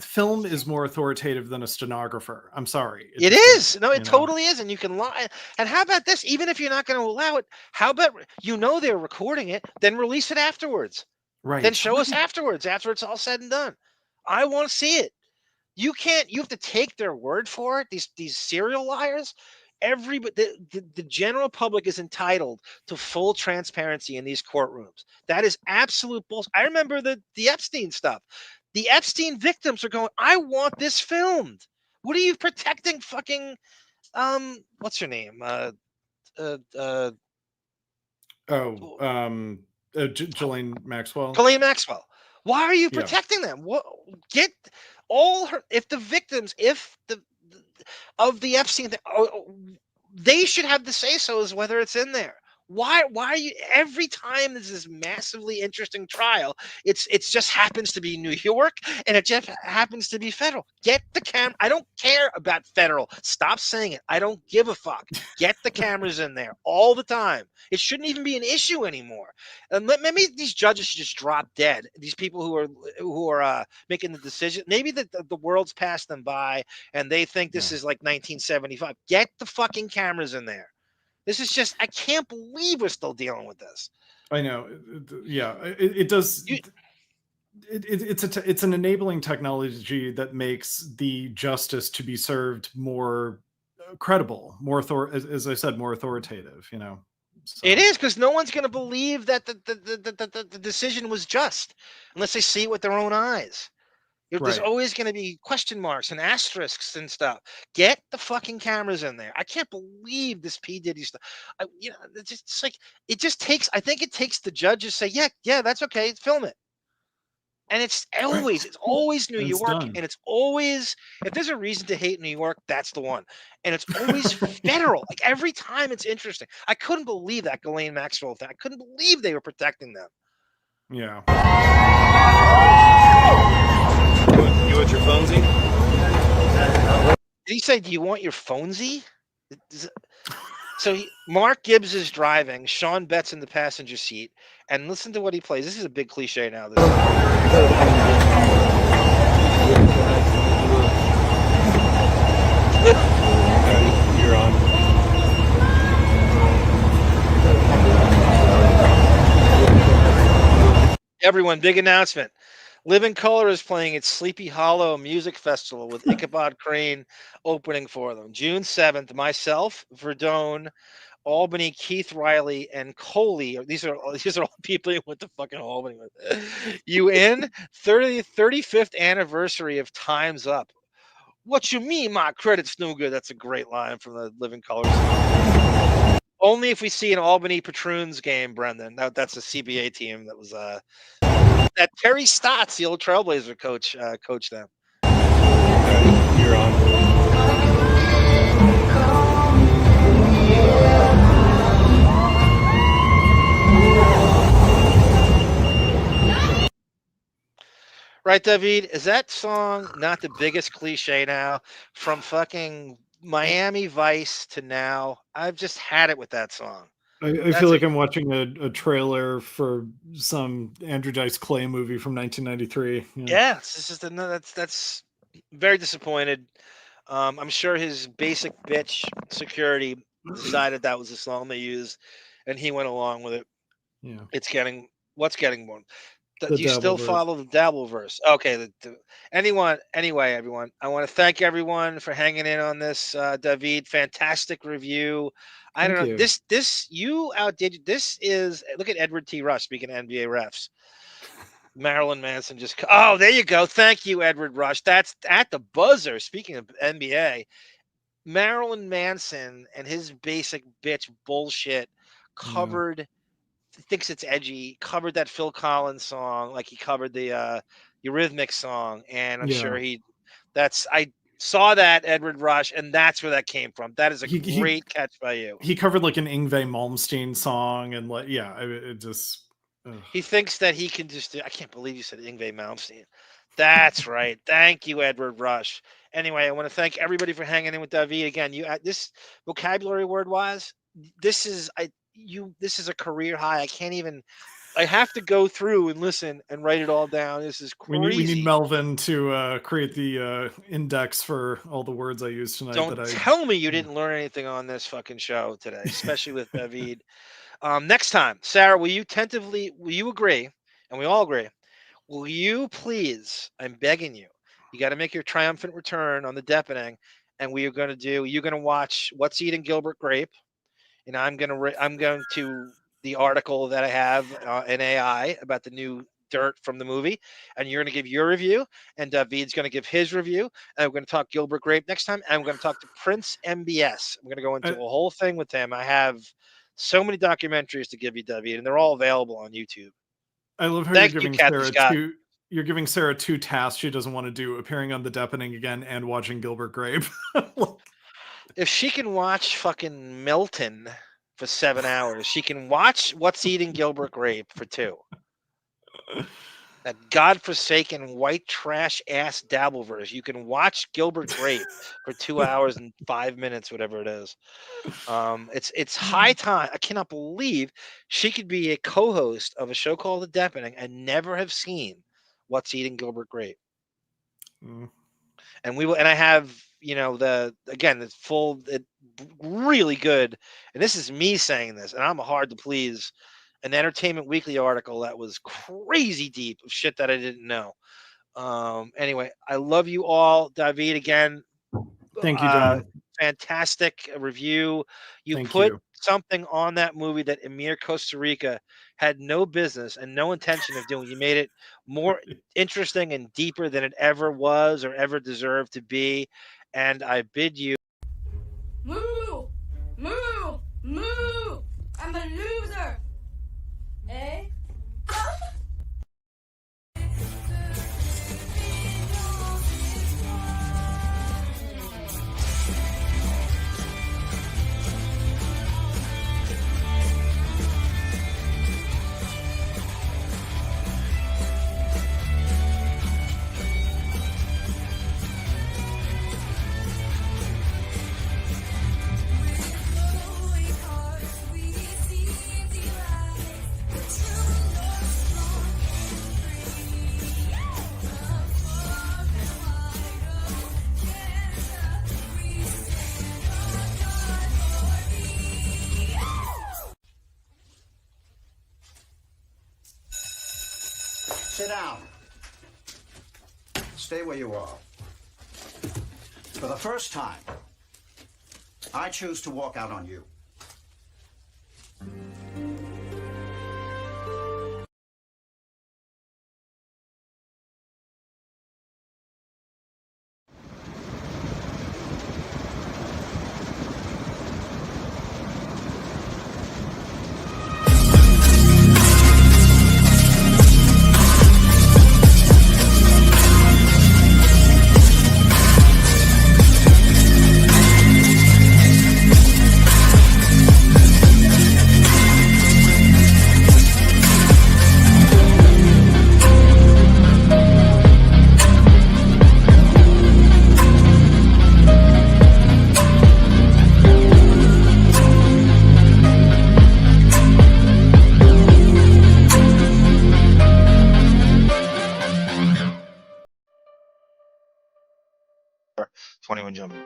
Film is more authoritative than a stenographer. I'm sorry. It is. No, it totally is. And you can lie. And how about this? Even if you're not going to allow it, how about they're recording it, then release it afterwards. Right. Then show us afterwards, after it's all said and done. I want to see it. You have to take their word for it. These serial liars. The general public is entitled to full transparency in these courtrooms. That is absolute bullshit. I remember the Epstein stuff. The Epstein victims are going, I want this filmed. What are you protecting fucking What's her name? Ghislaine Maxwell. Ghislaine Maxwell. Why are you Yeah. protecting them? What get all her? If the victims, if the of the Epstein thing, they should have the say so as whether it's in there. Why are you every time there's this massively interesting trial? It's just happens to be New York and it just happens to be federal. Get the camera. I don't care about federal. Stop saying it. I don't give a fuck. Get the cameras in there all the time. It shouldn't even be an issue anymore. And maybe these judges should just drop dead. These people who are making the decision. Maybe the world's passed them by and they think this is like 1975. Get the fucking cameras in there. This is just, I can't believe we're still dealing with this. I know. Yeah, it does. It's an enabling technology that makes the justice to be served more credible, more as I said, more authoritative. You know, so. It is, because no one's going to believe that the decision was just unless they see it with their own eyes. There's always going to be question marks and asterisks and stuff. Get the fucking cameras in there. I can't believe this P Diddy stuff. It's like it just takes. I think it takes the judges say, yeah, that's okay, film it. And it's always New York, and it's always, if there's a reason to hate New York, that's the one. And it's always federal. Like every time, it's interesting. I couldn't believe that Ghislaine Maxwell thing. I couldn't believe they were protecting them. Yeah. You want your phonesy? Did he say, do you want your phonesy? So Mark Gibbs is driving. Sean Bett's in the passenger seat. And listen to what he plays. This is a big cliche now. You're on. Everyone, big announcement. Living Color is playing its Sleepy Hollow Music Festival with Ichabod Crane opening for them. June 7th, myself, Verdone, Albany, Keith Riley, and Coley. These are all people who went to fucking Albany with. You in? 35th anniversary of Time's Up. What you mean my credit's no good? That's a great line from the Living Color. Only if we see an Albany Patroons game, Brendan. That's a CBA team that was that Terry Stotts, the old Trailblazer coach, coached them. You're on. Right, David? Is that song not the biggest cliche now? From fucking Miami Vice to now, I've just had it with that song. I feel like I'm watching a trailer for some Andrew Dice Clay movie from 1993. Yeah, this is that's very disappointed. I'm sure his basic bitch security decided that was the song they used, and he went along with it. Yeah, what's getting more. Do you still follow the Dabbleverse? Okay. Anyway, everyone, I want to thank everyone for hanging in on this. David, fantastic review. I don't know. This you outdid. This is, look at Edward T. Rush, speaking of NBA refs. Marilyn Manson there you go. Thank you, Edward Rush. That's at the buzzer. Speaking of NBA, Marilyn Manson and his basic bitch bullshit covered. Thinks it's edgy, covered that Phil Collins song, like he covered the Eurythmics song, and I'm sure I saw that, Edward Rush, and that's where that came from. That is a great catch by you. He covered like an Yngwie Malmsteen song, and like it just he thinks that he can just I can't believe you said Yngwie Malmsteen. That's right. Thank you, Edward Rush. Anyway, I want to thank everybody for hanging in with David again. You this vocabulary word wise, this is a career high. I have to go through and listen and write it all down. This is crazy. We need Melvin to create the index for all the words I used tonight. Don't tell me you didn't learn anything on this fucking show today, especially with David. Next time, Sarah, will you agree, and we all agree, will you please, I'm begging you, you got to make your triumphant return on the Deppening, and you're going to watch What's Eating Gilbert Grape, and I'm going to the article that I have in AI about the new dirt from the movie, and you're going to give your review, and David's going to give his review, and we're going to talk Gilbert Grape next time, and we're going to talk to Prince MBS. I'm going to go into a whole thing with him. I have so many documentaries to give you, David, and they're all available on YouTube. I love how Thank you're you, giving Captain Sarah Scott. you're giving Sarah two tasks she doesn't want to do: appearing on the Deppening again and watching Gilbert Grape. If she can watch fucking Milton for 7 hours, she can watch What's Eating Gilbert Grape for 2. That godforsaken white trash ass Dabbleverse. You can watch Gilbert Grape for 2 hours and 5 minutes, whatever it is. It's high time. I cannot believe she could be a co-host of a show called The Deppening and never have seen What's Eating Gilbert Grape. And we will, and I have, you know, it's full, really good. And this is me saying this, and I'm hard to please. An Entertainment Weekly article that was crazy deep of shit that I didn't know. Anyway, I love you all. David, again. Thank you, John. Fantastic review. You Thank put you. something on that movie that Emir Kusturica had no business and no intention of doing. You made it more interesting and deeper than it ever was or ever deserved to be. And I bid you. Moo! Moo! Moo! I'm a loser! Eh? Sit down. Stay where you are. For the first time, I choose to walk out on you. $21 jumping.